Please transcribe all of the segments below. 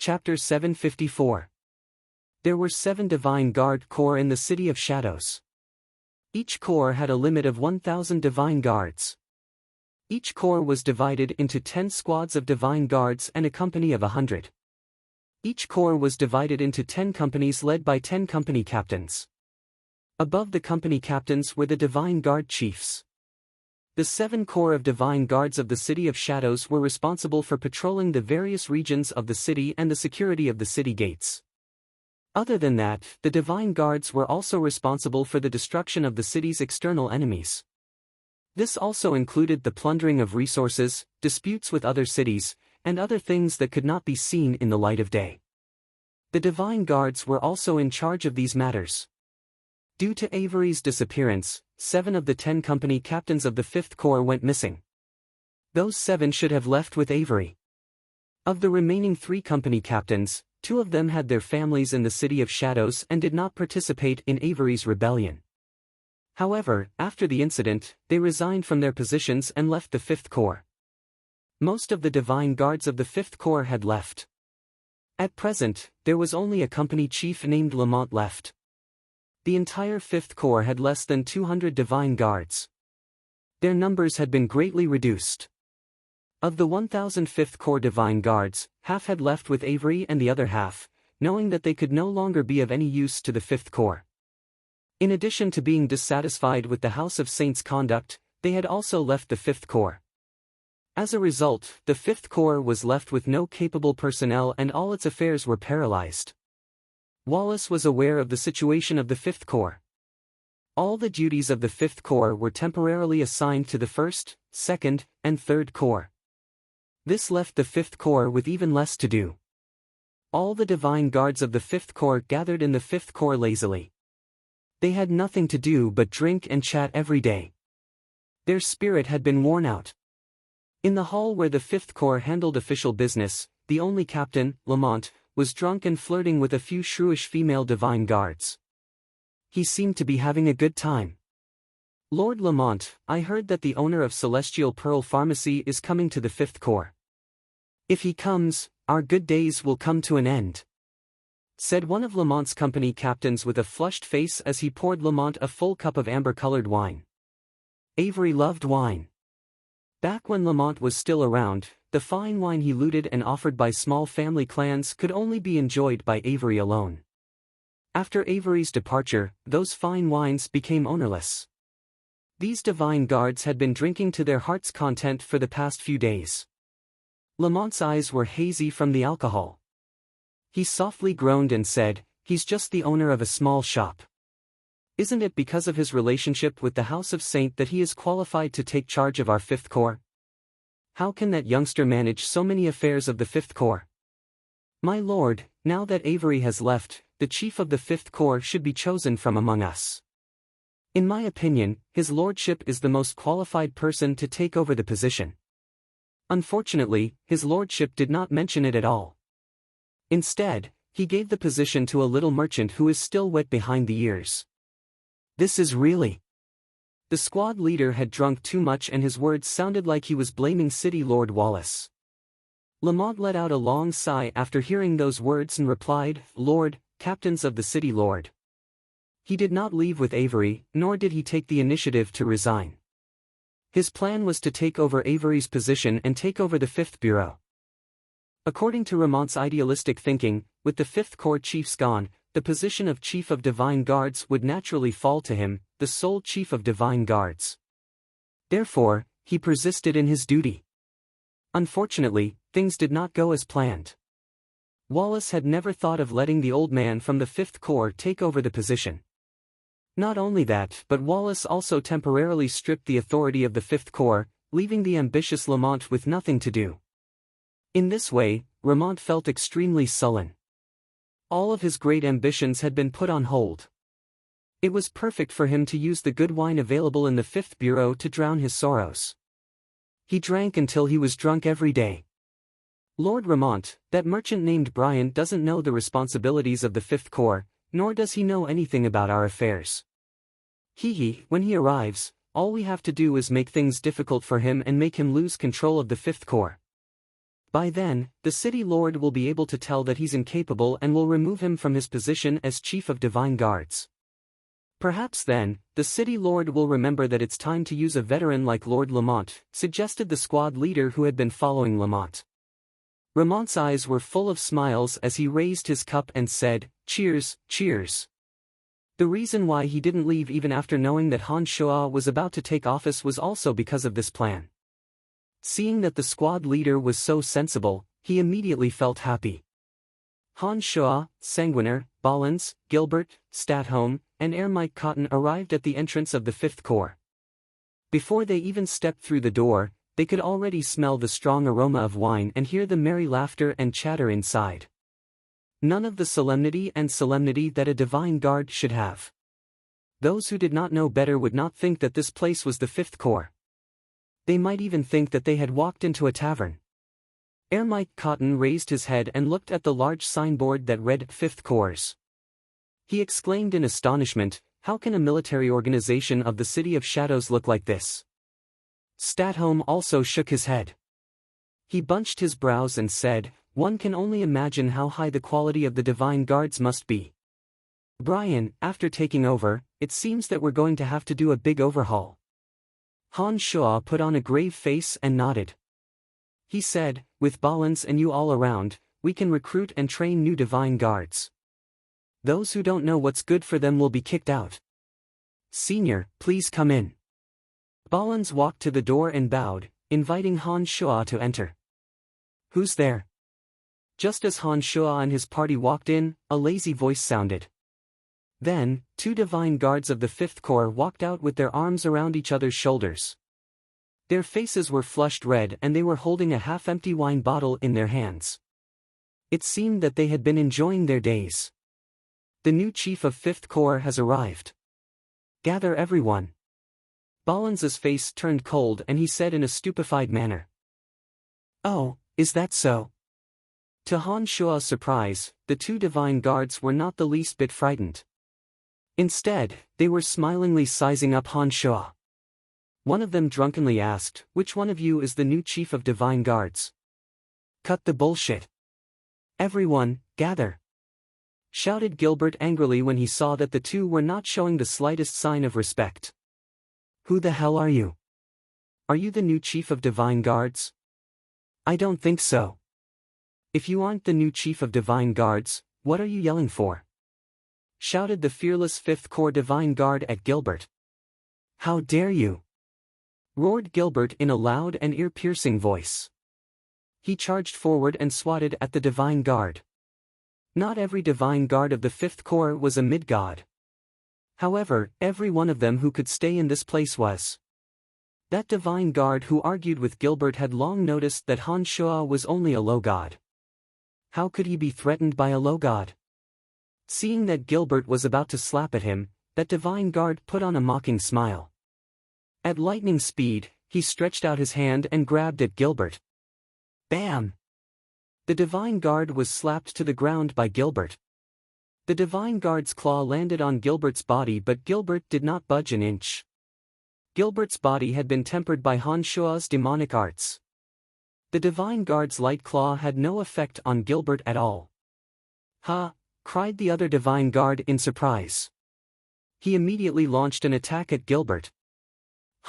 Chapter 754. There were 7 Divine Guard Corps in the City of Shadows. Each corps had a limit of 1,000 Divine Guards. Each corps was divided into 10 squads of Divine Guards and a company of 100. Each corps was divided into 10 companies led by 10 company captains. Above the company captains were the Divine Guard chiefs. The 7 corps of Divine Guards of the City of Shadows were responsible for patrolling the various regions of the city and the security of the city gates. Other than that, the Divine Guards were also responsible for the destruction of the city's external enemies. This also included the plundering of resources, disputes with other cities, and other things that could not be seen in the light of day. The Divine Guards were also in charge of these matters. Due to Avery's disappearance, 7 of the 10 company captains of the 5th Corps went missing. Those 7 should have left with Avery. Of the remaining 3 company captains, 2 of them had their families in the City of Shadows and did not participate in Avery's rebellion. However, after the incident, they resigned from their positions and left the 5th Corps. Most of the Divine Guards of the 5th Corps had left. At present, there was only a company chief named Lamont left. The entire 5th Corps had less than 200 Divine Guards. Their numbers had been greatly reduced. Of the 1,000 5th Corps Divine Guards, half had left with Avery and the other half, knowing that they could no longer be of any use to the 5th Corps. In addition to being dissatisfied with the House of Saints' conduct, they had also left the 5th Corps. As a result, the 5th Corps was left with no capable personnel and all its affairs were paralyzed. Wallace was aware of the situation of the 5th Corps. All the duties of the 5th Corps were temporarily assigned to the 1st, 2nd, and 3rd Corps. This left the 5th Corps with even less to do. All the Divine Guards of the 5th Corps gathered in the 5th Corps lazily. They had nothing to do but drink and chat every day. Their spirit had been worn out. In the hall where the 5th Corps handled official business, the only captain, Lamont, was drunk and flirting with a few shrewish female Divine Guards. He seemed to be having a good time. "Lord Lamont, I heard that the owner of Celestial Pearl Pharmacy is coming to the 5th Corps. If he comes, our good days will come to an end," said one of Lamont's company captains with a flushed face as he poured Lamont a full cup of amber-colored wine. Avery loved wine. Back when Lamont was still around, the fine wine he looted and offered by small family clans could only be enjoyed by Avery alone. After Avery's departure, those fine wines became ownerless. These Divine Guards had been drinking to their heart's content for the past few days. Lamont's eyes were hazy from the alcohol. He softly groaned and said, "He's just the owner of a small shop. Isn't it because of his relationship with the House of Saint that he is qualified to take charge of our 5th Corps? How can that youngster manage so many affairs of the 5th Corps? My lord, now that Avery has left, the chief of the 5th Corps should be chosen from among us. In my opinion, his lordship is the most qualified person to take over the position." Unfortunately, his lordship did not mention it at all. Instead, he gave the position to a little merchant who is still wet behind the ears. "This is really..." The squad leader had drunk too much and his words sounded like he was blaming City Lord Wallace. Lamont let out a long sigh after hearing those words and replied, "Lord, captains of the city lord." He did not leave with Avery, nor did he take the initiative to resign. His plan was to take over Avery's position and take over the 5th Bureau. According to Lamont's idealistic thinking, with the 5th Corps chiefs gone, the position of Chief of Divine Guards would naturally fall to him, the sole Chief of Divine Guards. Therefore, he persisted in his duty. Unfortunately, things did not go as planned. Wallace had never thought of letting the old man from the 5th Corps take over the position. Not only that, but Wallace also temporarily stripped the authority of the 5th Corps, leaving the ambitious Lamont with nothing to do. In this way, Lamont felt extremely sullen. All of his great ambitions had been put on hold. It was perfect for him to use the good wine available in the 5th Bureau to drown his sorrows. He drank until he was drunk every day. "Lord Lamont, that merchant named Brian doesn't know the responsibilities of the 5th Corps, nor does he know anything about our affairs. When he arrives, all we have to do is make things difficult for him and make him lose control of the 5th Corps." By then, the city lord will be able to tell that he's incapable and will remove him from his position as chief of divine guards. Perhaps then, the city lord will remember that it's time to use a veteran like Lord Lamont, suggested the squad leader who had been following Lamont. Lamont's eyes were full of smiles as he raised his cup and said, "Cheers, cheers." The reason why he didn't leave even after knowing that Han Shuo was about to take office was also because of this plan. Seeing that the squad leader was so sensible, he immediately felt happy. Han Shuo, Sanguiner, Ballins, Gilbert, Statholm, and Air Mike Cotton arrived at the entrance of the Fifth Corps. Before they even stepped through the door, they could already smell the strong aroma of wine and hear the merry laughter and chatter inside. None of the solemnity that a divine guard should have. Those who did not know better would not think that this place was the Fifth Corps. They might even think that they had walked into a tavern. Air Mike Cotton raised his head and looked at the large signboard that read Fifth Corps. He exclaimed in astonishment, "How can a military organization of the City of Shadows look like this?" Statholm also shook his head. He bunched his brows and said, "One can only imagine how high the quality of the divine guards must be. Brian, after taking over, it seems that we're going to have to do a big overhaul." Han Shuo put on a grave face and nodded. He said, "With Ballins and you all around, we can recruit and train new divine guards. Those who don't know what's good for them will be kicked out. Senior, please come in." Ballins walked to the door and bowed, inviting Han Shuo to enter. "Who's there?" Just as Han Shuo and his party walked in, a lazy voice sounded. Then, two divine guards of the Fifth Corps walked out with their arms around each other's shoulders. Their faces were flushed red and they were holding a half-empty wine bottle in their hands. It seemed that they had been enjoying their days. "The new chief of Fifth Corps has arrived. Gather everyone." Ballins's face turned cold and he said in a stupefied manner, "Oh, is that so?" To Han Shuo's surprise, the two divine guards were not the least bit frightened. Instead, they were smilingly sizing up Han Shuo. One of them drunkenly asked, "Which one of you is the new chief of divine guards?" "Cut the bullshit. Everyone, gather!" shouted Gilbert angrily when he saw that the two were not showing the slightest sign of respect. "Who the hell are you? Are you the new chief of divine guards?" "I don't think so." "If you aren't the new chief of divine guards, what are you yelling for?" shouted the fearless Fifth Corps divine guard at Gilbert. "How dare you!" roared Gilbert in a loud and ear-piercing voice. He charged forward and swatted at the divine guard. Not every divine guard of the Fifth Corps was a mid-god. However, every one of them who could stay in this place was. That divine guard who argued with Gilbert had long noticed that Han Shuo was only a low god. How could he be threatened by a low god? Seeing that Gilbert was about to slap at him, that divine guard put on a mocking smile. At lightning speed, he stretched out his hand and grabbed at Gilbert. Bam! The divine guard was slapped to the ground by Gilbert. The divine guard's claw landed on Gilbert's body, but Gilbert did not budge an inch. Gilbert's body had been tempered by Han Shuo's demonic arts. The divine guard's light claw had no effect on Gilbert at all. "Ha!" cried the other divine guard in surprise. He immediately launched an attack at Gilbert.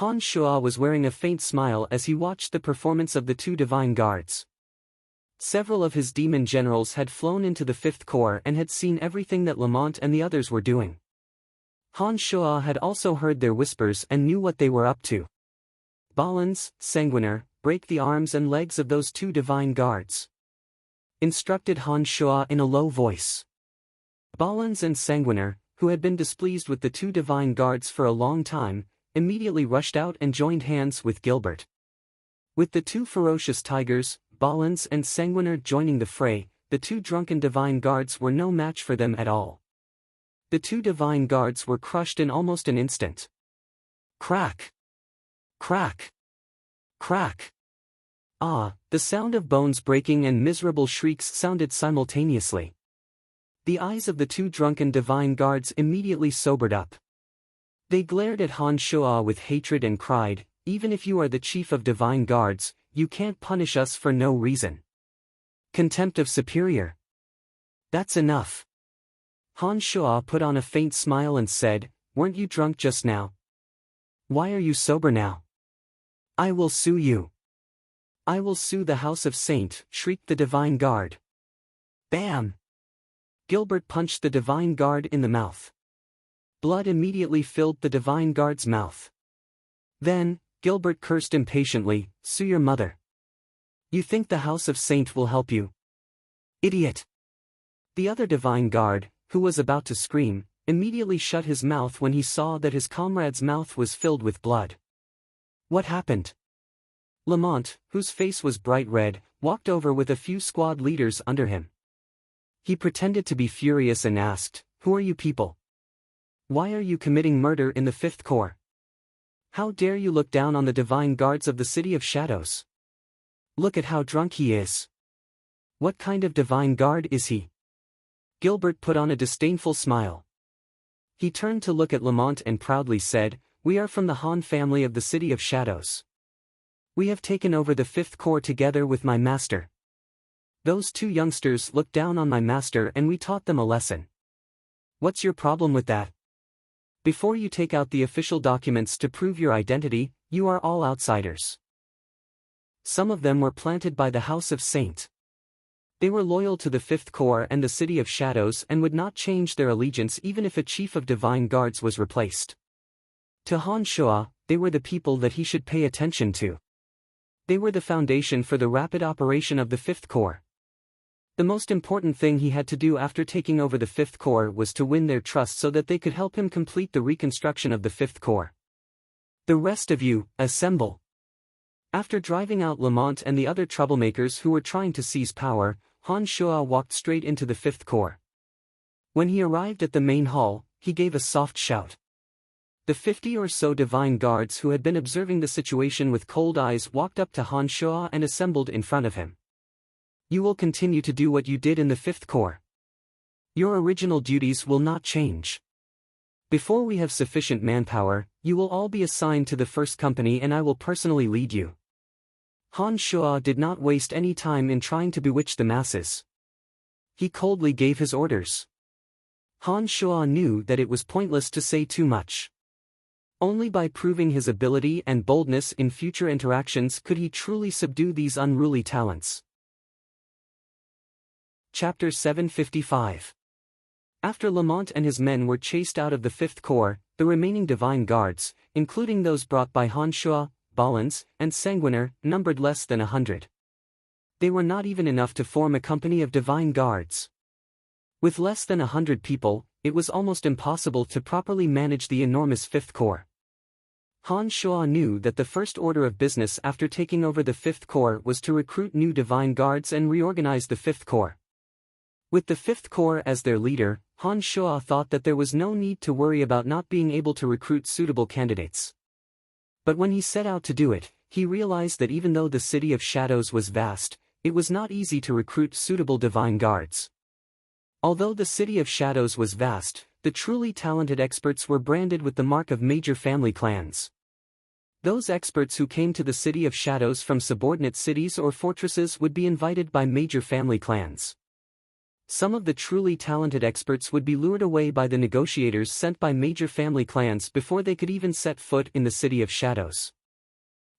Han Shuo was wearing a faint smile as he watched the performance of the two divine guards. Several of his demon generals had flown into the Fifth Corps and had seen everything that Lamont and the others were doing. Han Shuo had also heard their whispers and knew what they were up to. "Ballins, Sanguiner, break the arms and legs of those two divine guards," instructed Han Shuo in a low voice. Ballins and Sanguiner, who had been displeased with the two divine guards for a long time, immediately rushed out and joined hands with Gilbert. With the two ferocious tigers, Ballins and Sanguiner, joining the fray, the two drunken divine guards were no match for them at all. The two divine guards were crushed in almost an instant. Crack! Crack! Crack! Ah, the sound of bones breaking and miserable shrieks sounded simultaneously. The eyes of the two drunken divine guards immediately sobered up. They glared at Han Shuo with hatred and cried, "Even if you are the chief of divine guards, you can't punish us for no reason." Contempt of superior. That's enough. Han Shuo put on a faint smile and said, weren't you drunk just now? Why are you sober now? I will sue you. I will sue the House of Saint, shrieked the Divine Guard. Bam! Gilbert punched the Divine Guard in the mouth. Blood immediately filled the Divine Guard's mouth. Then, Gilbert cursed impatiently, sue your mother. You think the House of Saint will help you? Idiot! The other Divine Guard, who was about to scream, immediately shut his mouth when he saw that his comrade's mouth was filled with blood. What happened? Lamont, whose face was bright red, walked over with a few squad leaders under him. He pretended to be furious and asked, who are you people? Why are you committing murder in the Fifth Corps? How dare you look down on the Divine Guards of the City of Shadows? Look at how drunk he is. What kind of Divine Guard is he? Gilbert put on a disdainful smile. He turned to look at Lamont and proudly said, we are from the Han family of the City of Shadows. We have taken over the Fifth Corps together with my master. Those two youngsters looked down on my master and we taught them a lesson. What's your problem with that? Before you take out the official documents to prove your identity, you are all outsiders. Some of them were planted by the House of Saint. They were loyal to the Fifth Corps and the City of Shadows and would not change their allegiance even if a chief of Divine Guards was replaced. To Han Shuo, they were the people that he should pay attention to. They were the foundation for the rapid operation of the Fifth Corps. The most important thing he had to do after taking over the Fifth Corps was to win their trust so that they could help him complete the reconstruction of the Fifth Corps. The rest of you, assemble. After driving out Lamont and the other troublemakers who were trying to seize power, Han Shuo walked straight into the Fifth Corps. When he arrived at the main hall, he gave a soft shout. The 50 or so Divine Guards who had been observing the situation with cold eyes walked up to Han Shuo and assembled in front of him. You will continue to do what you did in the Fifth Corps. Your original duties will not change. Before we have sufficient manpower, you will all be assigned to the First Company and I will personally lead you. Han Shuo did not waste any time in trying to bewitch the masses. He coldly gave his orders. Han Shuo knew that it was pointless to say too much. Only by proving his ability and boldness in future interactions could he truly subdue these unruly talents. Chapter 755. After Lamont and his men were chased out of the Fifth Corps, the remaining Divine Guards, including those brought by Han Shuo, Ballins, and Sanguiner, numbered less than 100. They were not even enough to form a company of Divine Guards. With less than 100 people, it was almost impossible to properly manage the enormous Fifth Corps. Han Shuo knew that the first order of business after taking over the Fifth Corps was to recruit new Divine Guards and reorganize the Fifth Corps. With the Fifth Corps as their leader, Han Shuo thought that there was no need to worry about not being able to recruit suitable candidates. But when he set out to do it, he realized that even though the City of Shadows was vast, it was not easy to recruit suitable Divine Guards. Although the City of Shadows was vast, the truly talented experts were branded with the mark of major family clans. Those experts who came to the City of Shadows from subordinate cities or fortresses would be invited by major family clans. Some of the truly talented experts would be lured away by the negotiators sent by major family clans before they could even set foot in the City of Shadows.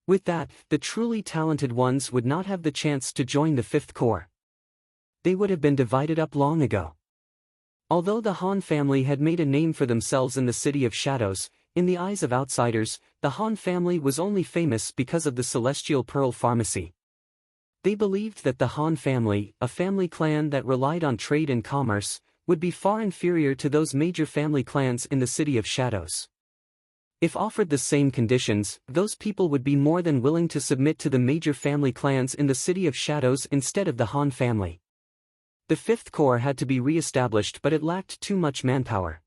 With that, the truly talented ones would not have the chance to join the Fifth Corps. They would have been divided up long ago. Although the Han family had made a name for themselves in the City of Shadows, in the eyes of outsiders, the Han family was only famous because of the Celestial Pearl Pharmacy. They believed that the Han family, a family clan that relied on trade and commerce, would be far inferior to those major family clans in the City of Shadows. If offered the same conditions, those people would be more than willing to submit to the major family clans in the City of Shadows instead of the Han family. The Fifth Corps had to be re-established, but it lacked too much manpower.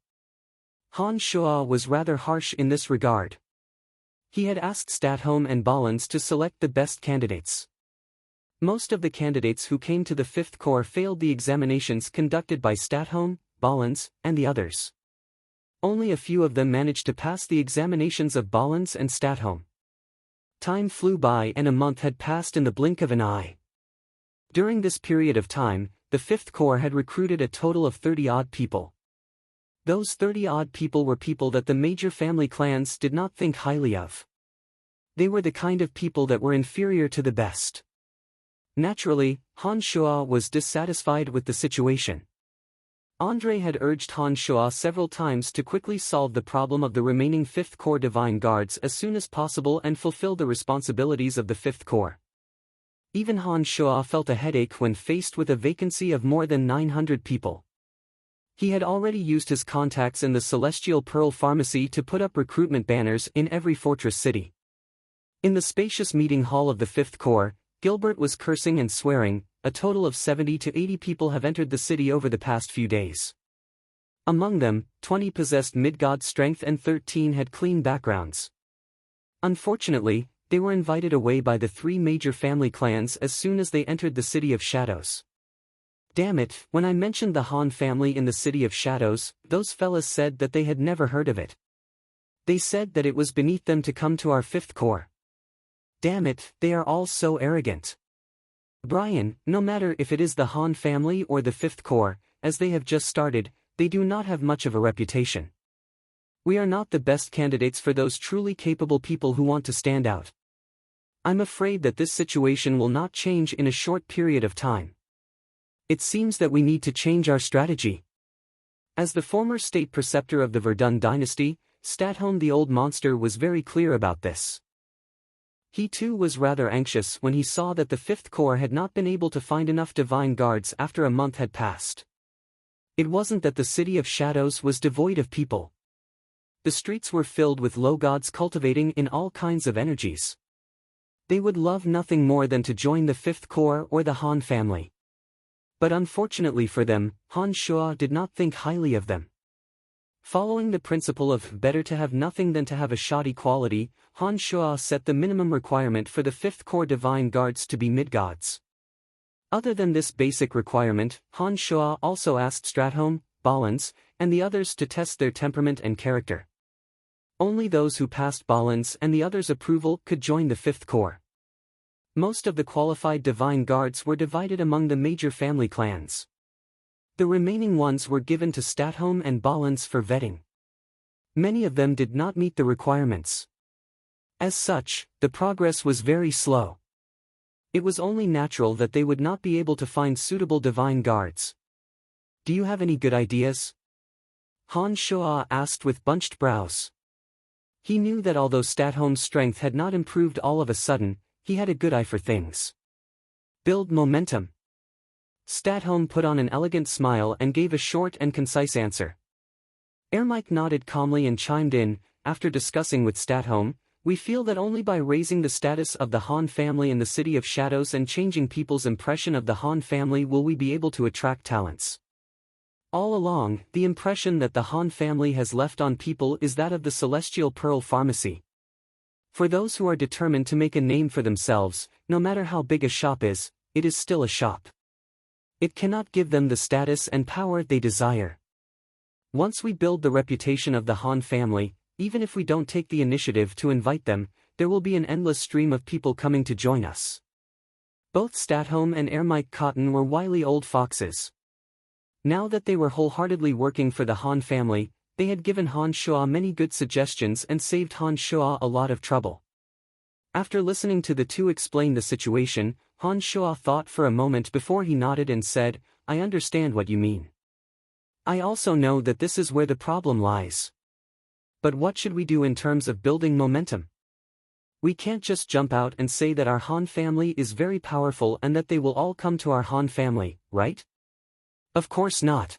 Han Shuo was rather harsh in this regard. He had asked Statholm and Ballins to select the best candidates. Most of the candidates who came to the Fifth Corps failed the examinations conducted by Statholm, Ballins, and the others. Only a few of them managed to pass the examinations of Ballins and Statholm. Time flew by and a month had passed in the blink of an eye. During this period of time, the 5th Corps had recruited a total of 30-odd people. Those 30-odd people were people that the major family clans did not think highly of. They were the kind of people that were inferior to the best. Naturally, Han Shuo was dissatisfied with the situation. Andre had urged Han Shuo several times to quickly solve the problem of the remaining 5th Corps Divine Guards as soon as possible and fulfill the responsibilities of the 5th Corps. Even Han Shuo felt a headache when faced with a vacancy of more than 900 people. He had already used his contacts in the Celestial Pearl Pharmacy to put up recruitment banners in every fortress city. In the spacious meeting hall of the 5th Corps, Gilbert was cursing and swearing. A total of 70 to 80 people have entered the city over the past few days. Among them, 20 possessed mid-god strength and 13 had clean backgrounds. Unfortunately, they were invited away by the 3 major family clans as soon as they entered the City of Shadows. Damn it, when I mentioned the Han family in the City of Shadows, those fellas said that they had never heard of it. They said that it was beneath them to come to our 5th Corps. Damn it, they are all so arrogant. Brian, no matter if it is the Han family or the 5th Corps, as they have just started, they do not have much of a reputation. We are not the best candidates for those truly capable people who want to stand out. I'm afraid that this situation will not change in a short period of time. It seems that we need to change our strategy. As the former state preceptor of the Verdun dynasty, Statholm the Old Monster was very clear about this. He too was rather anxious when he saw that the 5th Corps had not been able to find enough divine guards after a month had passed. It wasn't that the City of Shadows was devoid of people. The streets were filled with low gods cultivating in all kinds of energies. They would love nothing more than to join the 5th Corps or the Han family. But unfortunately for them, Han Shuo did not think highly of them. Following the principle of better to have nothing than to have a shoddy quality, Han Shuo set the minimum requirement for the 5th Corps Divine Guards to be mid-gods. Other than this basic requirement, Han Shuo also asked Stratholm, Balans, and the others to test their temperament and character. Only those who passed Balans and the others' approval could join the 5th Corps. Most of the qualified Divine Guards were divided among the major family clans. The remaining ones were given to Statholm and Balans for vetting. Many of them did not meet the requirements. As such, the progress was very slow. It was only natural that they would not be able to find suitable Divine Guards. Do you have any good ideas? Han Shuo asked with bunched brows. He knew that although Statholm's strength had not improved all of a sudden, he had a good eye for things. Build momentum. Statholm put on an elegant smile and gave a short and concise answer. Ermike nodded calmly and chimed in, after discussing with Statholm, we feel that only by raising the status of the Han family in the City of Shadows and changing people's impression of the Han family will we be able to attract talents. All along, the impression that the Han family has left on people is that of the Celestial Pearl Pharmacy. For those who are determined to make a name for themselves, no matter how big a shop is, it is still a shop. It cannot give them the status and power they desire. Once we build the reputation of the Han family, even if we don't take the initiative to invite them, there will be an endless stream of people coming to join us. Both Statholm and Ermike Cotton were wily old foxes. Now that they were wholeheartedly working for the Han family, they had given Han Shuo many good suggestions and saved Han Shuo a lot of trouble. After listening to the two explain the situation, Han Shuo thought for a moment before he nodded and said, I understand what you mean. I also know that this is where the problem lies. But what should we do in terms of building momentum? We can't just jump out and say that our Han family is very powerful and that they will all come to our Han family, right? Of course not.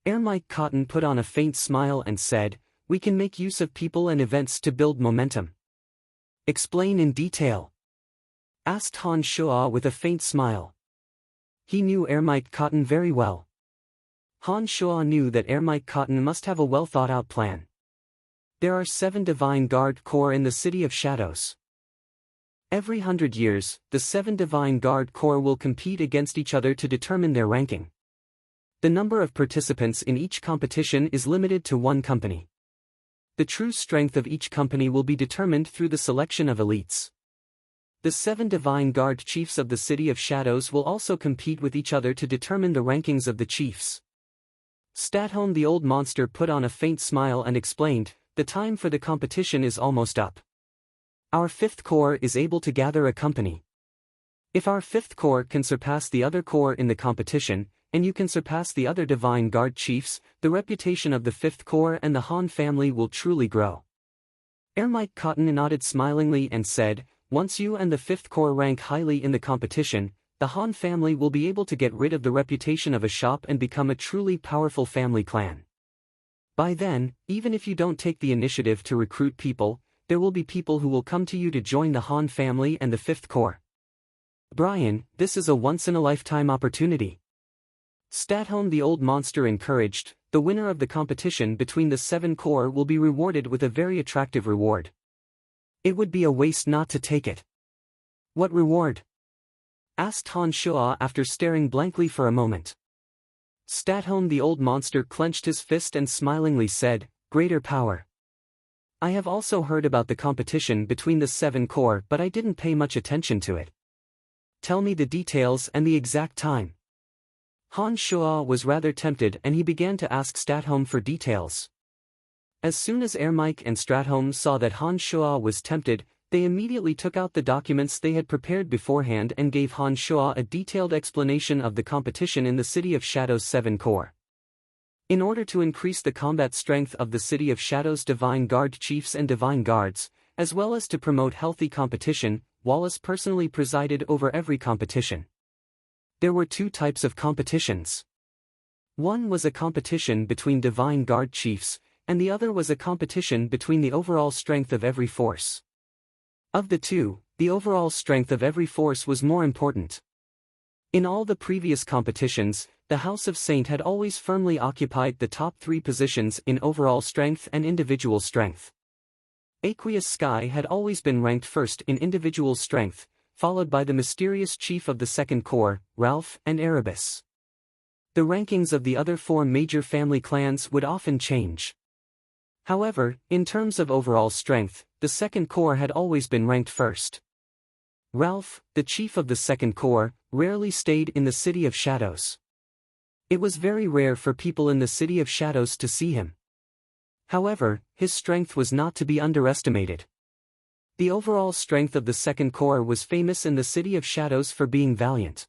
Ermike Cotton put on a faint smile and said, we can make use of people and events to build momentum. Explain in detail. Asked Han Shuo with a faint smile. He knew Ermike Cotton very well. Han Shuo knew that Ermike Cotton must have a well-thought-out plan. There are 7 Divine Guard Corps in the City of Shadows. Every 100 years, the 7 Divine Guard Corps will compete against each other to determine their ranking. The number of participants in each competition is limited to 1 company. The true strength of each company will be determined through the selection of elites. The 7 Divine Guard chiefs of the City of Shadows will also compete with each other to determine the rankings of the chiefs. Statholm the old monster put on a faint smile and explained, "The time for the competition is almost up. Our 5th corps is able to gather a company. If our 5th corps can surpass the other corps in the competition, and you can surpass the other Divine Guard chiefs, the reputation of the 5th corps and the Han family will truly grow." Ermike Cotton nodded smilingly and said, "Once you and the 5th corps rank highly in the competition, the Han family will be able to get rid of the reputation of a shop and become a truly powerful family clan. By then, even if you don't take the initiative to recruit people, there will be people who will come to you to join the Han family and the 5th corps. Brian, this is a once-in-a-lifetime opportunity." Statholm the old monster encouraged, "The winner of the competition between the 7 corps will be rewarded with a very attractive reward. It would be a waste not to take it." "What reward?" asked Han Shua after staring blankly for a moment. Statholm the old monster clenched his fist and smilingly said, "Greater power. I have also heard about the competition between the 7 corps but I didn't pay much attention to it. Tell me the details and the exact time." Han Shua was rather tempted and he began to ask Statholm for details. As soon as Ermike and Statholm saw that Han Shua was tempted, they immediately took out the documents they had prepared beforehand and gave Han Shua a detailed explanation of the competition in the City of Shadows 7 corps. In order to increase the combat strength of the City of Shadows Divine Guard chiefs and Divine Guards, as well as to promote healthy competition, Wallace personally presided over every competition. There were 2 types of competitions. One was a competition between Divine Guard chiefs, and the other was a competition between the overall strength of every force. Of the 2, the overall strength of every force was more important. In all the previous competitions, the House of Saint had always firmly occupied the top 3 positions in overall strength and individual strength. Aqueous Sky had always been ranked first in individual strength, followed by the mysterious chief of the 2nd corps, Ralph and Erebus. The rankings of the other 4 major family clans would often change. However, in terms of overall strength, the 2nd corps had always been ranked first. Ralph, the chief of the 2nd corps, rarely stayed in the City of Shadows. It was very rare for people in the City of Shadows to see him. However, his strength was not to be underestimated. The overall strength of the 2nd corps was famous in the City of Shadows for being valiant.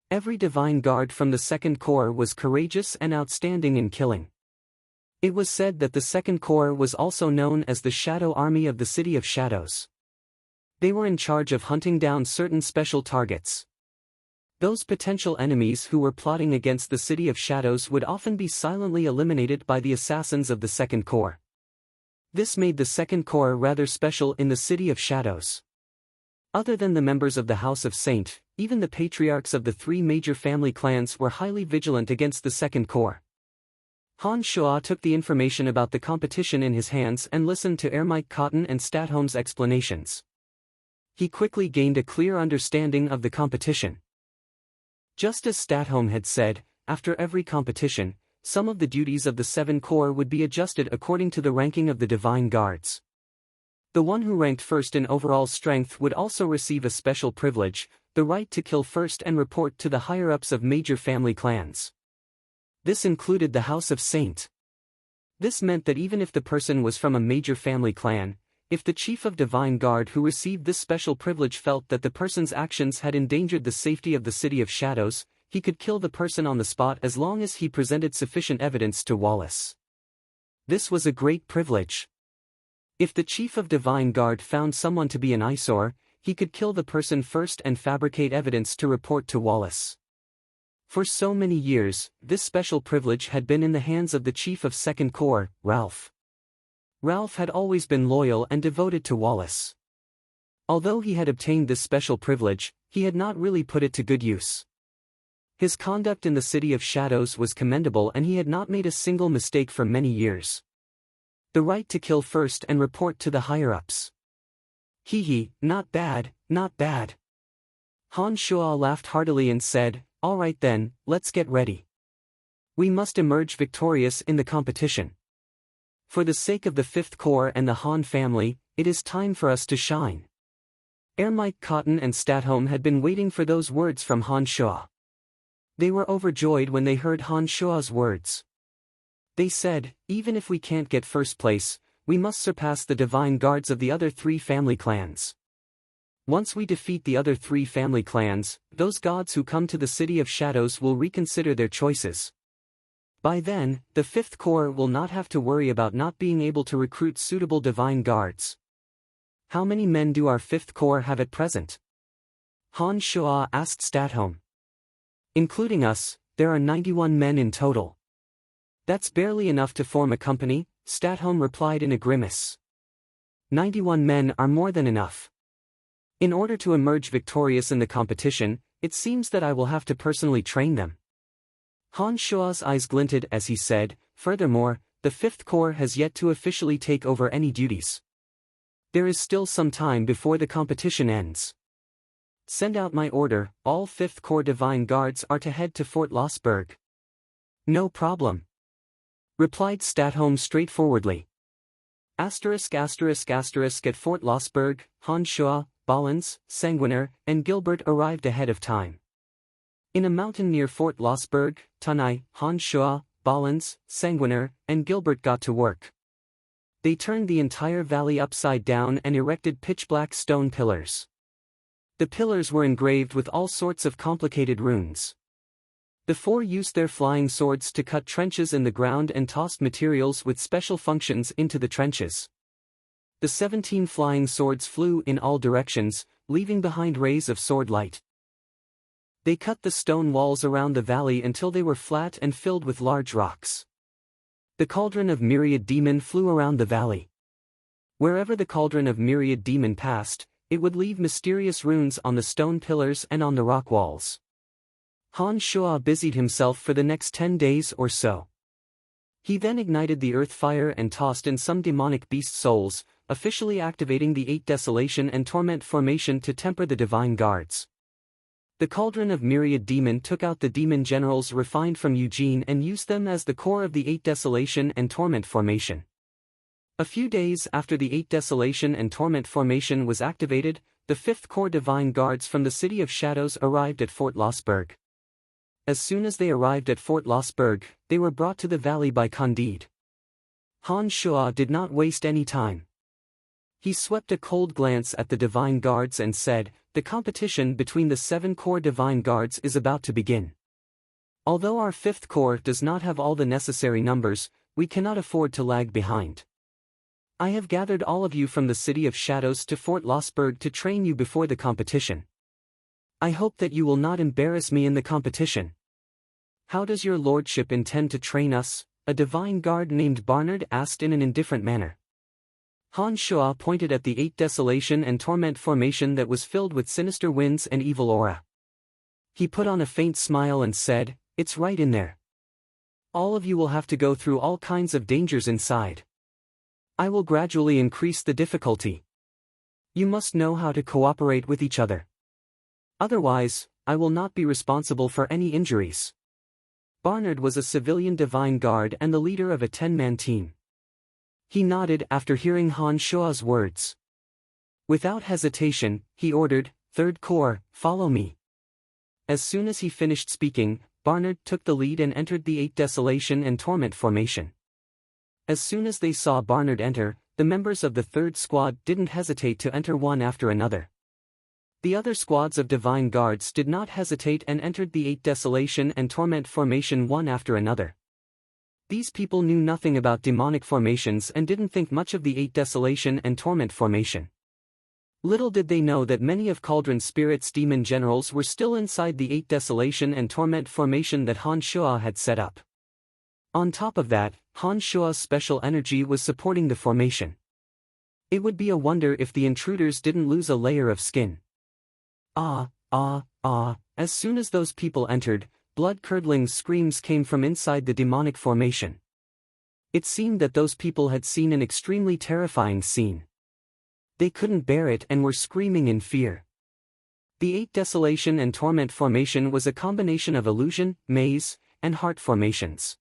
Every Divine Guard from the 2nd corps was courageous and outstanding in killing. It was said that the 2nd corps was also known as the Shadow Army of the City of Shadows. They were in charge of hunting down certain special targets. Those potential enemies who were plotting against the City of Shadows would often be silently eliminated by the assassins of the 2nd corps. This made the 2nd corps rather special in the City of Shadows. Other than the members of the House of Saint, even the patriarchs of the 3 major family clans were highly vigilant against the 2nd corps. Han Shua took the information about the competition in his hands and listened to Ermike Cotton and Statholm's explanations. He quickly gained a clear understanding of the competition. Just as Statholm had said, after every competition, some of the duties of the 7 corps would be adjusted according to the ranking of the Divine Guards. The one who ranked first in overall strength would also receive a special privilege, the right to kill first and report to the higher-ups of major family clans. This included the House of Saint. This meant that even if the person was from a major family clan, if the chief of Divine Guard who received this special privilege felt that the person's actions had endangered the safety of the City of Shadows, he could kill the person on the spot as long as he presented sufficient evidence to Wallace. This was a great privilege. If the chief of Divine Guard found someone to be an eyesore, he could kill the person first and fabricate evidence to report to Wallace. For so many years, this special privilege had been in the hands of the chief of 2nd corps, Ralph. Ralph had always been loyal and devoted to Wallace. Although he had obtained this special privilege, he had not really put it to good use. His conduct in the City of Shadows was commendable and he had not made a single mistake for many years. The right to kill first and report to the higher-ups. Not bad, not bad. Han Shua laughed heartily and said, "All right then, let's get ready. We must emerge victorious in the competition. For the sake of the 5th corps and the Han family, it is time for us to shine." Ermike, Cotton and Statholm had been waiting for those words from Han Shua. They were overjoyed when they heard Han Shua's words. They said, even if we can't get first place, we must surpass the divine guards of the other 3 family clans. Once we defeat the other 3 family clans, those gods who come to the City of Shadows will reconsider their choices. By then, the 5th Corps will not have to worry about not being able to recruit suitable divine guards. How many men do our 5th Corps have at present? Han Shua asked Statholm. Including us, there are 91 men in total. That's barely enough to form a company, Statholm replied in a grimace. 91 men are more than enough. In order to emerge victorious in the competition, it seems that I will have to personally train them. Han Shua's eyes glinted as he said, furthermore, the 5th Corps has yet to officially take over any duties. There is still some time before the competition ends. Send out my order, all 5th Corps Divine Guards are to head to Fort Lossberg. No problem, replied Statholm straightforwardly. At Fort Lossberg, Han Shua, Ballins, Sanguiner, and Gilbert arrived ahead of time. In a mountain near Fort Lossberg, Tunai, Han Shua, Ballins, Sanguiner, and Gilbert got to work. They turned the entire valley upside down and erected pitch-black stone pillars. The pillars were engraved with all sorts of complicated runes. The 4 used their flying swords to cut trenches in the ground and tossed materials with special functions into the trenches. The 17 flying swords flew in all directions, leaving behind rays of sword light. They cut the stone walls around the valley until they were flat and filled with large rocks. The cauldron of Myriad Demon flew around the valley. Wherever the cauldron of Myriad Demon passed, it would leave mysterious runes on the stone pillars and on the rock walls. Han Shua busied himself for the next 10 days or so. He then ignited the earth fire and tossed in some demonic beast souls, officially activating the 8 Desolation and Torment formation to temper the divine guards. The cauldron of Myriad Demon took out the demon generals refined from Eugene and used them as the core of the 8 Desolation and Torment formation. A few days after the 8 Desolation and Torment formation was activated, the 5th Corps Divine Guards from the City of Shadows arrived at Fort Lossberg. As soon as they arrived at Fort Lossberg, they were brought to the valley by Candide. Han Shua did not waste any time. He swept a cold glance at the Divine Guards and said, the competition between the 7 Corps Divine Guards is about to begin. Although our 5th Corps does not have all the necessary numbers, we cannot afford to lag behind. I have gathered all of you from the City of Shadows to Fort Lossberg to train you before the competition. I hope that you will not embarrass me in the competition. How does your lordship intend to train us? A divine guard named Barnard asked in an indifferent manner. Han Shua pointed at the 8 Desolation and Torment formation that was filled with sinister winds and evil aura. He put on a faint smile and said, it's right in there. All of you will have to go through all kinds of dangers inside. I will gradually increase the difficulty. You must know how to cooperate with each other. Otherwise, I will not be responsible for any injuries. Barnard was a civilian divine guard and the leader of a 10-man team. He nodded after hearing Han Shua's words. Without hesitation, he ordered, 3rd Corps, follow me. As soon as he finished speaking, Barnard took the lead and entered the 8 Desolation and Torment formation. As soon as they saw Barnard enter, the members of the 3rd Squad didn't hesitate to enter one after another. The other squads of Divine Guards did not hesitate and entered the 8 Desolation and Torment formation one after another. These people knew nothing about demonic formations and didn't think much of the 8 Desolation and Torment formation. Little did they know that many of Cauldron Spirit's demon generals were still inside the 8 Desolation and Torment formation that Han Shua had set up. On top of that, Han Shua's special energy was supporting the formation. It would be a wonder if the intruders didn't lose a layer of skin. As soon as those people entered, blood-curdling screams came from inside the demonic formation. It seemed that those people had seen an extremely terrifying scene. They couldn't bear it and were screaming in fear. The 8 Desolation and Torment formation was a combination of illusion, maze, and heart formations.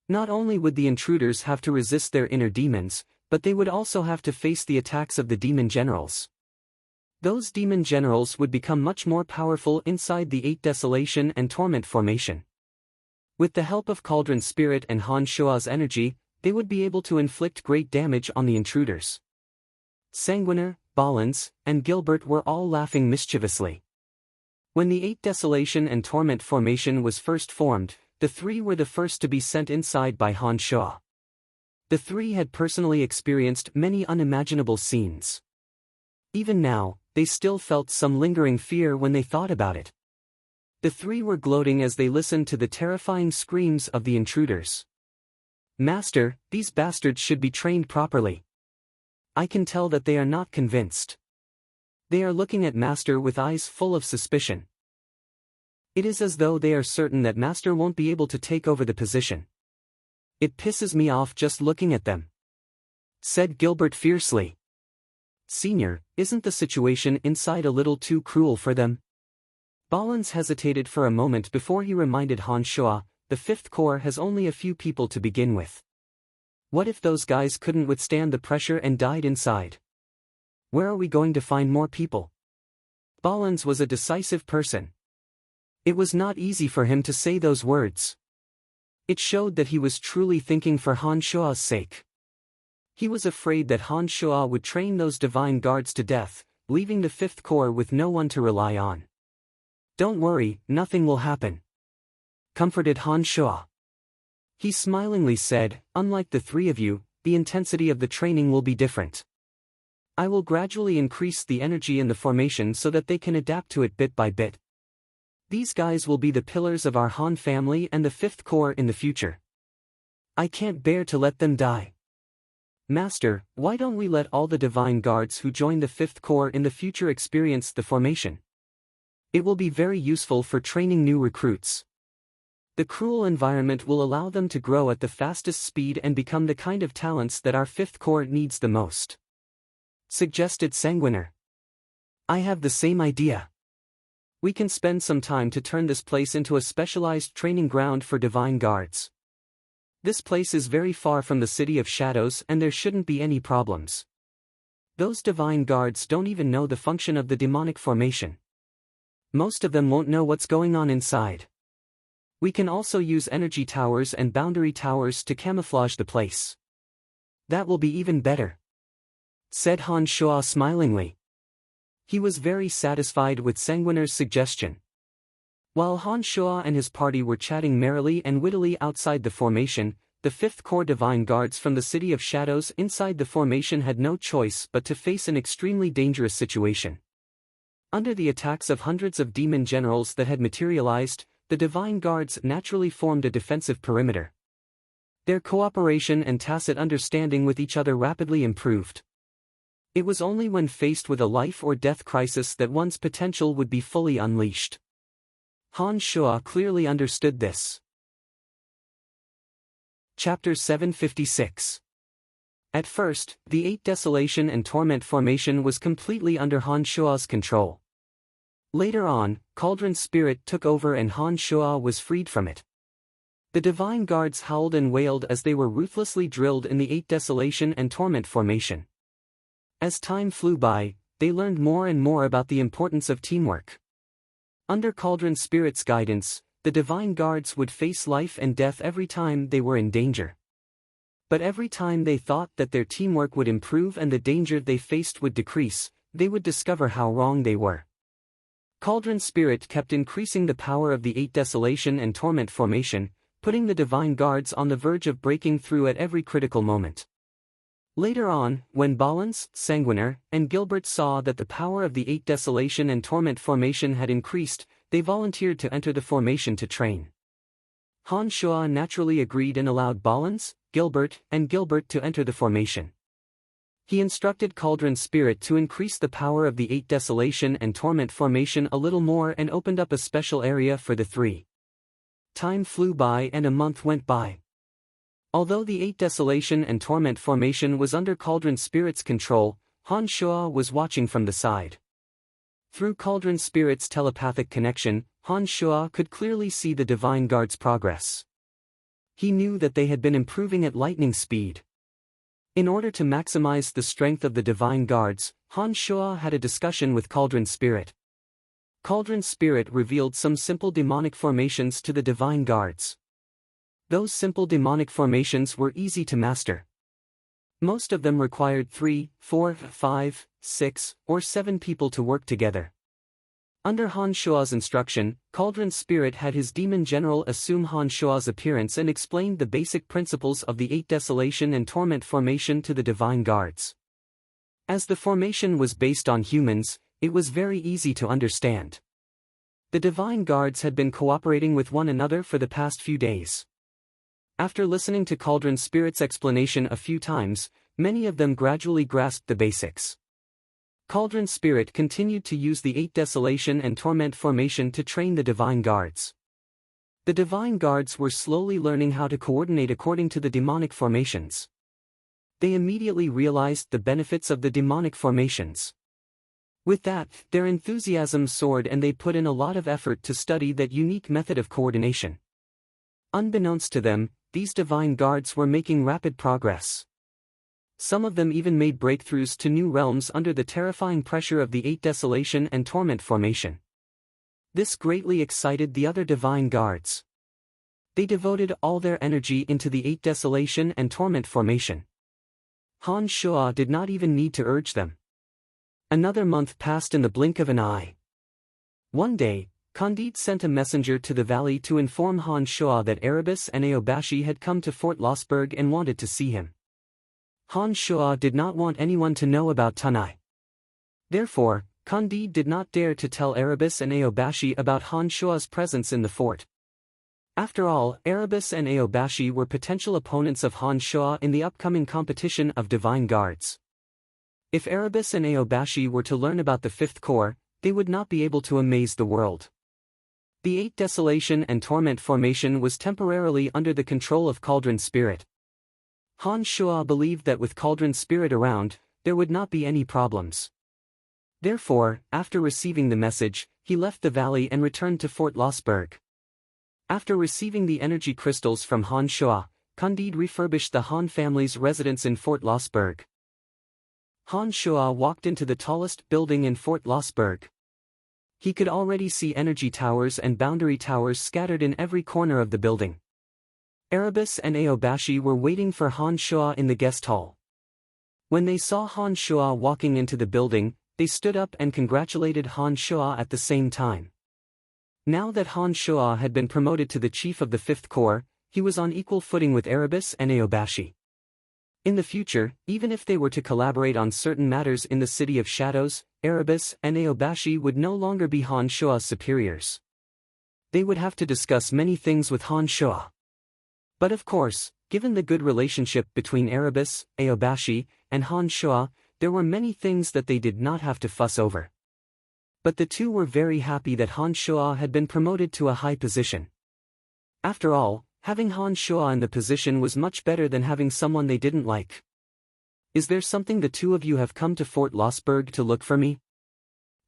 Not only would the intruders have to resist their inner demons, but they would also have to face the attacks of the demon generals. Those demon generals would become much more powerful inside the 8 Desolation and Torment formation. With the help of Cauldron Spirit and Han Shua's energy, they would be able to inflict great damage on the intruders. Sanguiner, Ballins, and Gilbert were all laughing mischievously. When the 8 Desolation and Torment formation was first formed, the three were the first to be sent inside by Han Shua. The three had personally experienced many unimaginable scenes. Even now, they still felt some lingering fear when they thought about it. The three were gloating as they listened to the terrifying screams of the intruders. "Master, these bastards should be trained properly. I can tell that they are not convinced. They are looking at Master with eyes full of suspicion. It is as though they are certain that Master won't be able to take over the position. It pisses me off just looking at them," said Gilbert fiercely. "Senior, isn't the situation inside a little too cruel for them?" Ballins hesitated for a moment before he reminded Han Shua, "The 5th Corps has only a few people to begin with. What if those guys couldn't withstand the pressure and died inside? Where are we going to find more people?" Ballins was a decisive person. It was not easy for him to say those words. It showed that he was truly thinking for Han Shua's sake. He was afraid that Han Shua would train those divine guards to death, leaving the 5th Corps with no one to rely on. "Don't worry, nothing will happen," comforted Han Shua. He smilingly said, "Unlike the three of you, the intensity of the training will be different. I will gradually increase the energy in the formation so that they can adapt to it bit by bit. These guys will be the pillars of our Han family and the 5th Corps in the future. I can't bear to let them die. Master, why don't we let all the divine guards who join the 5th Corps in the future experience the formation? It will be very useful for training new recruits. The cruel environment will allow them to grow at the fastest speed and become the kind of talents that our 5th Corps needs the most," suggested Sanguiner. "I have the same idea. We can spend some time to turn this place into a specialized training ground for divine guards. This place is very far from the City of Shadows and there shouldn't be any problems. Those divine guards don't even know the function of the demonic formation. Most of them won't know what's going on inside. We can also use energy towers and boundary towers to camouflage the place. That will be even better," said Han Shua smilingly. He was very satisfied with Sanguiner's suggestion. While Han Shua and his party were chatting merrily and wittily outside the formation, the 5th Corps Divine Guards from the City of Shadows inside the formation had no choice but to face an extremely dangerous situation. Under the attacks of hundreds of demon generals that had materialized, the Divine Guards naturally formed a defensive perimeter. Their cooperation and tacit understanding with each other rapidly improved. It was only when faced with a life-or-death crisis that one's potential would be fully unleashed. Han Shua clearly understood this. Chapter 756. At first, the 8 Desolation and Torment formation was completely under Han Shua's control. Later on, Cauldron Spirit took over and Han Shua was freed from it. The Divine Guards howled and wailed as they were ruthlessly drilled in the 8 Desolation and Torment formation. As time flew by, they learned more and more about the importance of teamwork. Under Cauldron Spirit's guidance, the Divine Guards would face life and death every time they were in danger. But every time they thought that their teamwork would improve and the danger they faced would decrease, they would discover how wrong they were. Cauldron Spirit kept increasing the power of the 8 Desolation and Torment formation, putting the Divine Guards on the verge of breaking through at every critical moment. Later on, when Ballins, Sanguiner, and Gilbert saw that the power of the 8 Desolation and Torment formation had increased, they volunteered to enter the formation to train. Han Shua naturally agreed and allowed Ballins, Gilbert to enter the formation. He instructed Cauldron Spirit to increase the power of the 8 Desolation and Torment formation a little more and opened up a special area for the three. Time flew by and a month went by. Although the 8 Desolation and Torment formation was under Cauldron Spirit's control, Han Shua was watching from the side. Through Cauldron Spirit's telepathic connection, Han Shua could clearly see the Divine Guard's progress. He knew that they had been improving at lightning speed. In order to maximize the strength of the divine guards, Han Shuo had a discussion with Cauldron Spirit. Cauldron Spirit revealed some simple demonic formations to the divine guards. Those simple demonic formations were easy to master. Most of them required 3, 4, 5, 6, or 7 people to work together. Under Han Shuo's instruction, Cauldron Spirit had his demon general assume Han Shuo's appearance and explained the basic principles of the 8 Desolation and Torment formation to the divine guards. As the formation was based on humans, it was very easy to understand. The divine guards had been cooperating with one another for the past few days. After listening to Cauldron Spirit's explanation a few times, many of them gradually grasped the basics. Cauldron Spirit continued to use the 8 Desolation and Torment formation to train the divine guards. The divine guards were slowly learning how to coordinate according to the demonic formations. They immediately realized the benefits of the demonic formations. With that, their enthusiasm soared and they put in a lot of effort to study that unique method of coordination. Unbeknownst to them, these divine guards were making rapid progress. Some of them even made breakthroughs to new realms under the terrifying pressure of the 8 Desolation and Torment formation. This greatly excited the other divine guards. They devoted all their energy into the 8 Desolation and Torment formation. Han Shuo did not even need to urge them. Another month passed in the blink of an eye. One day, Candide sent a messenger to the valley to inform Han Shuo that Erebus and Aobashi had come to Fort Lossberg and wanted to see him. Han Shuo did not want anyone to know about Tanai. Therefore, Candide did not dare to tell Erebus and Aobashi about Han Shuo's presence in the fort. After all, Erebus and Aobashi were potential opponents of Han Shuo in the upcoming competition of divine guards. If Erebus and Aobashi were to learn about the 5th Corps, they would not be able to amaze the world. The 8 Desolation and Torment formation was temporarily under the control of Cauldron Spirit. Han Shuo believed that with Cauldron Spirit around, there would not be any problems. Therefore, after receiving the message, he left the valley and returned to Fort Lossberg. After receiving the energy crystals from Han Shuo, Candide refurbished the Han family's residence in Fort Lossberg. Han Shuo walked into the tallest building in Fort Lossberg. He could already see energy towers and boundary towers scattered in every corner of the building. Erebus and Aobashi were waiting for Han Shuo in the guest hall. When they saw Han Shuo walking into the building, they stood up and congratulated Han Shuo at the same time. Now that Han Shuo had been promoted to the chief of the 5th Corps, he was on equal footing with Erebus and Aobashi. In the future, even if they were to collaborate on certain matters in the City of Shadows, Erebus and Aobashi would no longer be Han Shuo's superiors. They would have to discuss many things with Han Shuo. But of course, given the good relationship between Erebus, Aobashi, and Han Shuo, there were many things that they did not have to fuss over. But the two were very happy that Han Shuo had been promoted to a high position. After all, having Han Shuo in the position was much better than having someone they didn't like. Is there something the two of you have come to Fort Lossberg to look for me?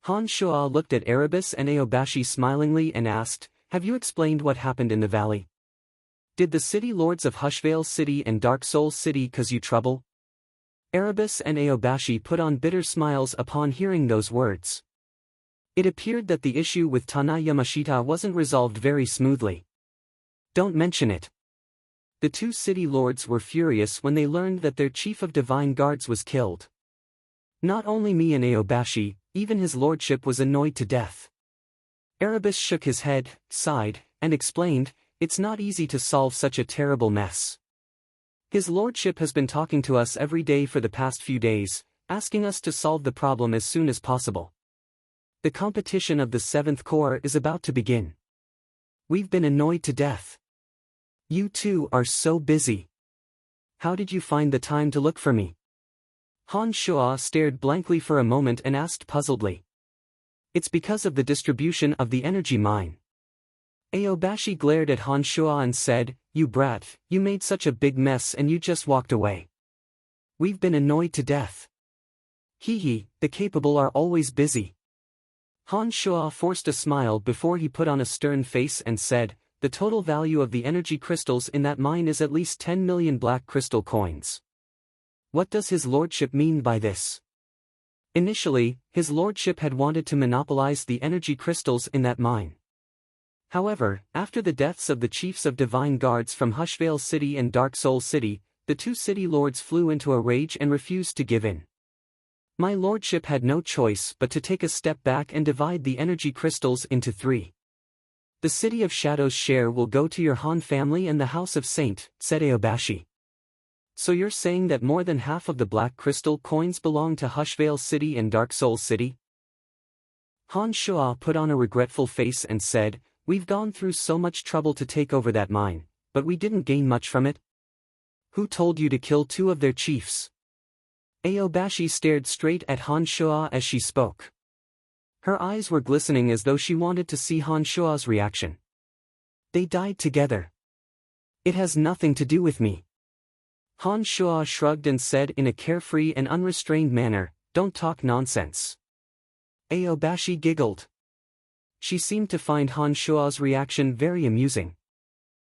Han Shuo looked at Erebus and Aobashi smilingly and asked, have you explained what happened in the valley? Did the city lords of Hushvale City and Dark Soul City cause you trouble? Erebus and Aobashi put on bitter smiles upon hearing those words. It appeared that the issue with Tana Yamashita wasn't resolved very smoothly. Don't mention it. The two city lords were furious when they learned that their chief of divine guards was killed. Not only me and Aobashi, even his lordship was annoyed to death. Erebus shook his head, sighed, and explained, it's not easy to solve such a terrible mess. His lordship has been talking to us every day for the past few days, asking us to solve the problem as soon as possible. The competition of the 7th Corps is about to begin. We've been annoyed to death. You two are so busy. How did you find the time to look for me? Han Shuo stared blankly for a moment and asked puzzledly. It's because of the distribution of the energy mine. Aobashi glared at Han Shuo and said, you brat, you made such a big mess and you just walked away. We've been annoyed to death. Hee, the capable are always busy. Han Shuo forced a smile before he put on a stern face and said, the total value of the energy crystals in that mine is at least 10 million black crystal coins. What does his lordship mean by this? Initially, his lordship had wanted to monopolize the energy crystals in that mine. However, after the deaths of the chiefs of divine guards from Hushvale City and Dark Soul City, the two city lords flew into a rage and refused to give in. My lordship had no choice but to take a step back and divide the energy crystals into three. The City of Shadows' share will go to your Han family and the House of Saint, said Aobashi. So you're saying that more than half of the black crystal coins belong to Hushvale City and Dark Soul City? Han Shua put on a regretful face and said, "We've gone through so much trouble to take over that mine, but we didn't gain much from it. Who told you to kill two of their chiefs?" Aobashi stared straight at Han Shua as she spoke. Her eyes were glistening as though she wanted to see Han Shua's reaction. "They died together. It has nothing to do with me." Han Shua shrugged and said in a carefree and unrestrained manner, "Don't talk nonsense." Aobashi giggled. She seemed to find Han Shua's reaction very amusing.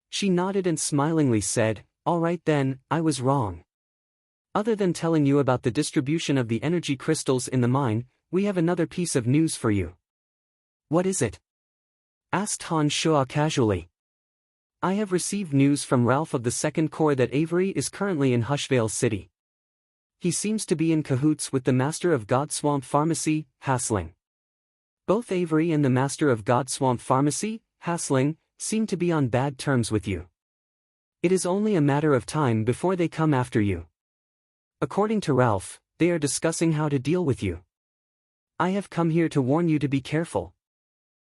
She nodded and smilingly said, "All right then, I was wrong. Other than telling you about the distribution of the energy crystals in the mine, we have another piece of news for you." "What is it?" asked Han Shua casually. "I have received news from Ralph of the Second Corps that Avery is currently in Hushvale City. He seems to be in cahoots with the Master of Godswamp Pharmacy, Hasling. Both Avery and the Master of Godswamp Pharmacy, Hasling, seem to be on bad terms with you. It is only a matter of time before they come after you. According to Ralph, they are discussing how to deal with you. I have come here to warn you to be careful."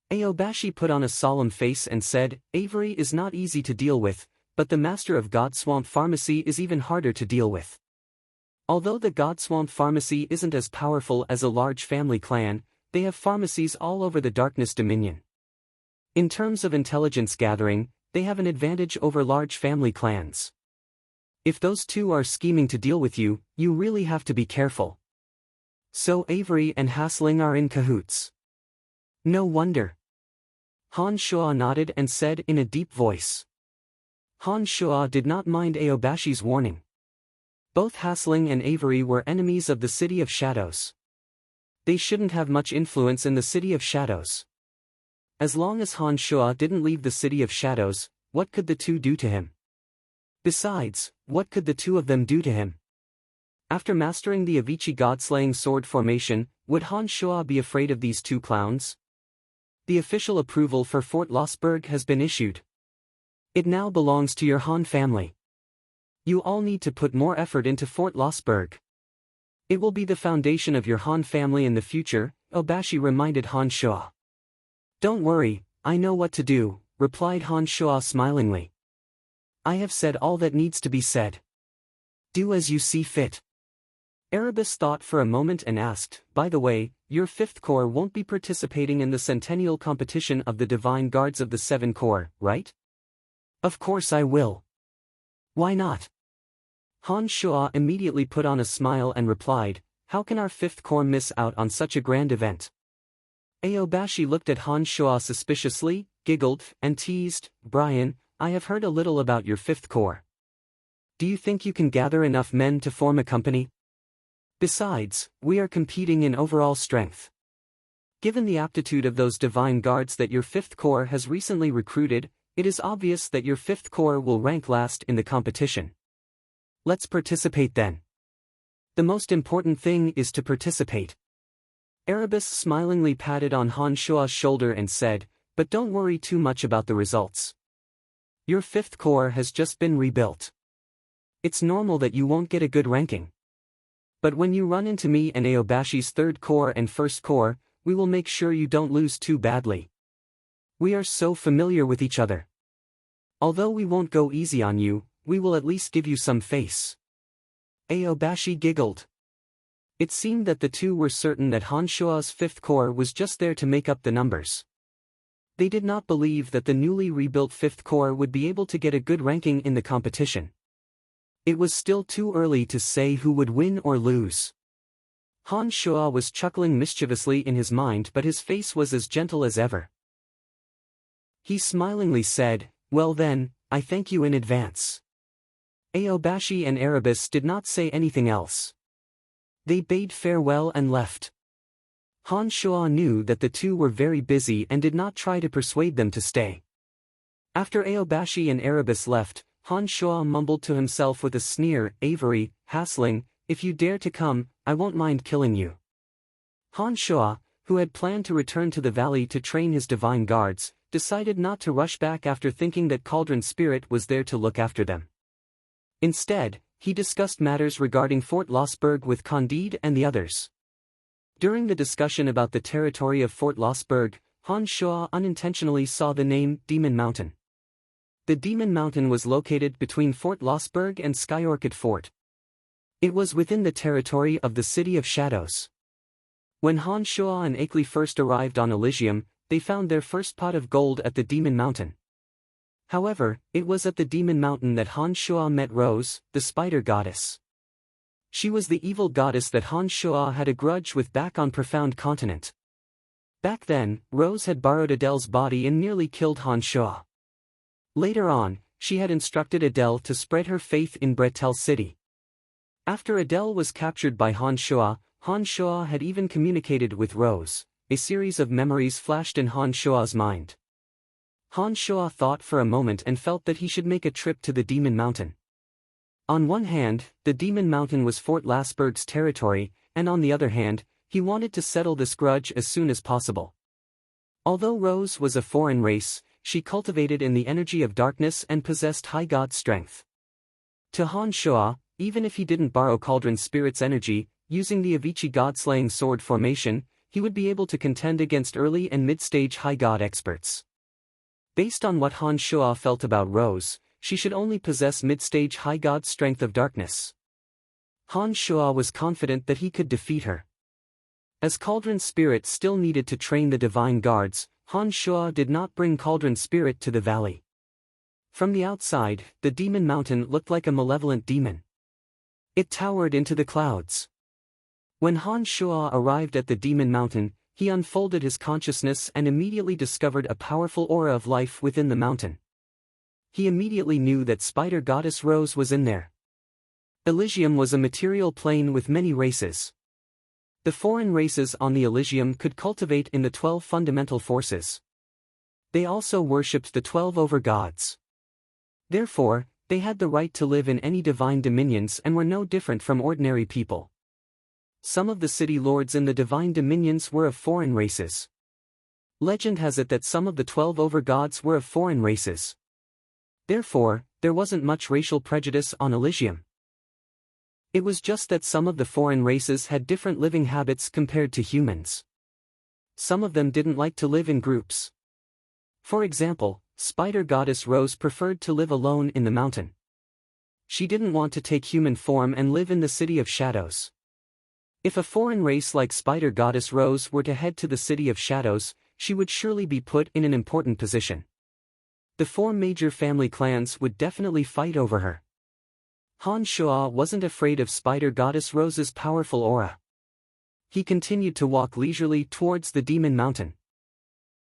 Aobashi put on a solemn face and said, "Avery is not easy to deal with, but the Master of Godswamp Pharmacy is even harder to deal with. Although the Godswamp Pharmacy isn't as powerful as a large family clan, they have pharmacies all over the Darkness Dominion. In terms of intelligence gathering, they have an advantage over large family clans. If those two are scheming to deal with you, you really have to be careful. So Avery and Hasling are in cahoots. No wonder." Han Shua nodded and said in a deep voice. Han Shua did not mind Aobashi's warning. Both Hasling and Avery were enemies of the City of Shadows. They shouldn't have much influence in the City of Shadows. As long as Han Shua didn't leave the City of Shadows, what could the two do to him? Besides, what could the two of them do to him? After mastering the Avicii God-slaying sword formation, would Han Shua be afraid of these two clowns? The official approval for Fort Lossberg has been issued. It now belongs to your Han family. You all need to put more effort into Fort Lossberg. It will be the foundation of your Han family in the future, Aobashi reminded Han Shua. "Don't worry, I know what to do," replied Han Shua smilingly. "I have said all that needs to be said. Do as you see fit." Erebus thought for a moment and asked, "By the way, your Fifth Corps won't be participating in the centennial competition of the Divine Guards of the Seven Corps, right?" "Of course I will. Why not?" Han Shua immediately put on a smile and replied, "How can our Fifth Corps miss out on such a grand event?" Aobashi looked at Han Shua suspiciously, giggled, and teased, "Brian, I have heard a little about your Fifth Corps. Do you think you can gather enough men to form a company? Besides, we are competing in overall strength. Given the aptitude of those Divine Guards that your Fifth Corps has recently recruited, it is obvious that your Fifth Corps will rank last in the competition. Let's participate then. The most important thing is to participate." Erebus smilingly patted on Han Shua's shoulder and said, "But don't worry too much about the results. Your Fifth Corps has just been rebuilt. It's normal that you won't get a good ranking. But when you run into me and Aobashi's Third Corps and First Corps, we will make sure you don't lose too badly. We are so familiar with each other. Although we won't go easy on you, we will at least give you some face." Aobashi giggled. It seemed that the two were certain that Han Shua's Fifth Corps was just there to make up the numbers. They did not believe that the newly rebuilt Fifth Corps would be able to get a good ranking in the competition. It was still too early to say who would win or lose. Han Shua was chuckling mischievously in his mind, but his face was as gentle as ever. He smilingly said, "Well then, I thank you in advance. Aobashi and Erebus did not say anything else. They bade farewell and left. Han Shuo knew that the two were very busy and did not try to persuade them to stay. After Aobashi and Erebus left, Han Shuo mumbled to himself with a sneer, "Avery, Hasling, if you dare to come, I won't mind killing you." Han Shuo, who had planned to return to the valley to train his divine guards, decided not to rush back after thinking that Cauldron Spirit was there to look after them. Instead, he discussed matters regarding Fort Lossberg with Candide and the others. During the discussion about the territory of Fort Lossberg, Han Shuo unintentionally saw the name Demon Mountain. The Demon Mountain was located between Fort Lossberg and Skyorchid Fort. It was within the territory of the City of Shadows. When Han Shuo and Aekli first arrived on Elysium, they found their first pot of gold at the Demon Mountain. However, it was at the Demon Mountain that Han Shuo met Rose, the spider goddess. She was the evil goddess that Han Shuo had a grudge with back on Profound Continent. Back then, Rose had borrowed Adele's body and nearly killed Han Shuo. Later on, she had instructed Adele to spread her faith in Bretel City. After Adele was captured by Han Shuo had even communicated with Rose. A series of memories flashed in Han Shuo's mind. Han Shuo thought for a moment and felt that he should make a trip to the Demon Mountain. On one hand, the Demon Mountain was Fort Lossberg's territory, and on the other hand, he wanted to settle this grudge as soon as possible. Although Rose was a foreign race, she cultivated in the energy of darkness and possessed high god strength. To Han Shuo, even if he didn't borrow Cauldron Spirit's energy, using the Avicii god-slaying sword formation, he would be able to contend against early and mid-stage high god experts. Based on what Han Shuo felt about Rose, she should only possess mid-stage high god strength of darkness. Han Shuo was confident that he could defeat her. As Cauldron Spirit still needed to train the divine guards, Han Shuo did not bring Cauldron Spirit to the valley. From the outside, the Demon Mountain looked like a malevolent demon. It towered into the clouds. When Han Shuo arrived at the Demon Mountain, he unfolded his consciousness and immediately discovered a powerful aura of life within the mountain. He immediately knew that Spider Goddess Rose was in there. Elysium was a material plane with many races. The foreign races on the Elysium could cultivate in the 12 fundamental forces. They also worshipped the 12 over-gods. Therefore, they had the right to live in any divine dominions and were no different from ordinary people. Some of the city lords in the divine dominions were of foreign races. Legend has it that some of the 12 over-gods were of foreign races. Therefore, there wasn't much racial prejudice on Elysium. It was just that some of the foreign races had different living habits compared to humans. Some of them didn't like to live in groups. For example, Spider Goddess Rose preferred to live alone in the mountain. She didn't want to take human form and live in the City of Shadows. If a foreign race like Spider Goddess Rose were to head to the City of Shadows, she would surely be put in an important position. The 4 major family clans would definitely fight over her. Han Shuo wasn't afraid of Spider Goddess Rose's powerful aura. He continued to walk leisurely towards the Demon Mountain.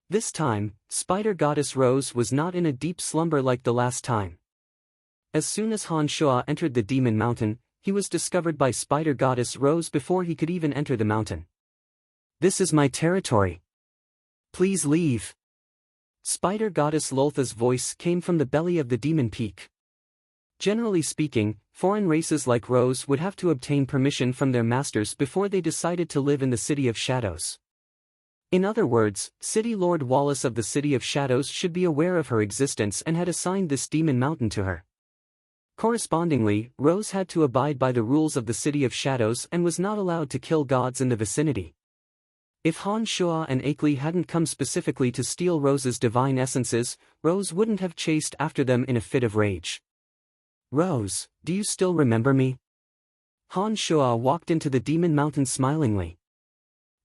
This time, Spider Goddess Rose was not in a deep slumber like the last time. As soon as Han Shuo entered the Demon Mountain, he was discovered by Spider Goddess Rose before he could even enter the mountain. "This is my territory. Please leave." Spider Goddess Loltha's voice came from the belly of the Demon Peak. Generally speaking, foreign races like Rose would have to obtain permission from their masters before they decided to live in the City of Shadows. In other words, City Lord Wallace of the City of Shadows should be aware of her existence and had assigned this Demon Mountain to her. Correspondingly, Rose had to abide by the rules of the City of Shadows and was not allowed to kill gods in the vicinity. If Han Shuo and Aekli hadn't come specifically to steal Rose's divine essences, Rose wouldn't have chased after them in a fit of rage. "Rose, do you still remember me?" Han Shuo walked into the Demon Mountain smilingly.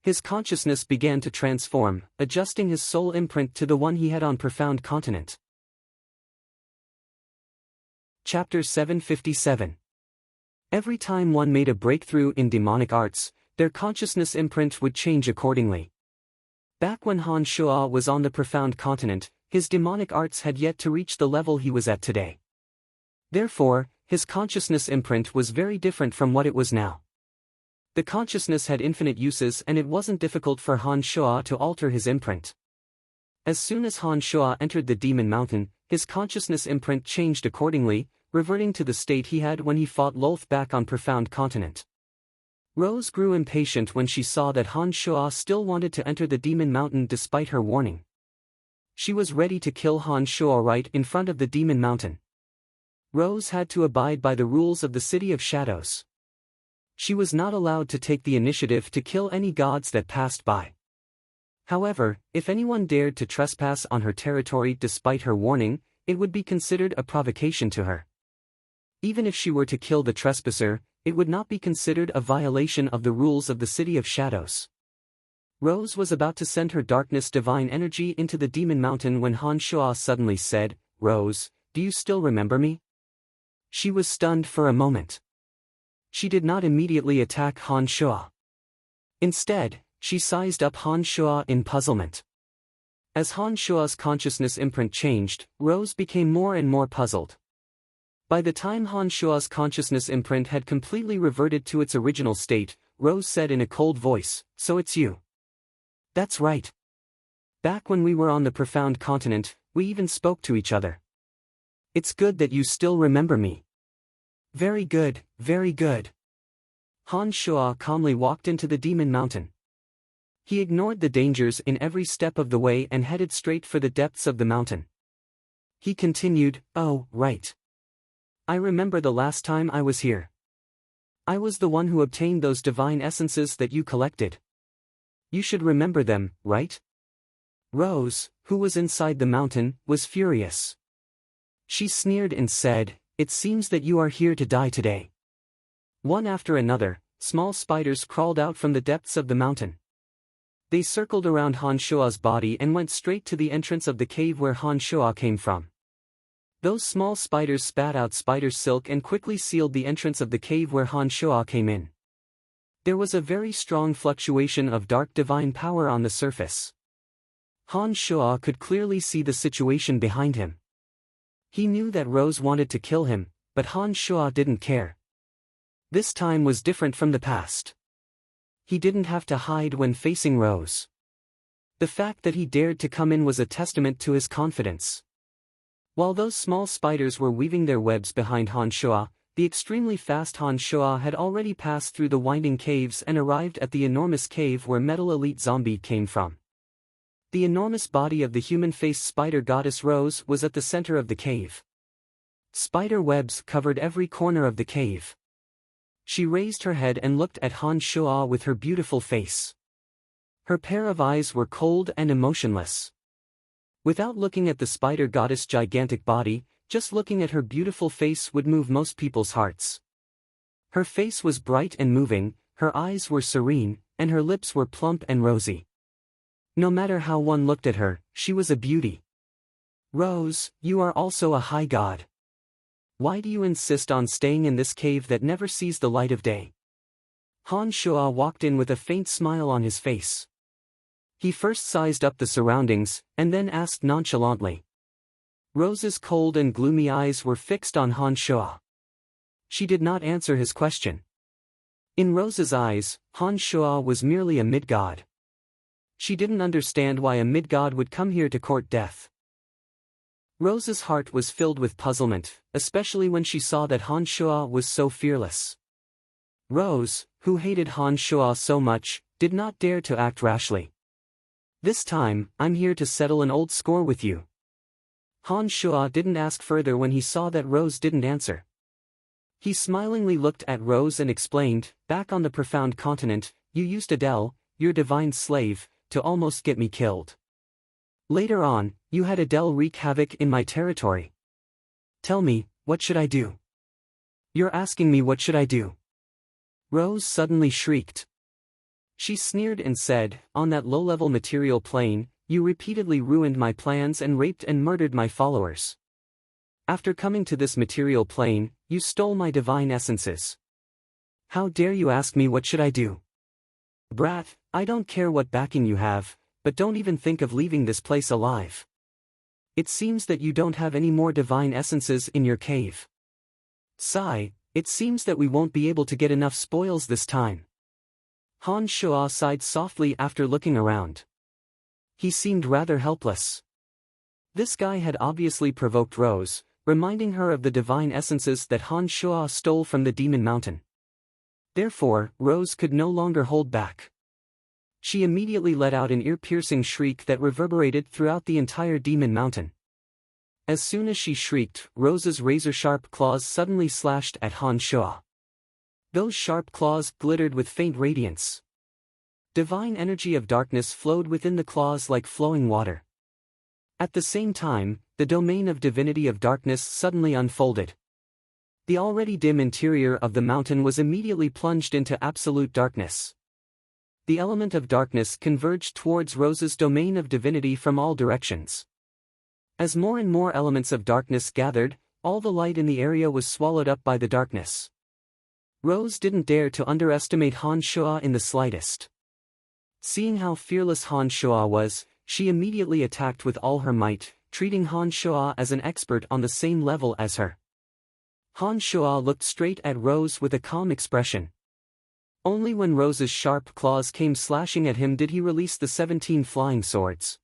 His consciousness began to transform, adjusting his soul imprint to the one he had on Profound Continent. Chapter 757. Every time one made a breakthrough in demonic arts, their consciousness imprint would change accordingly. Back when Han Shuo was on the Profound Continent, his demonic arts had yet to reach the level he was at today. Therefore, His consciousness imprint was very different from what it was now. The consciousness had infinite uses and it wasn't difficult for Han Shuo to alter his imprint. As soon as Han Shuo entered the Demon Mountain, his consciousness imprint changed accordingly, reverting to the state he had when he fought Lolth back on Profound Continent. Rose grew impatient when she saw that Han Shuo still wanted to enter the Demon Mountain despite her warning. She was ready to kill Han Shuo right in front of the Demon Mountain. Rose had to abide by the rules of the City of Shadows. She was not allowed to take the initiative to kill any gods that passed by. However, if anyone dared to trespass on her territory despite her warning, it would be considered a provocation to her. Even if she were to kill the trespasser, it would not be considered a violation of the rules of the City of Shadows. Rose was about to send her darkness divine energy into the Demon Mountain when Han Shuo suddenly said, "Rose, do you still remember me?" She was stunned for a moment. She did not immediately attack Han Shuo. Instead, she sized up Han Shuo in puzzlement. As Han Shuo's consciousness imprint changed, Rose became more and more puzzled. By the time Han Shuo's consciousness imprint had completely reverted to its original state, Rose said in a cold voice, "So it's you." "That's right. Back when we were on the Profound Continent, we even spoke to each other. It's good that you still remember me." "Very good, very good." Han Shuo calmly walked into the Demon Mountain. He ignored the dangers in every step of the way and headed straight for the depths of the mountain. He continued, "Oh, right. I remember the last time I was here. I was the one who obtained those divine essences that you collected. You should remember them, right?" Rose, who was inside the mountain, was furious. She sneered and said, "It seems that you are here to die today." One after another, small spiders crawled out from the depths of the mountain. They circled around Han Shuo's body and went straight to the entrance of the cave where Han Shuo came from. Those small spiders spat out spider silk and quickly sealed the entrance of the cave where Han Shuo came in. There was a very strong fluctuation of dark divine power on the surface. Han Shuo could clearly see the situation behind him. He knew that Rose wanted to kill him, but Han Shuo didn't care. This time was different from the past. He didn't have to hide when facing Rose. The fact that he dared to come in was a testament to his confidence. While those small spiders were weaving their webs behind Han Shuo, the extremely fast Han Shuo had already passed through the winding caves and arrived at the enormous cave where Metal Elite Zombie came from. The enormous body of the human-faced spider goddess Rose was at the center of the cave. Spider webs covered every corner of the cave. She raised her head and looked at Han Shuo with her beautiful face. Her pair of eyes were cold and emotionless. Without looking at the spider goddess' gigantic body, just looking at her beautiful face would move most people's hearts. Her face was bright and moving, her eyes were serene, and her lips were plump and rosy. No matter how one looked at her, she was a beauty. "Rose, you are also a high god. Why do you insist on staying in this cave that never sees the light of day?" Han Shuo walked in with a faint smile on his face. He first sized up the surroundings, and then asked nonchalantly. Rose's cold and gloomy eyes were fixed on Han Shuo. She did not answer his question. In Rose's eyes, Han Shuo was merely a mid-god. She didn't understand why a mid-god would come here to court death. Rose's heart was filled with puzzlement, especially when she saw that Han Shuo was so fearless. Rose, who hated Han Shuo so much, did not dare to act rashly. "This time, I'm here to settle an old score with you." Han Shuo didn't ask further when he saw that Rose didn't answer. He smilingly looked at Rose and explained, "Back on the Profound Continent, you used Adele, your divine slave, to almost get me killed. Later on, you had Adele wreak havoc in my territory. Tell me, what should I do?" "You're asking me what should I do?" Rose suddenly shrieked. She sneered and said, "On that low-level material plane, you repeatedly ruined my plans and raped and murdered my followers. After coming to this material plane, you stole my divine essences. How dare you ask me what should I do? Brat, I don't care what backing you have, but don't even think of leaving this place alive. It seems that you don't have any more divine essences in your cave. Sigh, it seems that we won't be able to get enough spoils this time. Han Shuo sighed softly after looking around. He seemed rather helpless. This guy had obviously provoked Rose, reminding her of the divine essences that Han Shuo stole from the Demon Mountain. Therefore, Rose could no longer hold back. She immediately let out an ear-piercing shriek that reverberated throughout the entire Demon Mountain. As soon as she shrieked, Rose's razor-sharp claws suddenly slashed at Han Shuo. Those sharp claws glittered with faint radiance. Divine energy of darkness flowed within the claws like flowing water. At the same time, the domain of divinity of darkness suddenly unfolded. The already dim interior of the mountain was immediately plunged into absolute darkness. The element of darkness converged towards Rose's domain of divinity from all directions. As more and more elements of darkness gathered, all the light in the area was swallowed up by the darkness. Rose didn't dare to underestimate Han Shuo in the slightest. Seeing how fearless Han Shuo was, she immediately attacked with all her might, treating Han Shuo as an expert on the same level as her. Han Shuo looked straight at Rose with a calm expression. Only when Rose's sharp claws came slashing at him did he release the 17 flying swords.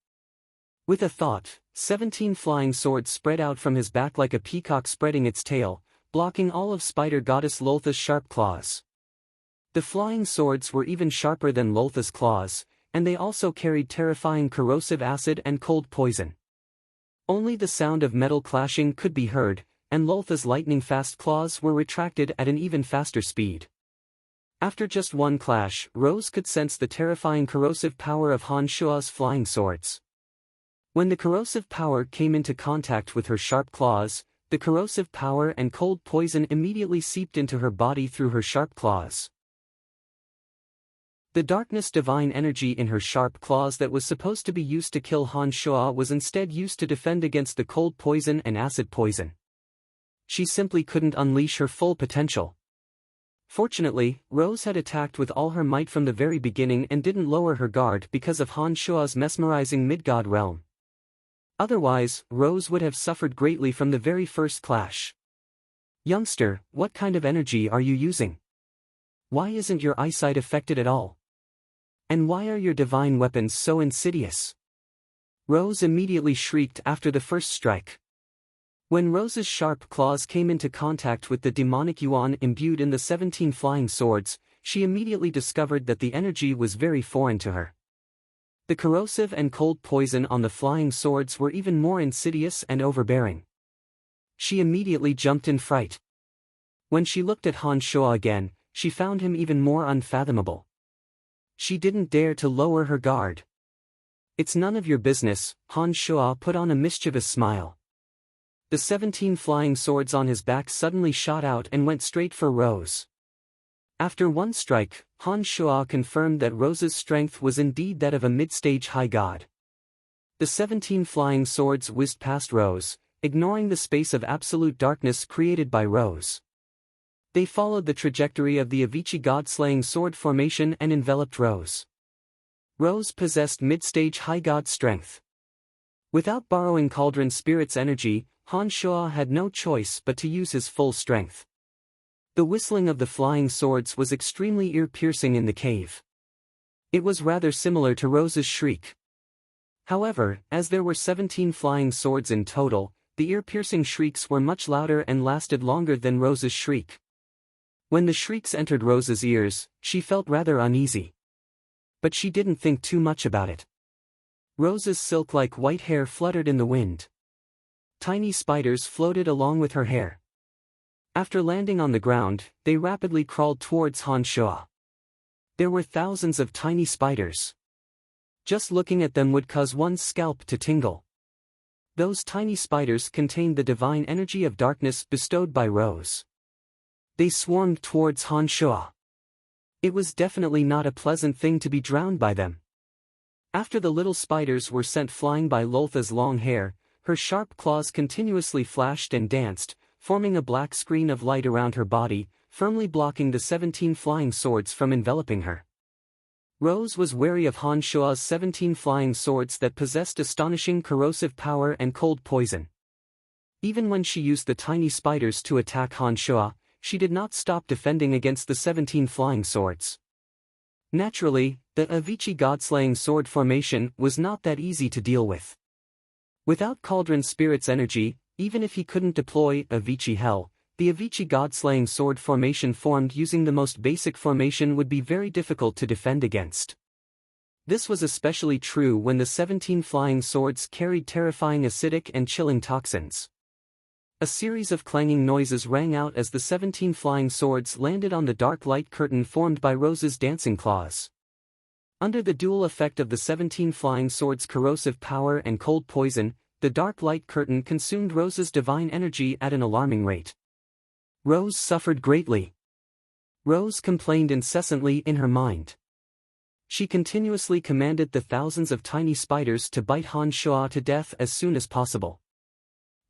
With a thought, 17 flying swords spread out from his back like a peacock spreading its tail, blocking all of Spider Goddess Loltha's sharp claws. The flying swords were even sharper than Loltha's claws, and they also carried terrifying corrosive acid and cold poison. Only the sound of metal clashing could be heard, and Loltha's lightning-fast claws were retracted at an even faster speed. After just one clash, Rose could sense the terrifying corrosive power of Han Shuo's flying swords. When the corrosive power came into contact with her sharp claws, the corrosive power and cold poison immediately seeped into her body through her sharp claws. The darkness divine energy in her sharp claws that was supposed to be used to kill Han Shuo was instead used to defend against the cold poison and acid poison. She simply couldn't unleash her full potential. Fortunately, Rose had attacked with all her might from the very beginning and didn't lower her guard because of Han Shuo's mesmerizing mid-god realm. Otherwise, Rose would have suffered greatly from the very first clash. "Youngster, what kind of energy are you using? Why isn't your eyesight affected at all? And why are your divine weapons so insidious?" Rose immediately shrieked after the first strike. When Rose's sharp claws came into contact with the demonic yuan imbued in the 17 flying swords, she immediately discovered that the energy was very foreign to her. The corrosive and cold poison on the flying swords were even more insidious and overbearing. She immediately jumped in fright. When she looked at Han Shuo again, she found him even more unfathomable. She didn't dare to lower her guard. "It's none of your business," Han Shuo put on a mischievous smile. The 17 flying swords on his back suddenly shot out and went straight for Rose. After one strike, Han Shuo confirmed that Rose's strength was indeed that of a mid-stage high god. The 17 flying swords whizzed past Rose, ignoring the space of absolute darkness created by Rose. They followed the trajectory of the Avicii god-slaying sword formation and enveloped Rose. Rose possessed mid-stage high god strength. Without borrowing Cauldron Spirit's energy, Han Shuo had no choice but to use his full strength. The whistling of the flying swords was extremely ear-piercing in the cave. It was rather similar to Rose's shriek. However, as there were 17 flying swords in total, the ear-piercing shrieks were much louder and lasted longer than Rose's shriek. When the shrieks entered Rose's ears, she felt rather uneasy. But she didn't think too much about it. Rose's silk-like white hair fluttered in the wind. Tiny spiders floated along with her hair. After landing on the ground, they rapidly crawled towards Han Shuo. There were thousands of tiny spiders. Just looking at them would cause one's scalp to tingle. Those tiny spiders contained the divine energy of darkness bestowed by Rose. They swarmed towards Han Shuo. It was definitely not a pleasant thing to be drowned by them. After the little spiders were sent flying by Loltha's long hair, her sharp claws continuously flashed and danced, forming a black screen of light around her body, firmly blocking the 17 flying swords from enveloping her. Rose was wary of Han Shuo's 17 flying swords that possessed astonishing corrosive power and cold poison. Even when she used the tiny spiders to attack Han Shuo, she did not stop defending against the 17 flying swords. Naturally, the Avicii god-slaying sword formation was not that easy to deal with. Without Cauldron Spirit's energy, even if he couldn't deploy Avicii Hell, the Avicii god-slaying sword formation formed using the most basic formation would be very difficult to defend against. This was especially true when the 17 flying swords carried terrifying acidic and chilling toxins. A series of clanging noises rang out as the 17 flying swords landed on the dark light curtain formed by Rose's dancing claws. Under the dual effect of the 17 flying swords' corrosive power and cold poison, the dark light curtain consumed Rose's divine energy at an alarming rate. Rose suffered greatly. Rose complained incessantly in her mind. She continuously commanded the thousands of tiny spiders to bite Han Shuo to death as soon as possible.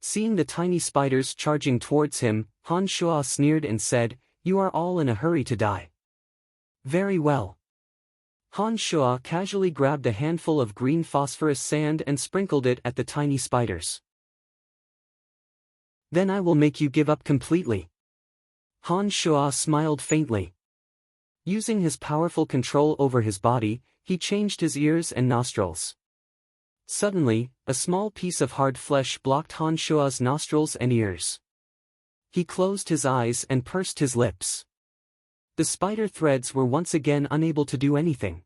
Seeing the tiny spiders charging towards him, Han Shuo sneered and said, "You are all in a hurry to die." Very well. Han Shuo casually grabbed a handful of green phosphorus sand and sprinkled it at the tiny spiders. "Then I will make you give up completely." Han Shuo smiled faintly. Using his powerful control over his body, he changed his ears and nostrils. Suddenly, a small piece of hard flesh blocked Han Shuo's nostrils and ears. He closed his eyes and pursed his lips. The spider threads were once again unable to do anything.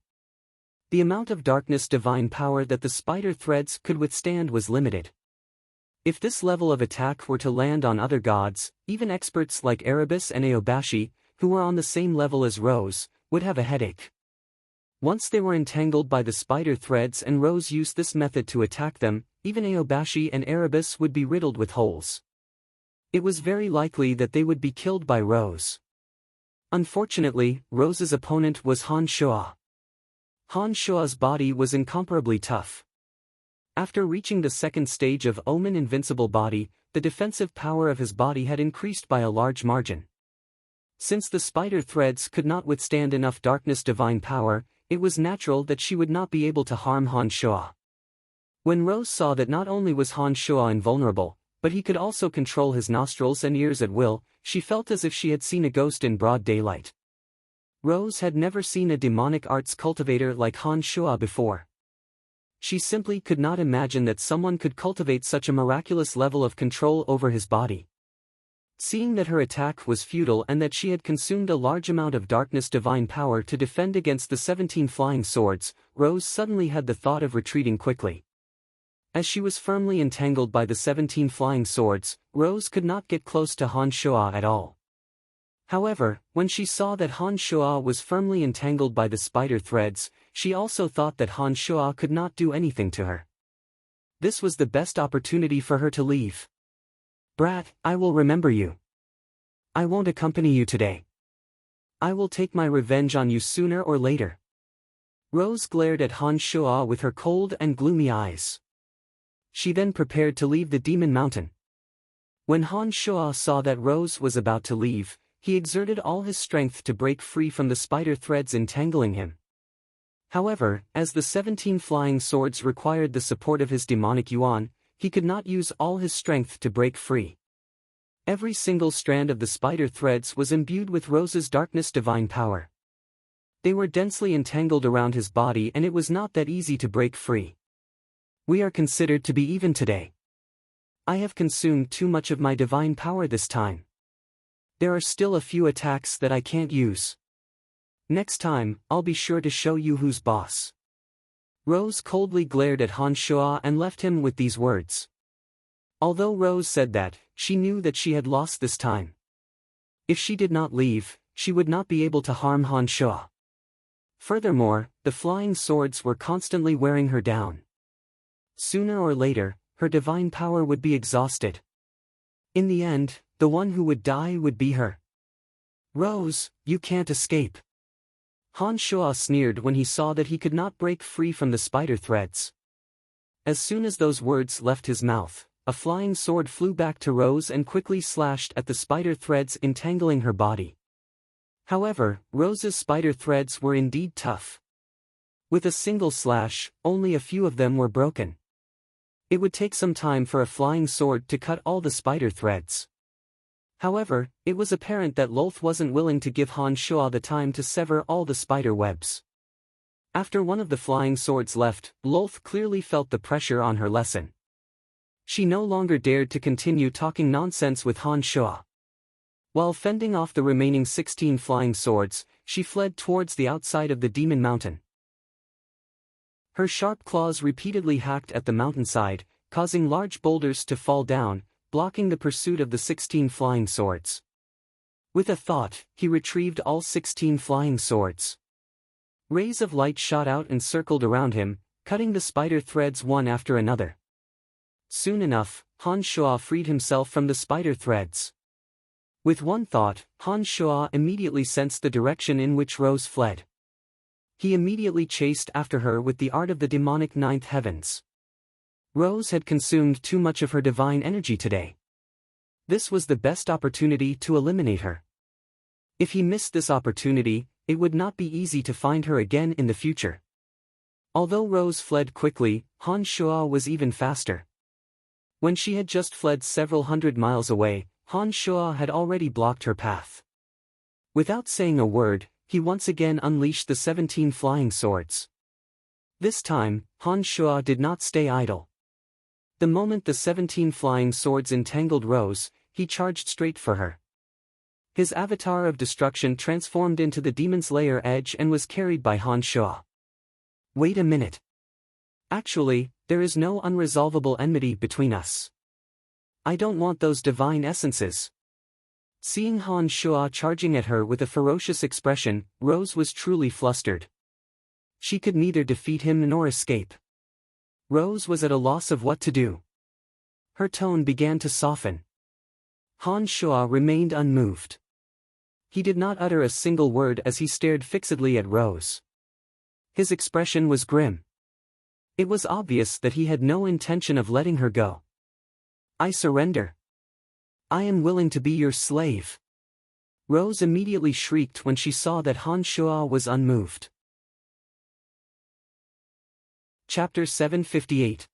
The amount of darkness divine power that the spider threads could withstand was limited. If this level of attack were to land on other gods, even experts like Erebus and Aobashi, who were on the same level as Rose, would have a headache. Once they were entangled by the spider threads and Rose used this method to attack them, even Aobashi and Erebus would be riddled with holes. It was very likely that they would be killed by Rose. Unfortunately, Rose's opponent was Han Shuo. Han Shuo's body was incomparably tough. After reaching the second stage of Omen Invincible Body, the defensive power of his body had increased by a large margin. Since the spider threads could not withstand enough darkness divine power, it was natural that she would not be able to harm Han Shuo. When Rose saw that not only was Han Shuo invulnerable, but he could also control his nostrils and ears at will, she felt as if she had seen a ghost in broad daylight. Rose had never seen a demonic arts cultivator like Han Shuo before. She simply could not imagine that someone could cultivate such a miraculous level of control over his body. Seeing that her attack was futile and that she had consumed a large amount of darkness divine power to defend against the 17 flying swords, Rose suddenly had the thought of retreating quickly. As she was firmly entangled by the 17 flying swords, Rose could not get close to Han Shuo at all. However, when she saw that Han Shuo was firmly entangled by the spider threads, she also thought that Han Shuo could not do anything to her. This was the best opportunity for her to leave. "Brat, I will remember you. I won't accompany you today. I will take my revenge on you sooner or later." Rose glared at Han Shuo with her cold and gloomy eyes. She then prepared to leave the Demon Mountain. When Han Shuo saw that Rose was about to leave, he exerted all his strength to break free from the spider threads entangling him. However, as the 17 flying swords required the support of his demonic yuan, he could not use all his strength to break free. Every single strand of the spider threads was imbued with Rose's darkness divine power. They were densely entangled around his body and it was not that easy to break free. "We are considered to be even today. I have consumed too much of my divine power this time. There are still a few attacks that I can't use. Next time, I'll be sure to show you who's boss." Rose coldly glared at Han Shuo and left him with these words. Although Rose said that, she knew that she had lost this time. If she did not leave, she would not be able to harm Han Shuo. Furthermore, the flying swords were constantly wearing her down. Sooner or later, her divine power would be exhausted. In the end, the one who would die would be her. "Rose, you can't escape." Han Shuo sneered when he saw that he could not break free from the spider threads. As soon as those words left his mouth, a flying sword flew back to Rose and quickly slashed at the spider threads entangling her body. However, Rose's spider threads were indeed tough. With a single slash, only a few of them were broken. It would take some time for a flying sword to cut all the spider threads. However, it was apparent that Lolth wasn't willing to give Han Shuo the time to sever all the spider webs. After one of the flying swords left, Lolth clearly felt the pressure on her lesson. She no longer dared to continue talking nonsense with Han Shuo. While fending off the remaining 16 flying swords, she fled towards the outside of the Demon Mountain. Her sharp claws repeatedly hacked at the mountainside, causing large boulders to fall down, blocking the pursuit of the 16 flying swords. With a thought, he retrieved all 16 flying swords. Rays of light shot out and circled around him, cutting the spider threads one after another. Soon enough, Han Shuo freed himself from the spider threads. With one thought, Han Shuo immediately sensed the direction in which Rose fled. He immediately chased after her with the art of the demonic ninth heavens. Rose had consumed too much of her divine energy today. This was the best opportunity to eliminate her. If he missed this opportunity, it would not be easy to find her again in the future. Although Rose fled quickly, Han Shuo was even faster. When she had just fled several hundred miles away, Han Shuo had already blocked her path. Without saying a word, he once again unleashed the 17 flying swords. This time, Han Shuo did not stay idle. The moment the 17 flying swords entangled Rose, he charged straight for her. His avatar of destruction transformed into the demon's lair edge and was carried by Han Shuo. Wait a minute. Actually, there is no unresolvable enmity between us. I don't want those divine essences. Seeing Han Shuo charging at her with a ferocious expression, Rose was truly flustered. She could neither defeat him nor escape. Rose was at a loss of what to do. Her tone began to soften. Han Shuo remained unmoved. He did not utter a single word as he stared fixedly at Rose. His expression was grim. It was obvious that he had no intention of letting her go. I surrender. I am willing to be your slave. Rose immediately shrieked when she saw that Han Shuo was unmoved. Chapter 758.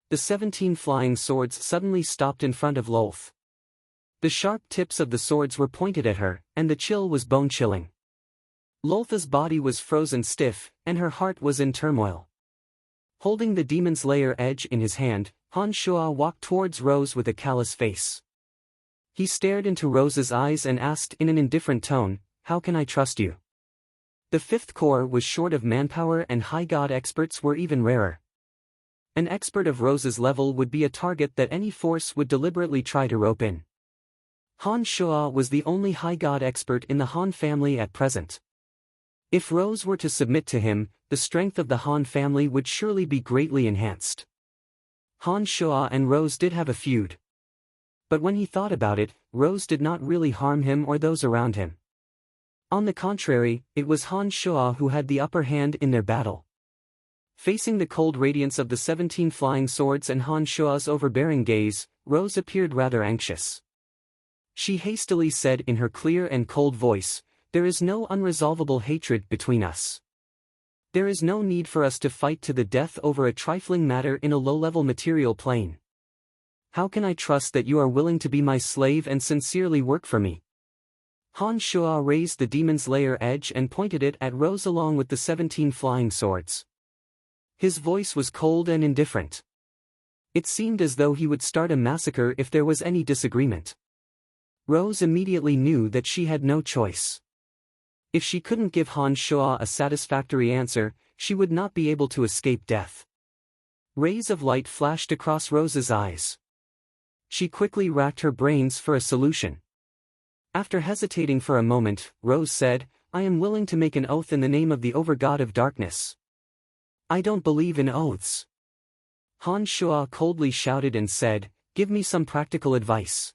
The 17 flying swords suddenly stopped in front of Lolth. The sharp tips of the swords were pointed at her, and the chill was bone-chilling. Lolth's body was frozen stiff, and her heart was in turmoil. Holding the demon's lair edge in his hand, Han Shuo walked towards Rose with a callous face. He stared into Rose's eyes and asked in an indifferent tone, "How can I trust you?" The fifth corps was short of manpower and high god experts were even rarer. An expert of Rose's level would be a target that any force would deliberately try to rope in. Han Shuo was the only high god expert in the Han family at present. If Rose were to submit to him, the strength of the Han family would surely be greatly enhanced. Han Shuo and Rose did have a feud. But when he thought about it, Rose did not really harm him or those around him. On the contrary, it was Han Shuo who had the upper hand in their battle. Facing the cold radiance of the 17 flying swords and Han Shuo's overbearing gaze, Rose appeared rather anxious. She hastily said in her clear and cold voice, "There is no unresolvable hatred between us. There is no need for us to fight to the death over a trifling matter in a low-level material plane. How can I trust that you are willing to be my slave and sincerely work for me?" Han Shuo raised the demon's lair edge and pointed it at Rose along with the 17 flying swords. His voice was cold and indifferent. It seemed as though he would start a massacre if there was any disagreement. Rose immediately knew that she had no choice. If she couldn't give Han Shuo a satisfactory answer, she would not be able to escape death. Rays of light flashed across Rose's eyes. She quickly racked her brains for a solution. After hesitating for a moment, Rose said, "I am willing to make an oath in the name of the Overgod of Darkness." "I don't believe in oaths." Han Shuo coldly shouted and said, "Give me some practical advice."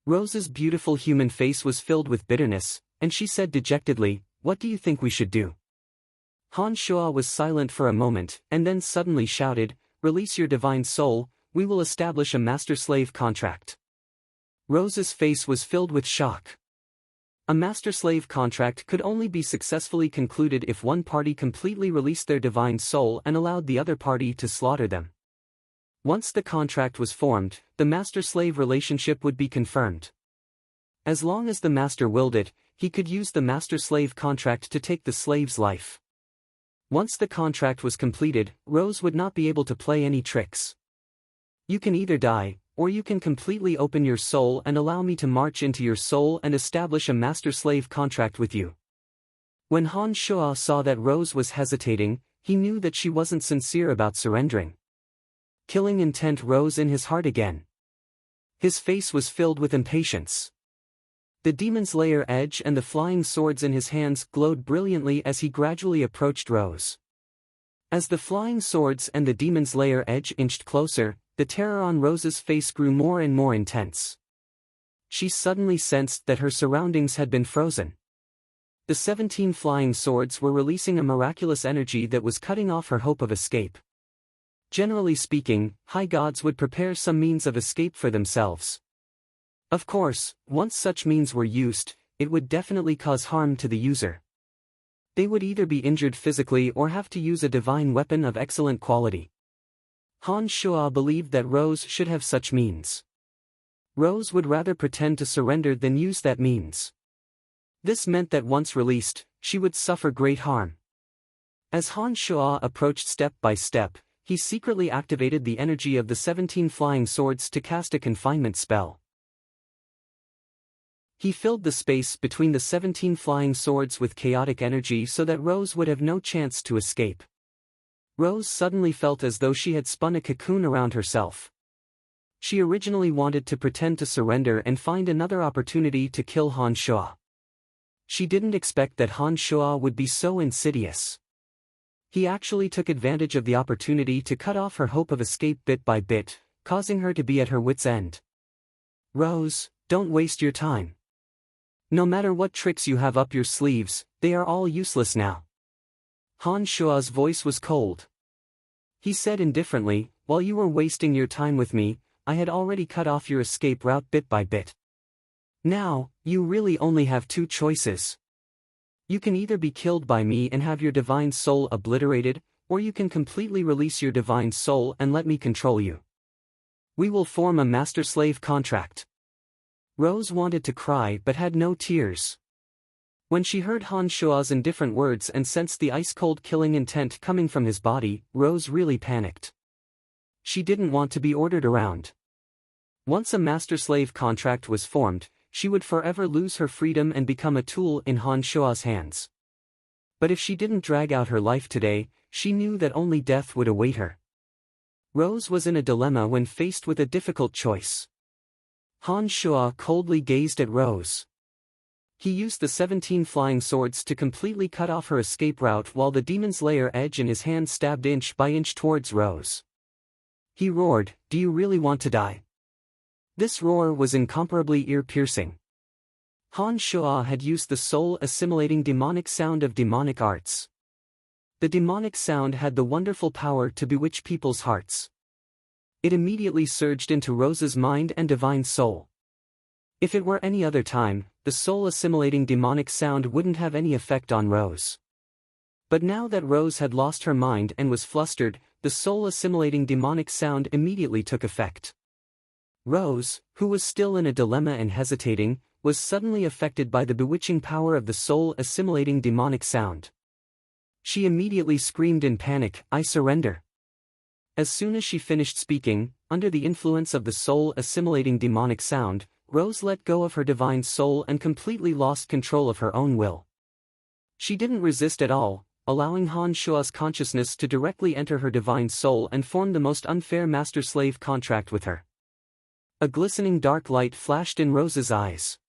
Rose's beautiful human face was filled with bitterness, and she said dejectedly, "What do you think we should do?" Han Shuo was silent for a moment, and then suddenly shouted, "Release your divine soul, we will establish a master-slave contract." Rose's face was filled with shock. A master-slave contract could only be successfully concluded if one party completely released their divine soul and allowed the other party to slaughter them. Once the contract was formed, the master-slave relationship would be confirmed. As long as the master willed it, he could use the master-slave contract to take the slave's life. Once the contract was completed, Rose would not be able to play any tricks. You can either die, or you can completely open your soul and allow me to march into your soul and establish a master-slave contract with you. When Han Shua saw that Rose was hesitating, he knew that she wasn't sincere about surrendering. Killing intent rose in his heart again. His face was filled with impatience. The demon's lair edge and the flying swords in his hands glowed brilliantly as he gradually approached Rose. As the flying swords and the demon's lair edge inched closer, the terror on Rose's face grew more and more intense. She suddenly sensed that her surroundings had been frozen. The 17 flying swords were releasing a miraculous energy that was cutting off her hope of escape. Generally speaking, high gods would prepare some means of escape for themselves. Of course, once such means were used, it would definitely cause harm to the user. They would either be injured physically or have to use a divine weapon of excellent quality. Han Shua believed that Rose should have such means. Rose would rather pretend to surrender than use that means. This meant that once released, she would suffer great harm. As Han Shua approached step by step, he secretly activated the energy of the 17 flying swords to cast a confinement spell. He filled the space between the 17 flying swords with chaotic energy so that Rose would have no chance to escape. Rose suddenly felt as though she had spun a cocoon around herself. She originally wanted to pretend to surrender and find another opportunity to kill Han Shua. She didn't expect that Han Shua would be so insidious. He actually took advantage of the opportunity to cut off her hope of escape bit by bit, causing her to be at her wit's end. Rose, don't waste your time. No matter what tricks you have up your sleeves, they are all useless now. Han Shua's voice was cold. He said indifferently, while you were wasting your time with me, I had already cut off your escape route bit by bit. Now, you really only have two choices. You can either be killed by me and have your divine soul obliterated, or you can completely release your divine soul and let me control you. We will form a master-slave contract. Rose wanted to cry but had no tears. When she heard Han Shua's indifferent words and sensed the ice-cold killing intent coming from his body, Rose really panicked. She didn't want to be ordered around. Once a master-slave contract was formed, she would forever lose her freedom and become a tool in Han Shua's hands. But if she didn't drag out her life today, she knew that only death would await her. Rose was in a dilemma when faced with a difficult choice. Han Shua coldly gazed at Rose. He used the 17 flying swords to completely cut off her escape route while the demon's lair edge in his hand stabbed inch by inch towards Rose. He roared, "Do you really want to die?" This roar was incomparably ear-piercing. Han Shua had used the soul-assimilating demonic sound of demonic arts. The demonic sound had the wonderful power to bewitch people's hearts. It immediately surged into Rose's mind and divine soul. If it were any other time, the soul-assimilating demonic sound wouldn't have any effect on Rose. But now that Rose had lost her mind and was flustered, the soul-assimilating demonic sound immediately took effect. Rose, who was still in a dilemma and hesitating, was suddenly affected by the bewitching power of the soul-assimilating demonic sound. She immediately screamed in panic, "I surrender." As soon as she finished speaking, under the influence of the soul-assimilating demonic sound, Rose let go of her divine soul and completely lost control of her own will. She didn't resist at all, allowing Han Shua's consciousness to directly enter her divine soul and form the most unfair master-slave contract with her. A glistening dark light flashed in Rose's eyes.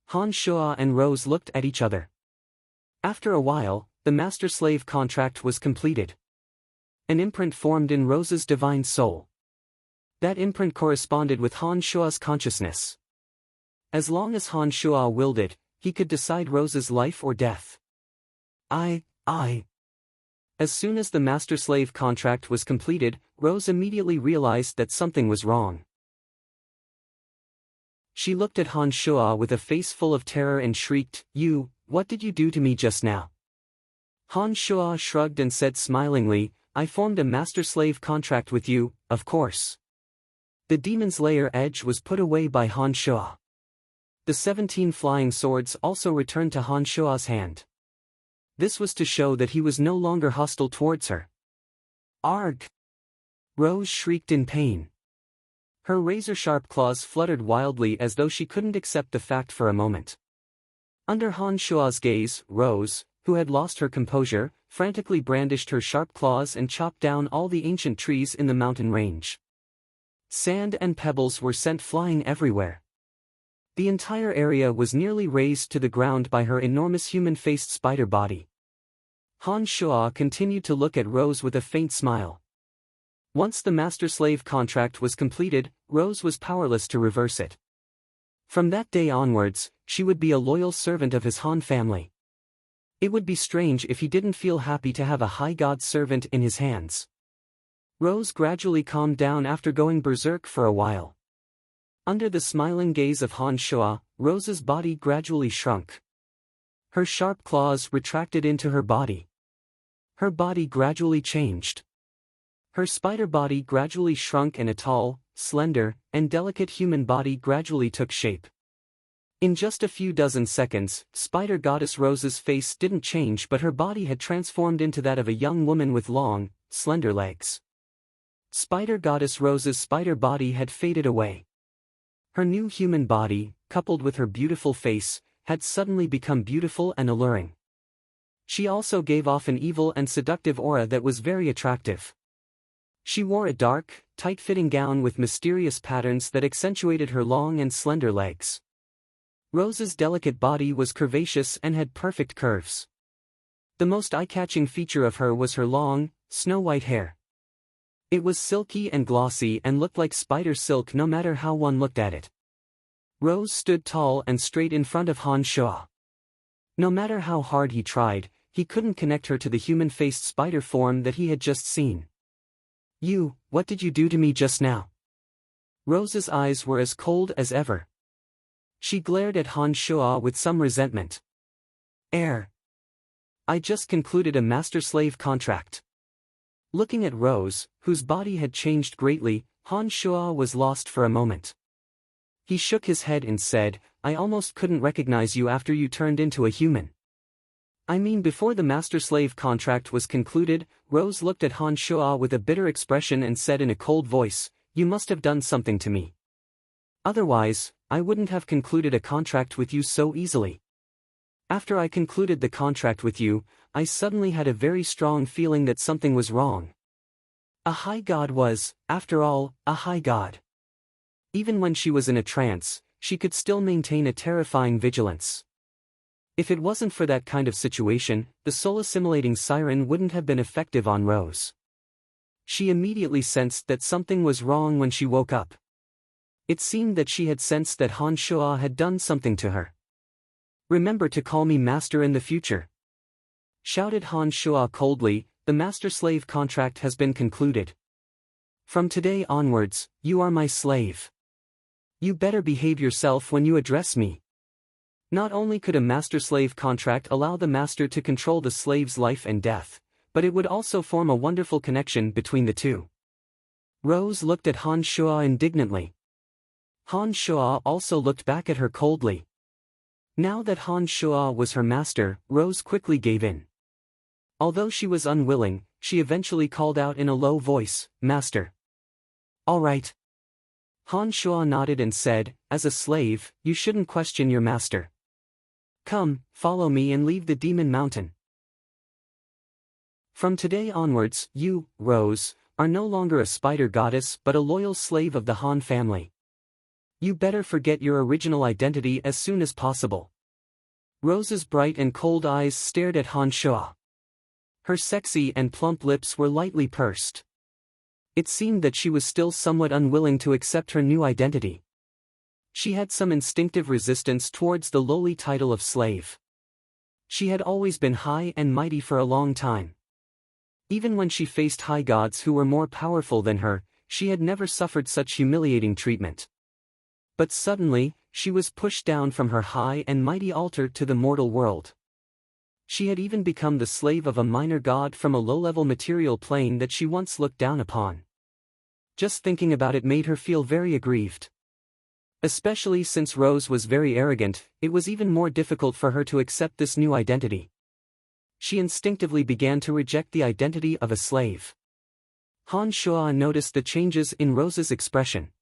Han Shua and Rose looked at each other. After a while, the master-slave contract was completed. An imprint formed in Rose's divine soul. That imprint corresponded with Han Shua's consciousness. As long as Han Shua willed it, he could decide Rose's life or death. I. As soon as the master-slave contract was completed, Rose immediately realized that something was wrong. She looked at Han Shua with a face full of terror and shrieked, "What did you do to me just now?" Han Shua shrugged and said smilingly, I formed a master-slave contract with you, of course. The demon's lair edge was put away by Han Shuo. The 17 flying swords also returned to Han Shuo's hand. This was to show that he was no longer hostile towards her. Arg! Rose shrieked in pain. Her razor-sharp claws fluttered wildly as though she couldn't accept the fact for a moment. Under Han Shuo's gaze, Rose, who had lost her composure, frantically brandished her sharp claws and chopped down all the ancient trees in the mountain range. Sand and pebbles were sent flying everywhere. The entire area was nearly razed to the ground by her enormous human-faced spider body. Han Shuo continued to look at Rose with a faint smile. Once the master-slave contract was completed, Rose was powerless to reverse it. From that day onwards, she would be a loyal servant of his Han family. It would be strange if he didn't feel happy to have a high god servant in his hands. Rose gradually calmed down after going berserk for a while. Under the smiling gaze of Han Shuo, Rose's body gradually shrunk. Her sharp claws retracted into her body. Her body gradually changed. Her spider body gradually shrunk and a tall, slender, and delicate human body gradually took shape. In just a few dozen seconds, Spider Goddess Rose's face didn't change, but her body had transformed into that of a young woman with long, slender legs. Spider Goddess Rose's spider body had faded away. Her new human body, coupled with her beautiful face, had suddenly become beautiful and alluring. She also gave off an evil and seductive aura that was very attractive. She wore a dark, tight-fitting gown with mysterious patterns that accentuated her long and slender legs. Rose's delicate body was curvaceous and had perfect curves. The most eye-catching feature of her was her long, snow-white hair. It was silky and glossy and looked like spider silk no matter how one looked at it. Rose stood tall and straight in front of Han Shuo. No matter how hard he tried, he couldn't connect her to the human-faced spider form that he had just seen. What did you do to me just now? Rose's eyes were as cold as ever. She glared at Han Shuo with some resentment. I just concluded a master-slave contract. Looking at Rose, whose body had changed greatly, Han Shuo was lost for a moment. He shook his head and said, I almost couldn't recognize you after you turned into a human. I mean, before the master-slave contract was concluded, Rose looked at Han Shuo with a bitter expression and said in a cold voice, You must have done something to me. Otherwise, I wouldn't have concluded a contract with you so easily. After I concluded the contract with you, I suddenly had a very strong feeling that something was wrong. A high god was, after all, a high god. Even when she was in a trance, she could still maintain a terrifying vigilance. If it wasn't for that kind of situation, the soul-assimilating siren wouldn't have been effective on Rose. She immediately sensed that something was wrong when she woke up. It seemed that she had sensed that Han Shuo had done something to her. Remember to call me master in the future. Shouted Han Shuo coldly, the master-slave contract has been concluded. From today onwards, you are my slave. You better behave yourself when you address me. Not only could a master-slave contract allow the master to control the slave's life and death, but it would also form a wonderful connection between the two. Rose looked at Han Shuo indignantly. Han Shuo also looked back at her coldly. Now that Han Shuo was her master, Rose quickly gave in. Although she was unwilling, she eventually called out in a low voice, Master. All right. Han Shuo nodded and said, As a slave, you shouldn't question your master. Come, follow me and leave the demon mountain. From today onwards, you, Rose, are no longer a spider goddess but a loyal slave of the Han family. You better forget your original identity as soon as possible. Rose's bright and cold eyes stared at Han Shuo. Her sexy and plump lips were lightly pursed. It seemed that she was still somewhat unwilling to accept her new identity. She had some instinctive resistance towards the lowly title of slave. She had always been high and mighty for a long time. Even when she faced high gods who were more powerful than her, she had never suffered such humiliating treatment. But suddenly, she was pushed down from her high and mighty altar to the mortal world. She had even become the slave of a minor god from a low-level material plane that she once looked down upon. Just thinking about it made her feel very aggrieved. Especially since Rose was very arrogant, it was even more difficult for her to accept this new identity. She instinctively began to reject the identity of a slave. Han Shuo noticed the changes in Rose's expression.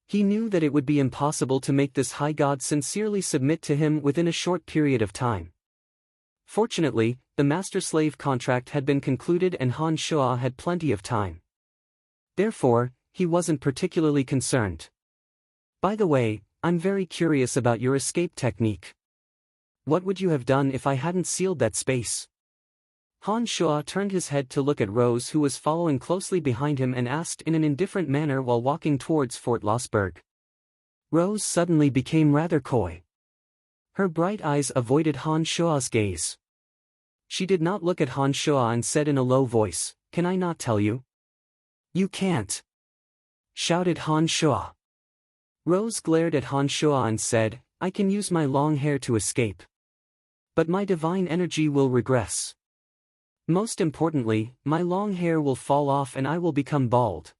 He knew that it would be impossible to make this high god sincerely submit to him within a short period of time. Fortunately, the master-slave contract had been concluded and Han Shuo had plenty of time. Therefore, he wasn't particularly concerned. By the way, I'm very curious about your escape technique. What would you have done if I hadn't sealed that space? Han Shuo turned his head to look at Rose, who was following closely behind him, and asked in an indifferent manner while walking towards Fort Lossberg. Rose suddenly became rather coy. Her bright eyes avoided Han Shuo's gaze. She did not look at Han Shuo and said in a low voice, "Can I not tell you?" "You can't!" shouted Han Shuo. Rose glared at Han Shuo and said, "I can use my long hair to escape. But my divine energy will regress. Most importantly, my long hair will fall off and I will become bald."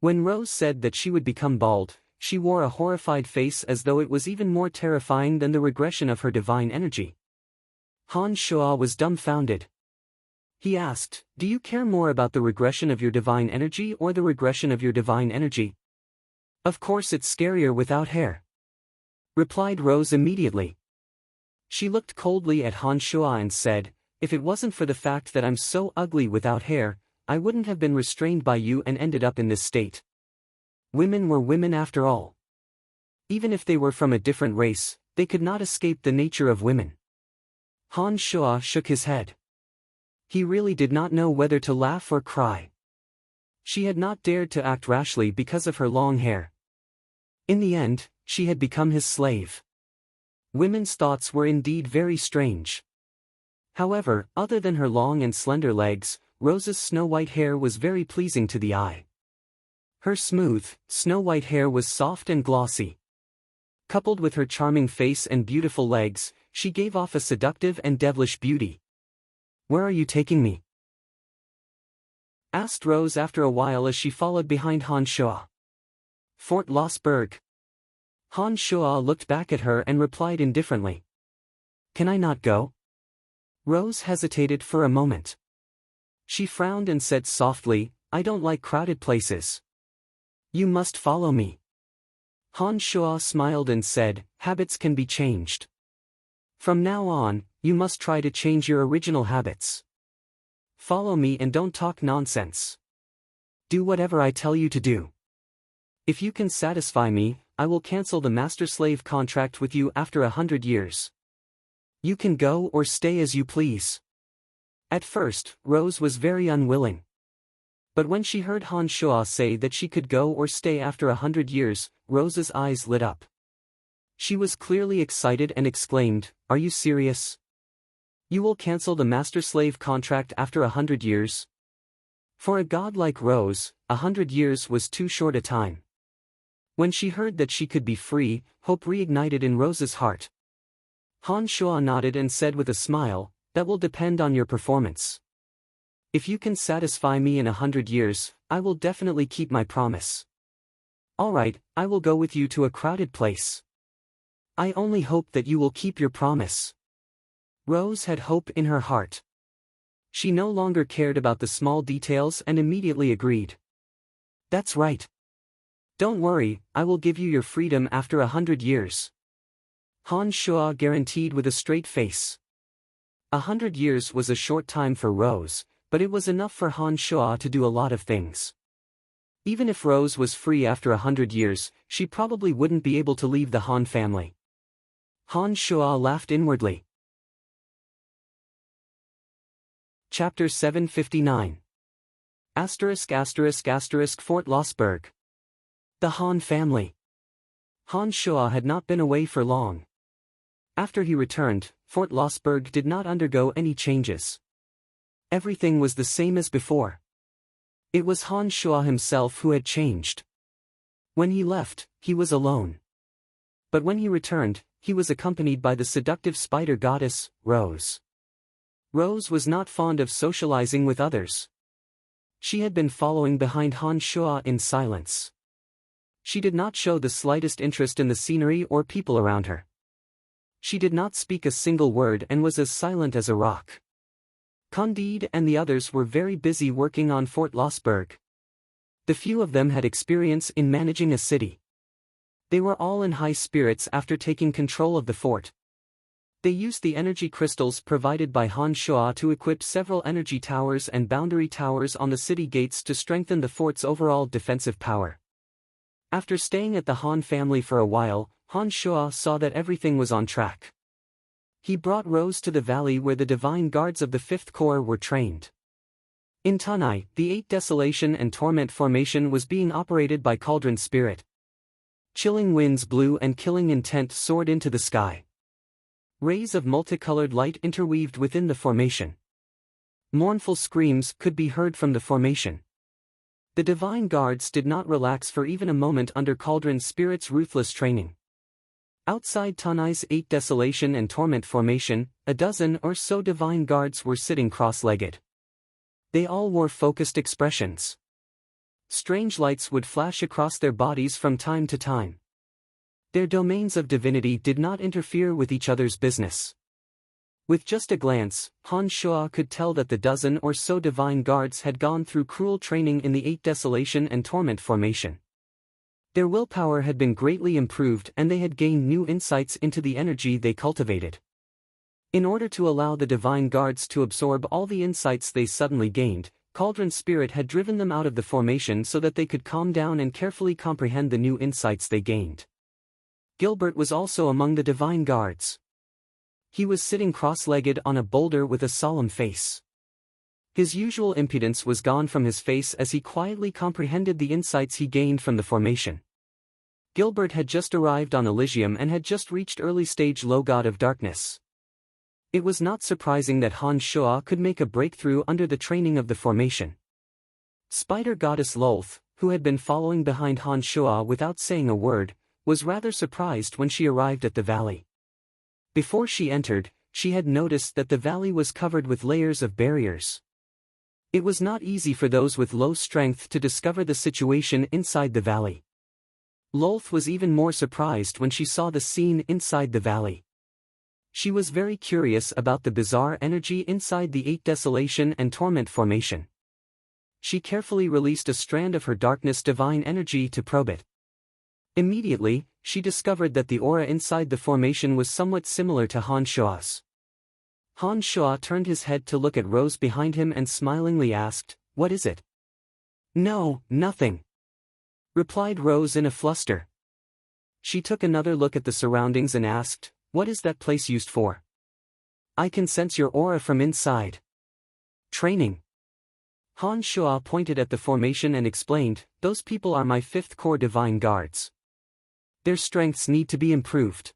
When Rose said that she would become bald, she wore a horrified face as though it was even more terrifying than the regression of her divine energy. Han Shuo was dumbfounded. He asked, "Do you care more about the regression of your divine energy or the regression of your divine energy?" "Of course it's scarier without hair," replied Rose immediately. She looked coldly at Han Shuo and said, "If it wasn't for the fact that I'm so ugly without hair, I wouldn't have been restrained by you and ended up in this state. Women were women after all. Even if they were from a different race, they could not escape the nature of women." Han Shuo shook his head. He really did not know whether to laugh or cry. She had not dared to act rashly because of her long hair. In the end, she had become his slave. Women's thoughts were indeed very strange. However, other than her long and slender legs, Rose's snow-white hair was very pleasing to the eye. Her smooth, snow-white hair was soft and glossy. Coupled with her charming face and beautiful legs, she gave off a seductive and devilish beauty. "Where are you taking me?" asked Rose after a while as she followed behind Han Shuo. "Fort Lossberg." Han Shuo looked back at her and replied indifferently. "Can I not go?" Rose hesitated for a moment. She frowned and said softly, "I don't like crowded places. You must follow me." Han Shuo smiled and said, "Habits can be changed. From now on, you must try to change your original habits. Follow me and don't talk nonsense. Do whatever I tell you to do. If you can satisfy me, I will cancel the master-slave contract with you after 100 years. You can go or stay as you please." At first, Rose was very unwilling. But when she heard Han Shuo say that she could go or stay after 100 years, Rose's eyes lit up. She was clearly excited and exclaimed, "Are you serious? You will cancel the master-slave contract after 100 years? For a god like Rose, 100 years was too short a time." When she heard that she could be free, hope reignited in Rose's heart. Han Shuo nodded and said with a smile, "That will depend on your performance. If you can satisfy me in 100 years, I will definitely keep my promise. Alright, I will go with you to a crowded place. I only hope that you will keep your promise." Rose had hope in her heart. She no longer cared about the small details and immediately agreed. "That's right. Don't worry, I will give you your freedom after 100 years. Han Shuo guaranteed with a straight face. 100 years was a short time for Rose, but it was enough for Han Shuo to do a lot of things. Even if Rose was free after 100 years, she probably wouldn't be able to leave the Han family. Han Shuo laughed inwardly. Chapter 759. Fort Lossberg. The Han family. Han Shuo had not been away for long. After he returned, Fort Lossberg did not undergo any changes. Everything was the same as before. It was Han Shuo himself who had changed. When he left, he was alone. But when he returned, he was accompanied by the seductive spider goddess, Rose. Rose was not fond of socializing with others. She had been following behind Han Shuo in silence. She did not show the slightest interest in the scenery or people around her. She did not speak a single word and was as silent as a rock. Candide and the others were very busy working on Fort Losberg. The few of them had experience in managing a city. They were all in high spirits after taking control of the fort. They used the energy crystals provided by Han Shuo to equip several energy towers and boundary towers on the city gates to strengthen the fort's overall defensive power. After staying at the Han family for a while, Han Shuo saw that everything was on track. He brought Rose to the valley where the divine guards of the 5th Corps were trained. In Tanai, the 8th Desolation and Torment formation was being operated by Cauldron Spirit. Chilling winds blew and killing intent soared into the sky. Rays of multicolored light interweaved within the formation. Mournful screams could be heard from the formation. The divine guards did not relax for even a moment under Cauldron Spirit's ruthless training. Outside Tanai's 8th Desolation and Torment formation, a dozen or so divine guards were sitting cross-legged. They all wore focused expressions. Strange lights would flash across their bodies from time to time. Their domains of divinity did not interfere with each other's business. With just a glance, Han Shuo could tell that the dozen or so divine guards had gone through cruel training in the 8th Desolation and Torment formation. Their willpower had been greatly improved and they had gained new insights into the energy they cultivated. In order to allow the divine guards to absorb all the insights they suddenly gained, Cauldron Spirit had driven them out of the formation so that they could calm down and carefully comprehend the new insights they gained. Gilbert was also among the divine guards. He was sitting cross-legged on a boulder with a solemn face. His usual impudence was gone from his face as he quietly comprehended the insights he gained from the formation. Gilbert had just arrived on Elysium and had just reached early-stage Low God of Darkness. It was not surprising that Han Shuo could make a breakthrough under the training of the formation. Spider Goddess Lolth, who had been following behind Han Shuo without saying a word, was rather surprised when she arrived at the valley. Before she entered, she had noticed that the valley was covered with layers of barriers. It was not easy for those with low strength to discover the situation inside the valley. Lolth was even more surprised when she saw the scene inside the valley. She was very curious about the bizarre energy inside the 8th Desolation and Torment formation. She carefully released a strand of her darkness divine energy to probe it. Immediately, she discovered that the aura inside the formation was somewhat similar to Han Shuo's. Han Shuo turned his head to look at Rose behind him and smilingly asked, "What is it?" "No, nothing," replied Rose in a fluster. She took another look at the surroundings and asked, "What is that place used for?" "I can sense your aura from inside." "Training." Han Shuo pointed at the formation and explained, "Those people are my 5th Corps divine guards. Their strengths need to be improved.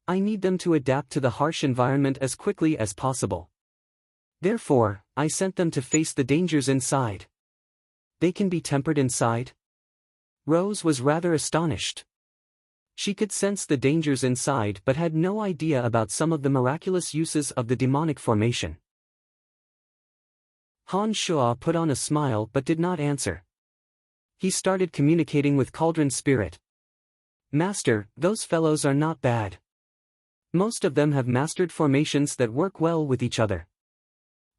I need them to adapt to the harsh environment as quickly as possible. Therefore, I sent them to face the dangers inside." "They can be tempered inside?" Rose was rather astonished. She could sense the dangers inside but had no idea about some of the miraculous uses of the demonic formation. Han Shuo put on a smile but did not answer. He started communicating with Cauldron Spirit. "Master, those fellows are not bad. Most of them have mastered formations that work well with each other.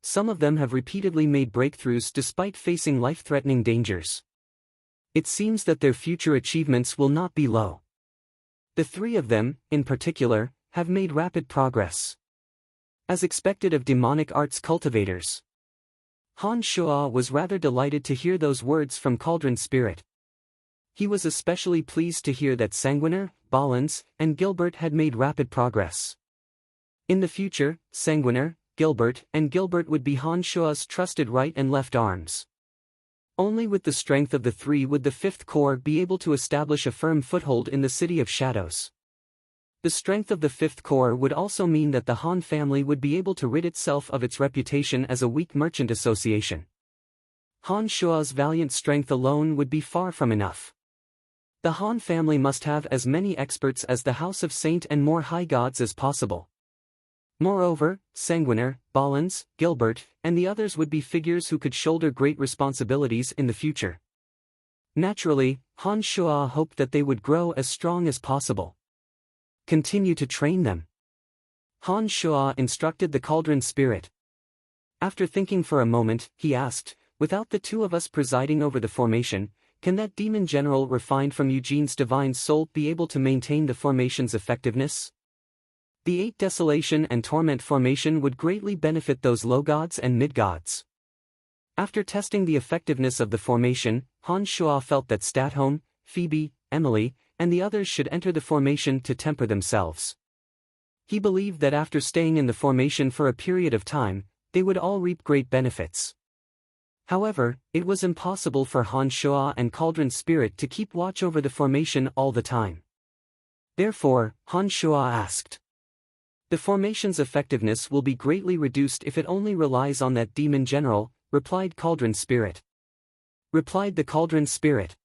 Some of them have repeatedly made breakthroughs despite facing life-threatening dangers. It seems that their future achievements will not be low. The 3 of them, in particular, have made rapid progress. As expected of demonic arts cultivators." Han Shuo was rather delighted to hear those words from Cauldron Spirit. He was especially pleased to hear that Sanguiner, Ballins, and Gilbert had made rapid progress. In the future, Sanguiner, Gilbert would be Han Shuo's trusted right and left arms. Only with the strength of the 3 would the 5th Corps be able to establish a firm foothold in the City of Shadows. The strength of the 5th Corps would also mean that the Han family would be able to rid itself of its reputation as a weak merchant association. Han Shuo's valiant strength alone would be far from enough. The Han family must have as many experts as the House of Saint and more high gods as possible. Moreover, Sanguiner, Ballins, Gilbert, and the others would be figures who could shoulder great responsibilities in the future. Naturally, Han Shuo hoped that they would grow as strong as possible. Continue to train them. Han Shuo instructed the Cauldron Spirit. After thinking for a moment, he asked, "Without the two of us presiding over the formation, can that demon general refined from Eugene's divine soul be able to maintain the formation's effectiveness?" The 8 Desolation and Torment formation would greatly benefit those low gods and mid-gods. After testing the effectiveness of the formation, Han Shuo felt that Statholm, Phoebe, Emily, and the others should enter the formation to temper themselves. He believed that after staying in the formation for a period of time, they would all reap great benefits. However, it was impossible for Han Shuo and Cauldron Spirit to keep watch over the formation all the time. Therefore, Han Shuo asked, "The formation's effectiveness will be greatly reduced if it only relies on that demon general," replied the Cauldron Spirit.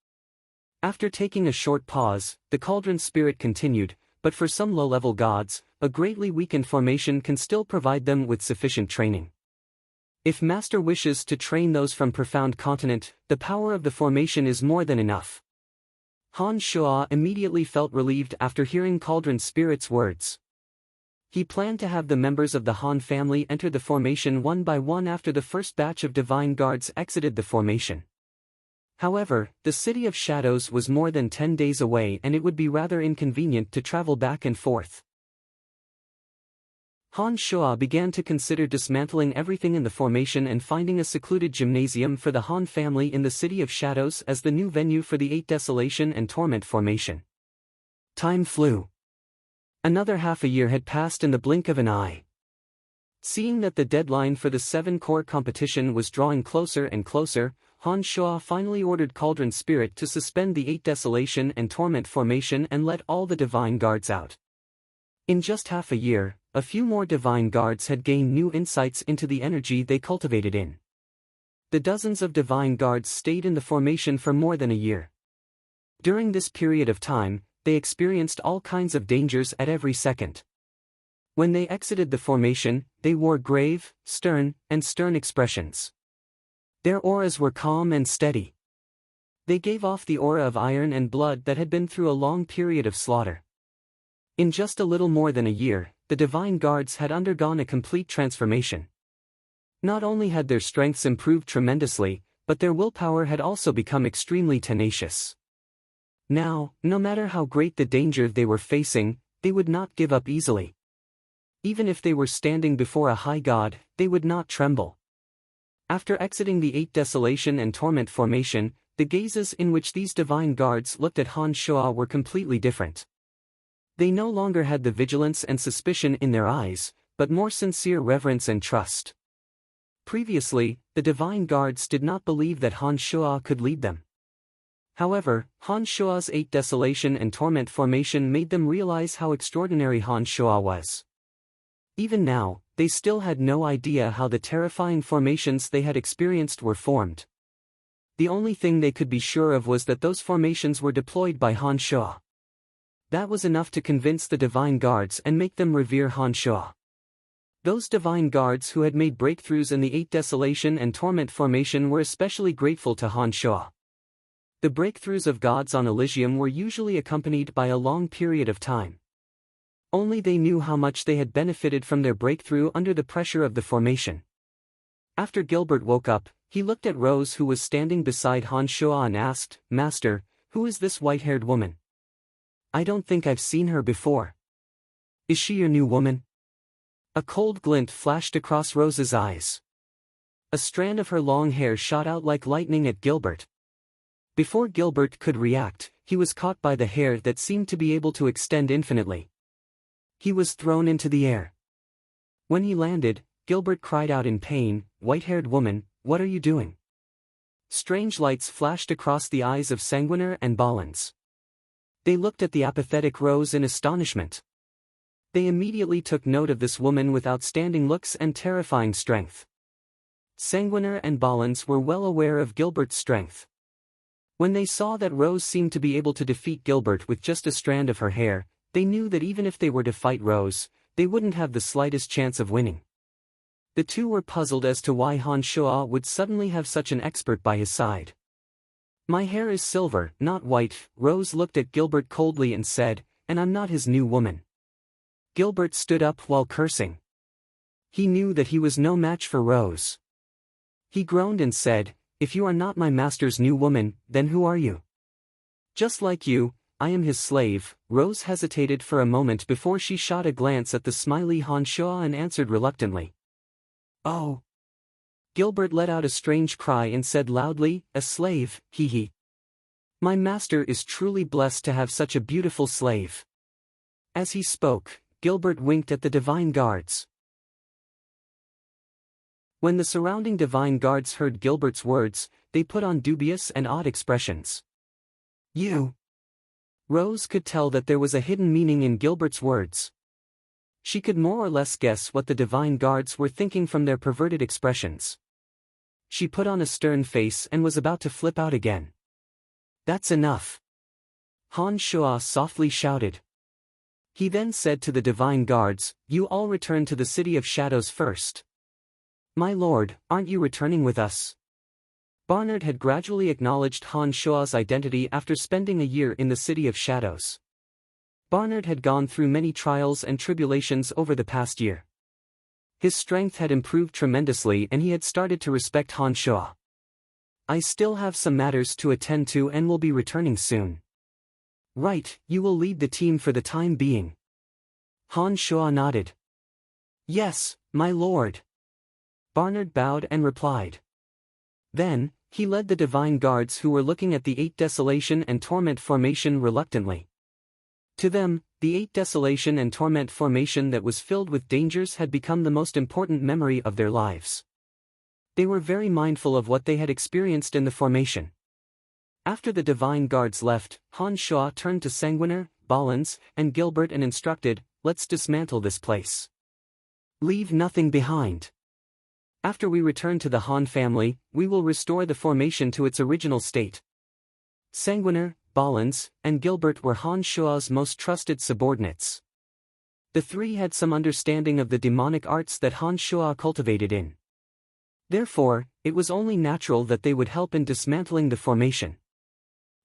After taking a short pause, the Cauldron Spirit continued, "But for some low-level gods, a greatly weakened formation can still provide them with sufficient training. If Master wishes to train those from Profound Continent, the power of the formation is more than enough." Han Shuo immediately felt relieved after hearing Cauldron Spirit's words. He planned to have the members of the Han family enter the formation one by one after the first batch of Divine Guards exited the formation. However, the City of Shadows was more than 10 days away and it would be rather inconvenient to travel back and forth. Han Shuo began to consider dismantling everything in the formation and finding a secluded gymnasium for the Han family in the City of Shadows as the new venue for the 8 Desolation and Torment formation. Time flew. Another half a year had passed in the blink of an eye. Seeing that the deadline for the 7-core competition was drawing closer and closer, Han Shuo finally ordered Cauldron Spirit to suspend the 8 Desolation and Torment formation and let all the Divine Guards out. In just half a year, a few more Divine Guards had gained new insights into the energy they cultivated in. The dozens of Divine Guards stayed in the formation for more than a year. During this period of time, they experienced all kinds of dangers at every second. When they exited the formation, they wore grave, stern expressions. Their auras were calm and steady. They gave off the aura of iron and blood that had been through a long period of slaughter. In just a little more than a year, the Divine Guards had undergone a complete transformation. Not only had their strengths improved tremendously, but their willpower had also become extremely tenacious. Now, no matter how great the danger they were facing, they would not give up easily. Even if they were standing before a high god, they would not tremble. After exiting the 8 Desolation and Torment formation, the gazes in which these Divine Guards looked at Han Shuo were completely different. They no longer had the vigilance and suspicion in their eyes, but more sincere reverence and trust. Previously, the Divine Guards did not believe that Han Shuo could lead them. However, Han Shuo's 8 Desolation and Torment formation made them realize how extraordinary Han Shuo was. Even now, they still had no idea how the terrifying formations they had experienced were formed. The only thing they could be sure of was that those formations were deployed by Han Shuo. That was enough to convince the Divine Guards and make them revere Han Shuo. Those Divine Guards who had made breakthroughs in the 8 Desolation and Torment formation were especially grateful to Han Shuo. The breakthroughs of gods on Elysium were usually accompanied by a long period of time. Only they knew how much they had benefited from their breakthrough under the pressure of the formation. After Gilbert woke up, he looked at Rose who was standing beside Han Shuo and asked, "Master, who is this white-haired woman? I don't think I've seen her before. Is she your new woman?" A cold glint flashed across Rose's eyes. A strand of her long hair shot out like lightning at Gilbert. Before Gilbert could react, he was caught by the hair that seemed to be able to extend infinitely. He was thrown into the air. When he landed, Gilbert cried out in pain, "White-haired woman, what are you doing?" Strange lights flashed across the eyes of Sanguiner and Ballins. They looked at the apathetic Rose in astonishment. They immediately took note of this woman with outstanding looks and terrifying strength. Sanguiner and Ballins were well aware of Gilbert's strength. When they saw that Rose seemed to be able to defeat Gilbert with just a strand of her hair, they knew that even if they were to fight Rose, they wouldn't have the slightest chance of winning. The two were puzzled as to why Han Shuo would suddenly have such an expert by his side. "My hair is silver, not white," Rose looked at Gilbert coldly and said, "and I'm not his new woman." Gilbert stood up while cursing. He knew that he was no match for Rose. He groaned and said, "If you are not my master's new woman, then who are you?" "Just like you, I am his slave." Rose hesitated for a moment before she shot a glance at the smiley Han Shuo and answered reluctantly, "Oh." Gilbert let out a strange cry and said loudly, "A slave, hee hee. My master is truly blessed to have such a beautiful slave." As he spoke, Gilbert winked at the divine guards. When the surrounding divine guards heard Gilbert's words, they put on dubious and odd expressions. "You?" Rose could tell that there was a hidden meaning in Gilbert's words. She could more or less guess what the divine guards were thinking from their perverted expressions. She put on a stern face and was about to flip out again. "That's enough!" Han Shuo softly shouted. He then said to the divine guards, "You all return to the City of Shadows first." "My lord, aren't you returning with us?" Barnard had gradually acknowledged Han Shuo's identity after spending a year in the City of Shadows. Barnard had gone through many trials and tribulations over the past year. His strength had improved tremendously and he had started to respect Han Shuo. "I still have some matters to attend to and will be returning soon." "Right, you will lead the team for the time being." Han Shuo nodded. "Yes, my lord." Barnard bowed and replied. Then, he led the divine guards who were looking at the 8 Desolation and Torment formation reluctantly. To them, the 8 Desolation and Torment formation that was filled with dangers had become the most important memory of their lives. They were very mindful of what they had experienced in the formation. After the divine guards left, Han Shuo turned to Sanguiner, Ballins, and Gilbert and instructed, "Let's dismantle this place. Leave nothing behind. After we return to the Han family, we will restore the formation to its original state." Sanguiner, Ballins, and Gilbert were Han Shuo's most trusted subordinates. The three had some understanding of the demonic arts that Han Shuo cultivated in. Therefore, it was only natural that they would help in dismantling the formation.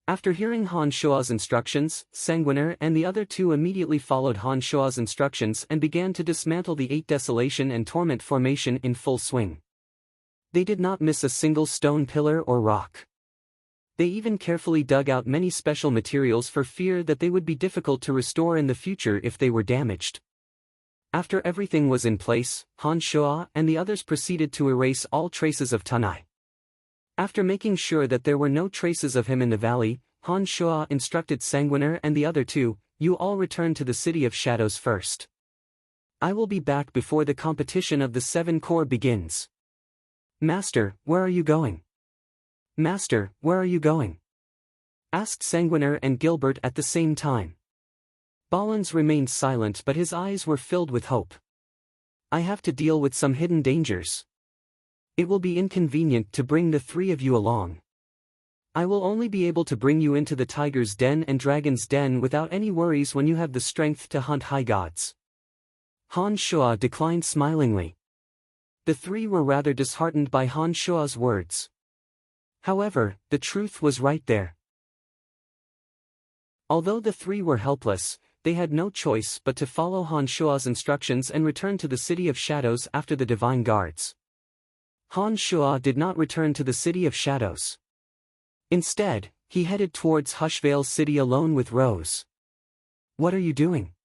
After hearing Han Shuo's instructions, Sanguiner and the other two immediately followed Han Shuo's instructions and began to dismantle the 8 Desolation and Torment formation in full swing. They did not miss a single stone pillar or rock. They even carefully dug out many special materials for fear that they would be difficult to restore in the future if they were damaged. After everything was in place, Han Shuo and the others proceeded to erase all traces of Tanai. After making sure that there were no traces of him in the valley, Han Shuo instructed Sanguiner and the other two, "You all return to the City of Shadows first. I will be back before the competition of the 7 Corps begins." "Master, where are you going?" "Master, where are you going?" asked Sanguiner and Gilbert at the same time. Ballins remained silent but his eyes were filled with hope. "I have to deal with some hidden dangers. It will be inconvenient to bring the 3 of you along. I will only be able to bring you into the tiger's den and dragon's den without any worries when you have the strength to hunt high gods." Han Shuo declined smilingly. The 3 were rather disheartened by Han Shuo's words. However, the truth was right there. Although the 3 were helpless, they had no choice but to follow Han Shuo's instructions and return to the City of Shadows after the divine guards. Han Shuo did not return to the City of Shadows. Instead, he headed towards Hushvale City alone with Rose. "What are you doing?"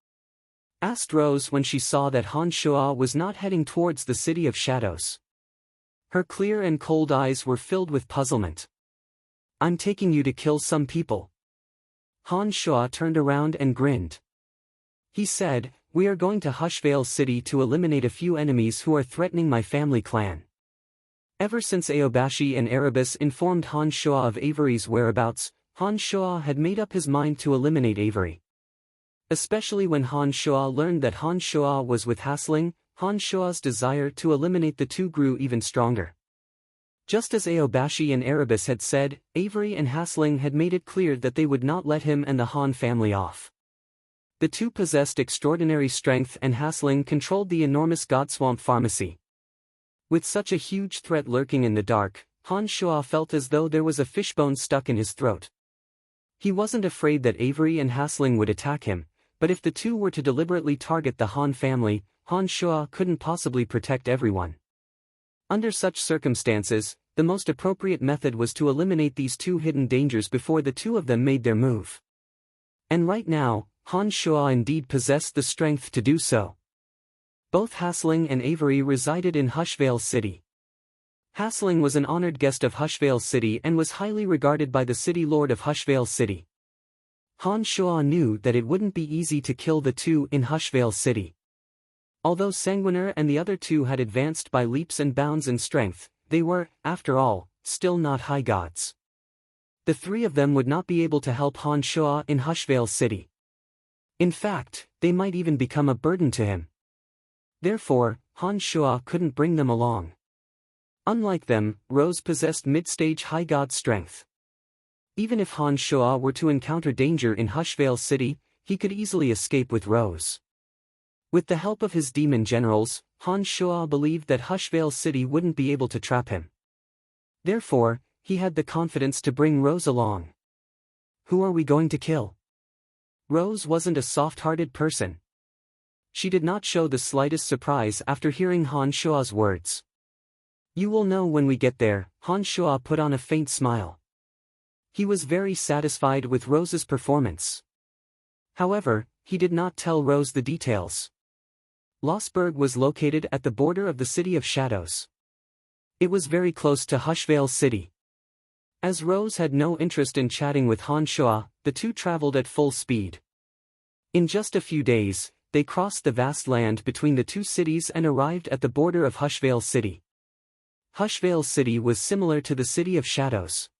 asked Rose when she saw that Han Shuo was not heading towards the City of Shadows. Her clear and cold eyes were filled with puzzlement. "I'm taking you to kill some people." Han Shuo turned around and grinned. He said, "We are going to Hushvale City to eliminate a few enemies who are threatening my family clan." Ever since Aobashi and Erebus informed Han Shuo of Avery's whereabouts, Han Shuo had made up his mind to eliminate Avery. Especially when Han Shuo learned that Han Shuo was with Hasling, Han Shuo's desire to eliminate the two grew even stronger. Just as Aobashi and Erebus had said, Avery and Hasling had made it clear that they would not let him and the Han family off. The two possessed extraordinary strength, and Hasling controlled the enormous Godswamp pharmacy. With such a huge threat lurking in the dark, Han Shuo felt as though there was a fishbone stuck in his throat. He wasn't afraid that Avery and Hasling would attack him, but if the two were to deliberately target the Han family, Han Shuo couldn't possibly protect everyone. Under such circumstances, the most appropriate method was to eliminate these two hidden dangers before the two of them made their move. And right now, Han Shuo indeed possessed the strength to do so. Both Hasling and Avery resided in Hushvale City. Hasling was an honored guest of Hushvale City and was highly regarded by the city lord of Hushvale City. Han Shuo knew that it wouldn't be easy to kill the two in Hushvale City. Although Sanguiner and the other two had advanced by leaps and bounds in strength, they were, after all, still not high gods. The three of them would not be able to help Han Shuo in Hushvale City. In fact, they might even become a burden to him. Therefore, Han Shuo couldn't bring them along. Unlike them, Rose possessed mid-stage high god strength. Even if Han Shuo were to encounter danger in Hushvale City, he could easily escape with Rose. With the help of his demon generals, Han Shuo believed that Hushvale City wouldn't be able to trap him. Therefore, he had the confidence to bring Rose along. Who are we going to kill? Rose wasn't a soft-hearted person. She did not show the slightest surprise after hearing Han Shuo's words. You will know when we get there, Han Shuo put on a faint smile. He was very satisfied with Rose's performance. However, he did not tell Rose the details. Lossberg was located at the border of the City of Shadows. It was very close to Hushvale City. As Rose had no interest in chatting with Han Shuo, the two traveled at full speed. In just a few days, they crossed the vast land between the two cities and arrived at the border of Hushvale City. Hushvale City was similar to the City of Shadows.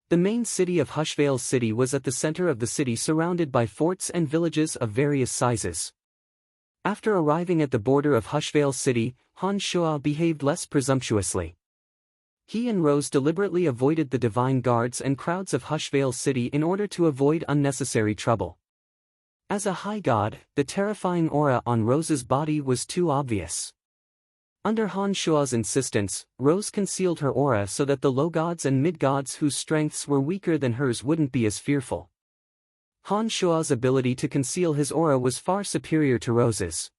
The main city of Hushvale City was at the center of the city, surrounded by forts and villages of various sizes. After arriving at the border of Hushvale City, Han Shuo behaved less presumptuously. He and Rose deliberately avoided the divine guards and crowds of Hushvale City in order to avoid unnecessary trouble. As a high god, the terrifying aura on Rose's body was too obvious. Under Han Shuo's insistence, Rose concealed her aura so that the low gods and mid-gods whose strengths were weaker than hers wouldn't be as fearful. Han Shuo's ability to conceal his aura was far superior to Rose's.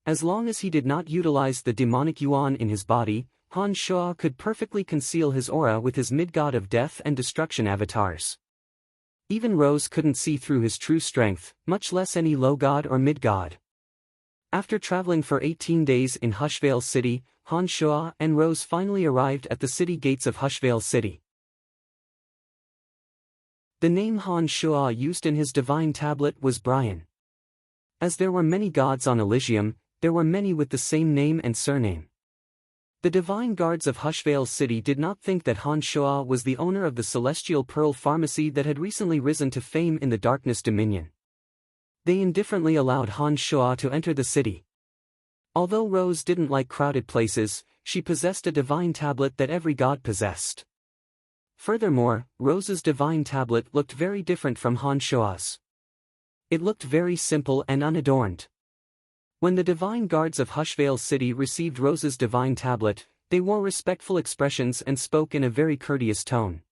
As long as he did not utilize the demonic yuan in his body, Han Shuo could perfectly conceal his aura with his mid-god of death and destruction avatars. Even Rose couldn't see through his true strength, much less any low god or mid-god. After traveling for 18 days in Hushvale City, Han Shuo and Rose finally arrived at the city gates of Hushvale City. The name Han Shuo used in his divine tablet was Brian. As there were many gods on Elysium, there were many with the same name and surname. The divine guards of Hushvale City did not think that Han Shuo was the owner of the Celestial Pearl Pharmacy that had recently risen to fame in the Darkness Dominion. They indifferently allowed Han Shuo to enter the city. Although Rose didn't like crowded places, she possessed a divine tablet that every god possessed. Furthermore, Rose's divine tablet looked very different from Han Shuo's. It looked very simple and unadorned. When the divine guards of Hushvale City received Rose's divine tablet, they wore respectful expressions and spoke in a very courteous tone.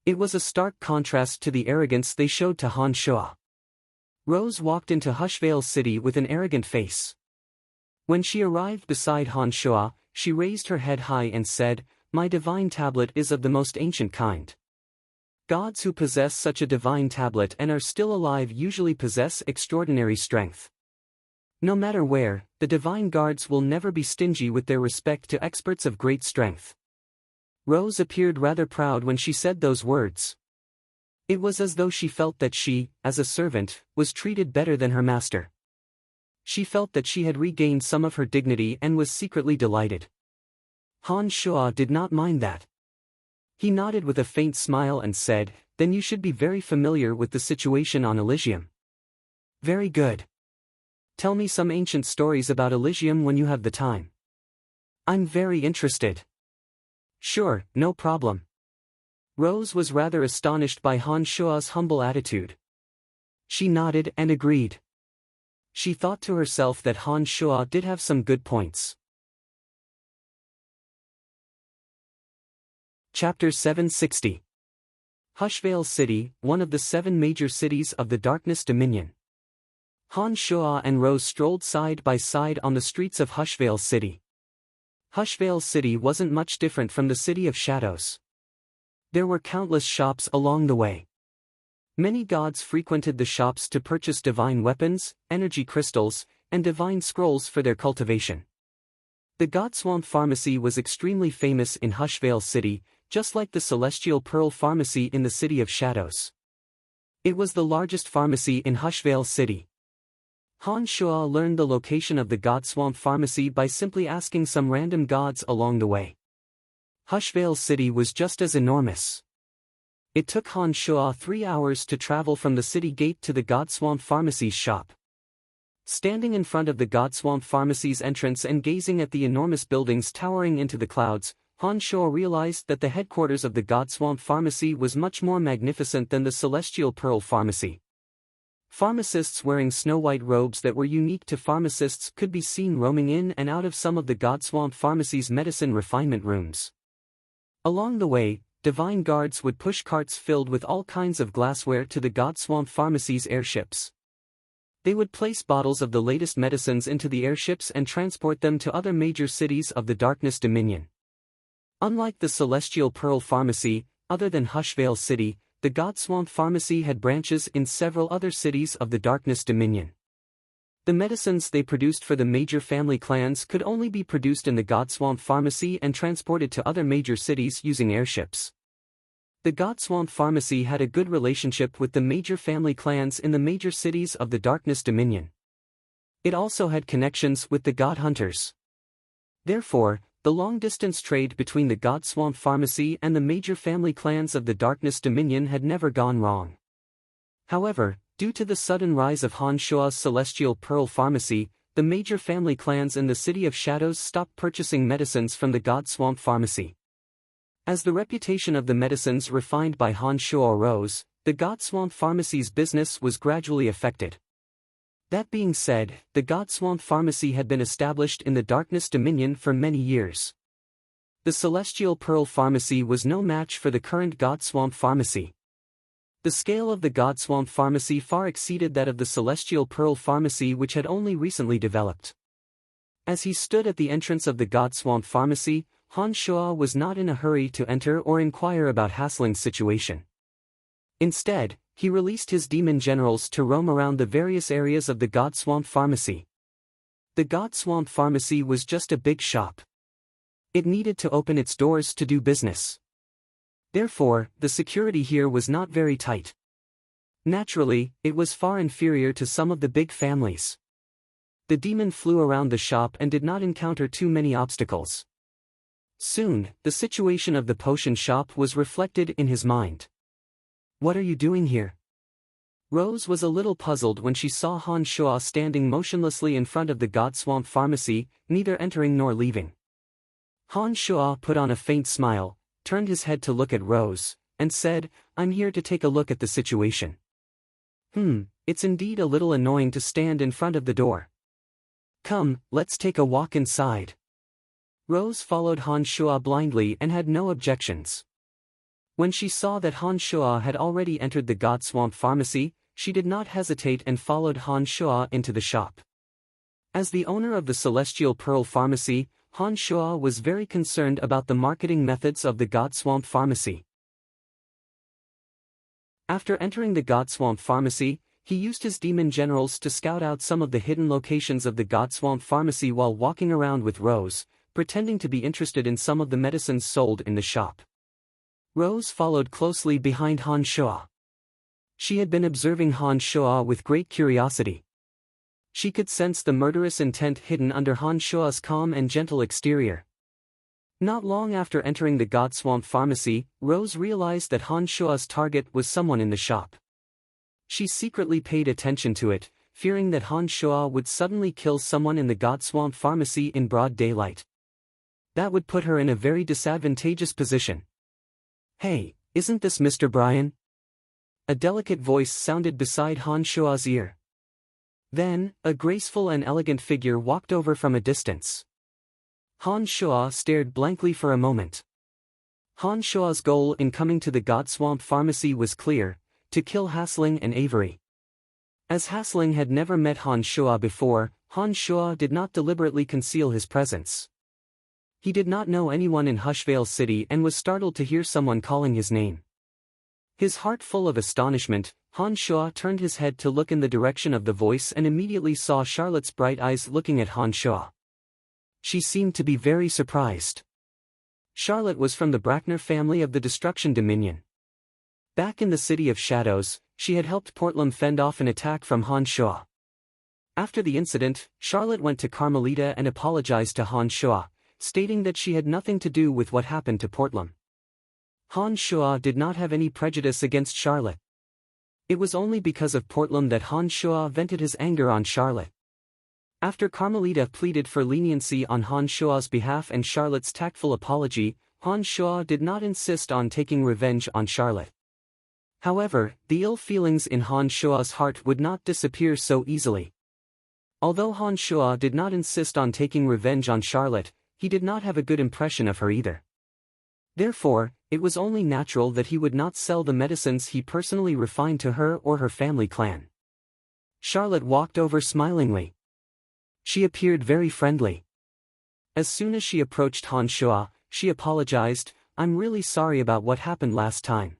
It was a stark contrast to the arrogance they showed to Han Shuo. Rose walked into Hushvale City with an arrogant face. When she arrived beside Han Shuo, she raised her head high and said, "My divine tablet is of the most ancient kind. Gods who possess such a divine tablet and are still alive usually possess extraordinary strength. No matter where, the divine guards will never be stingy with their respect to experts of great strength." Rose appeared rather proud when she said those words. It was as though she felt that she, as a servant, was treated better than her master. She felt that she had regained some of her dignity and was secretly delighted. Han Shuo did not mind that. He nodded with a faint smile and said, "Then you should be very familiar with the situation on Elysium." "Very good. Tell me some ancient stories about Elysium when you have the time." "I'm very interested." "Sure, no problem." Rose was rather astonished by Han Shuo's humble attitude. She nodded and agreed. She thought to herself that Han Shuo did have some good points. Chapter 760. Hushvale City, one of the 7 major cities of the Darkness Dominion. Han Shuo and Rose strolled side by side on the streets of Hushvale City. Hushvale City wasn't much different from the City of Shadows. There were countless shops along the way. Many gods frequented the shops to purchase divine weapons, energy crystals, and divine scrolls for their cultivation. The God Swamp Pharmacy was extremely famous in Hushvale City, just like the Celestial Pearl Pharmacy in the City of Shadows. It was the largest pharmacy in Hushvale City. Han Shuo learned the location of the God Swamp Pharmacy by simply asking some random gods along the way. Hushvale City was just as enormous. It took Han Shuo 3 hours to travel from the city gate to the God Swamp Pharmacy's shop. Standing in front of the God Swamp Pharmacy's entrance and gazing at the enormous buildings towering into the clouds, Han Shuo realized that the headquarters of the God Swamp Pharmacy was much more magnificent than the Celestial Pearl Pharmacy. Pharmacists wearing snow-white robes that were unique to pharmacists could be seen roaming in and out of some of the God Swamp Pharmacy's medicine refinement rooms. Along the way, divine guards would push carts filled with all kinds of glassware to the God Swamp Pharmacy's airships. They would place bottles of the latest medicines into the airships and transport them to other major cities of the Darkness Dominion. Unlike the Celestial Pearl Pharmacy, other than Hushvale City, the God Swamp Pharmacy had branches in several other cities of the Darkness Dominion. The medicines they produced for the major family clans could only be produced in the God Swamp Pharmacy and transported to other major cities using airships. The God Swamp Pharmacy had a good relationship with the major family clans in the major cities of the Darkness Dominion. It also had connections with the God Hunters. Therefore, the long-distance trade between the God Swamp Pharmacy and the major family clans of the Darkness Dominion had never gone wrong. However, due to the sudden rise of Han Shuo's Celestial Pearl Pharmacy, the major family clans in the City of Shadows stopped purchasing medicines from the God Swamp Pharmacy. As the reputation of the medicines refined by Han Shuo rose, the God Swamp Pharmacy's business was gradually affected. That being said, the God Swamp Pharmacy had been established in the Darkness Dominion for many years. The Celestial Pearl Pharmacy was no match for the current God Swamp Pharmacy. The scale of the God Swamp Pharmacy far exceeded that of the Celestial Pearl Pharmacy, which had only recently developed. As he stood at the entrance of the God Swamp Pharmacy, Han Shuo was not in a hurry to enter or inquire about Hasling's situation. Instead, he released his demon generals to roam around the various areas of the God Swamp Pharmacy. The God Swamp Pharmacy was just a big shop. It needed to open its doors to do business. Therefore, the security here was not very tight. Naturally, it was far inferior to some of the big families. The demon flew around the shop and did not encounter too many obstacles. Soon, the situation of the potion shop was reflected in his mind. "What are you doing here?" Rose was a little puzzled when she saw Han Shuo standing motionlessly in front of the God Swamp Pharmacy, neither entering nor leaving. Han Shuo put on a faint smile, turned his head to look at Rose, and said, "I'm here to take a look at the situation." It's indeed a little annoying to stand in front of the door. Come, let's take a walk inside." Rose followed Han Shuo blindly and had no objections. When she saw that Han Shuo had already entered the God Swamp Pharmacy, she did not hesitate and followed Han Shuo into the shop. As the owner of the Celestial Pearl Pharmacy, Han Shuo was very concerned about the marketing methods of the God Swamp Pharmacy. After entering the God Swamp Pharmacy, he used his demon generals to scout out some of the hidden locations of the God Swamp Pharmacy while walking around with Rose, pretending to be interested in some of the medicines sold in the shop. Rose followed closely behind Han Shuo. She had been observing Han Shuo with great curiosity. She could sense the murderous intent hidden under Han Shuo's calm and gentle exterior. Not long after entering the God Swamp Pharmacy, Rose realized that Han Shuo's target was someone in the shop. She secretly paid attention to it, fearing that Han Shuo would suddenly kill someone in the God Swamp Pharmacy in broad daylight. That would put her in a very disadvantageous position. "Hey, isn't this Mr. Brian?" A delicate voice sounded beside Han Shua's ear. Then, a graceful and elegant figure walked over from a distance. Han Shua stared blankly for a moment. Han Shua's goal in coming to the God Swamp Pharmacy was clear: to kill Hasling and Avery. As Hasling had never met Han Shua before, Han Shua did not deliberately conceal his presence. He did not know anyone in Hushvale City and was startled to hear someone calling his name. His heart full of astonishment, Han Shua turned his head to look in the direction of the voice and immediately saw Charlotte's bright eyes looking at Han Shua. She seemed to be very surprised. Charlotte was from the Brackner family of the Destruction Dominion. Back in the City of Shadows, she had helped Portlam fend off an attack from Han Shua. After the incident, Charlotte went to Carmelita and apologized to Han Shua, stating that she had nothing to do with what happened to Portlam. Han Shua did not have any prejudice against Charlotte. It was only because of Portlam that Han Shua vented his anger on Charlotte. After Carmelita pleaded for leniency on Han Shua's behalf and Charlotte's tactful apology, Han Shua did not insist on taking revenge on Charlotte. However, the ill feelings in Han Shua's heart would not disappear so easily. Although Han Shua did not insist on taking revenge on Charlotte, he did not have a good impression of her either. Therefore, it was only natural that he would not sell the medicines he personally refined to her or her family clan. Charlotte walked over smilingly. She appeared very friendly. As soon as she approached Han Shua, she apologized. "I'm really sorry about what happened last time.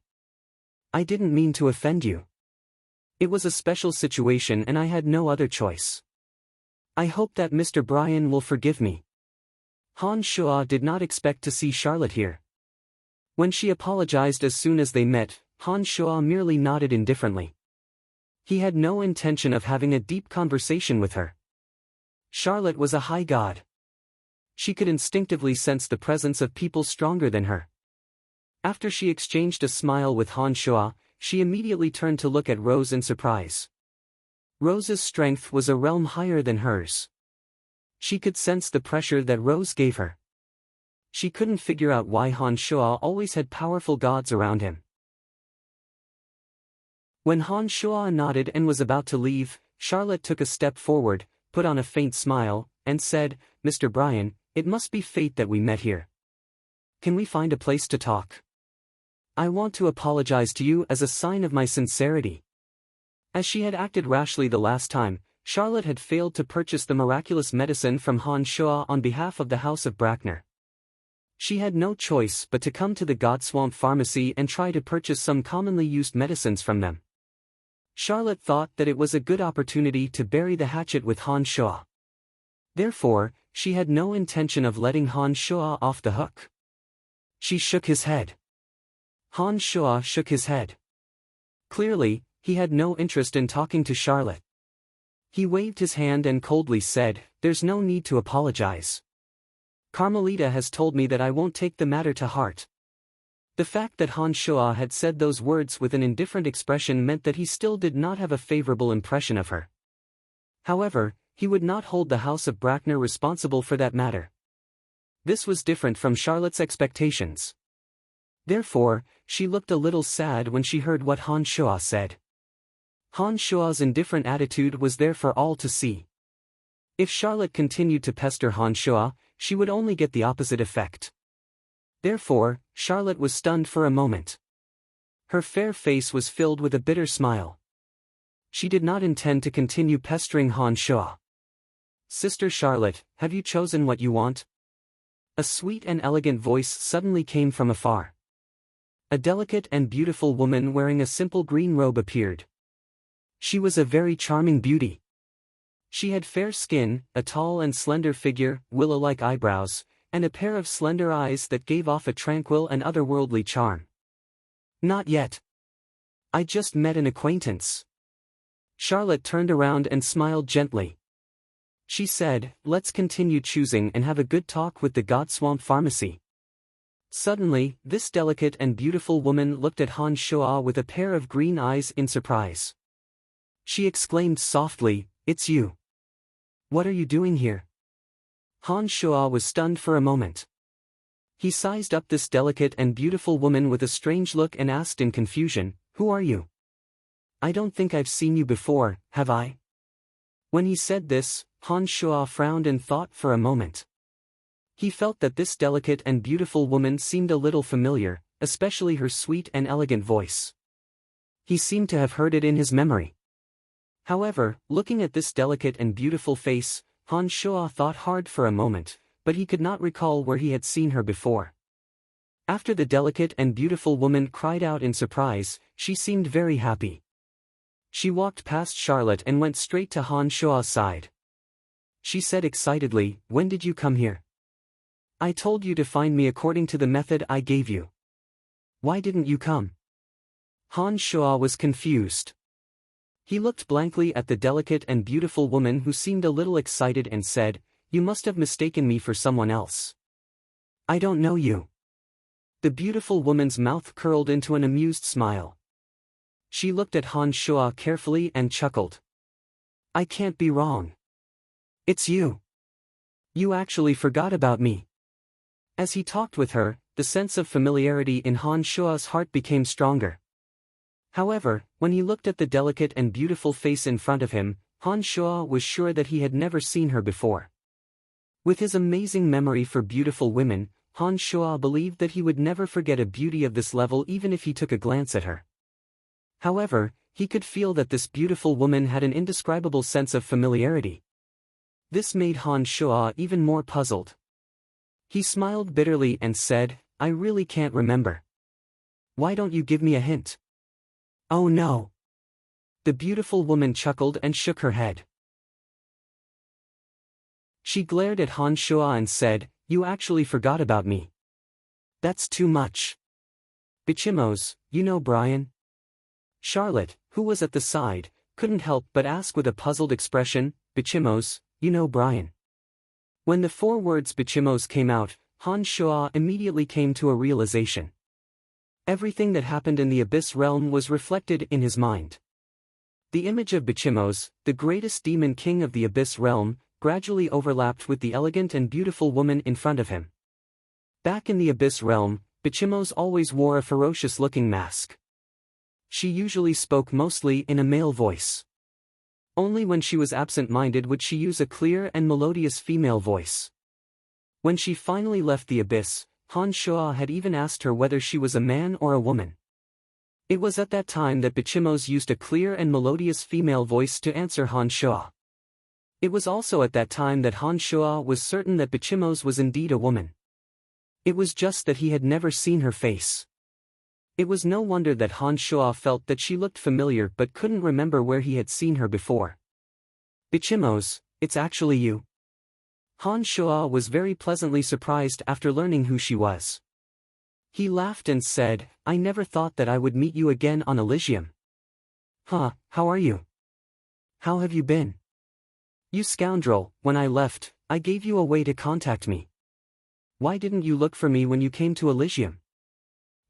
I didn't mean to offend you. It was a special situation and I had no other choice. I hope that Mr. Bryan will forgive me." Han Shua did not expect to see Charlotte here. When she apologized as soon as they met, Han Shua merely nodded indifferently. He had no intention of having a deep conversation with her. Charlotte was a high god. She could instinctively sense the presence of people stronger than her. After she exchanged a smile with Han Shua, she immediately turned to look at Rose in surprise. Rose's strength was a realm higher than hers. She could sense the pressure that Rose gave her. She couldn't figure out why Han Shua always had powerful gods around him. When Han Shua nodded and was about to leave, Charlotte took a step forward, put on a faint smile, and said, "Mr. Bryan, it must be fate that we met here. Can we find a place to talk? I want to apologize to you as a sign of my sincerity." As she had acted rashly the last time, Charlotte had failed to purchase the miraculous medicine from Han Shua on behalf of the House of Brackner. She had no choice but to come to the Godswamp Pharmacy and try to purchase some commonly used medicines from them. Charlotte thought that it was a good opportunity to bury the hatchet with Han Shua. Therefore, she had no intention of letting Han Shua off the hook. She shook his head. Han Shua shook his head. Clearly, he had no interest in talking to Charlotte. He waved his hand and coldly said, "There's no need to apologize. Carmelita has told me that I won't take the matter to heart." The fact that Han Shua had said those words with an indifferent expression meant that he still did not have a favorable impression of her. However, he would not hold the House of Brackner responsible for that matter. This was different from Charlotte's expectations. Therefore, she looked a little sad when she heard what Han Shua said. Han Shua's indifferent attitude was there for all to see. If Charlotte continued to pester Han Shua, she would only get the opposite effect. Therefore, Charlotte was stunned for a moment. Her fair face was filled with a bitter smile. She did not intend to continue pestering Han Shua. "Sister Charlotte, have you chosen what you want?" A sweet and elegant voice suddenly came from afar. A delicate and beautiful woman wearing a simple green robe appeared. She was a very charming beauty. She had fair skin, a tall and slender figure, willow-like eyebrows, and a pair of slender eyes that gave off a tranquil and otherworldly charm. "Not yet. I just met an acquaintance." Charlotte turned around and smiled gently. She said, "Let's continue choosing and have a good talk with the Godswamp Pharmacy." Suddenly, this delicate and beautiful woman looked at Han Shua with a pair of green eyes in surprise. She exclaimed softly, "It's you. What are you doing here?" Han Shua was stunned for a moment. He sized up this delicate and beautiful woman with a strange look and asked in confusion, "Who are you? I don't think I've seen you before, have I? When he said this, Han Shuo frowned and thought for a moment. He felt that this delicate and beautiful woman seemed a little familiar, especially her sweet and elegant voice. He seemed to have heard it in his memory. However, looking at this delicate and beautiful face, Han Shuo thought hard for a moment, but he could not recall where he had seen her before. After the delicate and beautiful woman cried out in surprise, she seemed very happy. She walked past Charlotte and went straight to Han Shuo's side. She said excitedly, "When did you come here? I told you to find me according to the method I gave you. Why didn't you come?" Han Shuo was confused. He looked blankly at the delicate and beautiful woman who seemed a little excited and said, "You must have mistaken me for someone else. I don't know you." The beautiful woman's mouth curled into an amused smile. She looked at Han Shuo carefully and chuckled. "I can't be wrong. It's you. You actually forgot about me." As he talked with her, the sense of familiarity in Han Shuo's heart became stronger. However, when he looked at the delicate and beautiful face in front of him, Han Shuo was sure that he had never seen her before. With his amazing memory for beautiful women, Han Shuo believed that he would never forget a beauty of this level even if he took a glance at her. However, he could feel that this beautiful woman had an indescribable sense of familiarity. This made Han Shuo even more puzzled. He smiled bitterly and said, "I really can't remember. Why don't you give me a hint?" "Oh no." The beautiful woman chuckled and shook her head. She glared at Han Shuo and said, "You actually forgot about me. That's too much. Bichimos, you know Brian?" Charlotte, who was at the side, couldn't help but ask with a puzzled expression, "Bichimos, you know Brian?" When the 4 words Bichimos came out, Han Shuo immediately came to a realization. Everything that happened in the Abyss realm was reflected in his mind. The image of Bichimos, the greatest demon king of the Abyss realm, gradually overlapped with the elegant and beautiful woman in front of him. Back in the Abyss realm, Bichimos always wore a ferocious-looking mask. She usually spoke mostly in a male voice. Only when she was absent-minded would she use a clear and melodious female voice. When she finally left the Abyss, Han Shuo had even asked her whether she was a man or a woman. It was at that time that Bichimos used a clear and melodious female voice to answer Han Shuo. It was also at that time that Han Shuo was certain that Bichimos was indeed a woman. It was just that he had never seen her face. It was no wonder that Han Shuo felt that she looked familiar but couldn't remember where he had seen her before. "Bichimos, it's actually you." Han Shuo was very pleasantly surprised after learning who she was. He laughed and said, "I never thought that I would meet you again on Elysium." "Huh, how are you? How have you been? You scoundrel, when I left, I gave you a way to contact me. Why didn't you look for me when you came to Elysium?"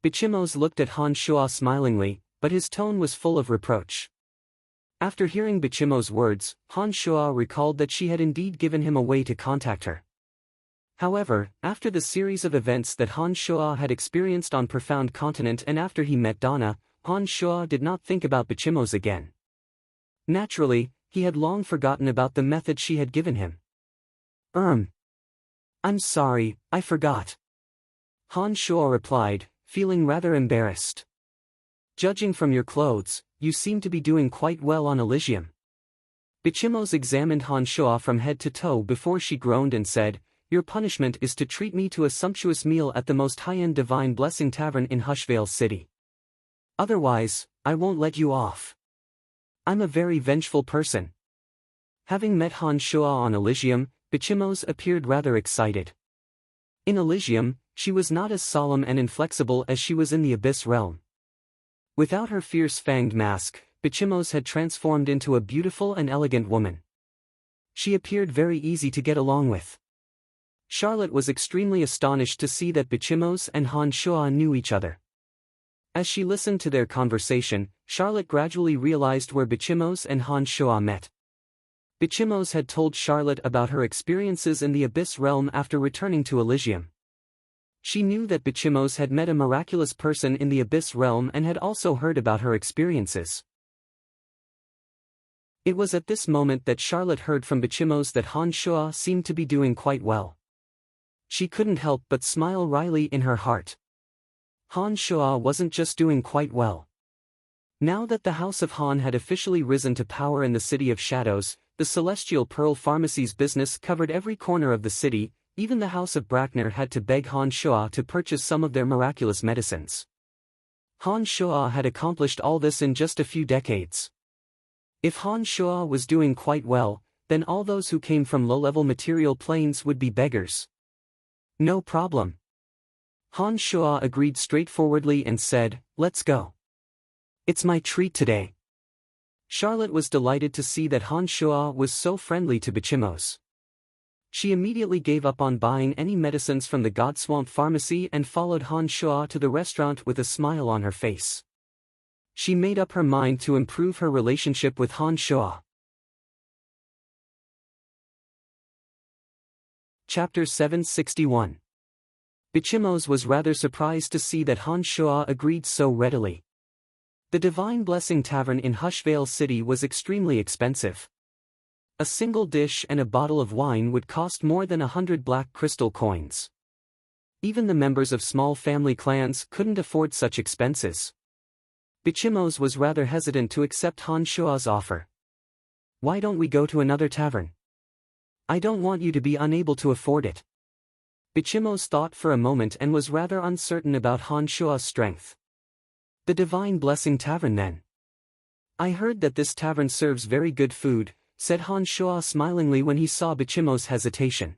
Bichimos looked at Han Shuo smilingly, but his tone was full of reproach. After hearing Bichimos' words, Han Shuo recalled that she had indeed given him a way to contact her. However, after the series of events that Han Shuo had experienced on Profound Continent and after he met Donna, Han Shuo did not think about Bichimos again. Naturally, he had long forgotten about the method she had given him. I'm sorry, I forgot." Han Shuo replied, feeling rather embarrassed. "Judging from your clothes, you seem to be doing quite well on Elysium." Bichimos examined Han Shuo from head to toe before she groaned and said, "Your punishment is to treat me to a sumptuous meal at the most high-end Divine Blessing Tavern in Hushvale City. Otherwise, I won't let you off. I'm a very vengeful person." Having met Han Shuo on Elysium, Bichimos appeared rather excited. In Elysium, she was not as solemn and inflexible as she was in the Abyss realm. Without her fierce fanged mask, Bichimos had transformed into a beautiful and elegant woman. She appeared very easy to get along with. Charlotte was extremely astonished to see that Bichimos and Han Shuo knew each other. As she listened to their conversation, Charlotte gradually realized where Bichimos and Han Shuo met. Bichimos had told Charlotte about her experiences in the Abyss realm after returning to Elysium. She knew that Bichimos had met a miraculous person in the Abyss realm and had also heard about her experiences. It was at this moment that Charlotte heard from Bichimos that Han Shua seemed to be doing quite well. She couldn't help but smile wryly in her heart. Han Shua wasn't just doing quite well. Now that the House of Han had officially risen to power in the City of Shadows, the Celestial Pearl Pharmacy's business covered every corner of the city. Even the House of Brackner had to beg Han Shua to purchase some of their miraculous medicines. Han Shua had accomplished all this in just a few decades. If Han Shua was doing quite well, then all those who came from low-level material planes would be beggars. No problem. Han Shua agreed straightforwardly and said, "Let's go. It's my treat today." Charlotte was delighted to see that Han Shua was so friendly to Bichimos. She immediately gave up on buying any medicines from the Godswamp Pharmacy and followed Han Shua to the restaurant with a smile on her face. She made up her mind to improve her relationship with Han Shua. Chapter 761. Bichimos was rather surprised to see that Han Shua agreed so readily. The Divine Blessing Tavern in Hushvale City was extremely expensive. A single dish and a bottle of wine would cost more than 100 black crystal coins. Even the members of small family clans couldn't afford such expenses. Bichimos was rather hesitant to accept Han Shua's offer. "Why don't we go to another tavern? I don't want you to be unable to afford it." Bichimos thought for a moment and was rather uncertain about Han Shua's strength. "The Divine Blessing Tavern then. I heard that this tavern serves very good food," said Han Shua smilingly when he saw Bichimos' hesitation.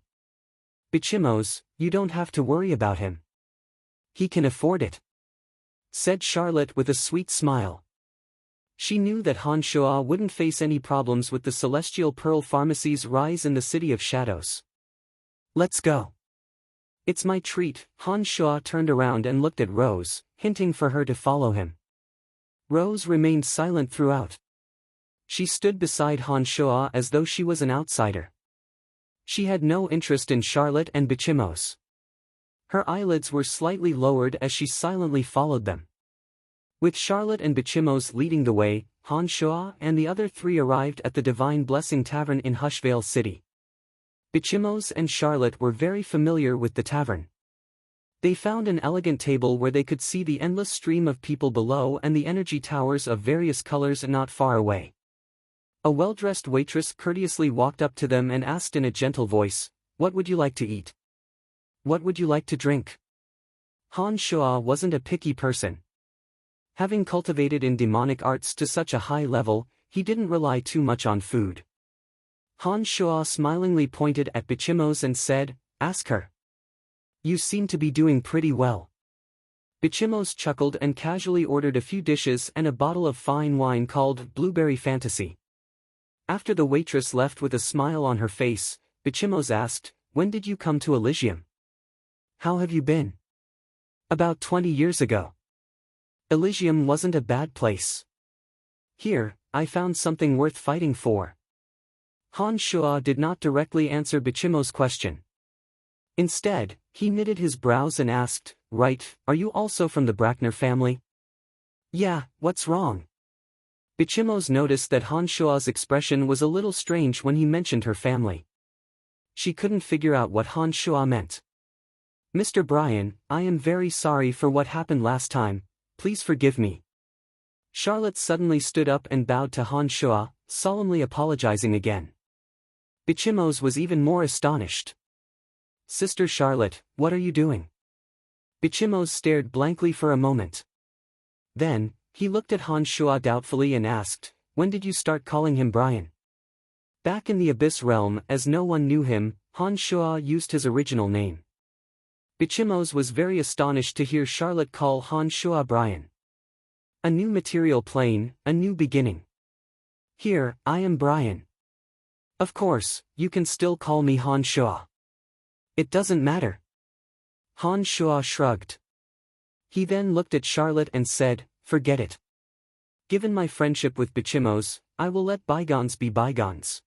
"Bichimos, you don't have to worry about him. He can afford it," said Charlotte with a sweet smile. She knew that Han Shua wouldn't face any problems with the Celestial Pearl Pharmacy's rise in the City of Shadows. "Let's go. It's my treat." Han Shua turned around and looked at Rose, hinting for her to follow him. Rose remained silent throughout. She stood beside Han Shua as though she was an outsider. She had no interest in Charlotte and Bichimos. Her eyelids were slightly lowered as she silently followed them. With Charlotte and Bichimos leading the way, Han Shua and the other three arrived at the Divine Blessing Tavern in Hushvale City. Bichimos and Charlotte were very familiar with the tavern. They found an elegant table where they could see the endless stream of people below and the energy towers of various colors not far away. A well-dressed waitress courteously walked up to them and asked in a gentle voice, "What would you like to eat? What would you like to drink?" Han Shua wasn't a picky person. Having cultivated in demonic arts to such a high level, he didn't rely too much on food. Han Shua smilingly pointed at Bichimos and said, "Ask her. You seem to be doing pretty well." Bichimos chuckled and casually ordered a few dishes and a bottle of fine wine called Blueberry Fantasy. After the waitress left with a smile on her face, Bichimos asked, "When did you come to Elysium? How have you been?" "About 20 years ago. Elysium wasn't a bad place. Here, I found something worth fighting for." Han Shua did not directly answer Bichimos' question. Instead, he knitted his brows and asked, "Right, are you also from the Brackner family?" "Yeah, what's wrong?" Bichimos noticed that Han Shua's expression was a little strange when he mentioned her family. She couldn't figure out what Han Shua meant. "Mr. Brian, I am very sorry for what happened last time, please forgive me." Charlotte suddenly stood up and bowed to Han Shua, solemnly apologizing again. Bichimos was even more astonished. "Sister Charlotte, what are you doing?" Bichimos stared blankly for a moment. Then, he looked at Han Shua doubtfully and asked, "When did you start calling him Brian?" Back in the Abyss Realm, as no one knew him, Han Shua used his original name. Bichimos was very astonished to hear Charlotte call Han Shua Brian. A new material plane, a new beginning. "Here, I am Brian. Of course, you can still call me Han Shua. It doesn't matter." Han Shua shrugged. He then looked at Charlotte and said, "Forget it. Given my friendship with Bichimos, I will let bygones be bygones.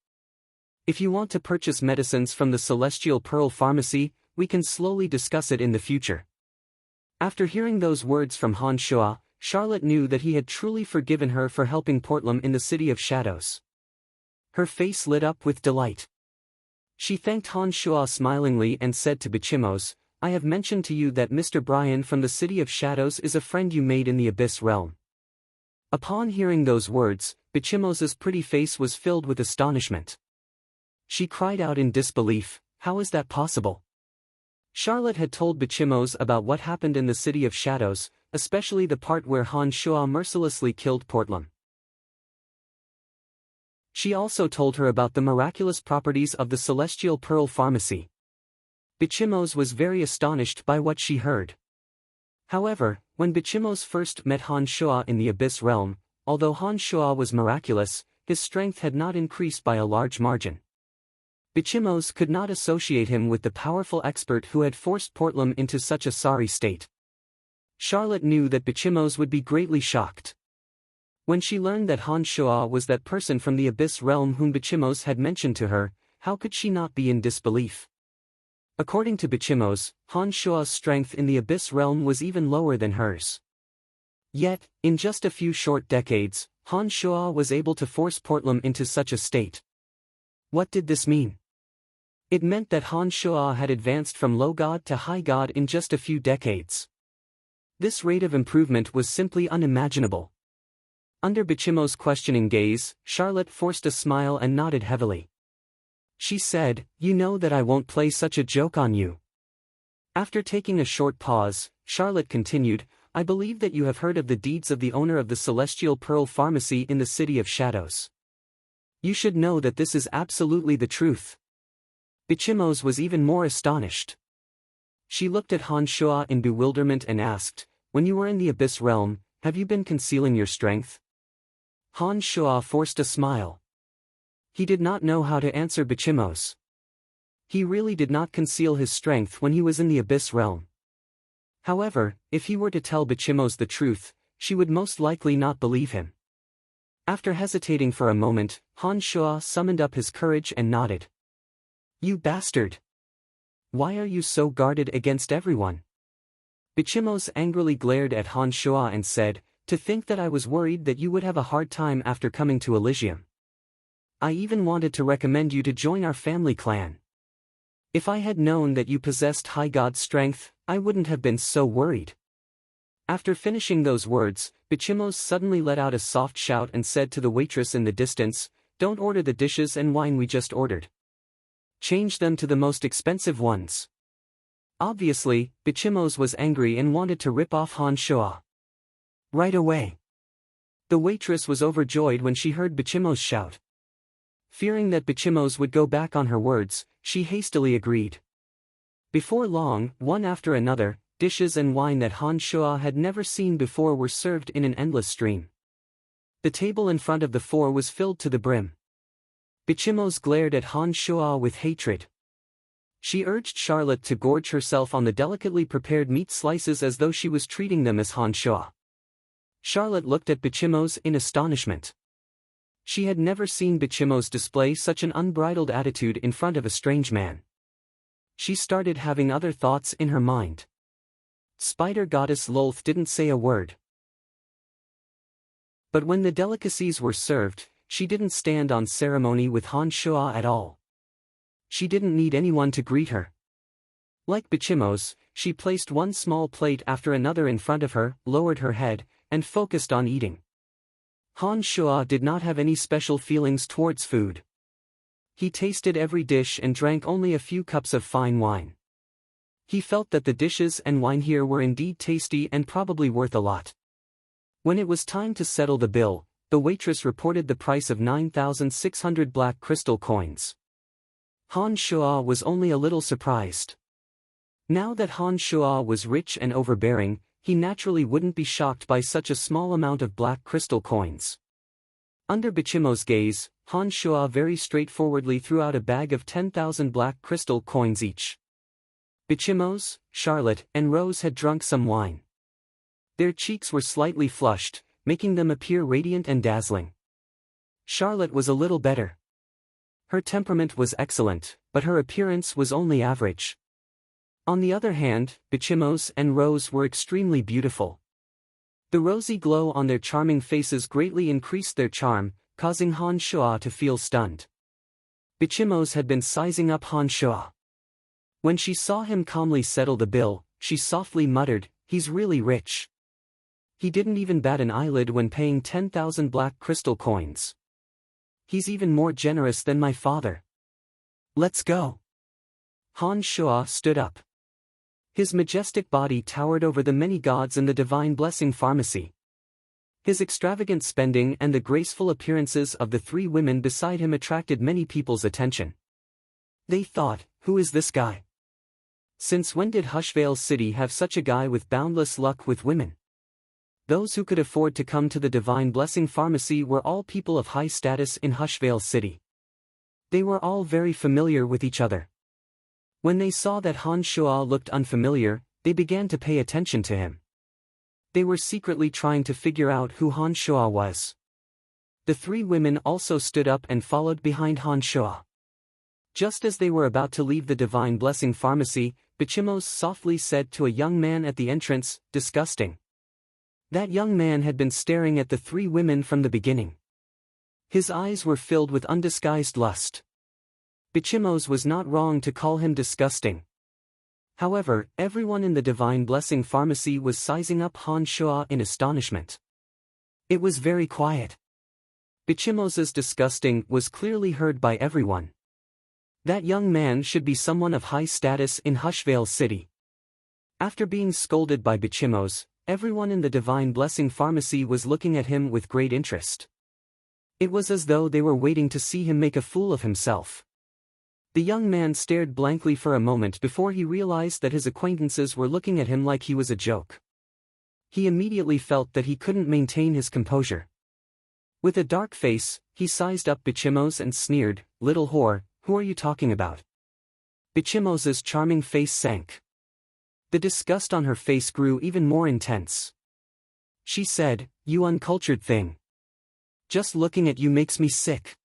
If you want to purchase medicines from the Celestial Pearl Pharmacy, we can slowly discuss it in the future." After hearing those words from Han Shua, Charlotte knew that he had truly forgiven her for helping Portlam in the City of Shadows. Her face lit up with delight. She thanked Han Shua smilingly and said to Bichimos, "I have mentioned to you that Mr. Brian from the City of Shadows is a friend you made in the Abyss Realm." Upon hearing those words, Bichimos's pretty face was filled with astonishment. She cried out in disbelief, "How is that possible?" Charlotte had told Bichimos about what happened in the City of Shadows, especially the part where Han Shua mercilessly killed Portlam. She also told her about the miraculous properties of the Celestial Pearl Pharmacy. Bichimos was very astonished by what she heard. However, when Bichimos first met Han Shua in the Abyss Realm, although Han Shua was miraculous, his strength had not increased by a large margin. Bichimos could not associate him with the powerful expert who had forced Portlam into such a sorry state. Charlotte knew that Bichimos would be greatly shocked. When she learned that Han Shua was that person from the Abyss Realm whom Bichimos had mentioned to her, how could she not be in disbelief? According to Bichimos, Han Shua's strength in the Abyss Realm was even lower than hers. Yet, in just a few short decades, Han Shua was able to force Portlam into such a state. What did this mean? It meant that Han Shua had advanced from low god to high god in just a few decades. This rate of improvement was simply unimaginable. Under Bichimos' questioning gaze, Charlotte forced a smile and nodded heavily. She said, "You know that I won't play such a joke on you." After taking a short pause, Charlotte continued, "I believe that you have heard of the deeds of the owner of the Celestial Pearl Pharmacy in the City of Shadows. You should know that this is absolutely the truth." Bichimos was even more astonished. She looked at Han Shua in bewilderment and asked, "When you were in the Abyss Realm, have you been concealing your strength?" Han Shua forced a smile. He did not know how to answer Bichimos. He really did not conceal his strength when he was in the Abyss Realm. However, if he were to tell Bichimos the truth, she would most likely not believe him. After hesitating for a moment, Han Shua summoned up his courage and nodded. "You bastard! Why are you so guarded against everyone?" Bichimos angrily glared at Han Shua and said, "To think that I was worried that you would have a hard time after coming to Elysium. I even wanted to recommend you to join our family clan. If I had known that you possessed high god strength, I wouldn't have been so worried." After finishing those words, Bichimos suddenly let out a soft shout and said to the waitress in the distance, "Don't order the dishes and wine we just ordered. Change them to the most expensive ones." Obviously, Bichimos was angry and wanted to rip off Han Shua. Right away. The waitress was overjoyed when she heard Bichimos shout. Fearing that Bichimos would go back on her words, she hastily agreed. Before long, one after another, dishes and wine that Han Shua had never seen before were served in an endless stream. The table in front of the four was filled to the brim. Bichimos glared at Han Shua with hatred. She urged Charlotte to gorge herself on the delicately prepared meat slices as though she was treating them as Han Shua. Charlotte looked at Bichimos in astonishment. She had never seen Bichimos display such an unbridled attitude in front of a strange man. She started having other thoughts in her mind. Spider goddess Lolth didn't say a word. But when the delicacies were served, she didn't stand on ceremony with Han Shua at all. She didn't need anyone to greet her. Like Bichimos, she placed one small plate after another in front of her, lowered her head, and focused on eating. Han Shua did not have any special feelings towards food. He tasted every dish and drank only a few cups of fine wine. He felt that the dishes and wine here were indeed tasty and probably worth a lot. When it was time to settle the bill, the waitress reported the price of 9,600 black crystal coins. Han Shua was only a little surprised. Now that Han Shua was rich and overbearing, he naturally wouldn't be shocked by such a small amount of black crystal coins. Under Bichimos' gaze, Han Shua very straightforwardly threw out a bag of 10,000 black crystal coins each. Bichimos, Charlotte, and Rose had drunk some wine. Their cheeks were slightly flushed, making them appear radiant and dazzling. Charlotte was a little better. Her temperament was excellent, but her appearance was only average. On the other hand, Bichimos and Rose were extremely beautiful. The rosy glow on their charming faces greatly increased their charm, causing Han Shua to feel stunned. Bichimos had been sizing up Han Shua. When she saw him calmly settle the bill, she softly muttered, "He's really rich." He didn't even bat an eyelid when paying 10,000 black crystal coins. "He's even more generous than my father. Let's go." Han Shua stood up. His majestic body towered over the many gods in the divine blessing pharmacy. His extravagant spending and the graceful appearances of the three women beside him attracted many people's attention. They thought, "Who is this guy? Since when did Hushvale City have such a guy with boundless luck with women?" Those who could afford to come to the Divine Blessing Pharmacy were all people of high status in Hushvale City. They were all very familiar with each other. When they saw that Han Shua looked unfamiliar, they began to pay attention to him. They were secretly trying to figure out who Han Shua was. The three women also stood up and followed behind Han Shua. Just as they were about to leave the Divine Blessing Pharmacy, Bichimos softly said to a young man at the entrance, "Disgusting." That young man had been staring at the three women from the beginning. His eyes were filled with undisguised lust. Bichimos was not wrong to call him disgusting. However, everyone in the Divine Blessing Pharmacy was sizing up Han Shua in astonishment. It was very quiet. Bichimos's disgusting was clearly heard by everyone. That young man should be someone of high status in Hushvale City. After being scolded by Bichimos, everyone in the Divine Blessing Pharmacy was looking at him with great interest. It was as though they were waiting to see him make a fool of himself. The young man stared blankly for a moment before he realized that his acquaintances were looking at him like he was a joke. He immediately felt that he couldn't maintain his composure. With a dark face, he sized up Bichimos and sneered, "Little whore, who are you talking about?" Bichimos's charming face sank. The disgust on her face grew even more intense. She said, "You uncultured thing. Just looking at you makes me sick."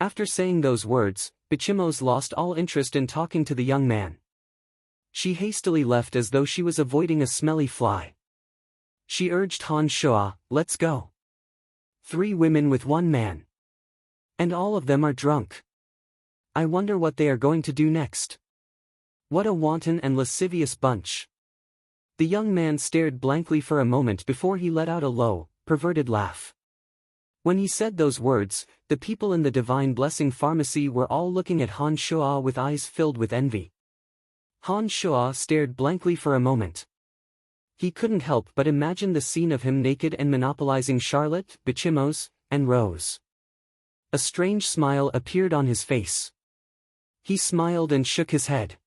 After saying those words, Bichimos lost all interest in talking to the young man. She hastily left as though she was avoiding a smelly fly. She urged Han Shua, "Let's go. 3 women with 1 man. And all of them are drunk. I wonder what they are going to do next. What a wanton and lascivious bunch." The young man stared blankly for a moment before he let out a low, perverted laugh. When he said those words, the people in the Divine Blessing Pharmacy were all looking at Han Shua with eyes filled with envy. Han Shua stared blankly for a moment. He couldn't help but imagine the scene of him naked and monopolizing Charlotte, Bichimos, and Rose. A strange smile appeared on his face. He smiled and shook his head.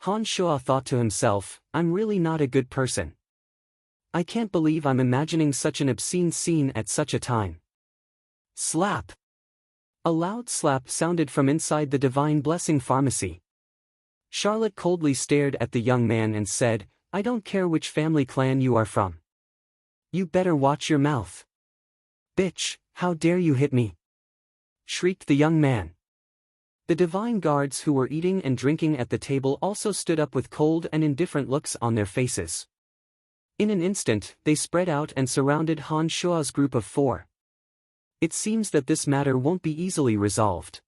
Han Shua thought to himself, "I'm really not a good person. I can't believe I'm imagining such an obscene scene at such a time." Slap! A loud slap sounded from inside the Divine Blessing Pharmacy. Charlotte coldly stared at the young man and said, "I don't care which family clan you are from. You better watch your mouth." "Bitch, how dare you hit me?" shrieked the young man. The divine guards who were eating and drinking at the table also stood up with cold and indifferent looks on their faces. In an instant, they spread out and surrounded Han Shua's group of 4. It seems that this matter won't be easily resolved.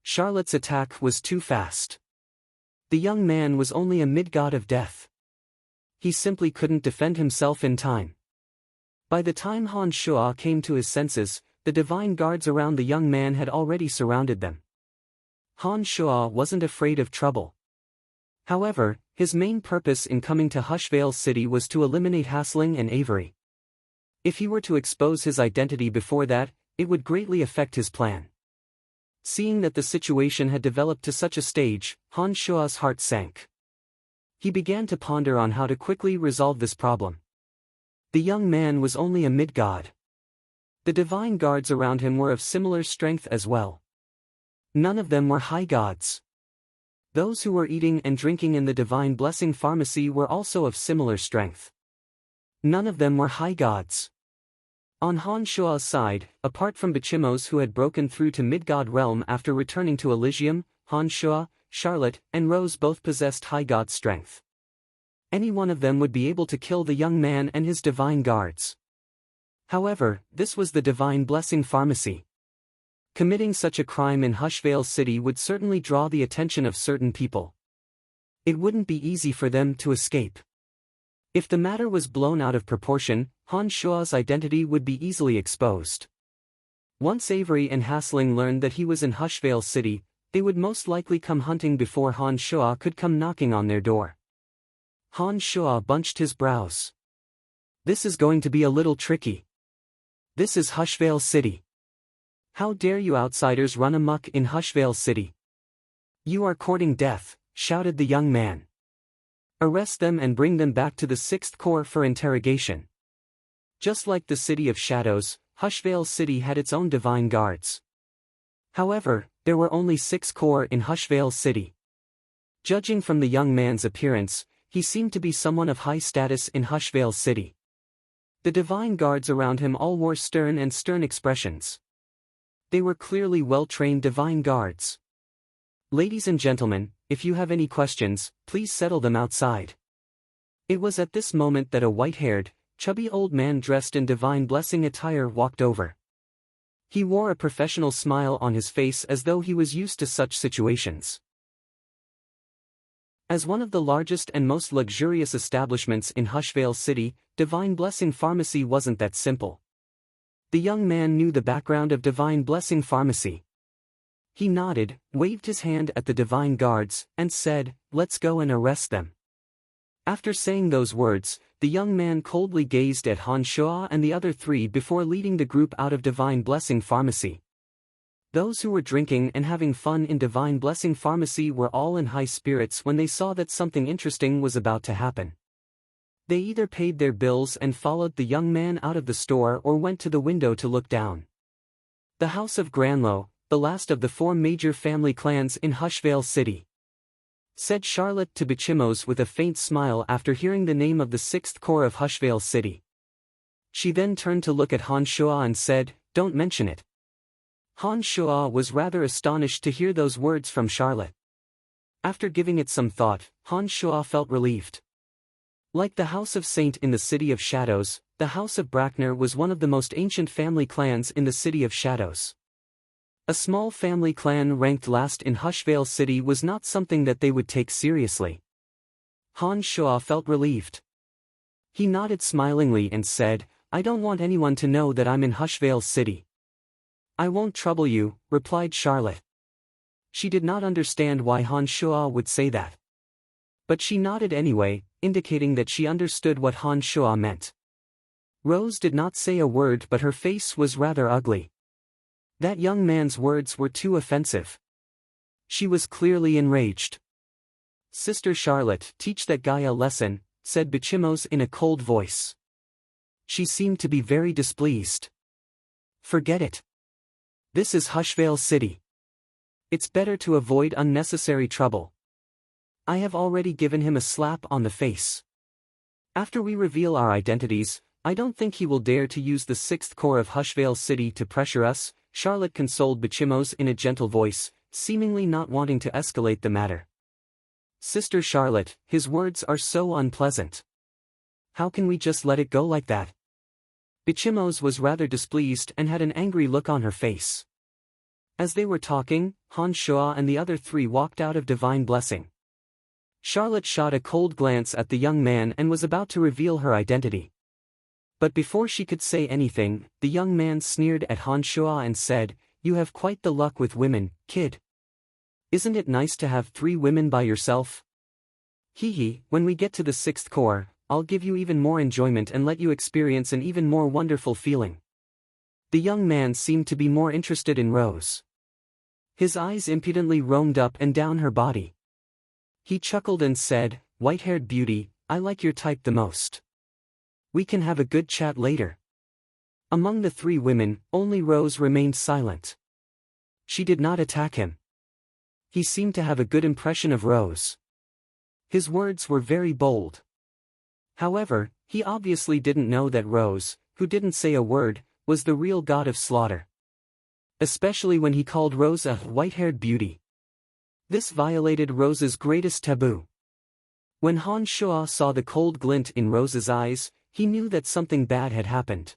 Charlotte's attack was too fast. The young man was only a mid-god of death. He simply couldn't defend himself in time. By the time Han Shua came to his senses, the divine guards around the young man had already surrounded them. Han Shua wasn't afraid of trouble. However, his main purpose in coming to Hushvale City was to eliminate Hasling and Avery. If he were to expose his identity before that, it would greatly affect his plan. Seeing that the situation had developed to such a stage, Han Shua's heart sank. He began to ponder on how to quickly resolve this problem. The young man was only a mid-god. The divine guards around him were of similar strength as well. None of them were high gods. Those who were eating and drinking in the Divine Blessing Pharmacy were also of similar strength. None of them were high gods. On Han Shua's side, apart from Bichimos who had broken through to mid-god realm after returning to Elysium, Han Shua, Charlotte, and Rose both possessed high god strength. Any one of them would be able to kill the young man and his divine guards. However, this was the Divine Blessing Pharmacy. Committing such a crime in Hushvale City would certainly draw the attention of certain people. It wouldn't be easy for them to escape. If the matter was blown out of proportion, Han Shua's identity would be easily exposed. Once Avery and Hasling learned that he was in Hushvale City, they would most likely come hunting before Han Shua could come knocking on their door. Han Shua bunched his brows. This is going to be a little tricky. This is Hushvale City. How dare you outsiders run amok in Hushvale City? You are courting death, shouted the young man. Arrest them and bring them back to the 6th Corps for interrogation. Just like the City of Shadows, Hushvale City had its own divine guards. However, there were only 6 corps in Hushvale City. Judging from the young man's appearance, he seemed to be someone of high status in Hushvale City. The divine guards around him all wore stern expressions. They were clearly well-trained divine guards. Ladies and gentlemen, if you have any questions, please settle them outside. It was at this moment that a white-haired, chubby old man dressed in divine blessing attire walked over. He wore a professional smile on his face as though he was used to such situations. As one of the largest and most luxurious establishments in Hushvale City, Divine Blessing Pharmacy wasn't that simple. The young man knew the background of Divine Blessing Pharmacy. He nodded, waved his hand at the divine guards, and said, "Let's go and arrest them." After saying those words, the young man coldly gazed at Han Shua and the other 3 before leading the group out of Divine Blessing Pharmacy. Those who were drinking and having fun in Divine Blessing Pharmacy were all in high spirits when they saw that something interesting was about to happen. They either paid their bills and followed the young man out of the store or went to the window to look down. The House of Granlow, the last of the 4 major family clans in Hushvale City, said Charlotte to Bichimos with a faint smile after hearing the name of the 6th Corps of Hushvale City. She then turned to look at Han Shua and said, "Don't mention it." Han Shua was rather astonished to hear those words from Charlotte. After giving it some thought, Han Shua felt relieved. Like the House of Saint in the City of Shadows, the House of Brackner was one of the most ancient family clans in the City of Shadows. A small family clan ranked last in Hushvale City was not something that they would take seriously. Han Shua felt relieved. He nodded smilingly and said, "I don't want anyone to know that I'm in Hushvale City." "I won't trouble you," replied Charlotte. She did not understand why Han Shua would say that. But she nodded anyway, indicating that she understood what Han Shua meant. Rose did not say a word, but her face was rather ugly. That young man's words were too offensive. She was clearly enraged. "Sister Charlotte, teach that guy a lesson," said Bichimos in a cold voice. She seemed to be very displeased. "Forget it. This is Hushvale City. It's better to avoid unnecessary trouble. I have already given him a slap on the face. After we reveal our identities, I don't think he will dare to use the 6th Corps of Hushvale City to pressure us," Charlotte consoled Bichimos in a gentle voice, seemingly not wanting to escalate the matter. "Sister Charlotte, his words are so unpleasant. How can we just let it go like that?" Bichimos was rather displeased and had an angry look on her face. As they were talking, Han Shua and the other 3 walked out of Divine Blessing. Charlotte shot a cold glance at the young man and was about to reveal her identity. But before she could say anything, the young man sneered at Han Shua and said, "You have quite the luck with women, kid. Isn't it nice to have 3 women by yourself? Hee, when we get to the 6th Corps, I'll give you even more enjoyment and let you experience an even more wonderful feeling." The young man seemed to be more interested in Rose. His eyes impudently roamed up and down her body. He chuckled and said, "White-haired beauty, I like your type the most. We can have a good chat later." Among the 3 women, only Rose remained silent. She did not attack him. He seemed to have a good impression of Rose. His words were very bold. However, he obviously didn't know that Rose, who didn't say a word, was the real god of slaughter. Especially when he called Rose a white-haired beauty. This violated Rose's greatest taboo. When Han Shua saw the cold glint in Rose's eyes, he knew that something bad had happened.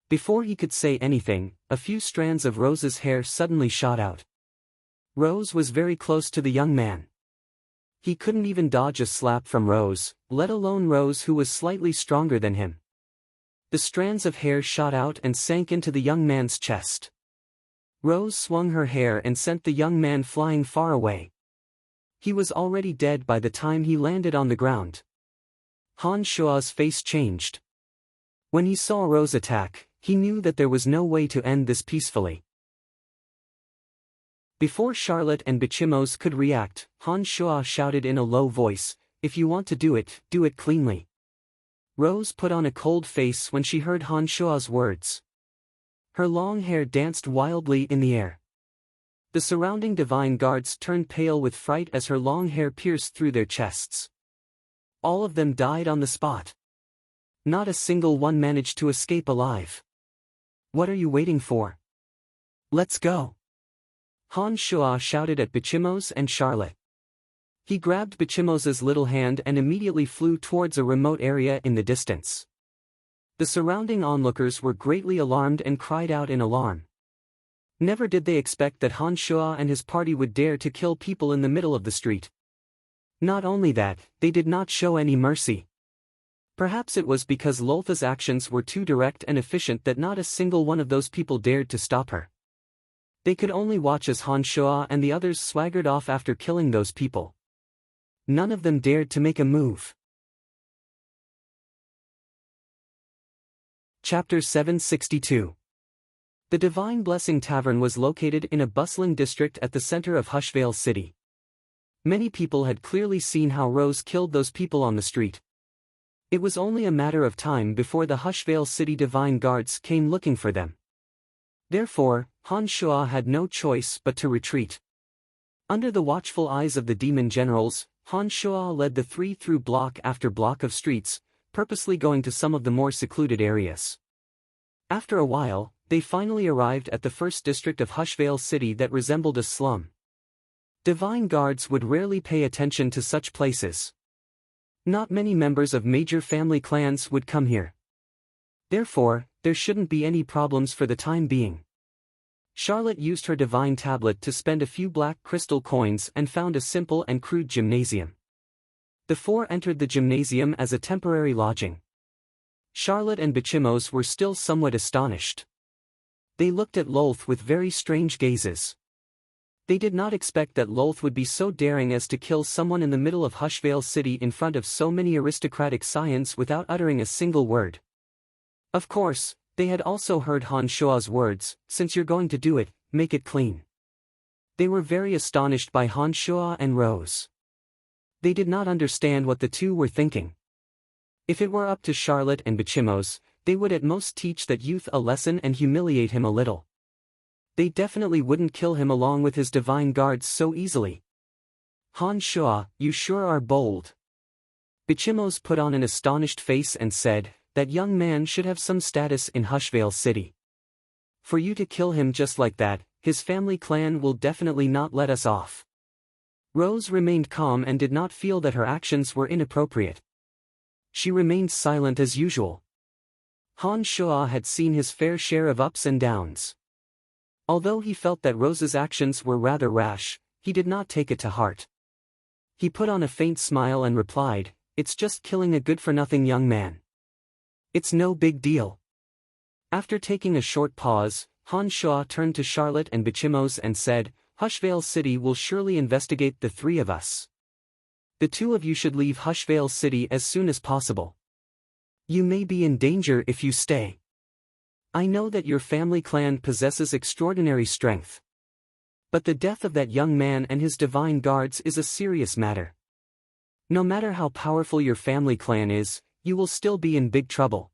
Before he could say anything, a few strands of Rose's hair suddenly shot out. Rose was very close to the young man. He couldn't even dodge a slap from Rose, let alone Rose who was slightly stronger than him. The strands of hair shot out and sank into the young man's chest. Rose swung her hair and sent the young man flying far away. He was already dead by the time he landed on the ground. Han Shua's face changed. When he saw Rose attack, he knew that there was no way to end this peacefully. Before Charlotte and Bichimos could react, Han Shua shouted in a low voice, "If you want to do it cleanly." Rose put on a cold face when she heard Han Shua's words. Her long hair danced wildly in the air. The surrounding divine guards turned pale with fright as her long hair pierced through their chests. All of them died on the spot. Not a single one managed to escape alive. "What are you waiting for? Let's go!" Han Shua shouted at Bichimos and Charlotte. He grabbed Bichimos's little hand and immediately flew towards a remote area in the distance. The surrounding onlookers were greatly alarmed and cried out in alarm. Never did they expect that Han Shua and his party would dare to kill people in the middle of the street. Not only that, they did not show any mercy. Perhaps it was because Loltha's actions were too direct and efficient that not a single one of those people dared to stop her. They could only watch as Han Shua and the others swaggered off after killing those people. None of them dared to make a move. Chapter 762. The Divine Blessing Tavern was located in a bustling district at the center of Hushvale City. Many people had clearly seen how Rose killed those people on the street. It was only a matter of time before the Hushvale City Divine Guards came looking for them. Therefore, Han Shua had no choice but to retreat. Under the watchful eyes of the demon generals, Han Shua led the three through block after block of streets, purposely going to some of the more secluded areas. After a while, they finally arrived at the first district of Hushvale City that resembled a slum. Divine guards would rarely pay attention to such places. Not many members of major family clans would come here. Therefore, there shouldn't be any problems for the time being. Charlotte used her divine tablet to spend a few black crystal coins and found a simple and crude gymnasium. The four entered the gymnasium as a temporary lodging. Charlotte and Bichimos were still somewhat astonished. They looked at Lolth with very strange gazes. They did not expect that Lolth would be so daring as to kill someone in the middle of Hushvale City in front of so many aristocratic scions without uttering a single word. Of course, they had also heard Han Shua's words, "Since you're going to do it, make it clean." They were very astonished by Han Shua and Rose. They did not understand what the two were thinking. If it were up to Charlotte and Bichimos, they would at most teach that youth a lesson and humiliate him a little. They definitely wouldn't kill him along with his divine guards so easily. "Han Shua, you sure are bold." Bichimos put on an astonished face and said, "That young man should have some status in Hushvale City. For you to kill him just like that, his family clan will definitely not let us off." Rose remained calm and did not feel that her actions were inappropriate. She remained silent as usual. Han Shua had seen his fair share of ups and downs. Although he felt that Rose's actions were rather rash, he did not take it to heart. He put on a faint smile and replied, "It's just killing a good-for-nothing young man. It's no big deal." After taking a short pause, Han Shua turned to Charlotte and Bichimos and said, "Hushvale City will surely investigate the three of us. The two of you should leave Hushvale City as soon as possible. You may be in danger if you stay. I know that your family clan possesses extraordinary strength. But the death of that young man and his divine guards is a serious matter. No matter how powerful your family clan is, you will still be in big trouble."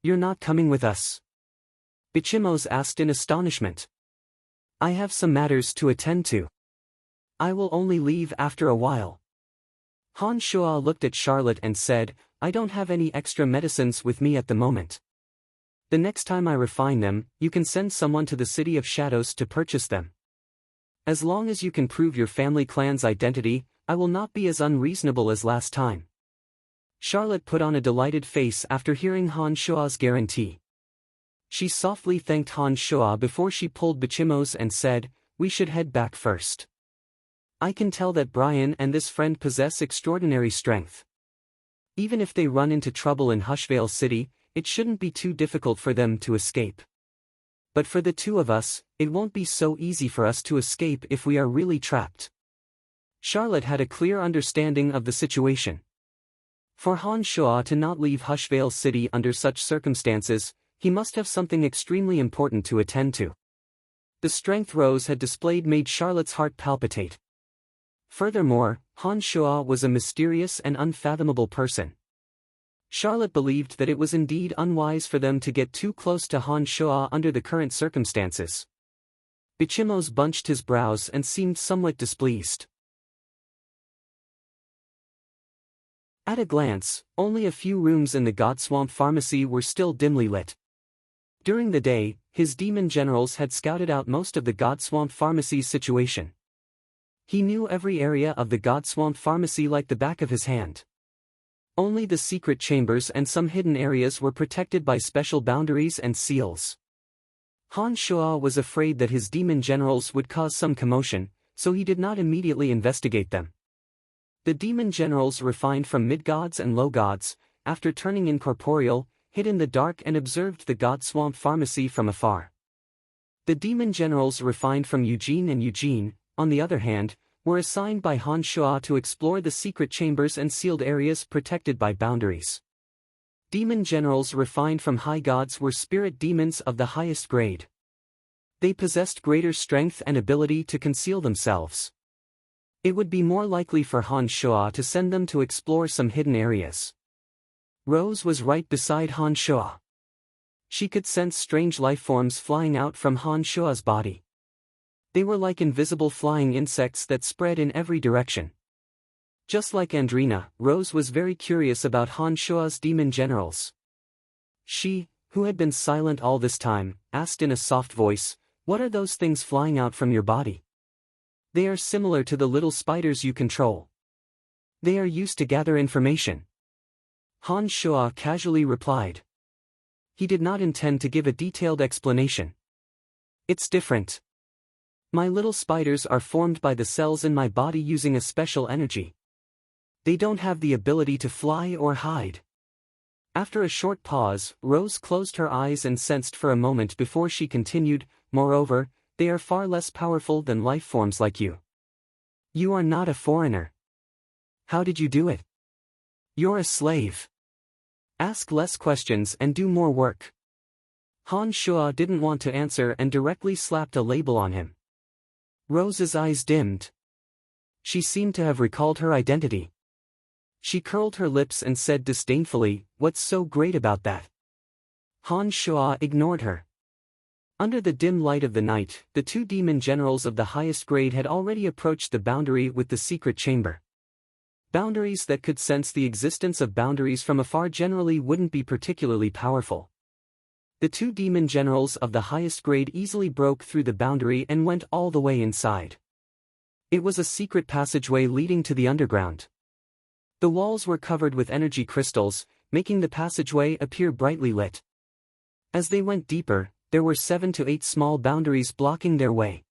"You're not coming with us?" Bichimos asked in astonishment. "I have some matters to attend to. I will only leave after a while." Han Shua looked at Charlotte and said, "I don't have any extra medicines with me at the moment. The next time I refine them, you can send someone to the City of Shadows to purchase them. As long as you can prove your family clan's identity, I will not be as unreasonable as last time." Charlotte put on a delighted face after hearing Han Shua's guarantee. She softly thanked Han Shuo before she pulled Bichimos and said, "We should head back first. I can tell that Brian and this friend possess extraordinary strength. Even if they run into trouble in Hushvale City, it shouldn't be too difficult for them to escape. But for the two of us, it won't be so easy for us to escape if we are really trapped." Charlotte had a clear understanding of the situation. For Han Shuo to not leave Hushvale City under such circumstances, he must have something extremely important to attend to. The strength Rose had displayed made Charlotte's heart palpitate. Furthermore, Han Shuo was a mysterious and unfathomable person. Charlotte believed that it was indeed unwise for them to get too close to Han Shuo under the current circumstances. Bichimos bunched his brows and seemed somewhat displeased. At a glance, only a few rooms in the Godswamp Pharmacy were still dimly lit. During the day, his demon generals had scouted out most of the Godswamp Pharmacy's situation. He knew every area of the Godswamp Pharmacy like the back of his hand. Only the secret chambers and some hidden areas were protected by special boundaries and seals. Han Shuo was afraid that his demon generals would cause some commotion, so he did not immediately investigate them. The demon generals refined from mid-gods and low-gods, after turning incorporeal, hid in the dark and observed the Godswamp Pharmacy from afar. The demon generals refined from Eugene and Eugene, on the other hand, were assigned by Han Shuo to explore the secret chambers and sealed areas protected by boundaries. Demon generals refined from high gods were spirit demons of the highest grade. They possessed greater strength and ability to conceal themselves. It would be more likely for Han Shuo to send them to explore some hidden areas. Rose was right beside Han Shuo. She could sense strange lifeforms flying out from Han Shuo's body. They were like invisible flying insects that spread in every direction. Just like Andrina, Rose was very curious about Han Shuo's demon generals. She, who had been silent all this time, asked in a soft voice, "What are those things flying out from your body?" "They are similar to the little spiders you control. They are used to gather information." Han Shuo casually replied. He did not intend to give a detailed explanation. "It's different. My little spiders are formed by the cells in my body using a special energy. They don't have the ability to fly or hide." After a short pause, Rose closed her eyes and sensed for a moment before she continued, "Moreover, they are far less powerful than life forms like you. You are not a foreigner. How did you do it? You're a slave. Ask less questions and do more work." Han Shuo didn't want to answer and directly slapped a label on him. Rose's eyes dimmed. She seemed to have recalled her identity. She curled her lips and said disdainfully, "What's so great about that?" Han Shuo ignored her. Under the dim light of the night, the two demon generals of the highest grade had already approached the boundary with the secret chamber. Boundaries that could sense the existence of boundaries from afar generally wouldn't be particularly powerful. The two demon generals of the highest grade easily broke through the boundary and went all the way inside. It was a secret passageway leading to the underground. The walls were covered with energy crystals, making the passageway appear brightly lit. As they went deeper, there were 7 to 8 small boundaries blocking their way.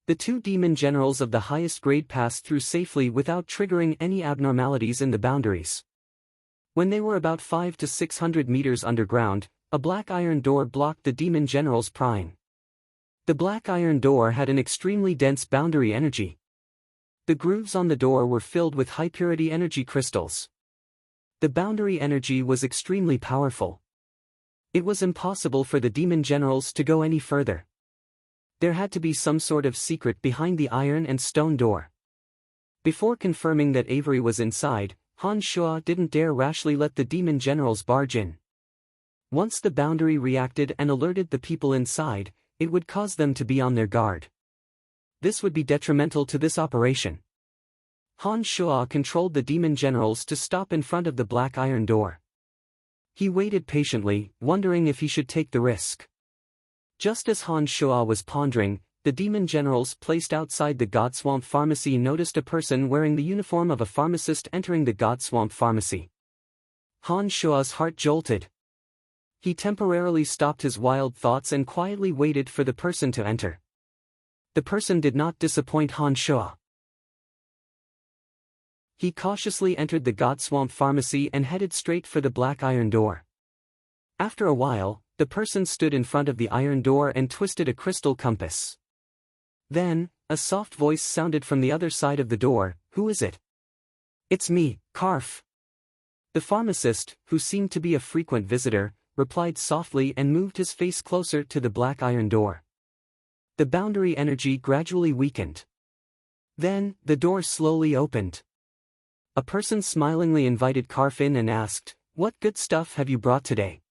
The two demon generals of the highest grade passed through safely without triggering any abnormalities in the boundaries. When they were about 500 to 600 meters underground, a black iron door blocked the demon general's prying. The black iron door had an extremely dense boundary energy. The grooves on the door were filled with high-purity energy crystals. The boundary energy was extremely powerful. It was impossible for the demon generals to go any further. There had to be some sort of secret behind the iron and stone door. Before confirming that Avery was inside, Han Shuo didn't dare rashly let the demon generals barge in. Once the boundary reacted and alerted the people inside, it would cause them to be on their guard. This would be detrimental to this operation. Han Shuo controlled the demon generals to stop in front of the black iron door. He waited patiently, wondering if he should take the risk. Just as Han Shuo was pondering, the demon generals placed outside the Godswamp Pharmacy noticed a person wearing the uniform of a pharmacist entering the Godswamp Pharmacy. Han Shuo's heart jolted. He temporarily stopped his wild thoughts and quietly waited for the person to enter. The person did not disappoint Han Shuo. He cautiously entered the God Swamp Pharmacy and headed straight for the black iron door. After a while, the person stood in front of the iron door and twisted a crystal compass. Then, a soft voice sounded from the other side of the door, "Who is it?" "It's me, Karf." The pharmacist, who seemed to be a frequent visitor, replied softly and moved his face closer to the black iron door. The boundary energy gradually weakened. Then, the door slowly opened. A person smilingly invited Karf in and asked, "What good stuff have you brought today?"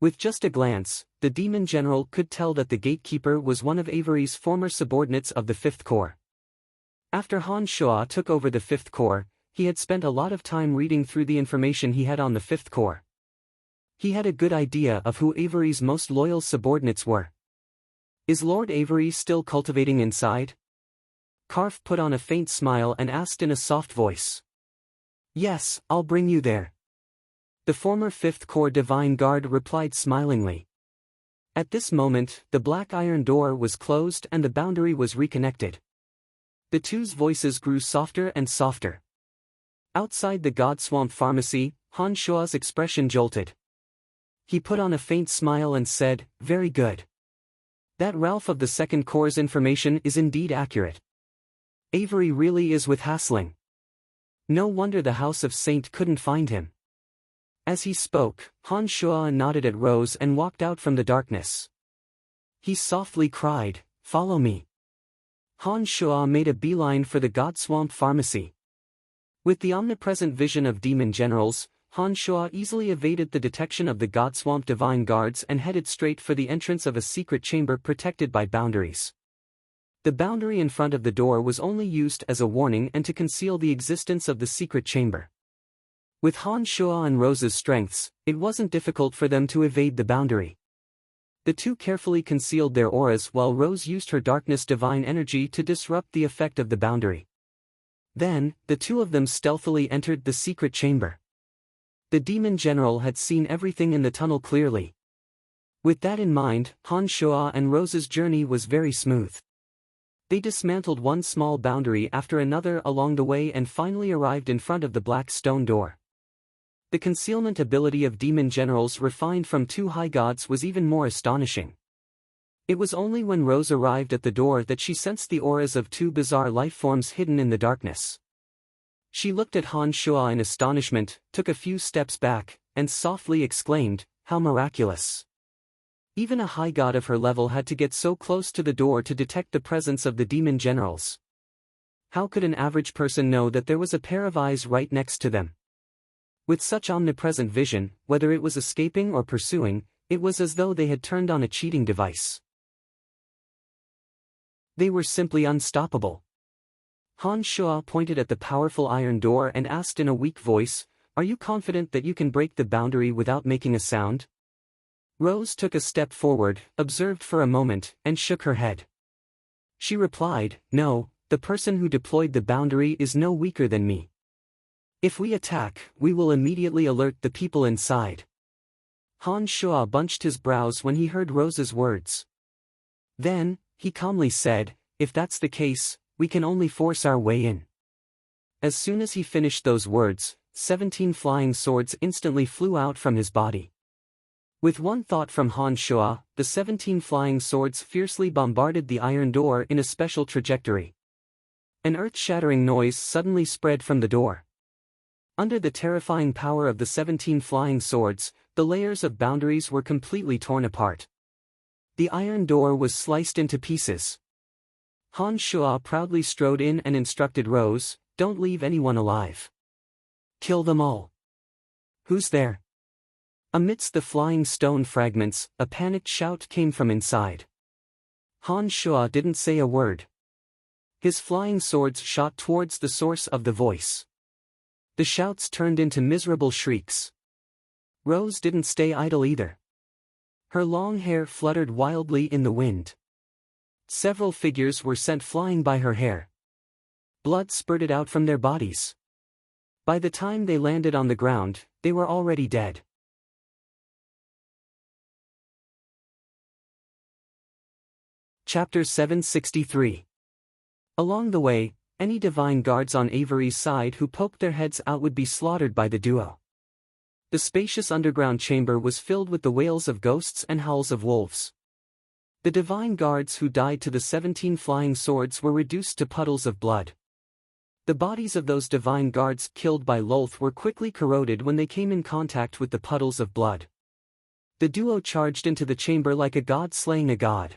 With just a glance, the demon general could tell that the gatekeeper was one of Avery's former subordinates of the Fifth Corps. After Han Shuo took over the Fifth Corps, he had spent a lot of time reading through the information he had on the Fifth Corps. He had a good idea of who Avery's most loyal subordinates were. "Is Lord Avery still cultivating inside?" Karf put on a faint smile and asked in a soft voice. "Yes, I'll bring you there." The former Fifth Corps Divine Guard replied smilingly. At this moment, the black iron door was closed and the boundary was reconnected. The two's voices grew softer and softer. Outside the God Swamp Pharmacy, Han Shuo's expression jolted. He put on a faint smile and said, "Very good. That Ralph of the Second Corps' information is indeed accurate. Avery really is with Hasling. No wonder the House of Saint couldn't find him." As he spoke, Han Shuo nodded at Rose and walked out from the darkness. He softly cried, "Follow me." Han Shuo made a beeline for the God Swamp Pharmacy. With the omnipresent vision of demon generals, Han Shuo easily evaded the detection of the God Swamp Divine Guards and headed straight for the entrance of a secret chamber protected by boundaries. The boundary in front of the door was only used as a warning and to conceal the existence of the secret chamber. With Han Shuo and Rose's strengths, it wasn't difficult for them to evade the boundary. The two carefully concealed their auras while Rose used her darkness divine energy to disrupt the effect of the boundary. Then, the two of them stealthily entered the secret chamber. The demon general had seen everything in the tunnel clearly. With that in mind, Han Shuo and Rose's journey was very smooth. They dismantled one small boundary after another along the way and finally arrived in front of the black stone door. The concealment ability of demon generals refined from two high gods was even more astonishing. It was only when Rose arrived at the door that she sensed the auras of two bizarre life forms hidden in the darkness. She looked at Han Shuo in astonishment, took a few steps back, and softly exclaimed, "How miraculous." Even a high god of her level had to get so close to the door to detect the presence of the demon generals. How could an average person know that there was a pair of eyes right next to them? With such omnipresent vision, whether it was escaping or pursuing, it was as though they had turned on a cheating device. They were simply unstoppable. Han Shuo pointed at the powerful iron door and asked in a weak voice, "Are you confident that you can break the boundary without making a sound?" Rose took a step forward, observed for a moment, and shook her head. She replied, "No, the person who deployed the boundary is no weaker than me. If we attack, we will immediately alert the people inside." Han Shuo bunched his brows when he heard Rose's words. Then, he calmly said, "If that's the case, we can only force our way in." As soon as he finished those words, 17 flying swords instantly flew out from his body. With one thought from Han Shuo, the 17 flying swords fiercely bombarded the iron door in a special trajectory. An earth-shattering noise suddenly spread from the door. Under the terrifying power of the 17 flying swords, the layers of boundaries were completely torn apart. The iron door was sliced into pieces. Han Shuo proudly strode in and instructed Rose, "Don't leave anyone alive. Kill them all." "Who's there?" Amidst the flying stone fragments, a panicked shout came from inside. Han Shuo didn't say a word. His flying swords shot towards the source of the voice. The shouts turned into miserable shrieks. Rose didn't stay idle either. Her long hair fluttered wildly in the wind. Several figures were sent flying by her hair. Blood spurted out from their bodies. By the time they landed on the ground, they were already dead. Chapter 763. Along the way, any divine guards on Avery's side who poked their heads out would be slaughtered by the duo. The spacious underground chamber was filled with the wails of ghosts and howls of wolves. The divine guards who died to the 17 flying swords were reduced to puddles of blood. The bodies of those divine guards killed by Lolth were quickly corroded when they came in contact with the puddles of blood. The duo charged into the chamber like a god slaying a god.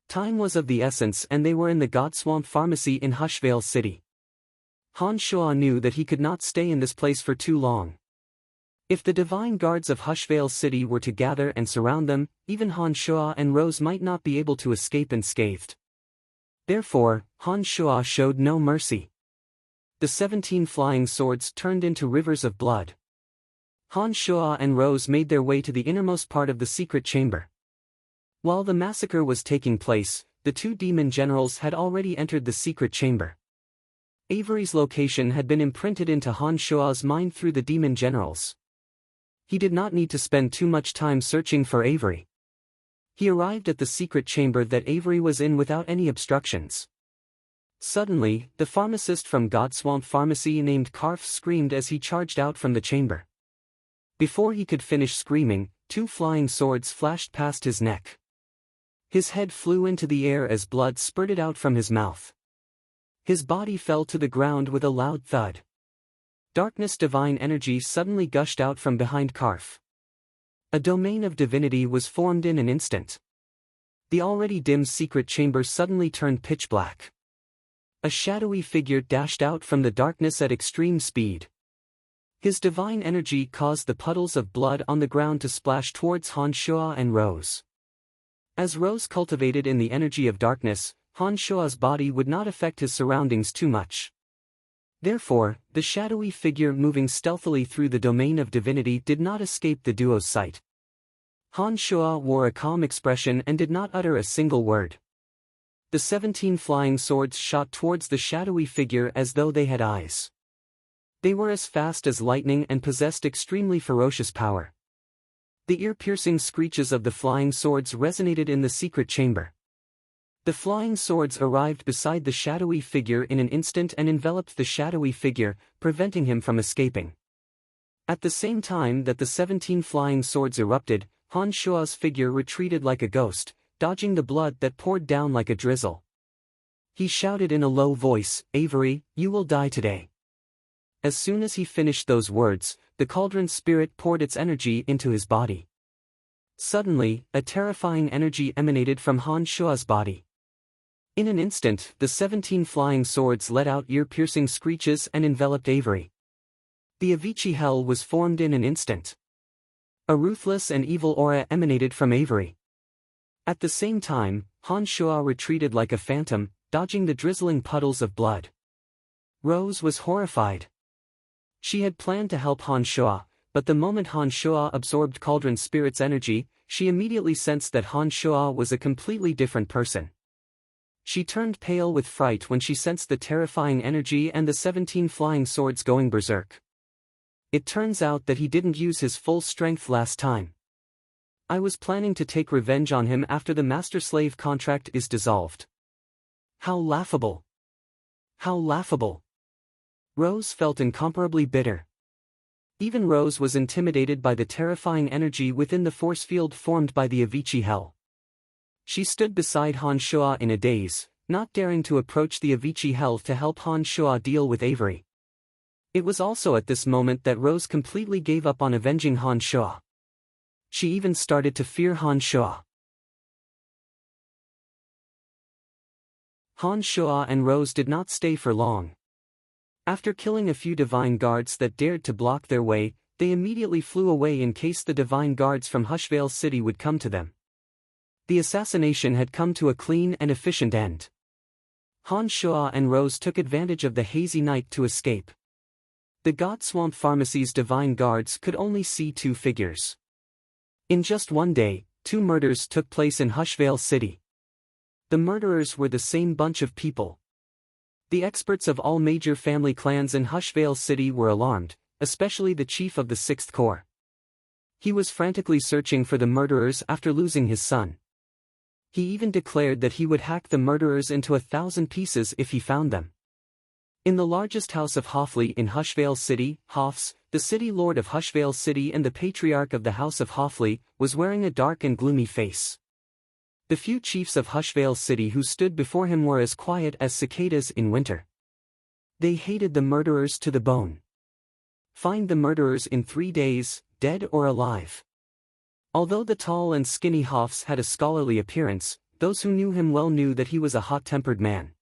Time was of the essence and they were in the Godswamp Pharmacy in Hushvale City. Han Shua knew that he could not stay in this place for too long. If the divine guards of Hushvale City were to gather and surround them, even Han Shua and Rose might not be able to escape unscathed. Therefore, Han Shua showed no mercy. The 17 flying swords turned into rivers of blood. Han Shua and Rose made their way to the innermost part of the secret chamber. While the massacre was taking place, the two demon generals had already entered the secret chamber. Avery's location had been imprinted into Han Shua's mind through the demon generals. He did not need to spend too much time searching for Avery. He arrived at the secret chamber that Avery was in without any obstructions. Suddenly, the pharmacist from Godswamp Pharmacy named Karf screamed as he charged out from the chamber. Before he could finish screaming, 2 flying swords flashed past his neck. His head flew into the air as blood spurted out from his mouth. His body fell to the ground with a loud thud. Darkness divine energy suddenly gushed out from behind Karf. A domain of divinity was formed in an instant. The already dim secret chamber suddenly turned pitch black. A shadowy figure dashed out from the darkness at extreme speed. His divine energy caused the puddles of blood on the ground to splash towards Han Shua and Rose. As Rose cultivated in the energy of darkness, Han Shua's body would not affect his surroundings too much. Therefore, the shadowy figure moving stealthily through the domain of divinity did not escape the duo's sight. Han Shua wore a calm expression and did not utter a single word. The 17 flying swords shot towards the shadowy figure as though they had eyes. They were as fast as lightning and possessed extremely ferocious power. The ear-piercing screeches of the flying swords resonated in the secret chamber. The flying swords arrived beside the shadowy figure in an instant and enveloped the shadowy figure, preventing him from escaping. At the same time that the 17 flying swords erupted, Han Shua's figure retreated like a ghost, dodging the blood that poured down like a drizzle. He shouted in a low voice, "Avery, you will die today." As soon as he finished those words, the cauldron spirit poured its energy into his body. Suddenly, a terrifying energy emanated from Han Shua's body. In an instant, the 17 flying swords let out ear-piercing screeches and enveloped Avery. The Avicii Hell was formed in an instant. A ruthless and evil aura emanated from Avery. At the same time, Han Shua retreated like a phantom, dodging the drizzling puddles of blood. Rose was horrified. She had planned to help Han Shua, but the moment Han Shua absorbed Cauldron Spirit's energy, she immediately sensed that Han Shua was a completely different person. She turned pale with fright when she sensed the terrifying energy and the 17 flying swords going berserk. It turns out that he didn't use his full strength last time. I was planning to take revenge on him after the master-slave contract is dissolved. How laughable! How laughable! Rose felt incomparably bitter. Even Rose was intimidated by the terrifying energy within the force field formed by the Avicii Hell. She stood beside Han Shua in a daze, not daring to approach the Avicii Hell to help Han Shua deal with Avery. It was also at this moment that Rose completely gave up on avenging Han Shua. She even started to fear Han Shua. Han Shua and Rose did not stay for long. After killing a few divine guards that dared to block their way, they immediately flew away in case the divine guards from Hushvale City would come to them. The assassination had come to a clean and efficient end. Han Shua and Rose took advantage of the hazy night to escape. The Godswamp Pharmacy's divine guards could only see 2 figures. In just one day, 2 murders took place in Hushvale City. The murderers were the same bunch of people. The experts of all major family clans in Hushvale City were alarmed, especially the chief of the 6th Corps. He was frantically searching for the murderers after losing his son. He even declared that he would hack the murderers into 1,000 pieces if he found them. In the largest house of Hoffley in Hushvale City, Hofs, the city lord of Hushvale City and the patriarch of the house of Hoffley, was wearing a dark and gloomy face. The few chiefs of Hushvale City who stood before him were as quiet as cicadas in winter. They hated the murderers to the bone. Find the murderers in 3 days, dead or alive. Although the tall and skinny Hofs had a scholarly appearance, those who knew him well knew that he was a hot-tempered man.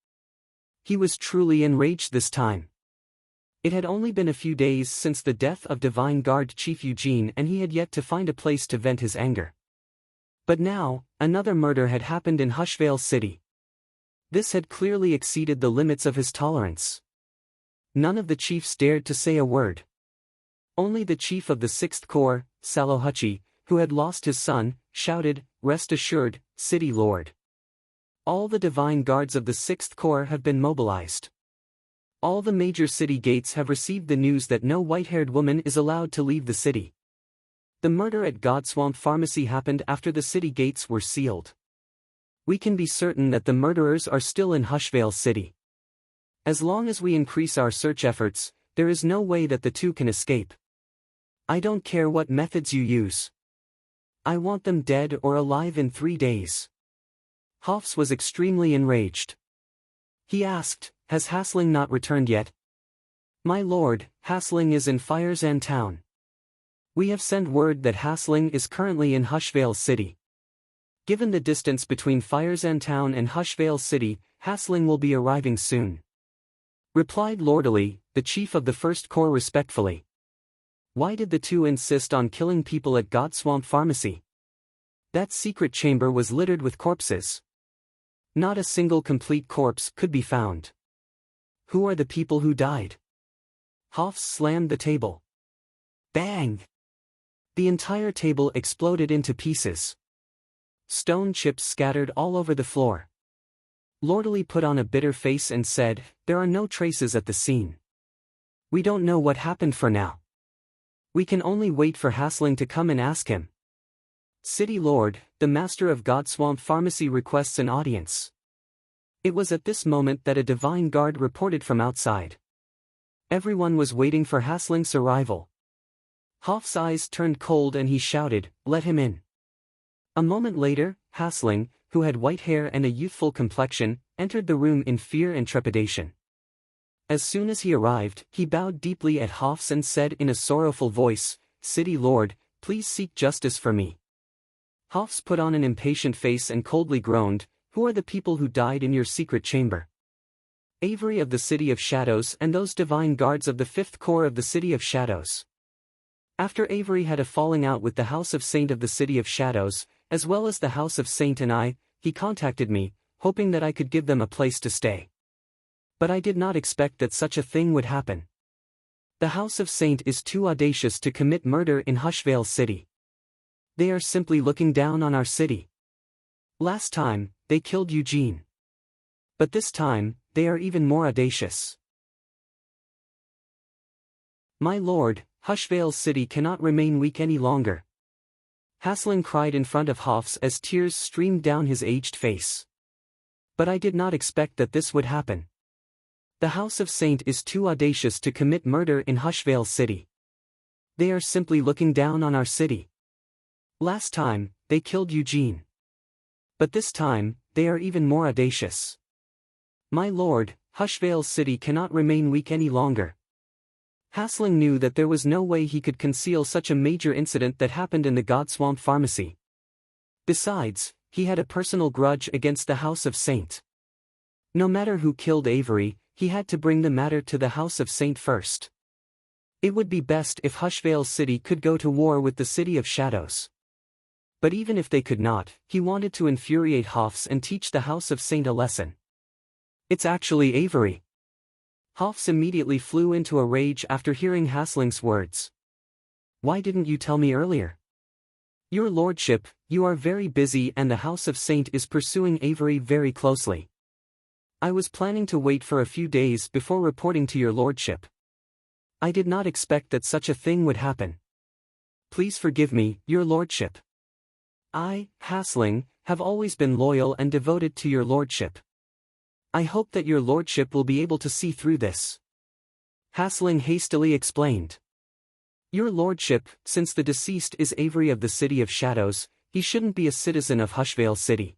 He was truly enraged this time. It had only been a few days since the death of Divine Guard Chief Eugene and he had yet to find a place to vent his anger. But now, another murder had happened in Hushvale City. This had clearly exceeded the limits of his tolerance. None of the chiefs dared to say a word. Only the chief of the 6th Corps, Salohutchi, who had lost his son, shouted, "Rest assured, City Lord. All the divine guards of the 6th Corps have been mobilized. All the major city gates have received the news that no white-haired woman is allowed to leave the city. The murder at Godswamp Pharmacy happened after the city gates were sealed. We can be certain that the murderers are still in Hushvale City. As long as we increase our search efforts, there is no way that the two can escape. I don't care what methods you use. I want them dead or alive in 3 days." Hofs was extremely enraged. He asked, "Has Hasling not returned yet?" "My lord, Hasling is in Firezan town. We have sent word that Hasling is currently in Hushvale City. Given the distance between Firezan town and Hushvale City, Hasling will be arriving soon," replied lordily, the chief of the 1st Corps respectfully. Why did the two insist on killing people at Godswamp Pharmacy? That secret chamber was littered with corpses. Not a single complete corpse could be found. Who are the people who died? Hofs slammed the table. Bang! The entire table exploded into pieces. Stone chips scattered all over the floor. Lordily put on a bitter face and said, "There are no traces at the scene. We don't know what happened for now. We can only wait for Hasling to come and ask him." "City Lord, the master of Godswamp Pharmacy requests an audience." It was at this moment that a divine guard reported from outside. Everyone was waiting for Hasling's arrival. Hof's eyes turned cold and he shouted, "Let him in." A moment later, Hasling, who had white hair and a youthful complexion, entered the room in fear and trepidation. As soon as he arrived, he bowed deeply at Hofs and said in a sorrowful voice, "City Lord, please seek justice for me." Hofs put on an impatient face and coldly groaned, "Who are the people who died in your secret chamber?" "Avery of the City of Shadows and those divine guards of the 5th Corps of the City of Shadows." After Avery had a falling out with the House of Saint of the City of Shadows, as well as the House of Saint and I, he contacted me, hoping that I could give them a place to stay. But I did not expect that such a thing would happen. The House of Saint is too audacious to commit murder in Hushvale City. They are simply looking down on our city. Last time, they killed Eugene. But this time, they are even more audacious. "My lord, Hushvale City cannot remain weak any longer," Hasling cried in front of Hofs as tears streamed down his aged face. "But I did not expect that this would happen. The House of Saint is too audacious to commit murder in Hushvale City. They are simply looking down on our city. Last time, they killed Eugene. But this time, they are even more audacious. My lord, Hushvale City cannot remain weak any longer." Hasling knew that there was no way he could conceal such a major incident that happened in the Godswamp Pharmacy. Besides, he had a personal grudge against the House of Saint. No matter who killed Avery, he had to bring the matter to the House of Saint first. It would be best if Hushvale City could go to war with the City of Shadows. But even if they could not, he wanted to infuriate Hofs and teach the House of Saint a lesson. "It's actually Avery." Hofs immediately flew into a rage after hearing Hasling's words. "Why didn't you tell me earlier? Your lordship, you are very busy and the House of Saint is pursuing Avery very closely. I was planning to wait for a few days before reporting to your lordship. I did not expect that such a thing would happen. Please forgive me, your lordship. I, Hasling, have always been loyal and devoted to your lordship. I hope that your lordship will be able to see through this. Hasling hastily explained. Your lordship, since the deceased is Avery of the City of Shadows, he shouldn't be a citizen of Hushvale City.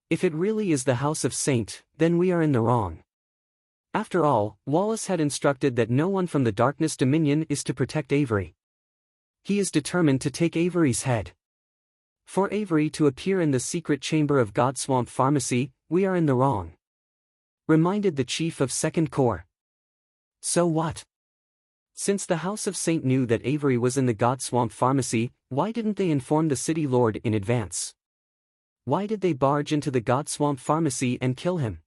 If it really is the House of Saint, then we are in the wrong. After all, Wallace had instructed that no one from the Darkness Dominion is to protect Avery. He is determined to take Avery's head. For Avery to appear in the secret chamber of Godswamp Pharmacy, we are in the wrong. Reminded the chief of Second Corps. So what? Since the House of Saint knew that Avery was in the Godswamp Pharmacy, why didn't they inform the city lord in advance? Why did they barge into the Godswamp Pharmacy and kill him?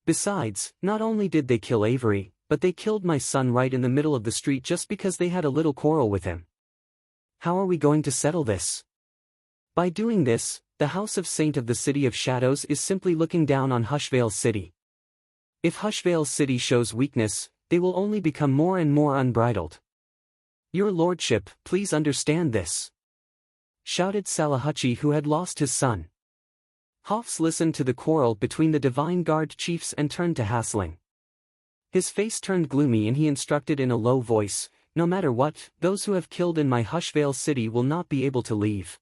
Besides, not only did they kill Avery, but they killed my son right in the middle of the street just because they had a little quarrel with him. How are we going to settle this? By doing this, the House of Saint of the City of Shadows is simply looking down on Hushvale City. If Hushvale City shows weakness, they will only become more and more unbridled. Your lordship, please understand this. Shouted Salahuchi, who had lost his son. Hoffs listened to the quarrel between the Divine Guard chiefs and turned to Hasling. His face turned gloomy and he instructed in a low voice, no matter what, those who have killed in my Hushvale City will not be able to leave.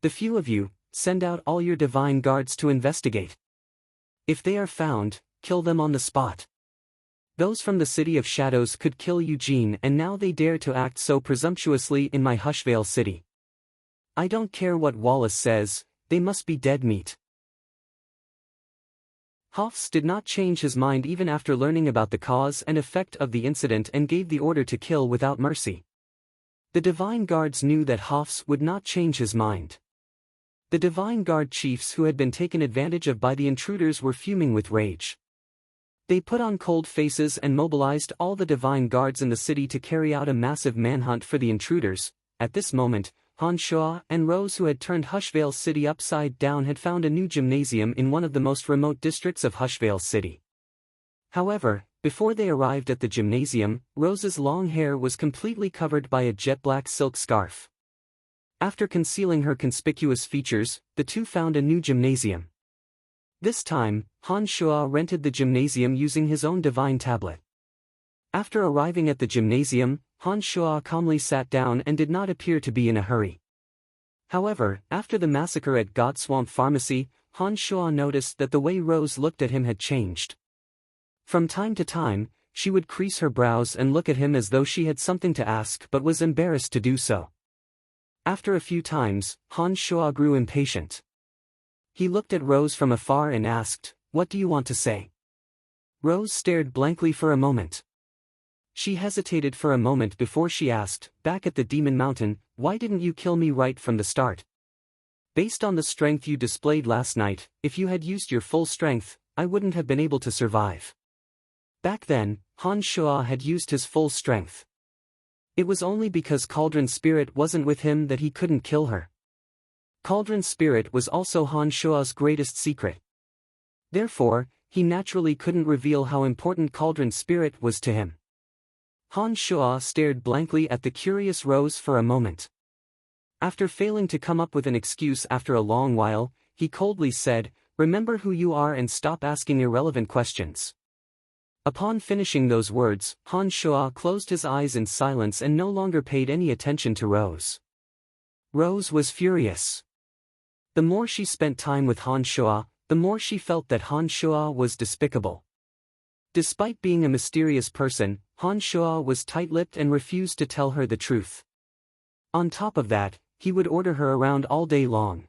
The few of you, send out all your Divine Guards to investigate. If they are found, kill them on the spot. Those from the City of Shadows could kill Eugene and now they dare to act so presumptuously in my Hushvale City. I don't care what Wallace says, they must be dead meat. Hoffs did not change his mind even after learning about the cause and effect of the incident and gave the order to kill without mercy. The Divine Guards knew that Hoffs would not change his mind. The Divine Guard chiefs who had been taken advantage of by the intruders were fuming with rage. They put on cold faces and mobilized all the Divine Guards in the city to carry out a massive manhunt for the intruders. At this moment, Han Shua and Rose, who had turned Hushvale City upside down, had found a new gymnasium in one of the most remote districts of Hushvale City. However, before they arrived at the gymnasium, Rose's long hair was completely covered by a jet-black silk scarf. After concealing her conspicuous features, the two found a new gymnasium. This time, Han Shua rented the gymnasium using his own divine tablet. After arriving at the gymnasium, Han Shua calmly sat down and did not appear to be in a hurry. However, after the massacre at Godswamp Pharmacy, Han Shua noticed that the way Rose looked at him had changed. From time to time, she would crease her brows and look at him as though she had something to ask but was embarrassed to do so. After a few times, Han Shua grew impatient. He looked at Rose from afar and asked, "What do you want to say?" Rose stared blankly for a moment. She hesitated for a moment before she asked, "Back at the Demon Mountain, why didn't you kill me right from the start? Based on the strength you displayed last night, if you had used your full strength, I wouldn't have been able to survive." Back then, Han Shua had used his full strength. It was only because Cauldron Spirit wasn't with him that he couldn't kill her. Cauldron Spirit was also Han Shua's greatest secret. Therefore, he naturally couldn't reveal how important Cauldron Spirit was to him. Han Shua stared blankly at the curious Rose for a moment. After failing to come up with an excuse after a long while, he coldly said, "Remember who you are and stop asking irrelevant questions." Upon finishing those words, Han Shua closed his eyes in silence and no longer paid any attention to Rose. Rose was furious. The more she spent time with Han Shua, the more she felt that Han Shua was despicable. Despite being a mysterious person, Han Shua was tight-lipped and refused to tell her the truth. On top of that, he would order her around all day long.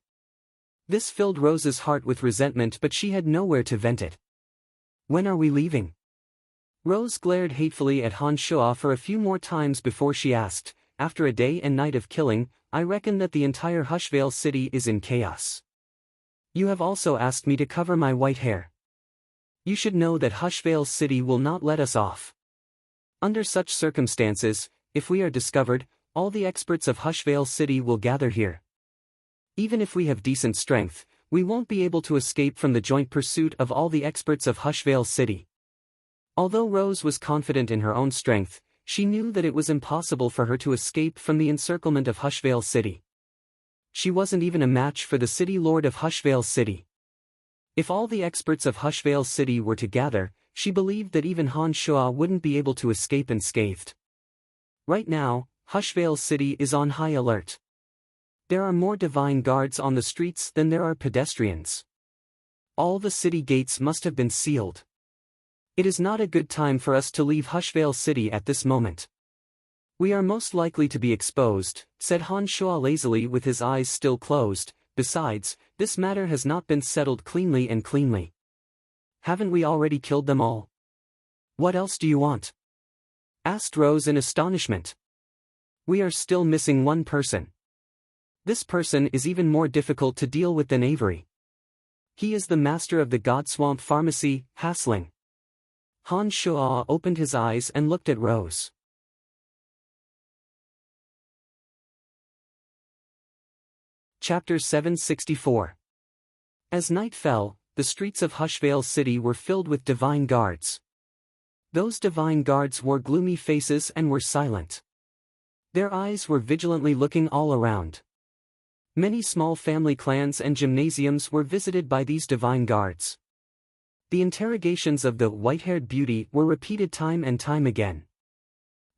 This filled Rose's heart with resentment, but she had nowhere to vent it. "When are we leaving?" Rose glared hatefully at Han Shua for a few more times before she asked, "After a day and night of killing, I reckon that the entire Hushvale City is in chaos. You have also asked me to cover my white hair. You should know that Hushvale City will not let us off. Under such circumstances, if we are discovered, all the experts of Hushvale City will gather here. Even if we have decent strength, we won't be able to escape from the joint pursuit of all the experts of Hushvale City." Although Rose was confident in her own strength, she knew that it was impossible for her to escape from the encirclement of Hushvale City. She wasn't even a match for the city lord of Hushvale City. If all the experts of Hushvale City were to gather, she believed that even Han Shua wouldn't be able to escape unscathed. Right now, Hushvale City is on high alert. There are more divine guards on the streets than there are pedestrians. All the city gates must have been sealed. It is not a good time for us to leave Hushvale City at this moment. We are most likely to be exposed, said Han Shua lazily with his eyes still closed. Besides, this matter has not been settled cleanly. Haven't we already killed them all? What else do you want? Asked Rose in astonishment. We are still missing one person. This person is even more difficult to deal with than Avery. He is the master of the God Swamp Pharmacy, Hasling. Han Shua opened his eyes and looked at Rose. Chapter 764. As night fell, the streets of Hushvale City were filled with divine guards. Those divine guards wore gloomy faces and were silent. Their eyes were vigilantly looking all around. Many small family clans and gymnasiums were visited by these divine guards. The interrogations of the white-haired beauty were repeated time and time again.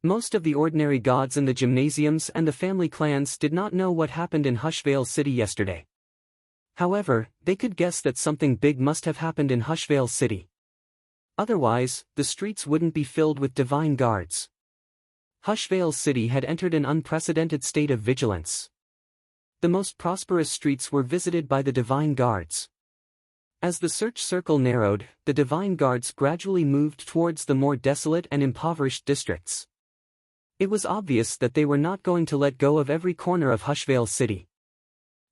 Most of the ordinary gods in the gymnasiums and the family clans did not know what happened in Hushvale City yesterday. However, they could guess that something big must have happened in Hushvale City. Otherwise, the streets wouldn't be filled with divine guards. Hushvale City had entered an unprecedented state of vigilance. The most prosperous streets were visited by the divine guards. As the search circle narrowed, the divine guards gradually moved towards the more desolate and impoverished districts. It was obvious that they were not going to let go of every corner of Hushvale City.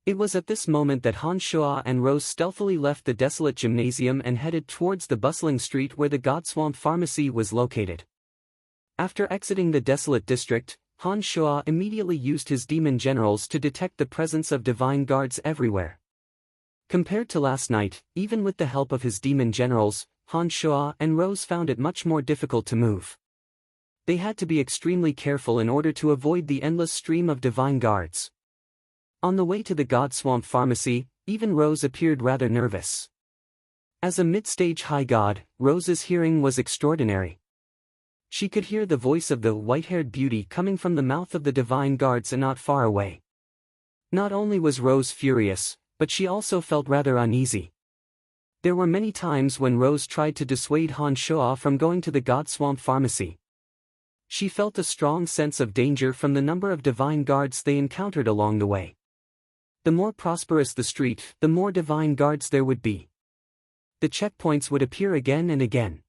It was at this moment that Han Shua and Rose stealthily left the desolate gymnasium and headed towards the bustling street where the Godswamp Pharmacy was located. After exiting the desolate district, Han Shua immediately used his demon generals to detect the presence of divine guards everywhere. Compared to last night, even with the help of his demon generals, Han Shua and Rose found it much more difficult to move. They had to be extremely careful in order to avoid the endless stream of divine guards. On the way to the Godswamp Pharmacy, even Rose appeared rather nervous. As a mid-stage high god, Rose's hearing was extraordinary. She could hear the voice of the white-haired beauty coming from the mouth of the divine guards and not far away. Not only was Rose furious, but she also felt rather uneasy. There were many times when Rose tried to dissuade Han Shua from going to the Godswamp Pharmacy. She felt a strong sense of danger from the number of divine guards they encountered along the way. The more prosperous the street, the more divine guards there would be. The checkpoints would appear again and again.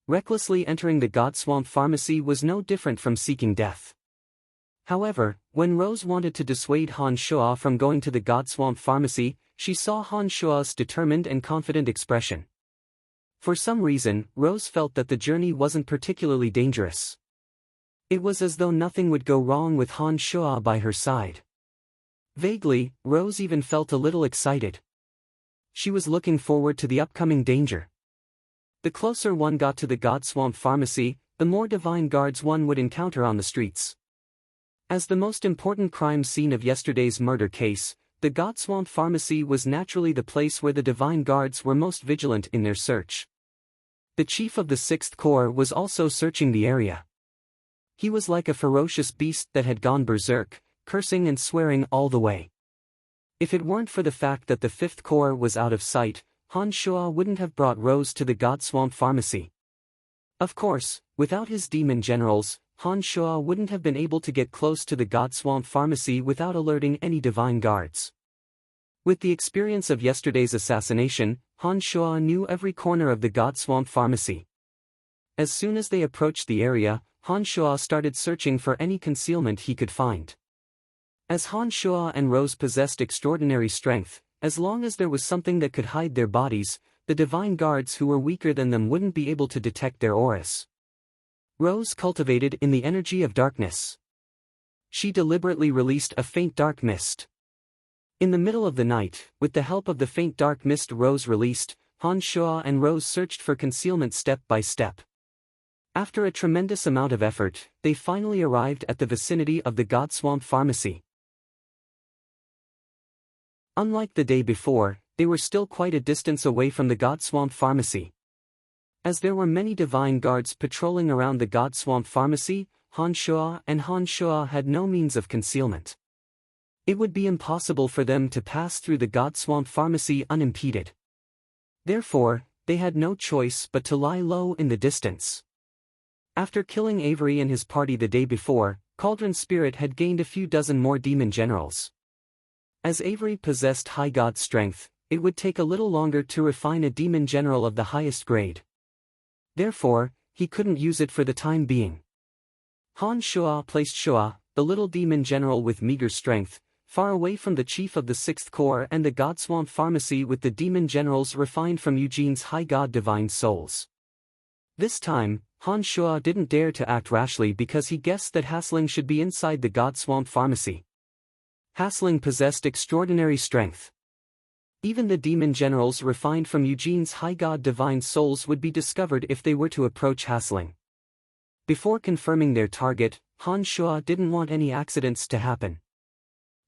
Recklessly entering the Godswamp Pharmacy was no different from seeking death. However, when Rose wanted to dissuade Han Shua from going to the Godswamp Pharmacy, she saw Han Shua's determined and confident expression. For some reason, Rose felt that the journey wasn't particularly dangerous. It was as though nothing would go wrong with Han Shua by her side. Vaguely, Rose even felt a little excited. She was looking forward to the upcoming danger. The closer one got to the Godswamp Pharmacy, the more divine guards one would encounter on the streets. As the most important crime scene of yesterday's murder case, the Godswamp Pharmacy was naturally the place where the divine guards were most vigilant in their search. The chief of the 6th Corps was also searching the area. He was like a ferocious beast that had gone berserk, cursing and swearing all the way. If it weren't for the fact that the 5th Corps was out of sight, Han Shua wouldn't have brought Rose to the Godswamp Pharmacy. Of course, without his demon generals, Han Shua wouldn't have been able to get close to the Godswamp Pharmacy without alerting any divine guards. With the experience of yesterday's assassination, Han Shua knew every corner of the Godswamp Pharmacy. As soon as they approached the area, Han Shua started searching for any concealment he could find. As Han Shua and Rose possessed extraordinary strength, as long as there was something that could hide their bodies, the divine guards who were weaker than them wouldn't be able to detect their auras. Rose cultivated in the energy of darkness. She deliberately released a faint dark mist. In the middle of the night, with the help of the faint dark mist Rose released, Han Shua and Rose searched for concealment step by step. After a tremendous amount of effort, they finally arrived at the vicinity of the Godswamp Pharmacy. Unlike the day before, they were still quite a distance away from the God Swamp Pharmacy. As there were many divine guards patrolling around the God Swamp Pharmacy, Han Shuo had no means of concealment. It would be impossible for them to pass through the God Swamp Pharmacy unimpeded. Therefore, they had no choice but to lie low in the distance. After killing Avery and his party the day before, Cauldron Spirit had gained a few dozen more demon generals. As Avery possessed high god strength, it would take a little longer to refine a demon general of the highest grade. Therefore, he couldn't use it for the time being. Han Shuo placed Shuo, the little demon general with meager strength, far away from the chief of the 6th Corps and the God Swamp Pharmacy with the demon generals refined from Eugene's high god divine souls. This time, Han Shuo didn't dare to act rashly because he guessed that Hasling should be inside the God Swamp Pharmacy. Hasling possessed extraordinary strength. Even the demon generals refined from Eugene's high god divine souls would be discovered if they were to approach Hasling. Before confirming their target, Han Shuo didn't want any accidents to happen.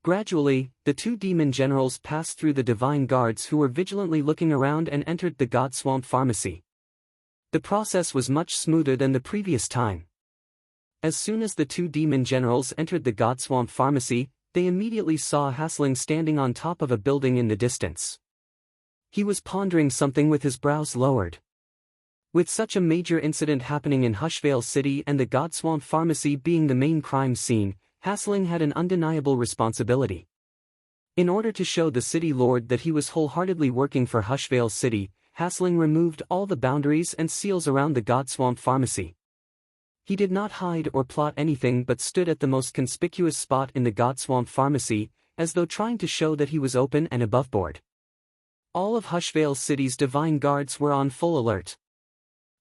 Gradually, the two demon generals passed through the divine guards who were vigilantly looking around and entered the God Swamp Pharmacy. The process was much smoother than the previous time. As soon as the two demon generals entered the God Swamp Pharmacy, they immediately saw Hasling standing on top of a building in the distance. He was pondering something with his brows lowered. With such a major incident happening in Hushvale City and the God Swamp Pharmacy being the main crime scene, Hasling had an undeniable responsibility. In order to show the city lord that he was wholeheartedly working for Hushvale City, Hasling removed all the boundaries and seals around the God Swamp Pharmacy. He did not hide or plot anything but stood at the most conspicuous spot in the God Swamp Pharmacy, as though trying to show that he was open and aboveboard. All of Hushvale City's divine guards were on full alert.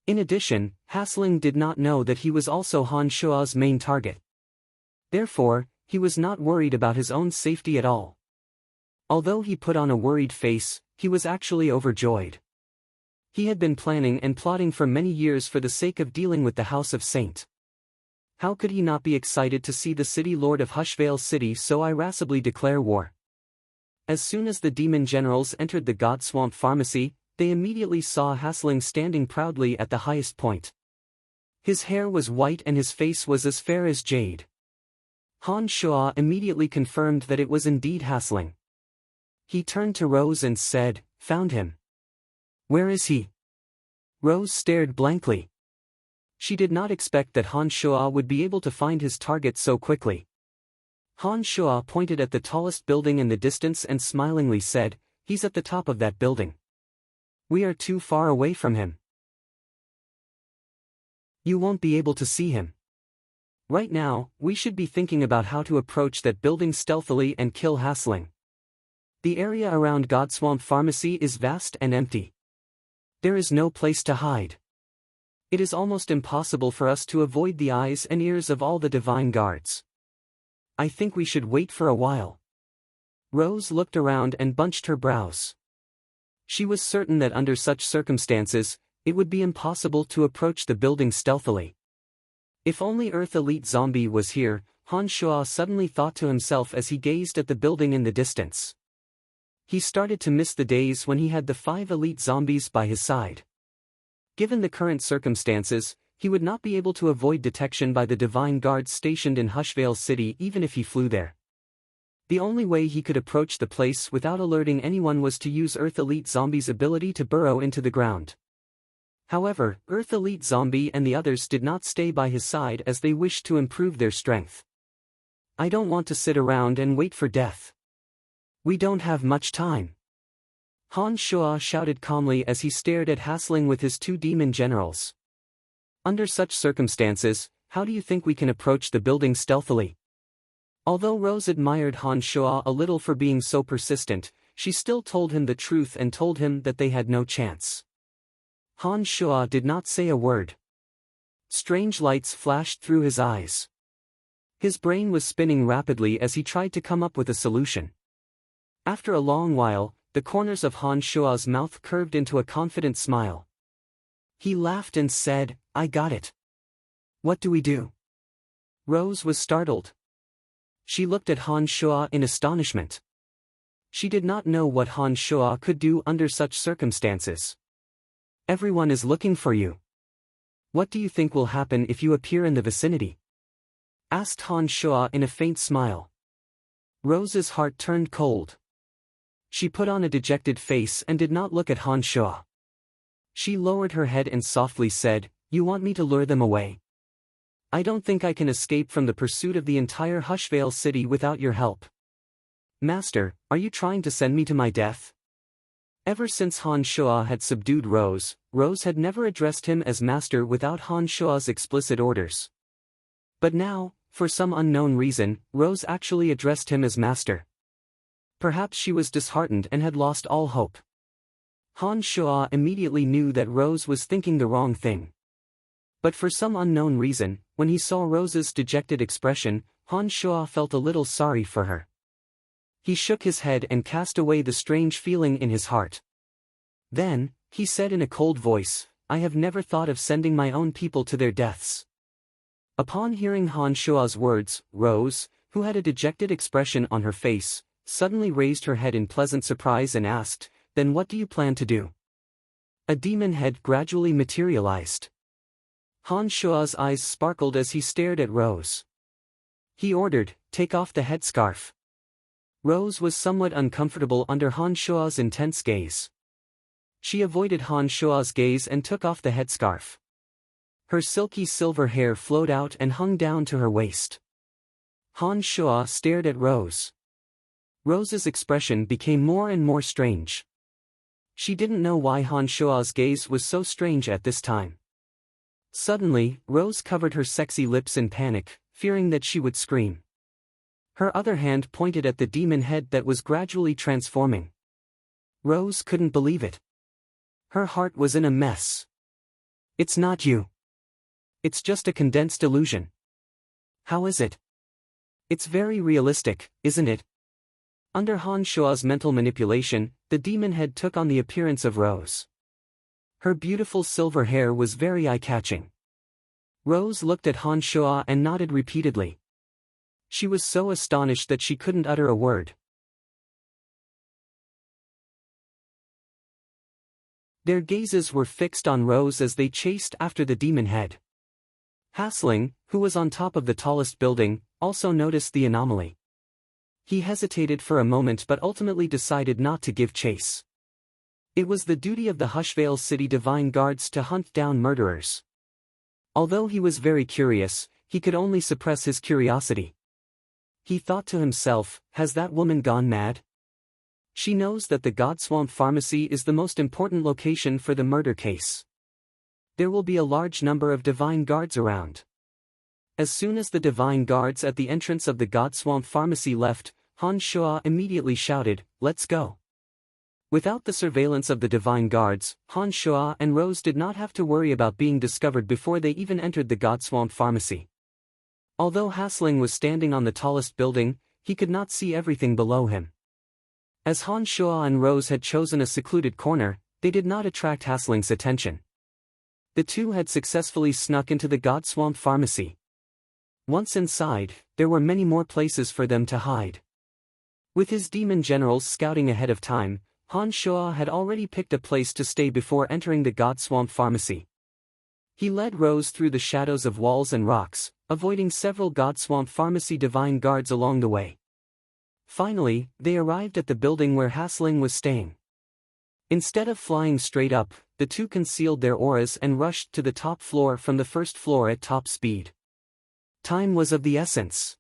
In addition, Hasling did not know that he was also Han Shuo's main target. Therefore, he was not worried about his own safety at all. Although he put on a worried face, he was actually overjoyed. He had been planning and plotting for many years for the sake of dealing with the House of Saint. How could he not be excited to see the city lord of Hushvale City so irascibly declare war? As soon as the demon generals entered the God Swamp Pharmacy, they immediately saw Hasling standing proudly at the highest point. His hair was white and his face was as fair as jade. Han Shuo immediately confirmed that it was indeed Hasling. He turned to Rose and said, "Found him." "Where is he?" Rose stared blankly. She did not expect that Han Shuo would be able to find his target so quickly. Han Shuo pointed at the tallest building in the distance and smilingly said, "He's at the top of that building. We are too far away from him. You won't be able to see him. Right now, we should be thinking about how to approach that building stealthily and kill Hasling. The area around God Swamp Pharmacy is vast and empty. There is no place to hide. It is almost impossible for us to avoid the eyes and ears of all the divine guards. I think we should wait for a while." Rose looked around and bunched her brows. She was certain that under such circumstances, it would be impossible to approach the building stealthily. If only Earth Elite Zombie was here, Han Shuo suddenly thought to himself as he gazed at the building in the distance. He started to miss the days when he had the 5 elite zombies by his side. Given the current circumstances, he would not be able to avoid detection by the divine guards stationed in Hushvale City even if he flew there. The only way he could approach the place without alerting anyone was to use Earth Elite Zombie's ability to burrow into the ground. However, Earth Elite Zombie and the others did not stay by his side as they wished to improve their strength. "I don't want to sit around and wait for death. We don't have much time." Han Shuo shouted calmly as he stared at Hasling with his 2 demon generals. "Under such circumstances, how do you think we can approach the building stealthily?" Although Rose admired Han Shuo a little for being so persistent, she still told him the truth and told him that they had no chance. Han Shuo did not say a word. Strange lights flashed through his eyes. His brain was spinning rapidly as he tried to come up with a solution. After a long while, the corners of Han Shuo's mouth curved into a confident smile. He laughed and said, "I got it." "What do we do?" Rose was startled. She looked at Han Shuo in astonishment. She did not know what Han Shuo could do under such circumstances. Everyone is looking for you. What do you think will happen if you appear in the vicinity? Asked Han Shuo in a faint smile. Rose's heart turned cold. She put on a dejected face and did not look at Han Shuo. She lowered her head and softly said, "You want me to lure them away? I don't think I can escape from the pursuit of the entire Hushvale city without your help. Master, are you trying to send me to my death?" Ever since Han Shuo had subdued Rose, Rose had never addressed him as master without Han Shuo's explicit orders. But now, for some unknown reason, Rose actually addressed him as master. Perhaps she was disheartened and had lost all hope. Han Shuo immediately knew that Rose was thinking the wrong thing. But for some unknown reason, when he saw Rose's dejected expression, Han Shuo felt a little sorry for her. He shook his head and cast away the strange feeling in his heart. Then, he said in a cold voice, "I have never thought of sending my own people to their deaths." Upon hearing Han Shuo's words, Rose, who had a dejected expression on her face, suddenly raised her head in pleasant surprise and asked, "Then what do you plan to do?" A demon head gradually materialized. Han Shuo's eyes sparkled as he stared at Rose. He ordered, "Take off the headscarf." Rose was somewhat uncomfortable under Han Shuo's intense gaze. She avoided Han Shuo's gaze and took off the headscarf. Her silky silver hair flowed out and hung down to her waist. Han Shuo stared at Rose. Rose's expression became more and more strange. She didn't know why Han Shuo's gaze was so strange at this time. Suddenly, Rose covered her sexy lips in panic, fearing that she would scream. Her other hand pointed at the demon head that was gradually transforming. Rose couldn't believe it. Her heart was in a mess. "It's not you. It's just a condensed illusion." "How is it?" "It's very realistic, isn't it?" Under Han Shuo's mental manipulation, the demon head took on the appearance of Rose. Her beautiful silver hair was very eye-catching. Rose looked at Han Shuo and nodded repeatedly. She was so astonished that she couldn't utter a word. Their gazes were fixed on Rose as they chased after the demon head. Hasling, who was on top of the tallest building, also noticed the anomaly. He hesitated for a moment but ultimately decided not to give chase. It was the duty of the Hushvale City Divine Guards to hunt down murderers. Although he was very curious, he could only suppress his curiosity. He thought to himself, "Has that woman gone mad? She knows that the Godswamp Pharmacy is the most important location for the murder case. There will be a large number of Divine Guards around." As soon as the Divine Guards at the entrance of the Godswamp Pharmacy left, Han Shuo immediately shouted, "Let's go." Without the surveillance of the Divine Guards, Han Shuo and Rose did not have to worry about being discovered before they even entered the Godswamp Pharmacy. Although Hasling was standing on the tallest building, he could not see everything below him. As Han Shuo and Rose had chosen a secluded corner, they did not attract Hasling's attention. The two had successfully snuck into the Godswamp Pharmacy. Once inside, there were many more places for them to hide. With his demon generals scouting ahead of time, Han Shuo had already picked a place to stay before entering the Godswamp Pharmacy. He led Rose through the shadows of walls and rocks, avoiding several Godswamp Pharmacy Divine Guards along the way. Finally, they arrived at the building where Hasling was staying. Instead of flying straight up, the two concealed their auras and rushed to the top floor from the first floor at top speed. Time was of the essence.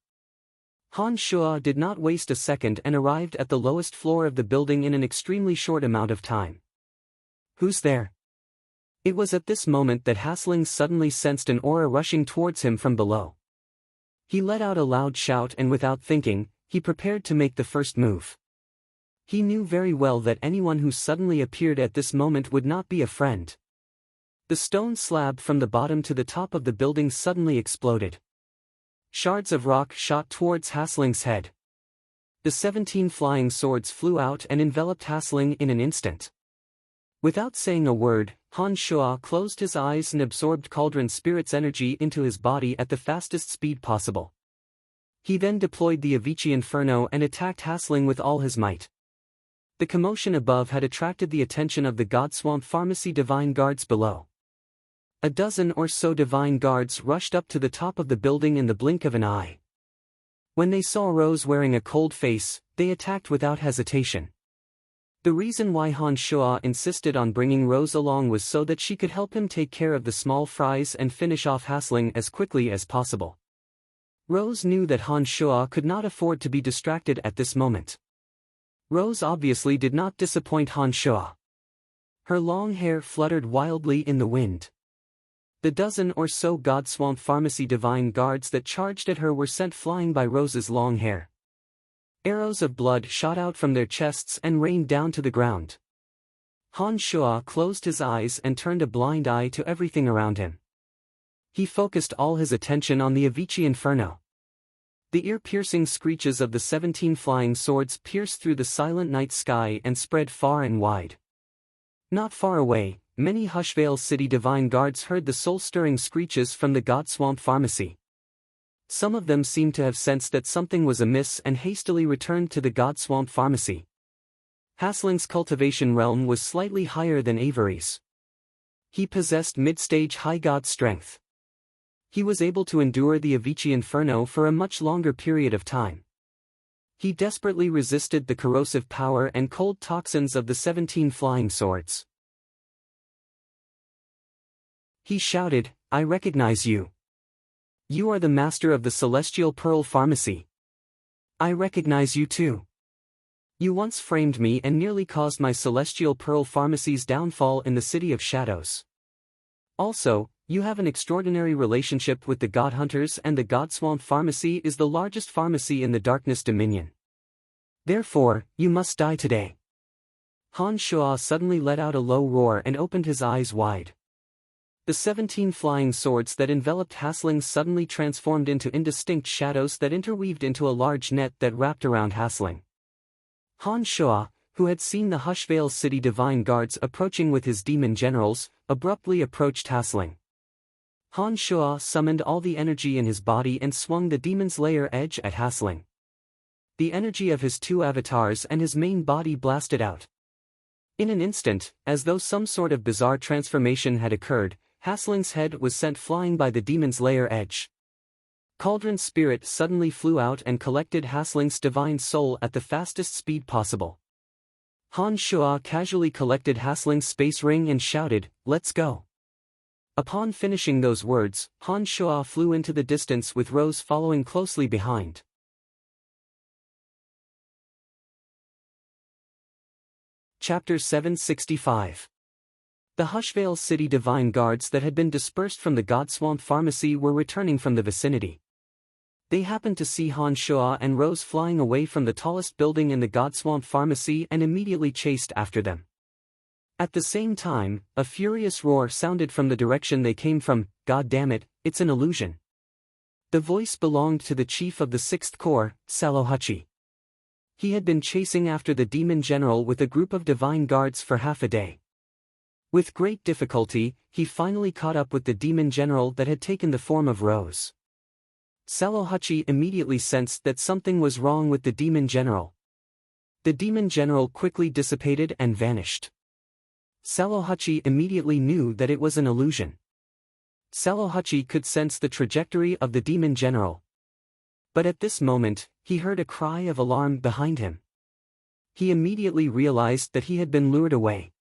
Han Shuo did not waste a second and arrived at the lowest floor of the building in an extremely short amount of time. "Who's there?" It was at this moment that Hasling suddenly sensed an aura rushing towards him from below. He let out a loud shout and without thinking, he prepared to make the first move. He knew very well that anyone who suddenly appeared at this moment would not be a friend. The stone slab from the bottom to the top of the building suddenly exploded. Shards of rock shot towards Hasling's head. The 17 flying swords flew out and enveloped Hasling in an instant. Without saying a word, Han Shuo closed his eyes and absorbed Cauldron Spirit's energy into his body at the fastest speed possible. He then deployed the Avicii Inferno and attacked Hasling with all his might. The commotion above had attracted the attention of the Godswamp Pharmacy divine guards below. A dozen or so divine guards rushed up to the top of the building in the blink of an eye. When they saw Rose wearing a cold face, they attacked without hesitation. The reason why Han Shuo insisted on bringing Rose along was so that she could help him take care of the small fries and finish off Hasling as quickly as possible. Rose knew that Han Shuo could not afford to be distracted at this moment. Rose obviously did not disappoint Han Shuo. Her long hair fluttered wildly in the wind. The dozen or so Godswamp Pharmacy divine guards that charged at her were sent flying by Rose's long hair. Arrows of blood shot out from their chests and rained down to the ground. Han Shuo closed his eyes and turned a blind eye to everything around him. He focused all his attention on the Avicii Inferno. The ear-piercing screeches of the 17 flying swords pierced through the silent night sky and spread far and wide. Not far away, many Hushvale City divine guards heard the soul-stirring screeches from the Godswamp Pharmacy. Some of them seemed to have sensed that something was amiss and hastily returned to the Godswamp Pharmacy. Hasling's cultivation realm was slightly higher than Avery's. He possessed mid-stage high god strength. He was able to endure the Avicii Inferno for a much longer period of time. He desperately resisted the corrosive power and cold toxins of the 17 flying swords. He shouted, "I recognize you. You are the master of the Celestial Pearl Pharmacy. I recognize you too. You once framed me and nearly caused my Celestial Pearl Pharmacy's downfall in the City of Shadows. Also, you have an extraordinary relationship with the God Hunters, and the Godswamp Pharmacy is the largest pharmacy in the Darkness Dominion. Therefore, you must die today." Han Shuo suddenly let out a low roar and opened his eyes wide. The 17 flying swords that enveloped Hasling suddenly transformed into indistinct shadows that interweaved into a large net that wrapped around Hasling. Han Shuo, who had seen the Hushvale City divine guards approaching with his demon generals, abruptly approached Hasling. Han Shuo summoned all the energy in his body and swung the demon's lair edge at Hasling. The energy of his two avatars and his main body blasted out. In an instant, as though some sort of bizarre transformation had occurred, Hasling's head was sent flying by the demon's lair edge. Cauldron's spirit suddenly flew out and collected Hasling's divine soul at the fastest speed possible. Han Shuo casually collected Hasling's space ring and shouted, "Let's go." Upon finishing those words, Han Shuo flew into the distance with Rose following closely behind. Chapter 765. The Hushvale City divine guards that had been dispersed from the Godswamp Pharmacy were returning from the vicinity. They happened to see Han Shuo and Rose flying away from the tallest building in the Godswamp Pharmacy and immediately chased after them. At the same time, a furious roar sounded from the direction they came from. "God damn it, it's an illusion." The voice belonged to the chief of the 6th Corps, Salohachi. He had been chasing after the demon general with a group of divine guards for half a day. With great difficulty, he finally caught up with the demon general that had taken the form of Rose. Salohachi immediately sensed that something was wrong with the demon general. The demon general quickly dissipated and vanished. Salohachi immediately knew that it was an illusion. Salohachi could sense the trajectory of the demon general. But at this moment, he heard a cry of alarm behind him. He immediately realized that he had been lured away.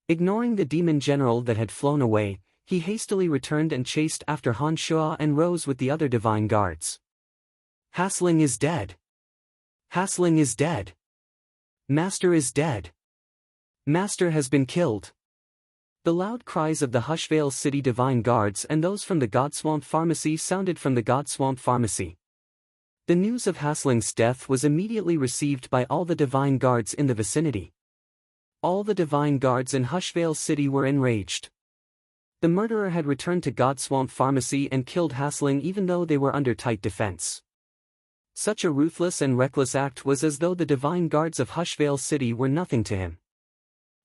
Ignoring the demon general that had flown away, he hastily returned and chased after Han Shuo and Rose with the other divine guards. "Hasling is dead! Hasling is dead! Master is dead! Master has been killed!" The loud cries of the Hushvale City divine guards and those from the Godswamp Pharmacy sounded from the Godswamp Pharmacy. The news of Hasling's death was immediately received by all the divine guards in the vicinity. All the divine guards in Hushvale City were enraged. The murderer had returned to Godswamp Pharmacy and killed Hasling even though they were under tight defense. Such a ruthless and reckless act was as though the divine guards of Hushvale City were nothing to him.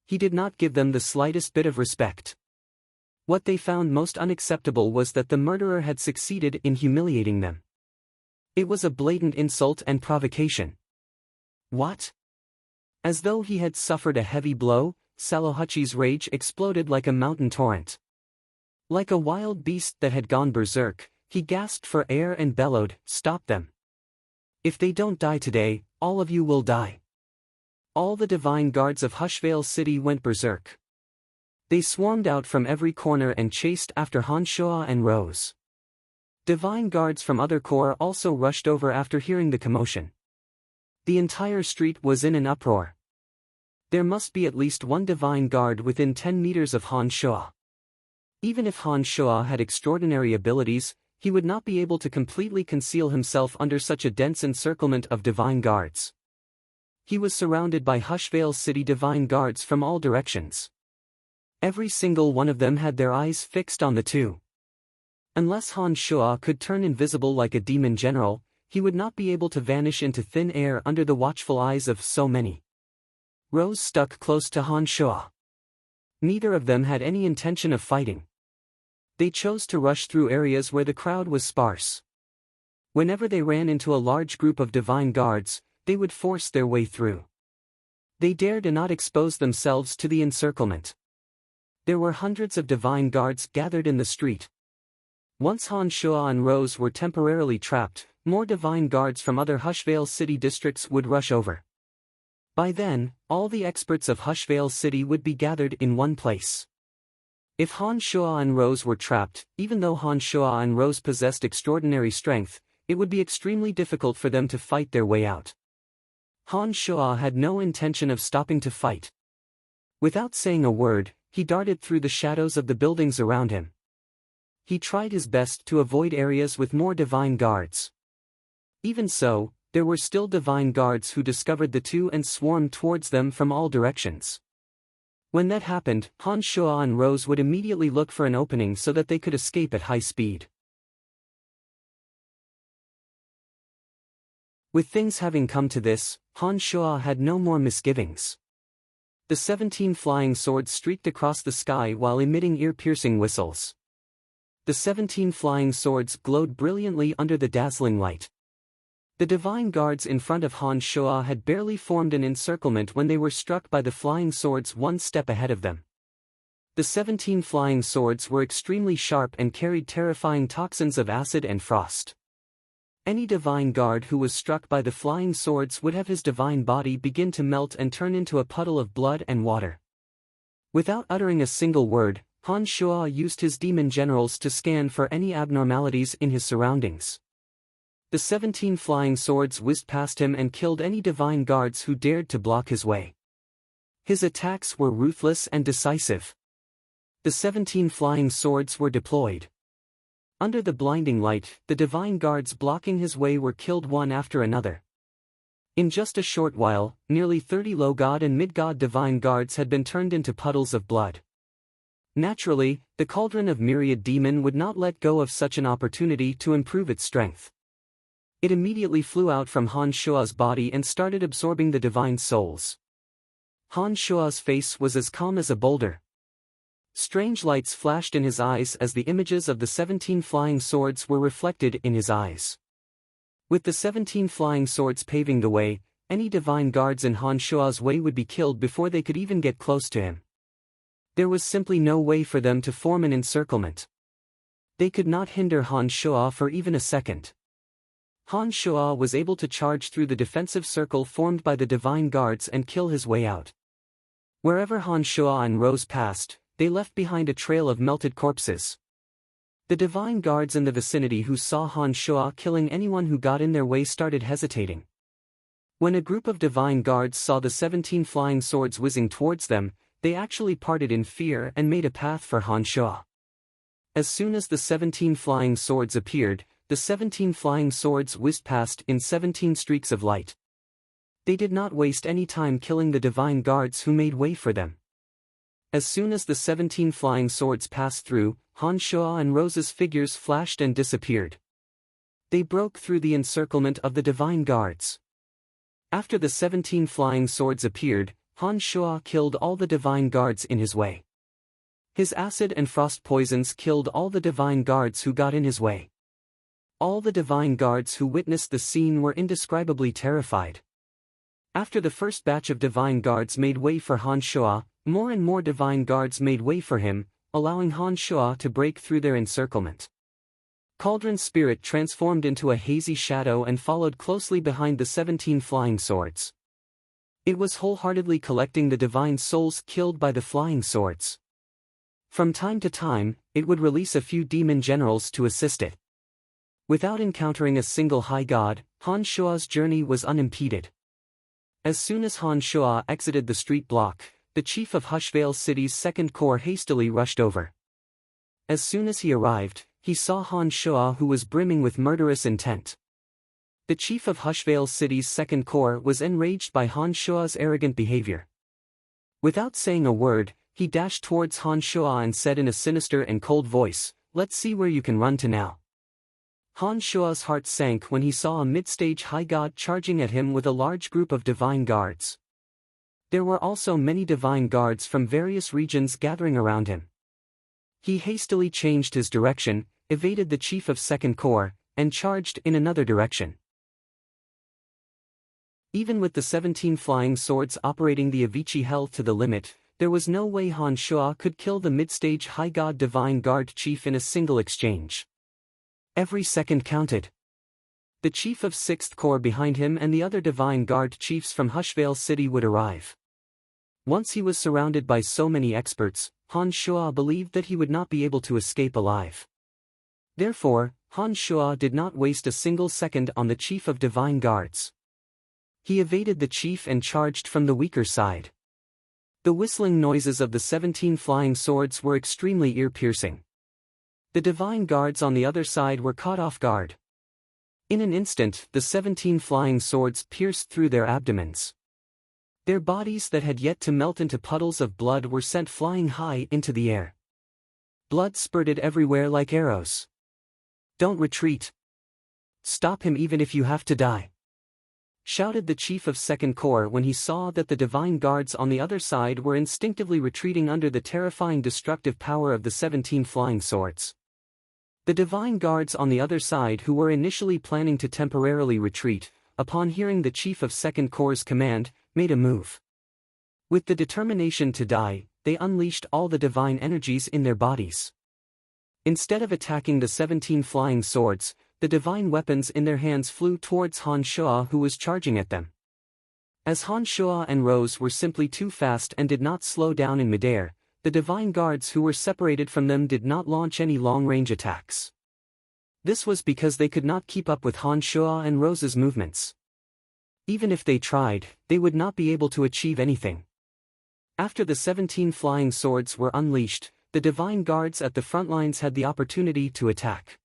He did not give them the slightest bit of respect. What they found most unacceptable was that the murderer had succeeded in humiliating them. It was a blatant insult and provocation. What? As though he had suffered a heavy blow, Salohachi's rage exploded like a mountain torrent. Like a wild beast that had gone berserk, he gasped for air and bellowed, "Stop them! If they don't die today, all of you will die." All the divine guards of Hushvale City went berserk. They swarmed out from every corner and chased after Hanshoa and Rose. Divine guards from other corps also rushed over after hearing the commotion. The entire street was in an uproar. There must be at least one divine guard within 10 meters of Hanshoa. Even if Hanshoa had extraordinary abilities, he would not be able to completely conceal himself under such a dense encirclement of divine guards. He was surrounded by Hushvale City divine guards from all directions. Every single one of them had their eyes fixed on the two. Unless Hanshoa could turn invisible like a demon general, he would not be able to vanish into thin air under the watchful eyes of so many. Rose stuck close to Hanshoa. Neither of them had any intention of fighting. They chose to rush through areas where the crowd was sparse. Whenever they ran into a large group of divine guards, they would force their way through. They dared not expose themselves to the encirclement. There were hundreds of divine guards gathered in the street. Once Hanshoa and Rose were temporarily trapped, more divine guards from other Hushvale City districts would rush over. By then, all the experts of Hushvale City would be gathered in one place. If Hanshoa and Rose were trapped, even though Hanshoa and Rose possessed extraordinary strength, it would be extremely difficult for them to fight their way out. Hanshoa had no intention of stopping to fight. Without saying a word, he darted through the shadows of the buildings around him. He tried his best to avoid areas with more divine guards. Even so, there were still divine guards who discovered the two and swarmed towards them from all directions. When that happened, Hanshoa and Rose would immediately look for an opening so that they could escape at high speed. With things having come to this, Hanshoa had no more misgivings. The 17 flying swords streaked across the sky while emitting ear-piercing whistles. The 17 flying swords glowed brilliantly under the dazzling light. The divine guards in front of Hanshoa had barely formed an encirclement when they were struck by the flying swords one step ahead of them. The 17 flying swords were extremely sharp and carried terrifying toxins of acid and frost. Any divine guard who was struck by the flying swords would have his divine body begin to melt and turn into a puddle of blood and water. Without uttering a single word, Hanshoa used his demon generals to scan for any abnormalities in his surroundings. The 17 flying swords whizzed past him and killed any divine guards who dared to block his way. His attacks were ruthless and decisive. The 17 flying swords were deployed. Under the blinding light, the divine guards blocking his way were killed one after another. In just a short while, nearly 30 low-god and mid-god divine guards had been turned into puddles of blood. Naturally, the cauldron of myriad demon would not let go of such an opportunity to improve its strength. It immediately flew out from Hanshoa's body and started absorbing the divine souls. Hanshoa's face was as calm as a boulder. Strange lights flashed in his eyes as the images of the 17 flying swords were reflected in his eyes. With the 17 flying swords paving the way, any divine guards in Hanshoa's way would be killed before they could even get close to him. There was simply no way for them to form an encirclement. They could not hinder Hanshoa for even a second. Hanshoa was able to charge through the defensive circle formed by the divine guards and kill his way out. Wherever Hanshoa and Rose passed, they left behind a trail of melted corpses. The divine guards in the vicinity who saw Hanshoa killing anyone who got in their way started hesitating. When a group of divine guards saw the 17 flying swords whizzing towards them, they actually parted in fear and made a path for Hanshoa. As soon as the 17 flying swords appeared, the 17 flying swords whizzed past in 17 streaks of light. They did not waste any time killing the divine guards who made way for them. As soon as the 17 flying swords passed through, Hanshoa and Rose's figures flashed and disappeared. They broke through the encirclement of the divine guards. After the 17 flying swords appeared, Hanshoa killed all the divine guards in his way. His acid and frost poisons killed all the divine guards who got in his way. All the divine guards who witnessed the scene were indescribably terrified. After the first batch of divine guards made way for Han Shuo, more and more divine guards made way for him, allowing Han Shuo to break through their encirclement. Cauldron's spirit transformed into a hazy shadow and followed closely behind the 17 flying swords. It was wholeheartedly collecting the divine souls killed by the flying swords. From time to time, it would release a few demon generals to assist it. Without encountering a single high god, Han Shuo's journey was unimpeded. As soon as Han Shuo exited the street block, the chief of Hushvale City's second corps hastily rushed over. As soon as he arrived, he saw Han Shuo, who was brimming with murderous intent. The chief of Hushvale City's second corps was enraged by Han Shuo's arrogant behavior. Without saying a word, he dashed towards Han Shuo and said in a sinister and cold voice, "Let's see where you can run to now." Han Shuo's heart sank when he saw a mid-stage high god charging at him with a large group of divine guards. There were also many divine guards from various regions gathering around him. He hastily changed his direction, evaded the chief of Second Corps, and charged in another direction. Even with the 17 flying swords operating the Avicii Hell to the limit, there was no way Han Shuo could kill the mid-stage high god divine guard chief in a single exchange. Every second counted. The chief of 6th Corps behind him and the other divine guard chiefs from Hushvale City would arrive. Once he was surrounded by so many experts, Han Shuo believed that he would not be able to escape alive. Therefore, Han Shuo did not waste a single second on the chief of divine guards. He evaded the chief and charged from the weaker side. The whistling noises of the 17 flying swords were extremely ear-piercing. The divine guards on the other side were caught off guard. In an instant, the 17 flying swords pierced through their abdomens. Their bodies that had yet to melt into puddles of blood were sent flying high into the air. Blood spurted everywhere like arrows. "Don't retreat. Stop him even if you have to die," shouted the chief of Second Corps when he saw that the divine guards on the other side were instinctively retreating under the terrifying destructive power of the 17 flying swords. The divine guards on the other side, who were initially planning to temporarily retreat, upon hearing the chief of Second Corps' command, made a move. With the determination to die, they unleashed all the divine energies in their bodies. Instead of attacking the 17 flying swords, the divine weapons in their hands flew towards Han Shuo, who was charging at them. As Han Shuo and Rose were simply too fast and did not slow down in midair, the divine guards who were separated from them did not launch any long-range attacks. This was because they could not keep up with Han Shuo and Rose's movements. Even if they tried, they would not be able to achieve anything. After the 17 flying swords were unleashed, the divine guards at the front lines had the opportunity to attack.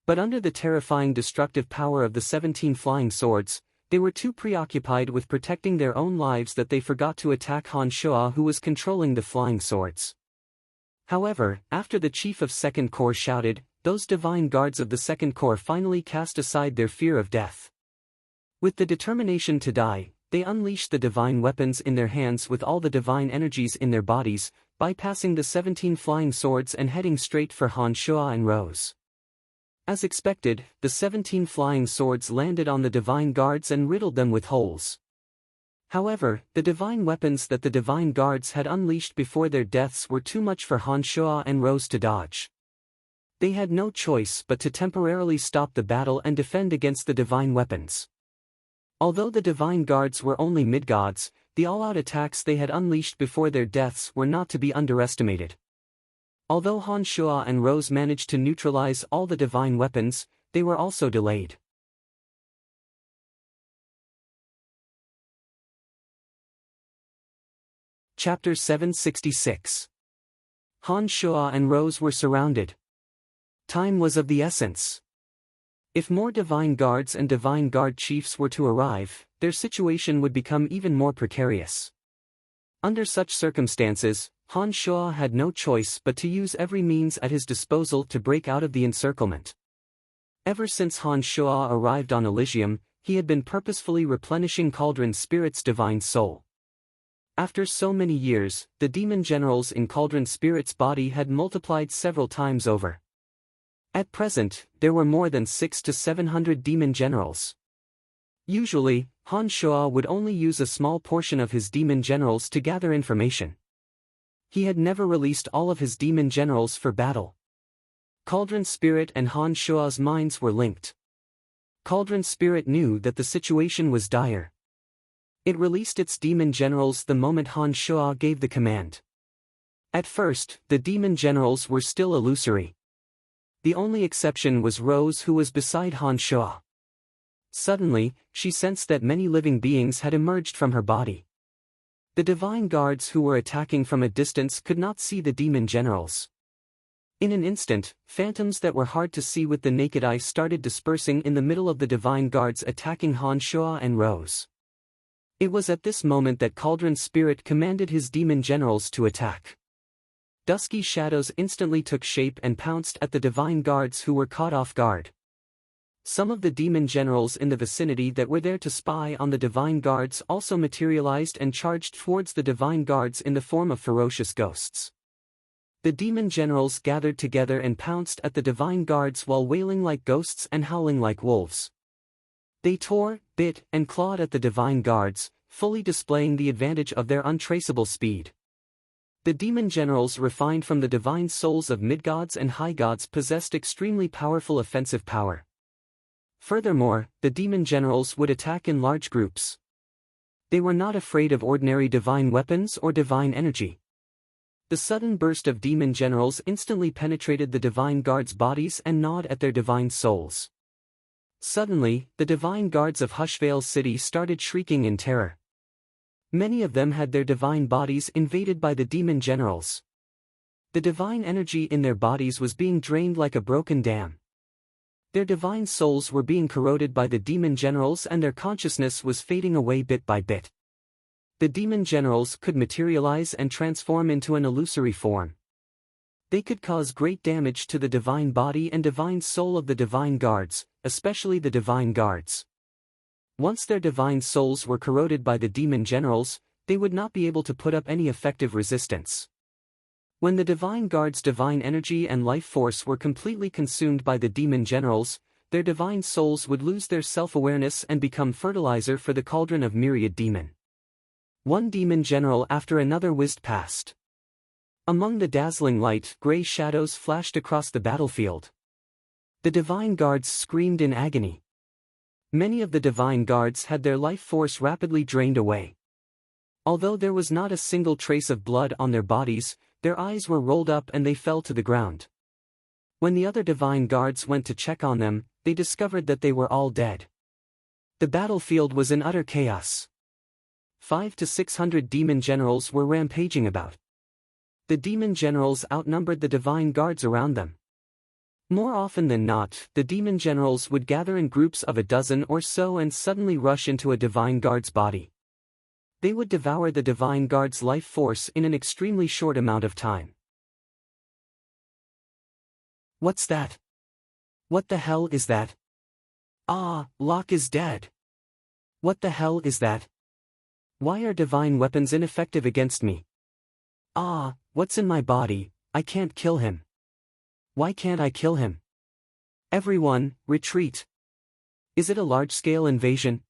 But under the terrifying destructive power of the 17 flying swords, they were too preoccupied with protecting their own lives that they forgot to attack Han Shuo, who was controlling the flying swords. However, after the chief of Second Corps shouted, those divine guards of the Second Corps finally cast aside their fear of death. With the determination to die, they unleashed the divine weapons in their hands with all the divine energies in their bodies, bypassing the 17 flying swords and heading straight for Han Shuo and Rose. As expected, the 17 flying swords landed on the divine guards and riddled them with holes. However, the divine weapons that the divine guards had unleashed before their deaths were too much for Han Shuo and Rose to dodge. They had no choice but to temporarily stop the battle and defend against the divine weapons. Although the divine guards were only mid-gods, the all-out attacks they had unleashed before their deaths were not to be underestimated. Although Han Shuo and Rose managed to neutralize all the divine weapons, they were also delayed. Chapter 766. Han Shuo and Rose were surrounded. Time was of the essence. If more divine guards and divine guard chiefs were to arrive, their situation would become even more precarious. Under such circumstances, Han Shuo had no choice but to use every means at his disposal to break out of the encirclement. Ever since Han Shuo arrived on Elysium, he had been purposefully replenishing Cauldron Spirit's divine soul. After so many years, the demon generals in Cauldron Spirit's body had multiplied several times over. At present, there were more than 600 to 700 demon generals. Usually, Han Shuo would only use a small portion of his demon generals to gather information. He had never released all of his demon generals for battle. Cauldron Spirit and Han Shuo's minds were linked. Cauldron Spirit knew that the situation was dire. It released its demon generals the moment Han Shuo gave the command. At first, the demon generals were still illusory. The only exception was Rose, who was beside Han Shuo. Suddenly, she sensed that many living beings had emerged from her body. The divine guards who were attacking from a distance could not see the demon generals. In an instant, phantoms that were hard to see with the naked eye started dispersing in the middle of the divine guards attacking Han Shuo and Rose. It was at this moment that Cauldron Spirit commanded his demon generals to attack. Dusky shadows instantly took shape and pounced at the divine guards who were caught off guard. Some of the demon generals in the vicinity that were there to spy on the divine guards also materialized and charged towards the divine guards in the form of ferocious ghosts. The demon generals gathered together and pounced at the divine guards while wailing like ghosts and howling like wolves. They tore, bit, and clawed at the divine guards, fully displaying the advantage of their untraceable speed. The demon generals refined from the divine souls of mid-gods and high-gods possessed extremely powerful offensive power. Furthermore, the demon generals would attack in large groups. They were not afraid of ordinary divine weapons or divine energy. The sudden burst of demon generals instantly penetrated the divine guards' bodies and gnawed at their divine souls. Suddenly, the divine guards of Hushvale City started shrieking in terror. Many of them had their divine bodies invaded by the demon generals. The divine energy in their bodies was being drained like a broken dam. Their divine souls were being corroded by the demon generals and their consciousness was fading away bit by bit. The demon generals could materialize and transform into an illusory form. They could cause great damage to the divine body and divine soul of the divine guards, especially the divine guards. Once their divine souls were corroded by the demon generals, they would not be able to put up any effective resistance. When the divine guards' divine energy and life force were completely consumed by the demon generals, their divine souls would lose their self-awareness and become fertilizer for the cauldron of myriad demon. One demon general after another whizzed past. Among the dazzling light, gray shadows flashed across the battlefield. The divine guards screamed in agony. Many of the divine guards had their life force rapidly drained away. Although there was not a single trace of blood on their bodies, their eyes were rolled up and they fell to the ground. When the other divine guards went to check on them, they discovered that they were all dead. The battlefield was in utter chaos. 500 to 600 demon generals were rampaging about. The demon generals outnumbered the divine guards around them. More often than not, the demon generals would gather in groups of a dozen or so and suddenly rush into a divine guard's body. They would devour the divine guard's life force in an extremely short amount of time. What's that? What the hell is that? Ah, Locke is dead. What the hell is that? Why are divine weapons ineffective against me? Ah, what's in my body? I can't kill him. Why can't I kill him? Everyone, retreat. Is it a large-scale invasion?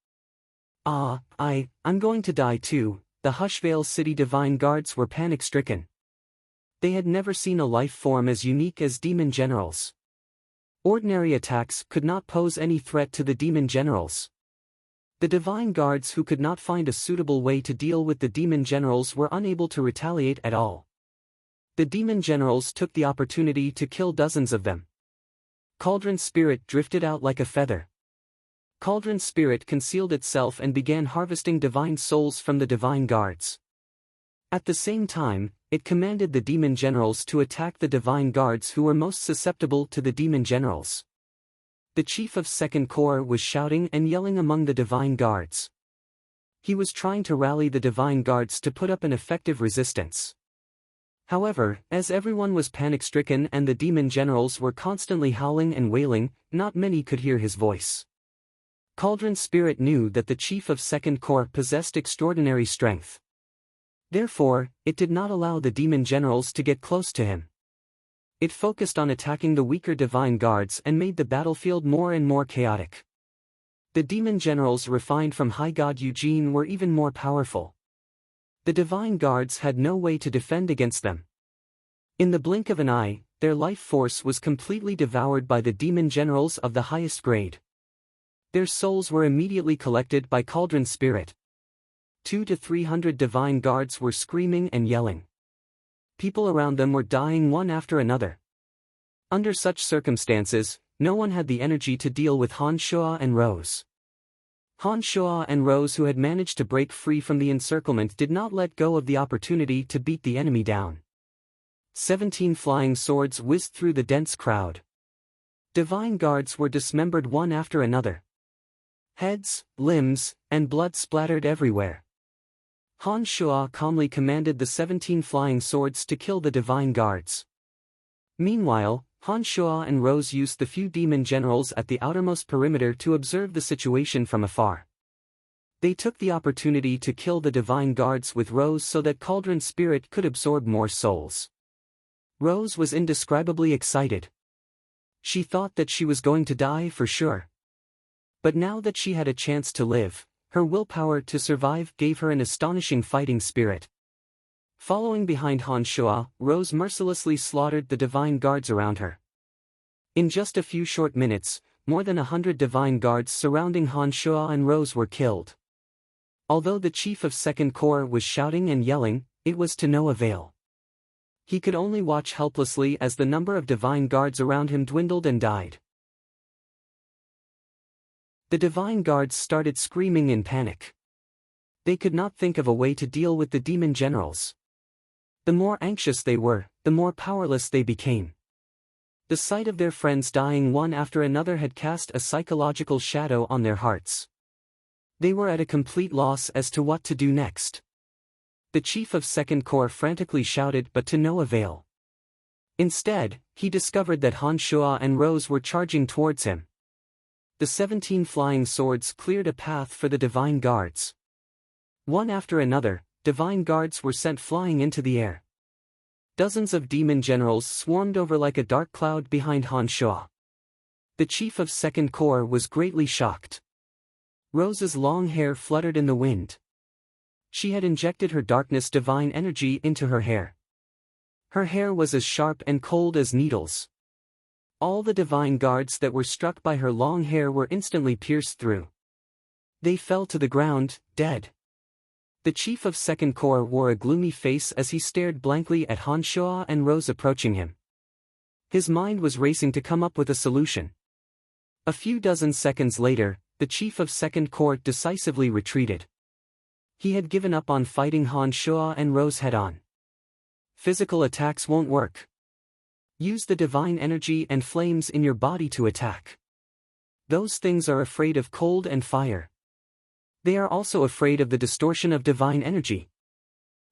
Ah, I'm going to die too. The Hushvale City divine guards were panic-stricken. They had never seen a life form as unique as demon generals. Ordinary attacks could not pose any threat to the demon generals. The divine guards who could not find a suitable way to deal with the demon generals were unable to retaliate at all. The demon generals took the opportunity to kill dozens of them. Cauldron Spirit drifted out like a feather. Cauldron Spirit concealed itself and began harvesting divine souls from the divine guards. At the same time, it commanded the demon generals to attack the divine guards who were most susceptible to the demon generals. The chief of Second Corps was shouting and yelling among the divine guards. He was trying to rally the divine guards to put up an effective resistance. However, as everyone was panic-stricken and the demon generals were constantly howling and wailing, not many could hear his voice. Cauldron Spirit knew that the chief of Second Corps possessed extraordinary strength. Therefore, it did not allow the demon generals to get close to him. It focused on attacking the weaker divine guards and made the battlefield more and more chaotic. The demon generals refined from High God Eugene were even more powerful. The divine guards had no way to defend against them. In the blink of an eye, their life force was completely devoured by the demon generals of the highest grade. Their souls were immediately collected by Cauldron Spirit. 200 to 300 divine guards were screaming and yelling. People around them were dying one after another. Under such circumstances, no one had the energy to deal with Han Shua and Rose. Han Shua and Rose, who had managed to break free from the encirclement, did not let go of the opportunity to beat the enemy down. 17 flying swords whizzed through the dense crowd. Divine guards were dismembered one after another. Heads, limbs, and blood splattered everywhere. Han Shua calmly commanded the 17 flying swords to kill the divine guards. Meanwhile, Han Shua and Rose used the few demon generals at the outermost perimeter to observe the situation from afar. They took the opportunity to kill the divine guards with Rose so that Cauldron Spirit could absorb more souls. Rose was indescribably excited. She thought that she was going to die for sure. But now that she had a chance to live, her willpower to survive gave her an astonishing fighting spirit. Following behind Han Shua, Rose mercilessly slaughtered the divine guards around her. In just a few short minutes, more than 100 divine guards surrounding Han Shua and Rose were killed. Although the chief of Second Corps was shouting and yelling, it was to no avail. He could only watch helplessly as the number of divine guards around him dwindled and died. The divine guards started screaming in panic. They could not think of a way to deal with the demon generals. The more anxious they were, the more powerless they became. The sight of their friends dying one after another had cast a psychological shadow on their hearts. They were at a complete loss as to what to do next. The chief of Second Corps frantically shouted, but to no avail. Instead, he discovered that Han Shua and Rose were charging towards him. The 17 flying swords cleared a path for the divine guards. One after another, divine guards were sent flying into the air. Dozens of demon generals swarmed over like a dark cloud behind Han Shua. The chief of Second Corps was greatly shocked. Rose's long hair fluttered in the wind. She had injected her darkness divine energy into her hair. Her hair was as sharp and cold as needles. All the divine guards that were struck by her long hair were instantly pierced through. They fell to the ground, dead. The chief of Second Corps wore a gloomy face as he stared blankly at Han Shua and Rose approaching him. His mind was racing to come up with a solution. A few dozen seconds later, the chief of Second Corps decisively retreated. He had given up on fighting Han Shua and Rose head-on. Physical attacks won't work. Use the divine energy and flames in your body to attack. Those things are afraid of cold and fire. They are also afraid of the distortion of divine energy.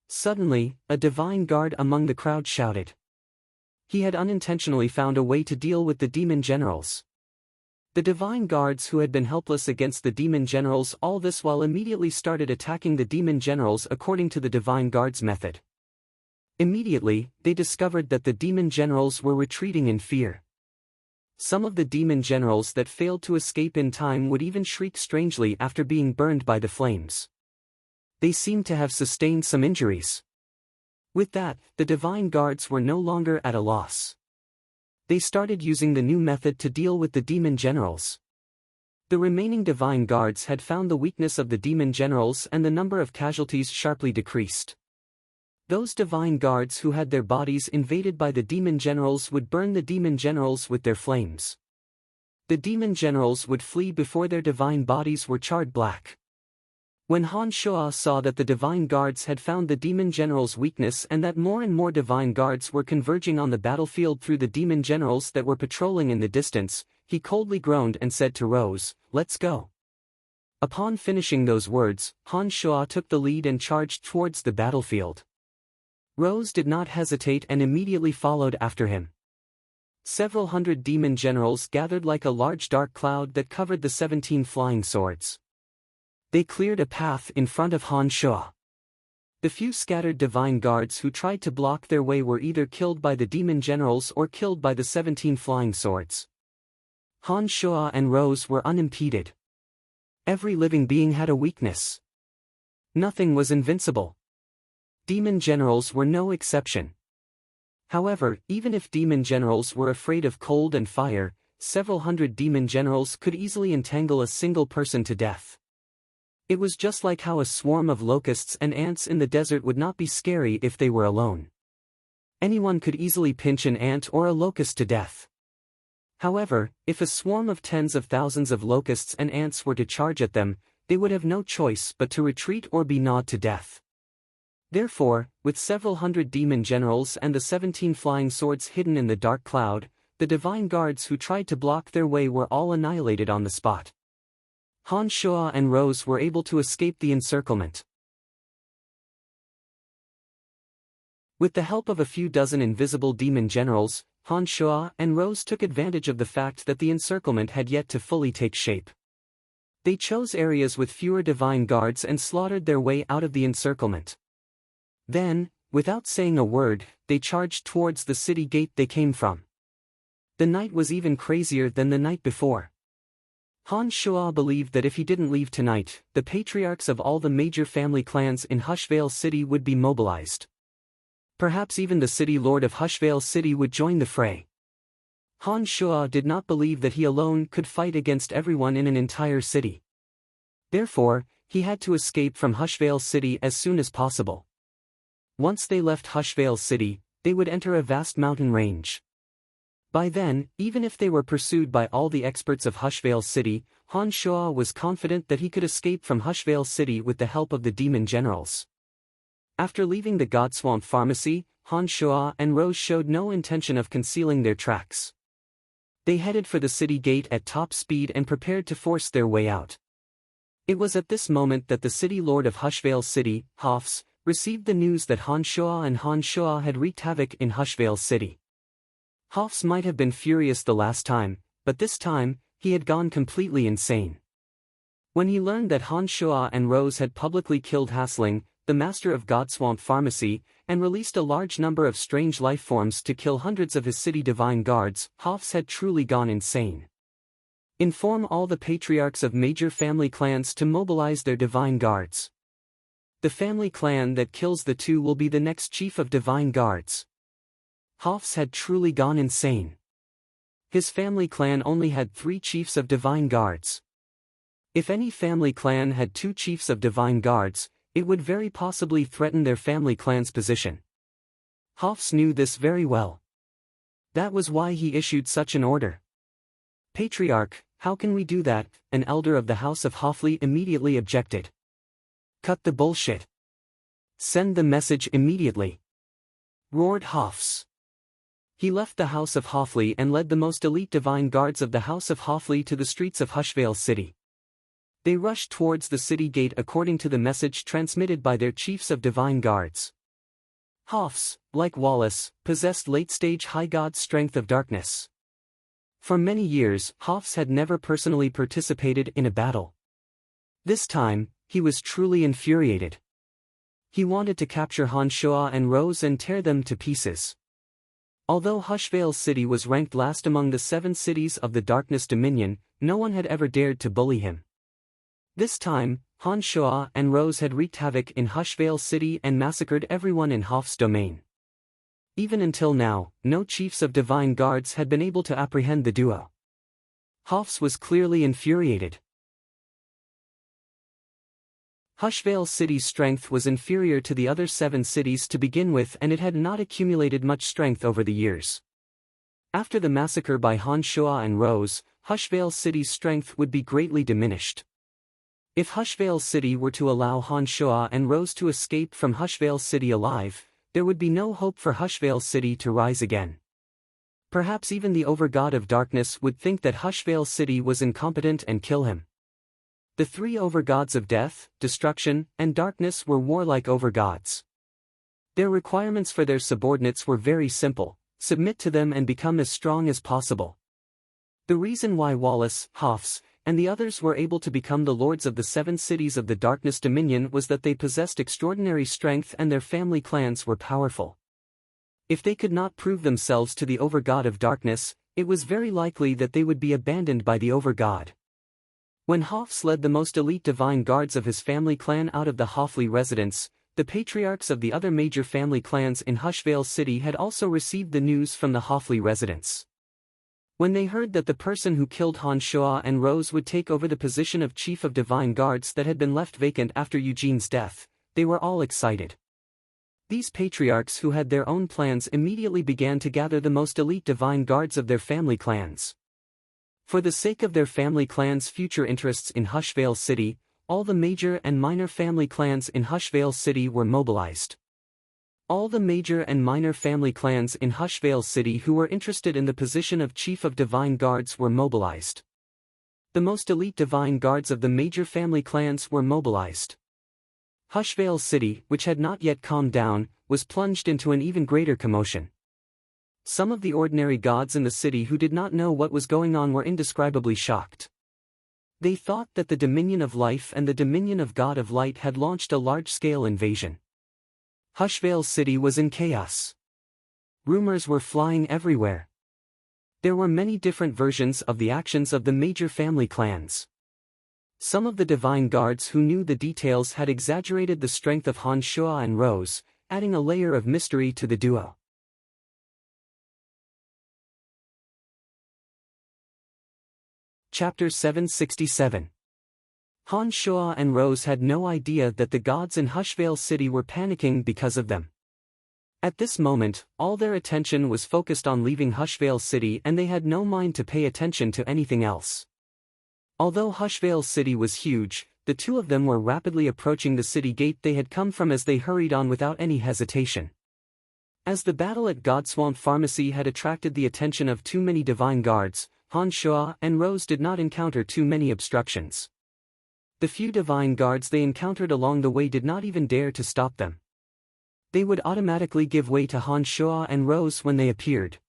Suddenly, a divine guard among the crowd shouted. He had unintentionally found a way to deal with the demon generals. The divine guards who had been helpless against the demon generals all this while immediately started attacking the demon generals according to the divine guards method. Immediately, they discovered that the demon generals were retreating in fear. Some of the demon generals that failed to escape in time would even shriek strangely after being burned by the flames. They seemed to have sustained some injuries. With that, the divine guards were no longer at a loss. They started using the new method to deal with the demon generals. The remaining divine guards had found the weakness of the demon generals and the number of casualties sharply decreased. Those divine guards who had their bodies invaded by the demon generals would burn the demon generals with their flames. The demon generals would flee before their divine bodies were charred black. When Han Shua saw that the divine guards had found the demon generals' weakness and that more and more divine guards were converging on the battlefield through the demon generals that were patrolling in the distance, he coldly groaned and said to Rose, "Let's go." Upon finishing those words, Han Shua took the lead and charged towards the battlefield. Rose did not hesitate and immediately followed after him. Several hundred demon generals gathered like a large dark cloud that covered the 17 flying swords. They cleared a path in front of Han Shua. The few scattered divine guards who tried to block their way were either killed by the demon generals or killed by the 17 flying swords. Han Shua and Rose were unimpeded. Every living being had a weakness. Nothing was invincible. Demon generals were no exception. However, even if demon generals were afraid of cold and fire, several hundred demon generals could easily entangle a single person to death. It was just like how a swarm of locusts and ants in the desert would not be scary if they were alone. Anyone could easily pinch an ant or a locust to death. However, if a swarm of tens of thousands of locusts and ants were to charge at them, they would have no choice but to retreat or be gnawed to death. Therefore, with several hundred demon generals and the 17 flying swords hidden in the dark cloud, the divine guards who tried to block their way were all annihilated on the spot. Han Shua and Rose were able to escape the encirclement. With the help of a few dozen invisible demon generals, Han Shua and Rose took advantage of the fact that the encirclement had yet to fully take shape. They chose areas with fewer divine guards and slaughtered their way out of the encirclement. Then, without saying a word, they charged towards the city gate they came from. The night was even crazier than the night before. Han Shua believed that if he didn't leave tonight, the patriarchs of all the major family clans in Hushvale City would be mobilized. Perhaps even the city lord of Hushvale City would join the fray. Han Shua did not believe that he alone could fight against everyone in an entire city. Therefore, he had to escape from Hushvale City as soon as possible. Once they left Hushvale City, they would enter a vast mountain range. By then, even if they were pursued by all the experts of Hushvale City, Han Shua was confident that he could escape from Hushvale City with the help of the demon generals. After leaving the Godswamp Pharmacy, Han Shua and Rose showed no intention of concealing their tracks. They headed for the city gate at top speed and prepared to force their way out. It was at this moment that the city lord of Hushvale City, Hafs, received the news that Han Shua had wreaked havoc in Hushvale City. Hafs might have been furious the last time, but this time, he had gone completely insane. When he learned that Han Shua and Rose had publicly killed Hasling, the master of Godswamp Pharmacy, and released a large number of strange lifeforms to kill hundreds of his city divine guards, Hafs had truly gone insane. Inform all the patriarchs of major family clans to mobilize their divine guards. The family clan that kills the two will be the next chief of divine guards. Hafs had truly gone insane. His family clan only had 3 chiefs of divine guards. If any family clan had 2 chiefs of divine guards, it would very possibly threaten their family clan's position. Hafs knew this very well. That was why he issued such an order. Patriarch, how can we do that? An elder of the house of Hoffley immediately objected. Cut the bullshit. Send the message immediately. Roared Hafs. He left the house of Hoffley and led the most elite divine guards of the house of Hoffley to the streets of Hushvale City. They rushed towards the city gate according to the message transmitted by their chiefs of divine guards. Hafs, like Wallace, possessed late-stage high god strength of darkness. For many years, Hafs had never personally participated in a battle. This time, he was truly infuriated. He wanted to capture Han Shua and Rose and tear them to pieces. Although Hushvale City was ranked last among the 7 cities of the Darkness Dominion, no one had ever dared to bully him. This time, Han Shua and Rose had wreaked havoc in Hushvale City and massacred everyone in Haf's domain. Even until now, no chiefs of divine guards had been able to apprehend the duo. Hafs was clearly infuriated. Hushvale City's strength was inferior to the other 7 cities to begin with, and it had not accumulated much strength over the years. After the massacre by Han Shua and Rose, Hushvale City's strength would be greatly diminished. If Hushvale City were to allow Han Shua and Rose to escape from Hushvale City alive, there would be no hope for Hushvale City to rise again. Perhaps even the Overgod of Darkness would think that Hushvale City was incompetent and kill him. The 3 Overgods of Death, Destruction, and Darkness were warlike Overgods. Their requirements for their subordinates were very simple: submit to them and become as strong as possible. The reason why Wallace, Hafs, and the others were able to become the lords of the 7 cities of the Darkness Dominion was that they possessed extraordinary strength and their family clans were powerful. If they could not prove themselves to the Overgod of Darkness, it was very likely that they would be abandoned by the Overgod. When Hafs led the most elite divine guards of his family clan out of the Hoffley residence, the patriarchs of the other major family clans in Hushvale City had also received the news from the Hoffley residence. When they heard that the person who killed Han Shoa and Rose would take over the position of Chief of Divine Guards that had been left vacant after Eugene's death, they were all excited. These patriarchs who had their own plans immediately began to gather the most elite divine guards of their family clans. For the sake of their family clans' future interests in Hushvale City, all the major and minor family clans in Hushvale City were mobilized. All the major and minor family clans in Hushvale City who were interested in the position of Chief of Divine Guards were mobilized. The most elite divine guards of the major family clans were mobilized. Hushvale City, which had not yet calmed down, was plunged into an even greater commotion. Some of the ordinary gods in the city who did not know what was going on were indescribably shocked. They thought that the Dominion of Life and the Dominion of God of Light had launched a large-scale invasion. Hushvale City was in chaos. Rumors were flying everywhere. There were many different versions of the actions of the major family clans. Some of the divine guards who knew the details had exaggerated the strength of Han Shoa and Rose, adding a layer of mystery to the duo. Chapter 767. Han Shoa and Rose had no idea that the gods in Hushvale City were panicking because of them. At this moment, all their attention was focused on leaving Hushvale City and they had no mind to pay attention to anything else. Although Hushvale City was huge, the two of them were rapidly approaching the city gate they had come from as they hurried on without any hesitation. As the battle at Godswamp Pharmacy had attracted the attention of too many divine guards, Han Shoa and Rose did not encounter too many obstructions. The few divine guards they encountered along the way did not even dare to stop them. They would automatically give way to Han Shoa and Rose when they appeared.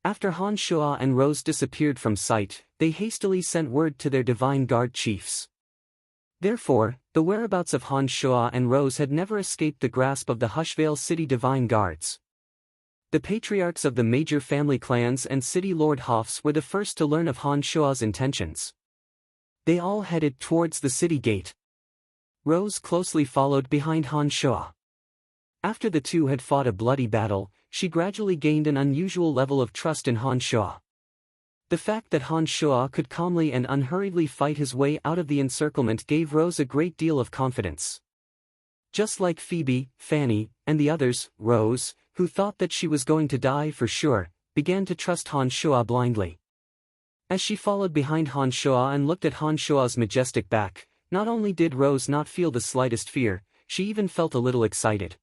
After Han Shoa and Rose disappeared from sight, they hastily sent word to their divine guard chiefs. Therefore, the whereabouts of Han Shoa and Rose had never escaped the grasp of the Hushvale City divine guards. The patriarchs of the major family clans and city lord Hafs were the first to learn of Han Shoa's intentions. They all headed towards the city gate. Rose closely followed behind Han Shoa. After the two had fought a bloody battle, she gradually gained an unusual level of trust in Han Shoa. The fact that Han Shoa could calmly and unhurriedly fight his way out of the encirclement gave Rose a great deal of confidence. Just like Phoebe, Fanny, and the others, Rose, who thought that she was going to die for sure, began to trust Han Shoa blindly. As she followed behind Han Shoa and looked at Han Shoa's majestic back, not only did Rose not feel the slightest fear, she even felt a little excited.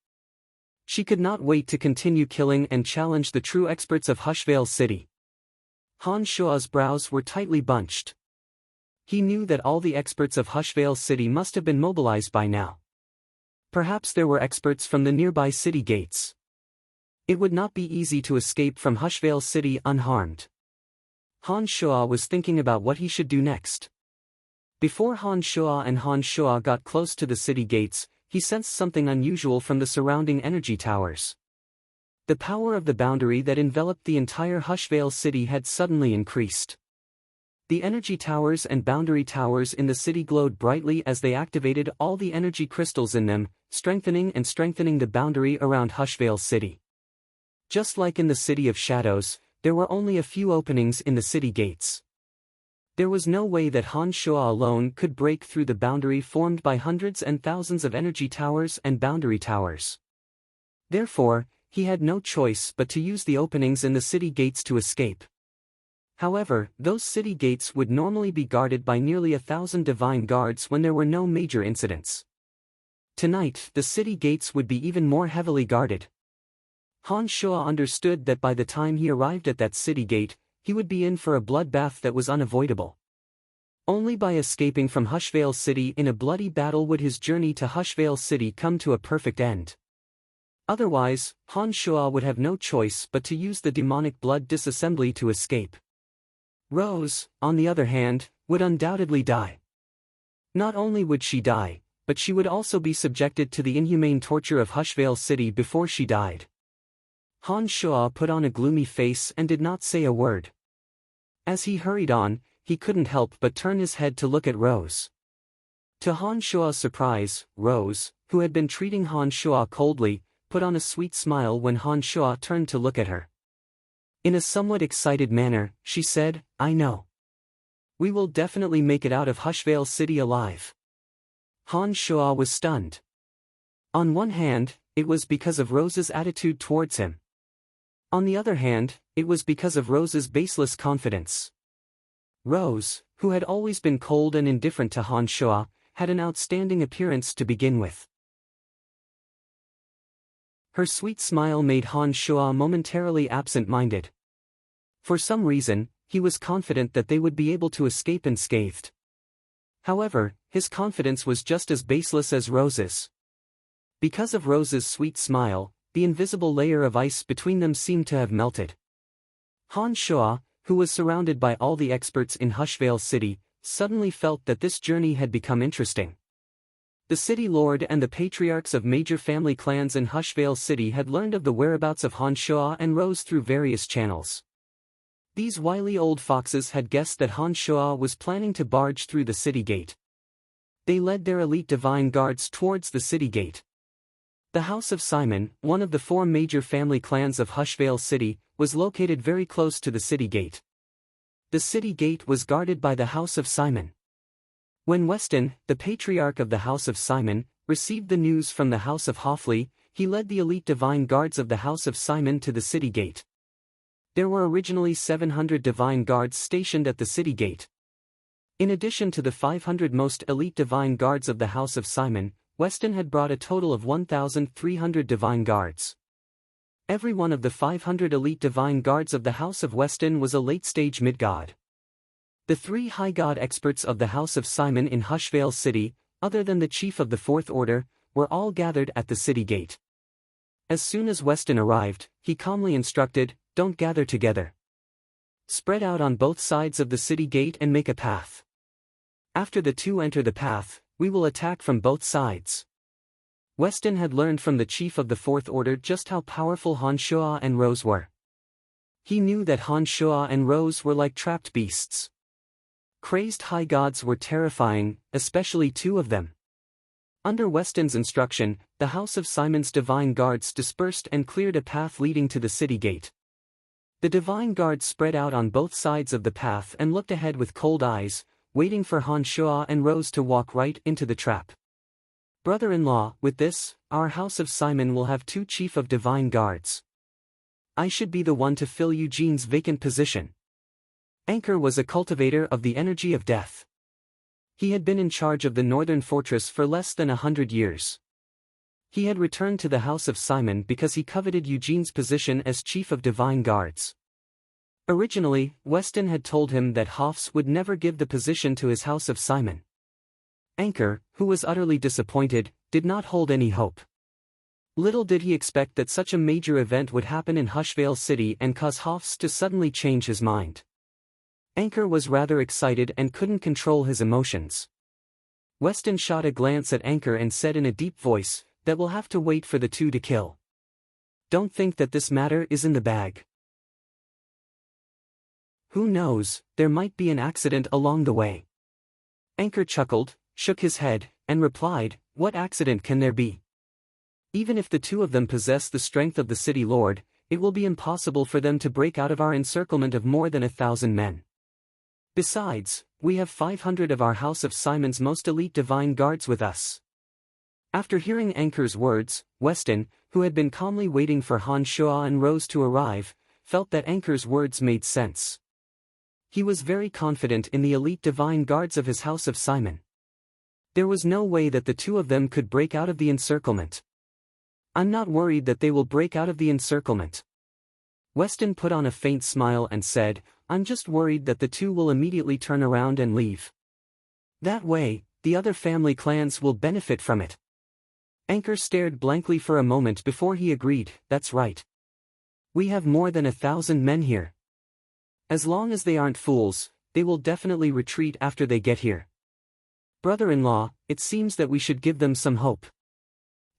She could not wait to continue killing and challenge the true experts of Hushvale City. Han Shoa's brows were tightly bunched. He knew that all the experts of Hushvale City must have been mobilized by now. Perhaps there were experts from the nearby city gates. It would not be easy to escape from Hushvale City unharmed. Han Shoa was thinking about what he should do next. Before Han Shoa got close to the city gates, he sensed something unusual from the surrounding energy towers. The power of the boundary that enveloped the entire Hushvale City had suddenly increased. The energy towers and boundary towers in the city glowed brightly as they activated all the energy crystals in them, strengthening the boundary around Hushvale City. Just like in the City of Shadows, there were only a few openings in the city gates. There was no way that Han Shoa alone could break through the boundary formed by hundreds and thousands of energy towers and boundary towers. Therefore, he had no choice but to use the openings in the city gates to escape. However, those city gates would normally be guarded by nearly 1,000 divine guards when there were no major incidents. Tonight, the city gates would be even more heavily guarded. Han Shoa understood that by the time he arrived at that city gate, he would be in for a bloodbath that was unavoidable. Only by escaping from Hushvale City in a bloody battle would his journey to Hushvale City come to a perfect end. Otherwise, Han Shoa would have no choice but to use the demonic blood disassembly to escape. Rose, on the other hand, would undoubtedly die. Not only would she die, but she would also be subjected to the inhumane torture of Hushvale City before she died. Han Shoa put on a gloomy face and did not say a word. As he hurried on, he couldn't help but turn his head to look at Rose. To Han Shua's surprise, Rose, who had been treating Han Shua coldly, put on a sweet smile when Han Shua turned to look at her. In a somewhat excited manner, she said, "I know. We will definitely make it out of Hushvale City alive." Han Shua was stunned. On one hand, it was because of Rose's attitude towards him. On the other hand, it was because of Rose's baseless confidence. Rose, who had always been cold and indifferent to Han Shua, had an outstanding appearance to begin with. Her sweet smile made Han Shua momentarily absent-minded. For some reason, he was confident that they would be able to escape unscathed. However, his confidence was just as baseless as Rose's. Because of Rose's sweet smile, the invisible layer of ice between them seemed to have melted. Han Shua, who was surrounded by all the experts in Hushvale City, suddenly felt that this journey had become interesting. The city lord and the patriarchs of major family clans in Hushvale City had learned of the whereabouts of Han Shua and Rose through various channels. These wily old foxes had guessed that Han Shua was planning to barge through the city gate. They led their elite divine guards towards the city gate. The House of Simon, one of the 4 major family clans of Hushvale City, was located very close to the city gate. The city gate was guarded by the House of Simon. When Weston, the patriarch of the House of Simon, received the news from the House of Hoffley, he led the elite divine guards of the House of Simon to the city gate. There were originally 700 divine guards stationed at the city gate. In addition to the 500 most elite divine guards of the House of Simon, Weston had brought a total of 1,300 divine guards. Every one of the 500 elite divine guards of the House of Weston was a late-stage mid-god. The 3 high god experts of the House of Simon in Hushvale City, other than the chief of the Fourth Order, were all gathered at the city gate. As soon as Weston arrived, he calmly instructed, "Don't gather together. Spread out on both sides of the city gate and make a path. After the 2 enter the path, we will attack from both sides." Weston had learned from the chief of the Fourth Order just how powerful Han Shua and Rose were. He knew that Han Shua and Rose were like trapped beasts. Crazed high gods were terrifying, especially 2 of them. Under Weston's instruction, the House of Simon's divine guards dispersed and cleared a path leading to the city gate. The divine guards spread out on both sides of the path and looked ahead with cold eyes, waiting for Han Shua and Rose to walk right into the trap. "Brother-in-law, with this, our House of Simon will have 2 chief of divine guards. I should be the one to fill Eugene's vacant position." Anchor was a cultivator of the energy of death. He had been in charge of the northern fortress for less than 100 years. He had returned to the House of Simon because he coveted Eugene's position as chief of divine guards. Originally, Weston had told him that Hoffs would never give the position to his House of Simon. Anchor, who was utterly disappointed, did not hold any hope. Little did he expect that such a major event would happen in Hushvale City and cause Hoffs to suddenly change his mind. Anchor was rather excited and couldn't control his emotions. Weston shot a glance at Anchor and said in a deep voice, "That will have to wait for the 2 to kill. Don't think that this matter is in the bag. Who knows, there might be an accident along the way." Anchor chuckled, shook his head, and replied, "What accident can there be? Even if the 2 of them possess the strength of the city lord, it will be impossible for them to break out of our encirclement of more than 1,000 men. Besides, we have 500 of our House of Simon's most elite divine guards with us." After hearing Anchor's words, Weston, who had been calmly waiting for Han Shua and Rose to arrive, felt that Anchor's words made sense. He was very confident in the elite divine guards of his House of Simon. There was no way that the 2 of them could break out of the encirclement. "I'm not worried that they will break out of the encirclement." Weston put on a faint smile and said, "I'm just worried that the 2 will immediately turn around and leave. That way, the other family clans will benefit from it." Anchor stared blankly for a moment before he agreed, "That's right. We have more than 1,000 men here. As long as they aren't fools, they will definitely retreat after they get here. Brother-in-law, it seems that we should give them some hope.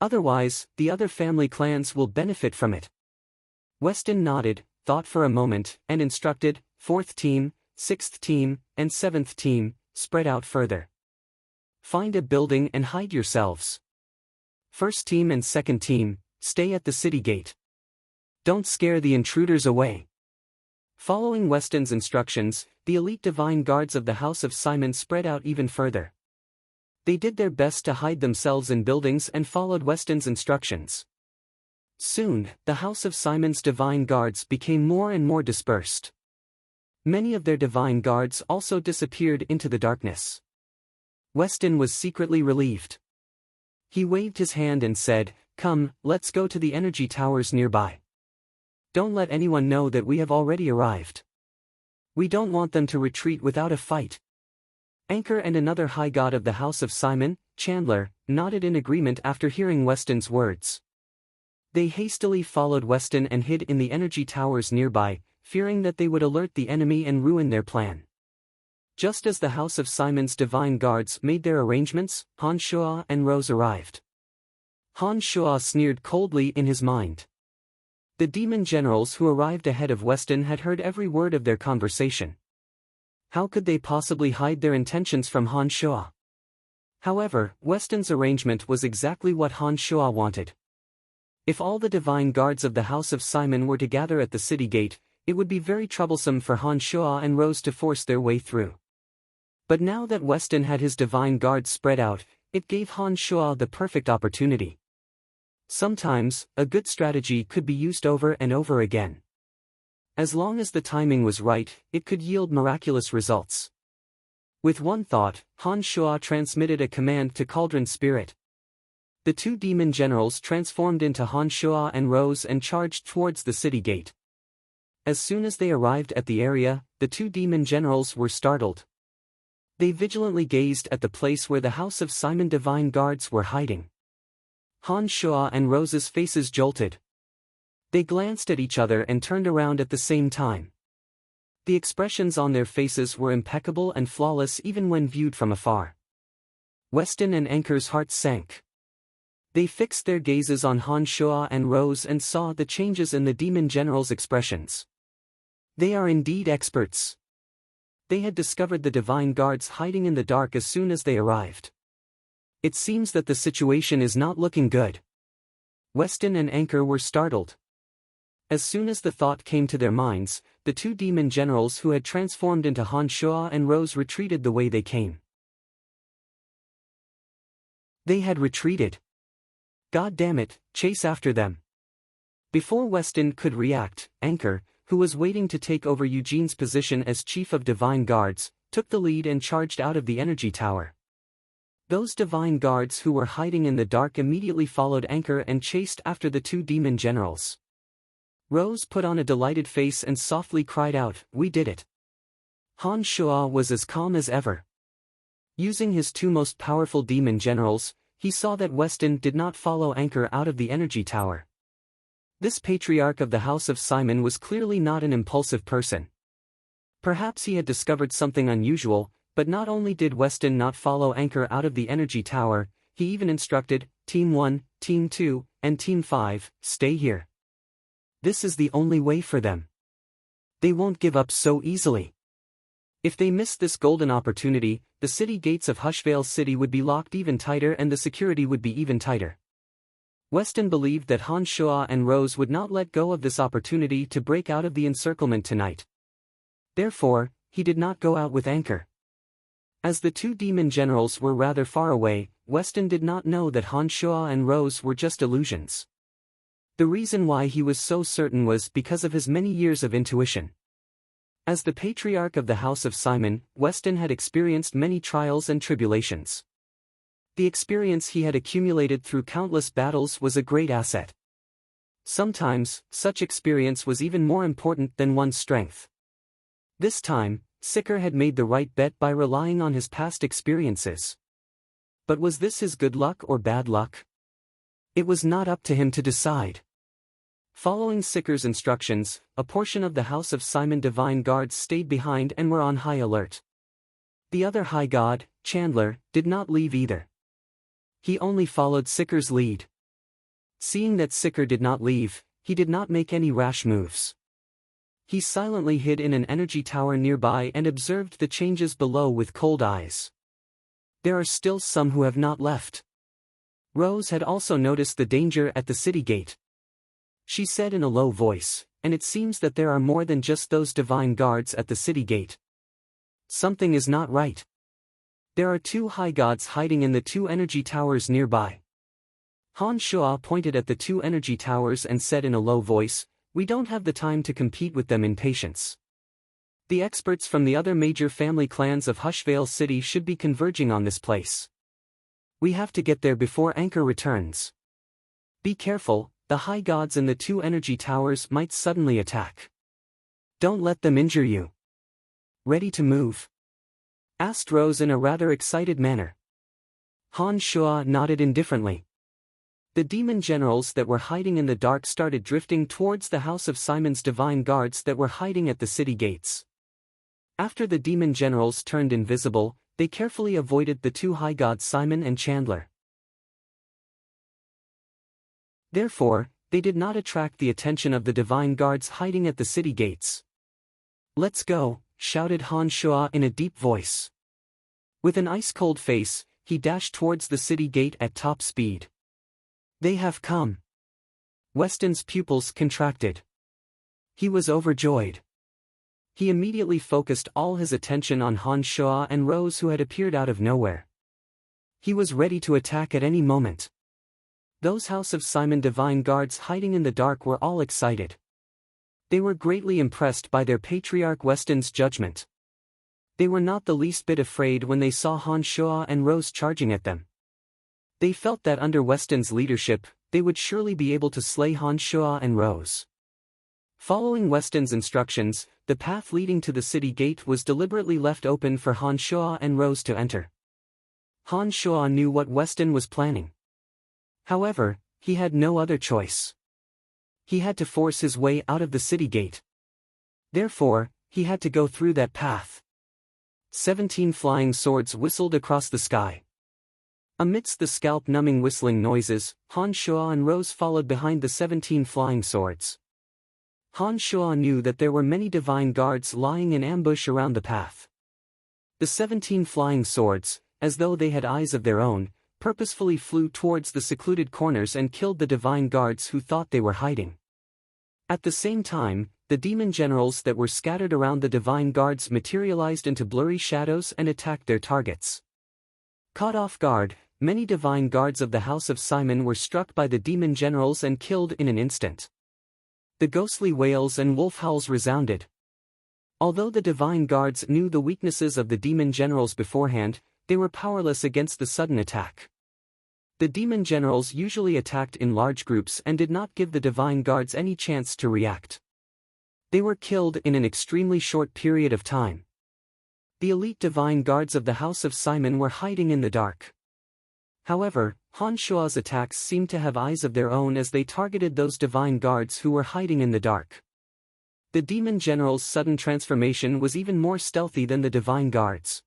Otherwise, the other family clans will benefit from it." Weston nodded, thought for a moment, and instructed, "Fourth team, 6th team, and 7th team, spread out further. Find a building and hide yourselves. 1st team and 2nd team, stay at the city gate. Don't scare the intruders away. Following Weston's instructions, the elite divine guards of the House of Simon spread out even further. They did their best to hide themselves in buildings and followed Weston's instructions. Soon, the House of Simon's divine guards became more and more dispersed. Many of their divine guards also disappeared into the darkness. Weston was secretly relieved. He waved his hand and said, "Come, let's go to the energy towers nearby. Don't let anyone know that we have already arrived. We don't want them to retreat without a fight." Anchor and another high god of the House of Simon, Chandler, nodded in agreement after hearing Weston's words. They hastily followed Weston and hid in the energy towers nearby, fearing that they would alert the enemy and ruin their plan. Just as the House of Simon's divine guards made their arrangements, Han Shua and Rose arrived. Han Shua sneered coldly in his mind. The demon generals who arrived ahead of Weston had heard every word of their conversation. How could they possibly hide their intentions from Han Shua? However, Weston's arrangement was exactly what Han Shua wanted. If all the divine guards of the House of Simon were to gather at the city gate, it would be very troublesome for Han Shua and Rose to force their way through. But now that Weston had his divine guards spread out, it gave Han Shua the perfect opportunity. Sometimes, a good strategy could be used over and over again. As long as the timing was right, it could yield miraculous results. With one thought, Han Shua transmitted a command to Cauldron Spirit. The two demon generals transformed into Han Shua and Rose and charged towards the city gate. As soon as they arrived at the area, the two demon generals were startled. They vigilantly gazed at the place where the House of Simon divine guards were hiding. Han Shua and Rose's faces jolted. They glanced at each other and turned around at the same time. The expressions on their faces were impeccable and flawless even when viewed from afar. Weston and Anchor's hearts sank. They fixed their gazes on Han Shua and Rose and saw the changes in the demon general's expressions. They are indeed experts. They had discovered the divine guards hiding in the dark as soon as they arrived. It seems that the situation is not looking good. Weston and Anchor were startled. As soon as the thought came to their minds, the two demon generals who had transformed into Han Shua and Rose retreated the way they came. They had retreated. God damn it, chase after them. Before Weston could react, Anchor, who was waiting to take over Eugene's position as Chief of Divine Guards, took the lead and charged out of the energy tower. Those divine guards who were hiding in the dark immediately followed Anchor and chased after the two demon generals. Rose put on a delighted face and softly cried out, "We did it." Han Shua was as calm as ever. Using his two most powerful demon generals, he saw that Weston did not follow Anchor out of the energy tower. This patriarch of the House of Simon was clearly not an impulsive person. Perhaps he had discovered something unusual, but not only did Weston not follow Anchor out of the energy tower, he even instructed, Team 1, Team 2, and Team 5, stay here. This is the only way for them. They won't give up so easily. If they missed this golden opportunity, the city gates of Hushvale City would be locked even tighter and the security would be even tighter. Weston believed that Han Shua and Rose would not let go of this opportunity to break out of the encirclement tonight. Therefore, he did not go out with Anchor. As the two demon generals were rather far away, Weston did not know that Han Shua and Rose were just illusions. The reason why he was so certain was because of his many years of intuition. As the patriarch of the House of Simon, Weston had experienced many trials and tribulations. The experience he had accumulated through countless battles was a great asset. Sometimes, such experience was even more important than one's strength. This time, Sicker had made the right bet by relying on his past experiences. But was this his good luck or bad luck? It was not up to him to decide. Following Sicker's instructions, a portion of the House of Simon divine guards stayed behind and were on high alert. The other high god, Chandler, did not leave either. He only followed Sicker's lead. Seeing that Sicker did not leave, he did not make any rash moves. He silently hid in an energy tower nearby and observed the changes below with cold eyes. There are still some who have not left. Rose had also noticed the danger at the city gate. She said in a low voice, and it seems that there are more than just those divine guards at the city gate. Something is not right. There are 2 high gods hiding in the 2 energy towers nearby. Han Shuo pointed at the 2 energy towers and said in a low voice, "We don't have the time to compete with them in patience. The experts from the other major family clans of Hushvale City should be converging on this place. We have to get there before Anchor returns. Be careful, the high gods in the 2 energy towers might suddenly attack. Don't let them injure you." "Ready to move?" asked Rose in a rather excited manner. Han Shuo nodded indifferently. The demon generals that were hiding in the dark started drifting towards the house of Simon's divine guards that were hiding at the city gates. After the demon generals turned invisible, they carefully avoided the 2 high gods Simon and Chandler. Therefore, they did not attract the attention of the divine guards hiding at the city gates. "Let's go," shouted Han Shuo in a deep voice. With an ice-cold face, he dashed towards the city gate at top speed. "They have come." Weston's pupils contracted. He was overjoyed. He immediately focused all his attention on Han Shuo and Rose, who had appeared out of nowhere. He was ready to attack at any moment. Those House of Simon divine guards hiding in the dark were all excited. They were greatly impressed by their patriarch Weston's judgment. They were not the least bit afraid when they saw Han Shuo and Rose charging at them. They felt that under Weston's leadership, they would surely be able to slay Han Shuo and Rose. Following Weston's instructions, the path leading to the city gate was deliberately left open for Han Shuo and Rose to enter. Han Shuo knew what Weston was planning. However, he had no other choice. He had to force his way out of the city gate. Therefore, he had to go through that path. 17 flying swords whistled across the sky. Amidst the scalp-numbing whistling noises, Han Shuo and Rose followed behind the 17 flying swords. Han Shuo knew that there were many divine guards lying in ambush around the path. The 17 flying swords, as though they had eyes of their own, purposefully flew towards the secluded corners and killed the divine guards who thought they were hiding. At the same time, the demon generals that were scattered around the divine guards materialized into blurry shadows and attacked their targets. Caught off guard, many divine guards of the House of Simon were struck by the demon generals and killed in an instant. The ghostly wails and wolf howls resounded. Although the divine guards knew the weaknesses of the demon generals beforehand, they were powerless against the sudden attack. The demon generals usually attacked in large groups and did not give the divine guards any chance to react. They were killed in an extremely short period of time. The elite divine guards of the House of Simon were hiding in the dark. However, Han Shuo's attacks seemed to have eyes of their own as they targeted those divine guards who were hiding in the dark. The demon general's sudden transformation was even more stealthy than the divine guards.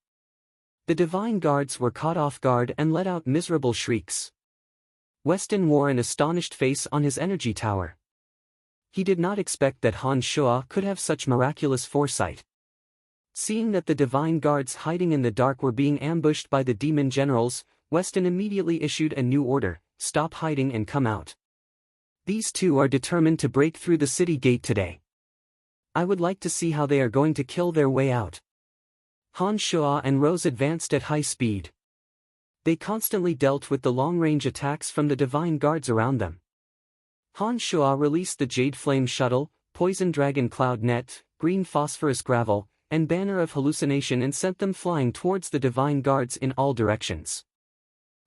The divine guards were caught off guard and let out miserable shrieks. Weston wore an astonished face on his energy tower. He did not expect that Han Shuo could have such miraculous foresight. Seeing that the divine guards hiding in the dark were being ambushed by the demon generals, Weston immediately issued a new order: "Stop hiding and come out. These 2 are determined to break through the city gate today. I would like to see how they are going to kill their way out." Han Shuo and Rose advanced at high speed. They constantly dealt with the long-range attacks from the divine guards around them. Han Shuo released the Jade Flame Shuttle, Poison Dragon Cloud Net, Green Phosphorus Gravel, and Banner of Hallucination and sent them flying towards the divine guards in all directions.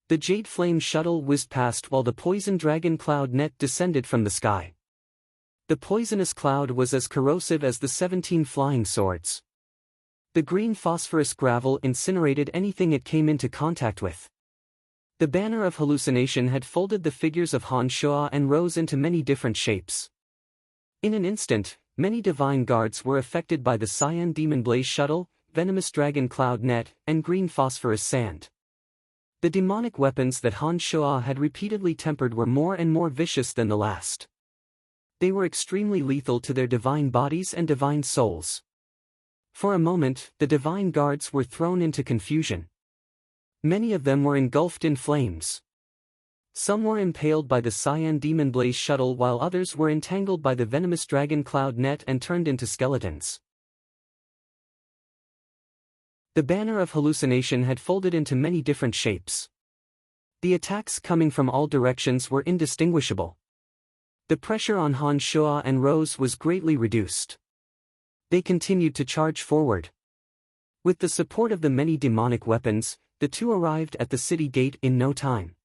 The Jade Flame Shuttle whizzed past while the Poison Dragon Cloud Net descended from the sky. The poisonous cloud was as corrosive as the 17 flying swords. The Green Phosphorus Gravel incinerated anything it came into contact with. The Banner of Hallucination had folded the figures of Han Shuo and Rose into many different shapes. In an instant, many divine guards were affected by the Cyan Demon Blaze Shuttle, Venomous Dragon Cloud Net, and Green Phosphorus Sand. The demonic weapons that Han Shuo had repeatedly tempered were more and more vicious than the last. They were extremely lethal to their divine bodies and divine souls. For a moment, the divine guards were thrown into confusion. Many of them were engulfed in flames. Some were impaled by the cyan demon blaze shuttle, while others were entangled by the venomous dragon cloud net and turned into skeletons. The banner of hallucination had folded into many different shapes. The attacks coming from all directions were indistinguishable. The pressure on Han Shuo and Rose was greatly reduced. They continued to charge forward. With the support of the many demonic weapons, the two arrived at the city gate in no time.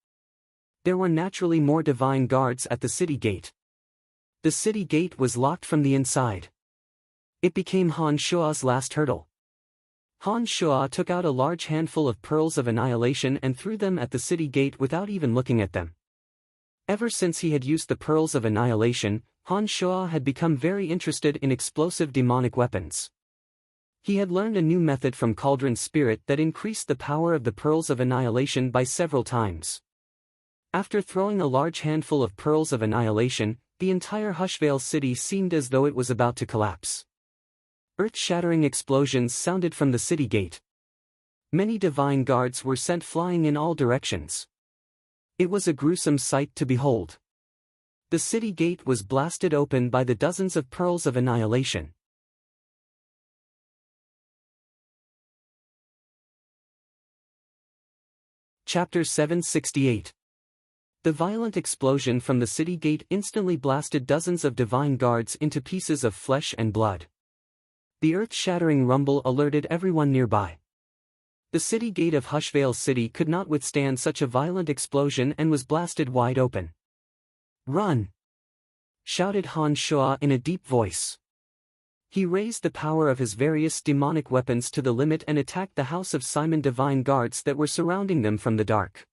There were naturally more divine guards at the city gate. The city gate was locked from the inside. It became Han Shuo's last hurdle. Han Shuo took out a large handful of pearls of annihilation and threw them at the city gate without even looking at them. Ever since he had used the pearls of annihilation, Han Shuo had become very interested in explosive demonic weapons. He had learned a new method from Cauldron's spirit that increased the power of the pearls of annihilation by several times. After throwing a large handful of pearls of annihilation, the entire Hushvale city seemed as though it was about to collapse. Earth-shattering explosions sounded from the city gate. Many divine guards were sent flying in all directions. It was a gruesome sight to behold. The city gate was blasted open by the dozens of pearls of annihilation. Chapter 768. The violent explosion from the city gate instantly blasted dozens of divine guards into pieces of flesh and blood. The earth-shattering rumble alerted everyone nearby. The city gate of Hushvale City could not withstand such a violent explosion and was blasted wide open. "Run!" shouted Han Shuo in a deep voice. He raised the power of his various demonic weapons to the limit and attacked the House of Simon divine guards that were surrounding them from the dark.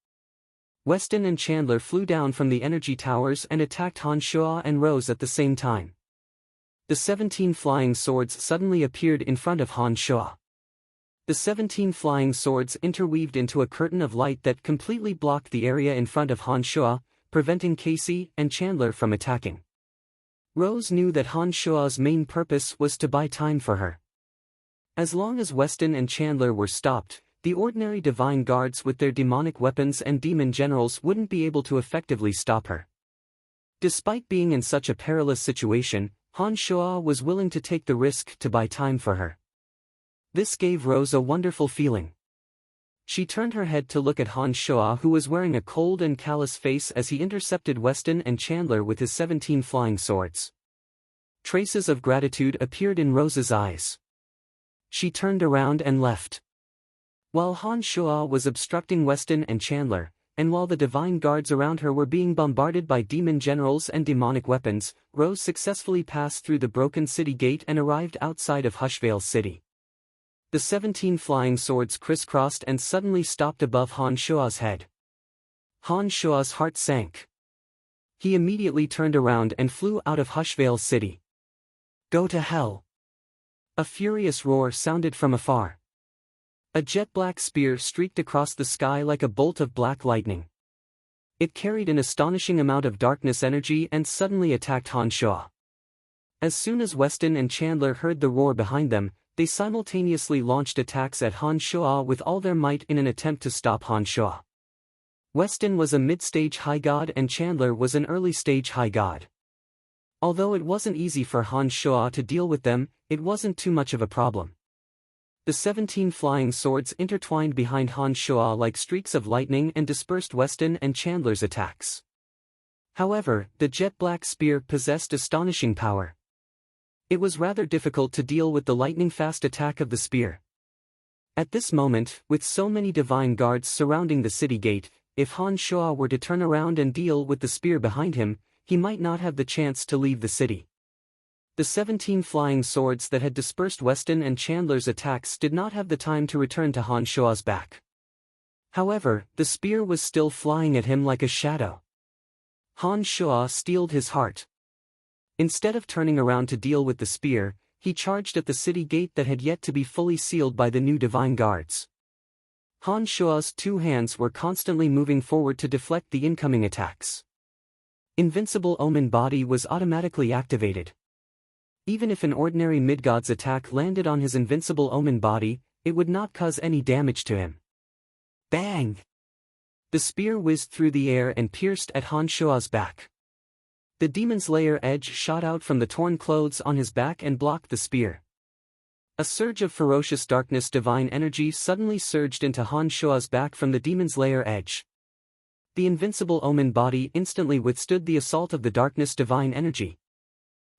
Weston and Chandler flew down from the energy towers and attacked Han Shuo and Rose at the same time. The 17 flying swords suddenly appeared in front of Han Shuo. The 17 flying swords interweaved into a curtain of light that completely blocked the area in front of Han Shuo, preventing Casey and Chandler from attacking. Rose knew that Han Shuo's main purpose was to buy time for her. As long as Weston and Chandler were stopped, the ordinary divine guards with their demonic weapons and demon generals wouldn't be able to effectively stop her. Despite being in such a perilous situation, Han Shuo was willing to take the risk to buy time for her. This gave Rose a wonderful feeling. She turned her head to look at Han Shuo, who was wearing a cold and callous face as he intercepted Weston and Chandler with his 17 flying swords. Traces of gratitude appeared in Rose's eyes. She turned around and left. While Han Shuo was obstructing Weston and Chandler, and while the divine guards around her were being bombarded by demon generals and demonic weapons, Rose successfully passed through the broken city gate and arrived outside of Hushvale City. The 17 flying swords crisscrossed and suddenly stopped above Han Shuo's head. Han Shuo's heart sank. He immediately turned around and flew out of Hushvale City. "Go to hell!" A furious roar sounded from afar. A jet-black spear streaked across the sky like a bolt of black lightning. It carried an astonishing amount of darkness energy and suddenly attacked Han Shuo. As soon as Weston and Chandler heard the roar behind them, they simultaneously launched attacks at Han Shuo with all their might in an attempt to stop Han Shuo. Weston was a mid-stage high god and Chandler was an early-stage high god. Although it wasn't easy for Han Shuo to deal with them, it wasn't too much of a problem. The 17 flying swords intertwined behind Han Shuo like streaks of lightning and dispersed Weston and Chandler's attacks. However, the jet-black spear possessed astonishing power. It was rather difficult to deal with the lightning-fast attack of the spear. At this moment, with so many divine guards surrounding the city gate, if Han Shuo were to turn around and deal with the spear behind him, he might not have the chance to leave the city. The 17 flying swords that had dispersed Weston and Chandler's attacks did not have the time to return to Han Shuo's back. However, the spear was still flying at him like a shadow. Han Shuo steeled his heart. Instead of turning around to deal with the spear, he charged at the city gate that had yet to be fully sealed by the new divine guards. Han Shuo's two hands were constantly moving forward to deflect the incoming attacks. Invincible Omen Body was automatically activated. Even if an ordinary Midgard's attack landed on his Invincible Omen Body, it would not cause any damage to him. Bang! The spear whizzed through the air and pierced at Han Shua's back. The demon's lair edge shot out from the torn clothes on his back and blocked the spear. A surge of ferocious darkness divine energy suddenly surged into Han Shua's back from the demon's lair edge. The Invincible Omen Body instantly withstood the assault of the darkness divine energy.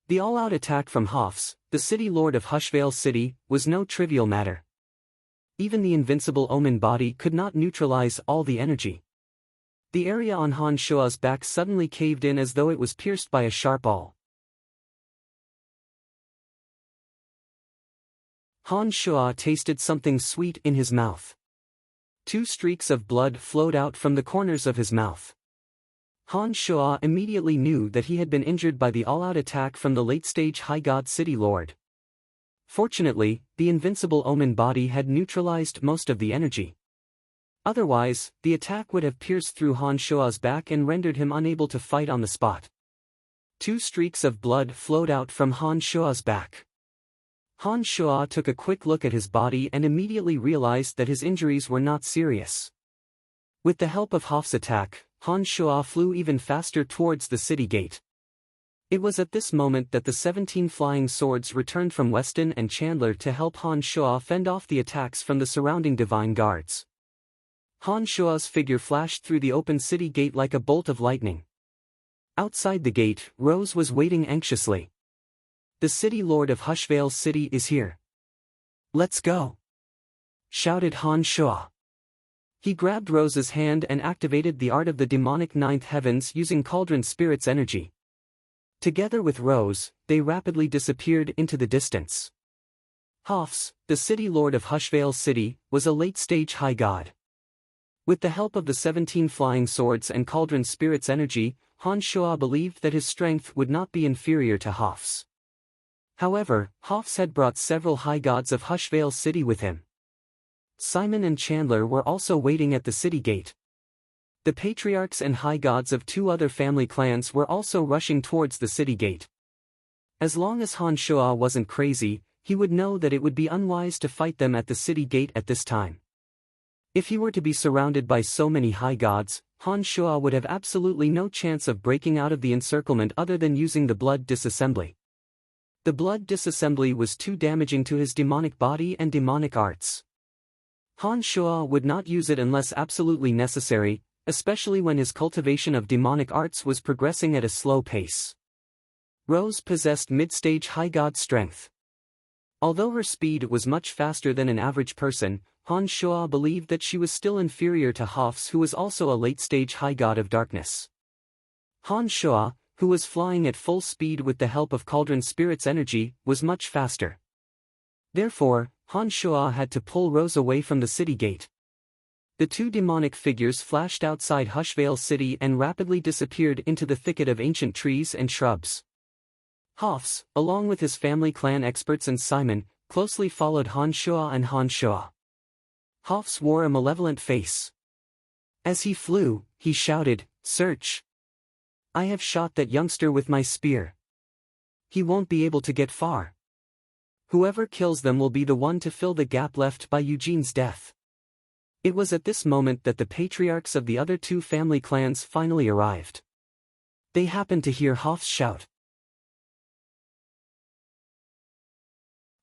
The all-out attack from Hofs, the city lord of Hushvale City, was no trivial matter. Even the Invincible Omen Body could not neutralize all the energy. The area on Han Shua's back suddenly caved in as though it was pierced by a sharp awl. Han Shua tasted something sweet in his mouth. 2 streaks of blood flowed out from the corners of his mouth. Han Shua immediately knew that he had been injured by the all-out attack from the late-stage High God City Lord. Fortunately, the Invincible Omen Body had neutralized most of the energy. Otherwise, the attack would have pierced through Han Shua's back and rendered him unable to fight on the spot. 2 streaks of blood flowed out from Han Shua's back. Han Shua took a quick look at his body and immediately realized that his injuries were not serious. With the help of Hof's attack, Han Shua flew even faster towards the city gate. It was at this moment that the 17 flying swords returned from Weston and Chandler to help Han Shua fend off the attacks from the surrounding divine guards. Han Shua's figure flashed through the open city gate like a bolt of lightning. Outside the gate, Rose was waiting anxiously. The city lord of Hushvale City is here. Let's go! Shouted Han Shua. He grabbed Rose's hand and activated the art of the demonic ninth heavens using Cauldron Spirit's energy. Together with Rose, they rapidly disappeared into the distance. Hofs, the city lord of Hushvale City, was a late-stage high god. With the help of the 17 flying swords and Cauldron Spirit's energy, Han Shua believed that his strength would not be inferior to Hofs. However, Hofs had brought several high gods of Hushvale City with him. Simon and Chandler were also waiting at the city gate. The patriarchs and high gods of 2 other family clans were also rushing towards the city gate. As long as Han Shua wasn't crazy, he would know that it would be unwise to fight them at the city gate at this time. If he were to be surrounded by so many high gods, Han Shua would have absolutely no chance of breaking out of the encirclement other than using the blood disassembly. The blood disassembly was too damaging to his demonic body and demonic arts. Han Shua would not use it unless absolutely necessary, especially when his cultivation of demonic arts was progressing at a slow pace. Rose possessed mid-stage high god strength. Although her speed was much faster than an average person, Han Shua believed that she was still inferior to Hofs, who was also a late-stage high god of darkness. Han Shua, who was flying at full speed with the help of Cauldron Spirit's energy, was much faster. Therefore, Han Shua had to pull Rose away from the city gate. The 2 demonic figures flashed outside Hushvale City and rapidly disappeared into the thicket of ancient trees and shrubs. Hofs, along with his family clan experts and Simon, closely followed Han Shua and Han Shua. Hofs wore a malevolent face. As he flew, he shouted, "Search! I have shot that youngster with my spear. He won't be able to get far. Whoever kills them will be the one to fill the gap left by Eugene's death." It was at this moment that the patriarchs of the other 2 family clans finally arrived. They happened to hear Hofs shout.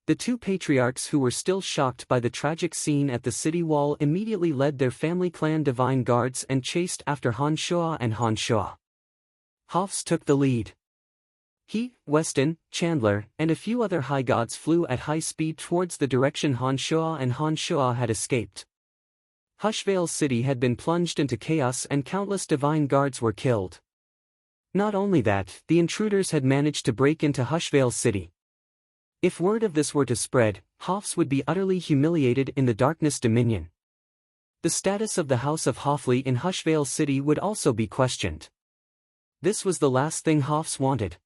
The 2 patriarchs, who were still shocked by the tragic scene at the city wall, immediately led their family clan divine guards and chased after Han Shua and Han Shua. Hofs took the lead. He, Weston, Chandler, and a few other high gods flew at high speed towards the direction Han Shua and Han Shua had escaped. Hushvale City had been plunged into chaos and countless divine guards were killed. Not only that, the intruders had managed to break into Hushvale City. If word of this were to spread, Hofs would be utterly humiliated in the Darkness Dominion. The status of the House of Hoffley in Hushvale City would also be questioned. This was the last thing Hofs wanted.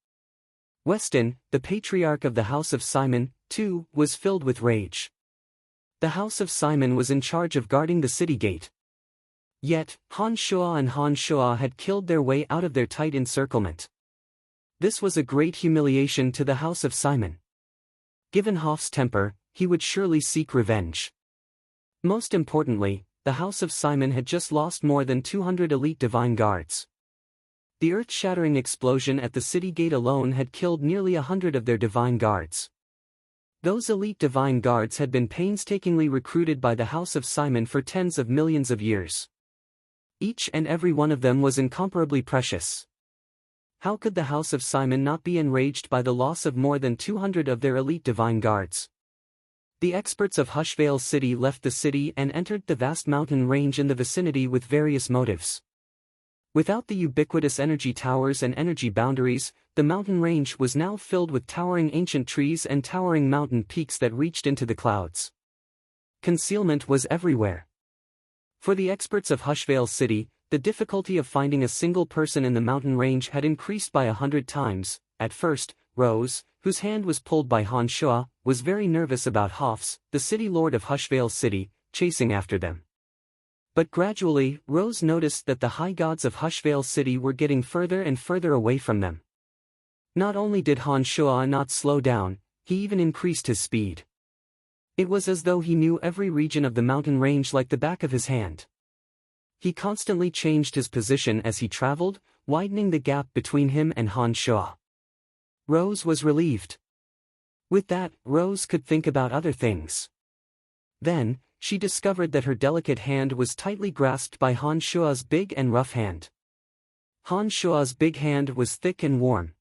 Weston, the patriarch of the House of Simon, too, was filled with rage. The House of Simon was in charge of guarding the city gate. Yet, Han Shuo and Han Shuo had killed their way out of their tight encirclement. This was a great humiliation to the House of Simon. Given Hoff's temper, he would surely seek revenge. Most importantly, the House of Simon had just lost more than 200 elite divine guards. The earth-shattering explosion at the city gate alone had killed nearly 100 of their divine guards. Those elite divine guards had been painstakingly recruited by the House of Simon for tens of millions of years. Each and every one of them was incomparably precious. How could the House of Simon not be enraged by the loss of more than 200 of their elite divine guards? The experts of Hushvale City left the city and entered the vast mountain range in the vicinity with various motives. Without the ubiquitous energy towers and energy boundaries, the mountain range was now filled with towering ancient trees and towering mountain peaks that reached into the clouds. Concealment was everywhere. For the experts of Hushvale City, the difficulty of finding a single person in the mountain range had increased by 100 times. At first, Rose, whose hand was pulled by Han Shuo, was very nervous about Hoffs, the city lord of Hushvale City, chasing after them. But gradually, Rose noticed that the high gods of Hushvale City were getting further and further away from them. Not only did Han Shuo not slow down, he even increased his speed. It was as though he knew every region of the mountain range like the back of his hand. He constantly changed his position as he traveled, widening the gap between him and Han Shuo. Rose was relieved. With that, Rose could think about other things. Then, she discovered that her delicate hand was tightly grasped by Han Shuo's big and rough hand. Han Shuo's big hand was thick and warm.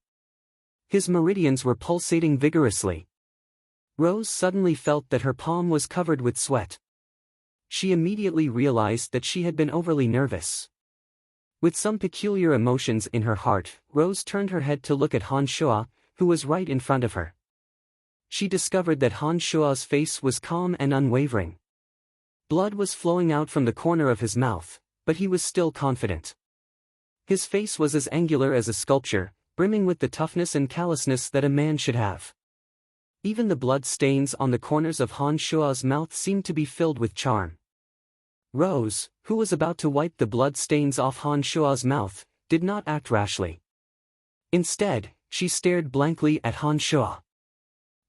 His meridians were pulsating vigorously. Rose suddenly felt that her palm was covered with sweat. She immediately realized that she had been overly nervous. With some peculiar emotions in her heart, Rose turned her head to look at Han Shuo, who was right in front of her. She discovered that Han Shuo's face was calm and unwavering. Blood was flowing out from the corner of his mouth, but he was still confident. His face was as angular as a sculpture, brimming with the toughness and callousness that a man should have. Even the blood stains on the corners of Han Shuo's mouth seemed to be filled with charm. Rose, who was about to wipe the blood stains off Han Shuo's mouth, did not act rashly. Instead, she stared blankly at Han Shuo.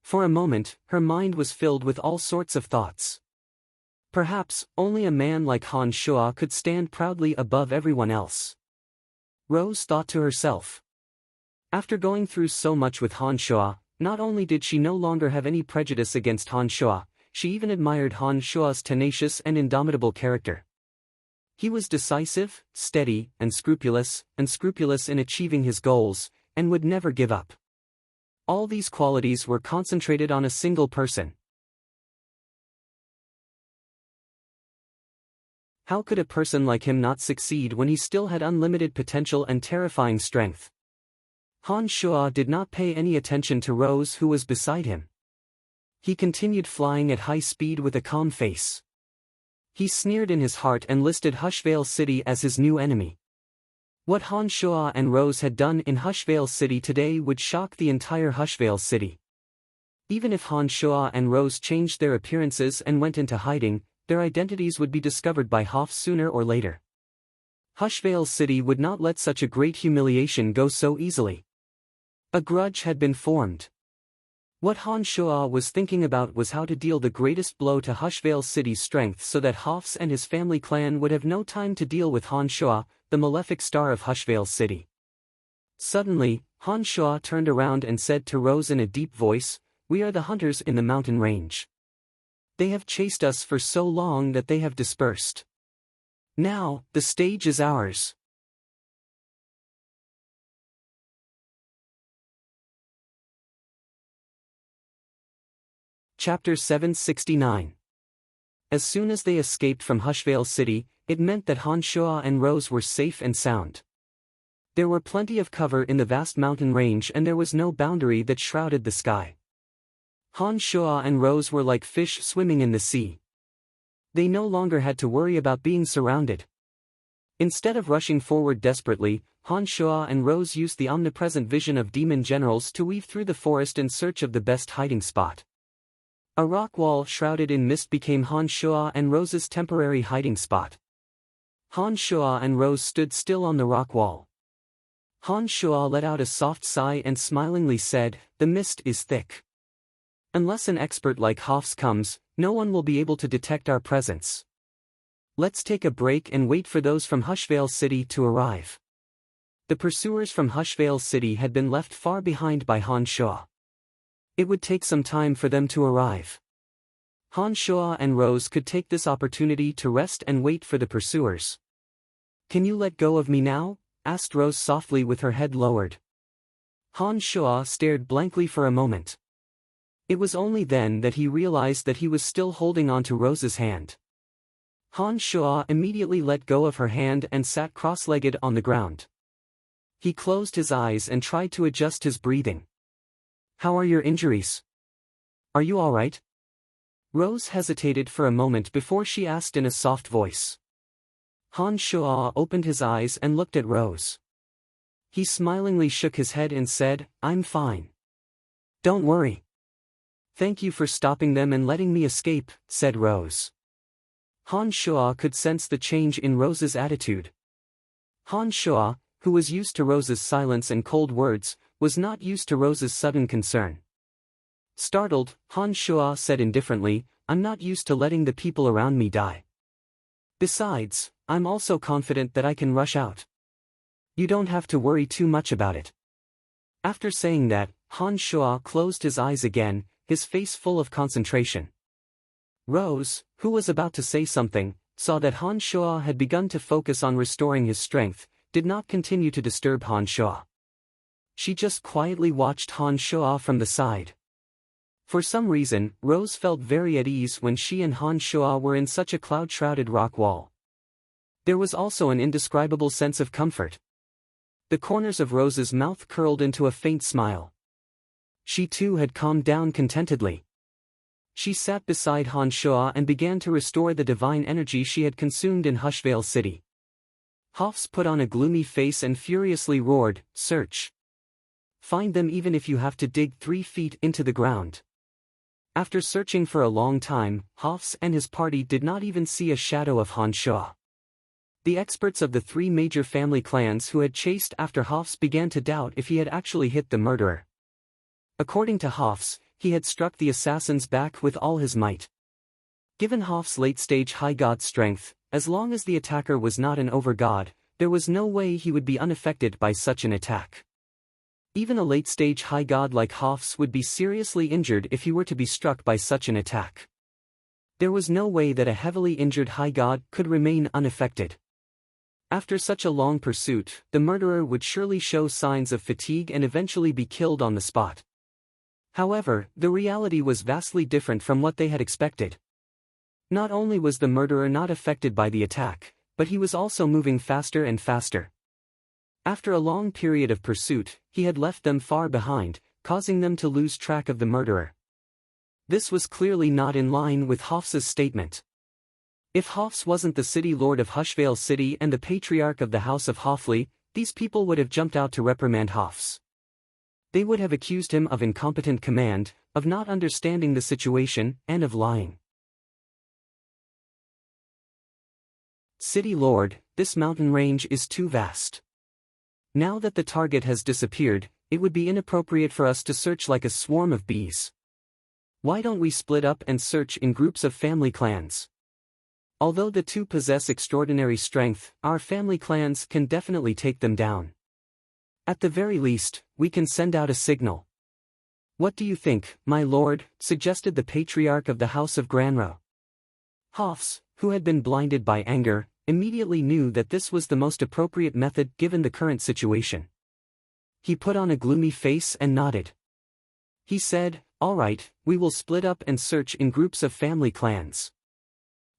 For a moment, her mind was filled with all sorts of thoughts. Perhaps, only a man like Han Shuo could stand proudly above everyone else. Rose thought to herself. After going through so much with Han Shuo, not only did she no longer have any prejudice against Han Shuo, she even admired Han Shuo's tenacious and indomitable character. He was decisive, steady, and scrupulous in achieving his goals, and would never give up. All these qualities were concentrated on a single person. How could a person like him not succeed when he still had unlimited potential and terrifying strength? Han Shuo did not pay any attention to Rose, who was beside him. He continued flying at high speed with a calm face. He sneered in his heart and listed Hushvale City as his new enemy. What Han Shuo and Rose had done in Hushvale City today would shock the entire Hushvale City. Even if Han Shuo and Rose changed their appearances and went into hiding, their identities would be discovered by Hoff sooner or later. Hushvale City would not let such a great humiliation go so easily. A grudge had been formed. What Han Shuo was thinking about was how to deal the greatest blow to Hushvale City's strength so that Hoffs and his family clan would have no time to deal with Han Shuo, the malefic star of Hushvale City. Suddenly, Han Shuo turned around and said to Rose in a deep voice, "We are the hunters in the mountain range. They have chased us for so long that they have dispersed. Now, the stage is ours." Chapter 769. As soon as they escaped from Hushvale City, it meant that Han Shuo and Rose were safe and sound. There were plenty of cover in the vast mountain range and there was no boundary that shrouded the sky. Han Shuo and Rose were like fish swimming in the sea. They no longer had to worry about being surrounded. Instead of rushing forward desperately, Han Shuo and Rose used the omnipresent vision of demon generals to weave through the forest in search of the best hiding spot. A rock wall shrouded in mist became Han Shuo and Rose's temporary hiding spot. Han Shua and Rose stood still on the rock wall. Han Shua let out a soft sigh and smilingly said, "The mist is thick. Unless an expert like Hafs comes, no one will be able to detect our presence. Let's take a break and wait for those from Hushvale City to arrive." The pursuers from Hushvale City had been left far behind by Han Shua. It would take some time for them to arrive. Han Shua and Rose could take this opportunity to rest and wait for the pursuers. "Can you let go of me now?" asked Rose softly with her head lowered. Han Shua stared blankly for a moment. It was only then that he realized that he was still holding on to Rose's hand. Han Shua immediately let go of her hand and sat cross-legged on the ground. He closed his eyes and tried to adjust his breathing. "How are your injuries? Are you all right?" Rose hesitated for a moment before she asked in a soft voice. Han Shua opened his eyes and looked at Rose. He smilingly shook his head and said, "I'm fine. Don't worry." "Thank you for stopping them and letting me escape," said Rose. Han Shua could sense the change in Rose's attitude. Han Shua, who was used to Rose's silence and cold words, was not used to Rose's sudden concern. Startled, Han Shua said indifferently, "I'm not used to letting the people around me die. Besides, I'm also confident that I can rush out. You don't have to worry too much about it." After saying that, Han Shua closed his eyes again, his face full of concentration. Rose, who was about to say something, saw that Han Shua had begun to focus on restoring his strength, did not continue to disturb Han Shua. She just quietly watched Han Shua from the side. For some reason, Rose felt very at ease when she and Han Shua were in such a cloud-shrouded rock wall. There was also an indescribable sense of comfort. The corners of Rose's mouth curled into a faint smile. She too had calmed down contentedly. She sat beside Han Shua and began to restore the divine energy she had consumed in Hushvale City. Hafs put on a gloomy face and furiously roared, "Search! Find them even if you have to dig 3 feet into the ground." After searching for a long time, Hafs and his party did not even see a shadow of Han Shua. The experts of the 3 major family clans who had chased after Hafs began to doubt if he had actually hit the murderer. According to Hafs, he had struck the assassin's back with all his might. Given Hafs' late-stage high god strength, as long as the attacker was not an over-god, there was no way he would be unaffected by such an attack. Even a late-stage high god like Hafs would be seriously injured if he were to be struck by such an attack. There was no way that a heavily injured high god could remain unaffected. After such a long pursuit, the murderer would surely show signs of fatigue and eventually be killed on the spot. However, the reality was vastly different from what they had expected. Not only was the murderer not affected by the attack, but he was also moving faster and faster. After a long period of pursuit, he had left them far behind, causing them to lose track of the murderer. This was clearly not in line with Hafs's statement. If Hafs wasn't the city lord of Hushvale City and the patriarch of the House of Hafli, these people would have jumped out to reprimand Hafs. They would have accused him of incompetent command, of not understanding the situation, and of lying. "City Lord, this mountain range is too vast. Now that the target has disappeared, it would be inappropriate for us to search like a swarm of bees. Why don't we split up and search in groups of family clans? Although the 2 possess extraordinary strength, our family clans can definitely take them down. At the very least, we can send out a signal." "What do you think, my lord?" suggested the patriarch of the House of Granro. Hafs, who had been blinded by anger, immediately knew that this was the most appropriate method given the current situation. He put on a gloomy face and nodded. He said, "All right, we will split up and search in groups of family clans.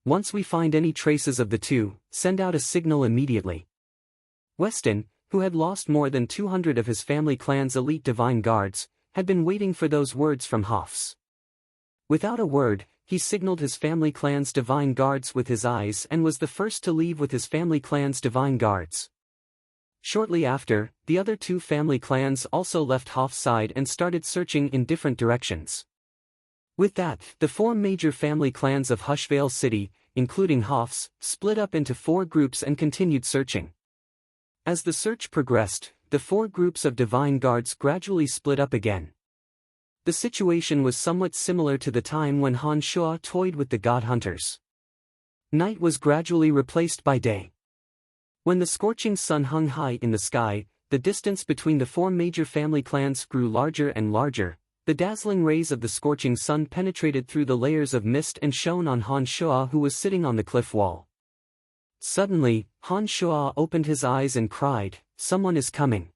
Once we find any traces of the 2, send out a signal immediately." Weston, who had lost more than 200 of his family clan's elite divine guards, had been waiting for those words from Hafs. Without a word, he signaled his family clan's divine guards with his eyes and was the first to leave with his family clan's divine guards. Shortly after, the other 2 family clans also left Hafs' side and started searching in different directions. With that, the 4 major family clans of Hushvale City, including Hoff's, split up into 4 groups and continued searching. As the search progressed, the 4 groups of divine guards gradually split up again. The situation was somewhat similar to the time when Han Shuo toyed with the god hunters. Night was gradually replaced by day. When the scorching sun hung high in the sky, the distance between the 4 major family clans grew larger and larger. The dazzling rays of the scorching sun penetrated through the layers of mist and shone on Han Shuo, who was sitting on the cliff wall. Suddenly, Han Shuo opened his eyes and cried, "Someone is coming."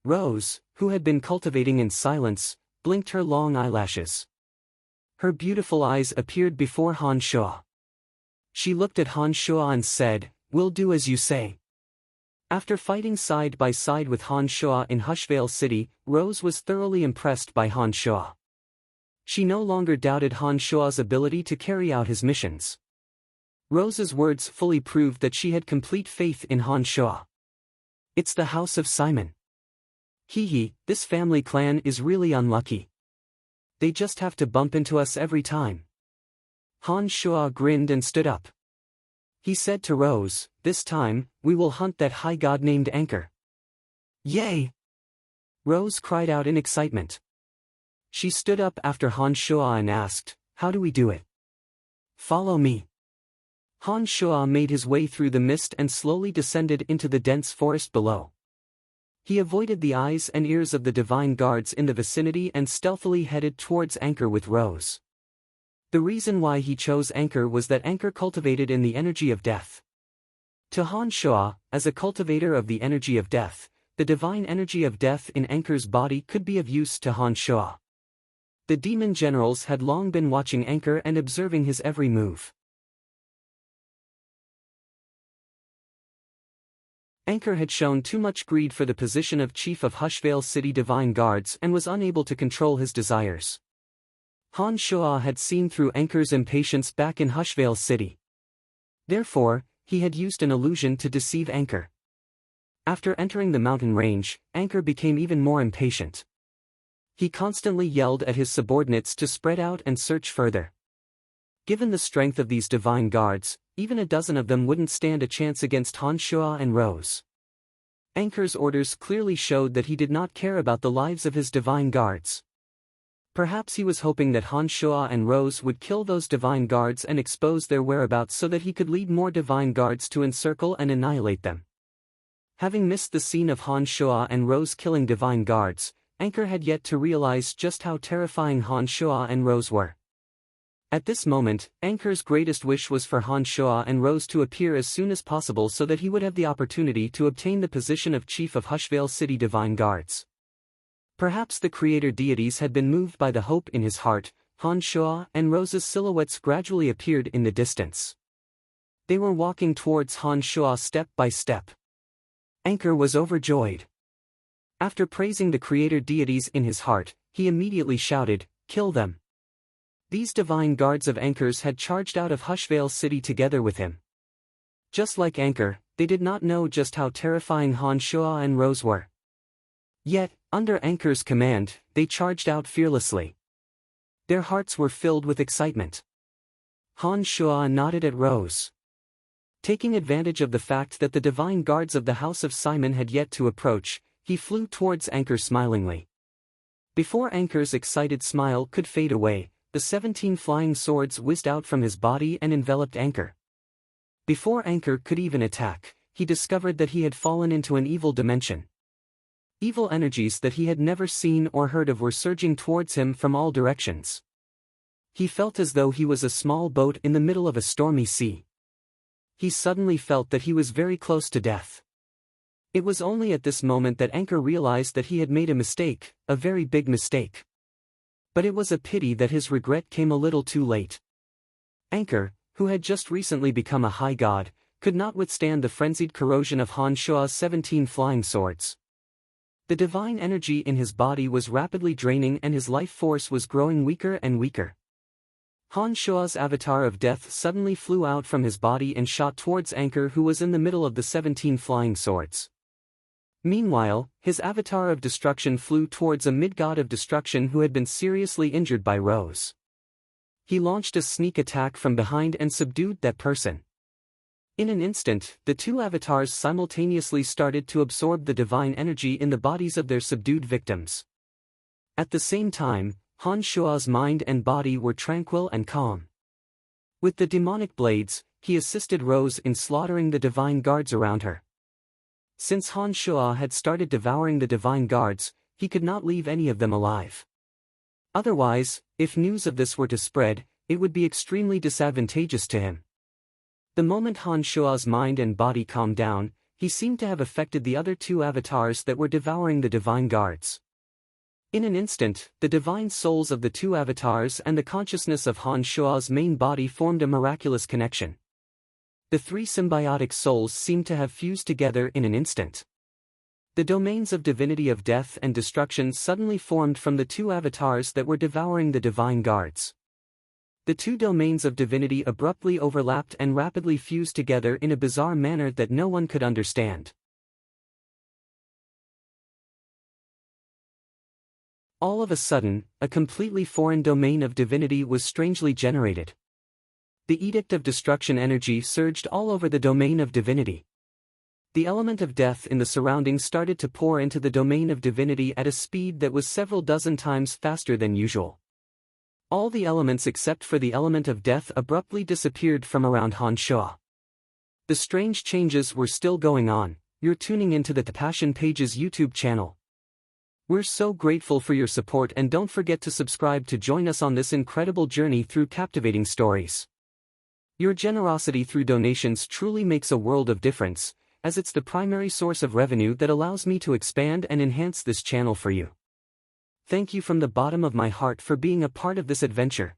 Rose, who had been cultivating in silence, blinked her long eyelashes. Her beautiful eyes appeared before Han Shuo. She looked at Han Shuo and said, "We'll do as you say." After fighting side by side with Han Shuo in Hushvale City, Rose was thoroughly impressed by Han Shuo. She no longer doubted Han Shuo's ability to carry out his missions. Rose's words fully proved that she had complete faith in Han Shuo. "It's the House of Simon. Hee, this family clan is really unlucky. They just have to bump into us every time." Han Shuo grinned and stood up. He said to Rose, "This time, we will hunt that high god named Anchor." "Yay!" Rose cried out in excitement. She stood up after Han Shuo and asked, "How do we do it?" "Follow me." Han Shuo made his way through the mist and slowly descended into the dense forest below. He avoided the eyes and ears of the divine guards in the vicinity and stealthily headed towards Anchor with Rose. The reason why he chose Anchor was that Anchor cultivated in the energy of death. To Han Shuo, as a cultivator of the energy of death, the divine energy of death in Anchor's body could be of use to Han Shuo. The demon generals had long been watching Anchor and observing his every move. Anchor had shown too much greed for the position of chief of Hushvale City Divine Guards and was unable to control his desires. Han Shuo had seen through Anchor's impatience back in Hushvale City. Therefore, he had used an illusion to deceive Anchor. After entering the mountain range, Anchor became even more impatient. He constantly yelled at his subordinates to spread out and search further. Given the strength of these divine guards, even a dozen of them wouldn't stand a chance against Han Shuo and Rose. Anchor's orders clearly showed that he did not care about the lives of his divine guards. Perhaps he was hoping that Han Shuo and Rose would kill those divine guards and expose their whereabouts so that he could lead more divine guards to encircle and annihilate them. Having missed the scene of Han Shuo and Rose killing divine guards, Anchor had yet to realize just how terrifying Han Shuo and Rose were. At this moment, Anchor's greatest wish was for Han Shuo and Rose to appear as soon as possible so that he would have the opportunity to obtain the position of chief of Hushvale City Divine Guards. Perhaps the creator deities had been moved by the hope in his heart. Han Shuo and Rose's silhouettes gradually appeared in the distance. They were walking towards Han Shuo step by step. Anchor was overjoyed. After praising the creator deities in his heart, he immediately shouted, "Kill them!" These divine guards of Anchor's had charged out of Hushvale City together with him. Just like Anchor, they did not know just how terrifying Han Shuo and Rose were. Yet, under Anchor's command, they charged out fearlessly. Their hearts were filled with excitement. Han Shuo nodded at Rose. Taking advantage of the fact that the divine guards of the House of Simon had yet to approach, he flew towards Anchor smilingly. Before Anchor's excited smile could fade away, the 17 flying swords whizzed out from his body and enveloped Anchor. Before Anchor could even attack, he discovered that he had fallen into an evil dimension. Evil energies that he had never seen or heard of were surging towards him from all directions. He felt as though he was a small boat in the middle of a stormy sea. He suddenly felt that he was very close to death. It was only at this moment that Anchor realized that he had made a mistake, a very big mistake. But it was a pity that his regret came a little too late. Anchor, who had just recently become a high god, could not withstand the frenzied corrosion of Han Shuo's 17 flying swords. The divine energy in his body was rapidly draining and his life force was growing weaker and weaker. Han Shuo's avatar of death suddenly flew out from his body and shot towards Anchor, who was in the middle of the 17 flying swords. Meanwhile, his avatar of destruction flew towards a mid-god of destruction who had been seriously injured by Rose. he launched a sneak attack from behind and subdued that person. In an instant, the two avatars simultaneously started to absorb the divine energy in the bodies of their subdued victims. At the same time, Han Shua's mind and body were tranquil and calm. With the demonic blades, he assisted Rose in slaughtering the divine guards around her. Since Han Shua had started devouring the divine guards, he could not leave any of them alive. Otherwise, if news of this were to spread, it would be extremely disadvantageous to him. The moment Han Shua's mind and body calmed down, he seemed to have affected the other two avatars that were devouring the divine guards. In an instant, the divine souls of the two avatars and the consciousness of Han Shua's main body formed a miraculous connection. The three symbiotic souls seemed to have fused together in an instant. The domains of divinity of death and destruction suddenly formed from the two avatars that were devouring the divine guards. The two domains of divinity abruptly overlapped and rapidly fused together in a bizarre manner that no one could understand. All of a sudden, a completely foreign domain of divinity was strangely generated. The edict of destruction energy surged all over the domain of divinity. The element of death in the surroundings started to pour into the domain of divinity at a speed that was several dozen times faster than usual. All the elements except for the element of death abruptly disappeared from around Han Shua. The strange changes were still going on. You're tuning into the Passion Pages YouTube channel. We're so grateful for your support, and don't forget to subscribe to join us on this incredible journey through captivating stories. Your generosity through donations truly makes a world of difference, as it's the primary source of revenue that allows me to expand and enhance this channel for you. Thank you from the bottom of my heart for being a part of this adventure.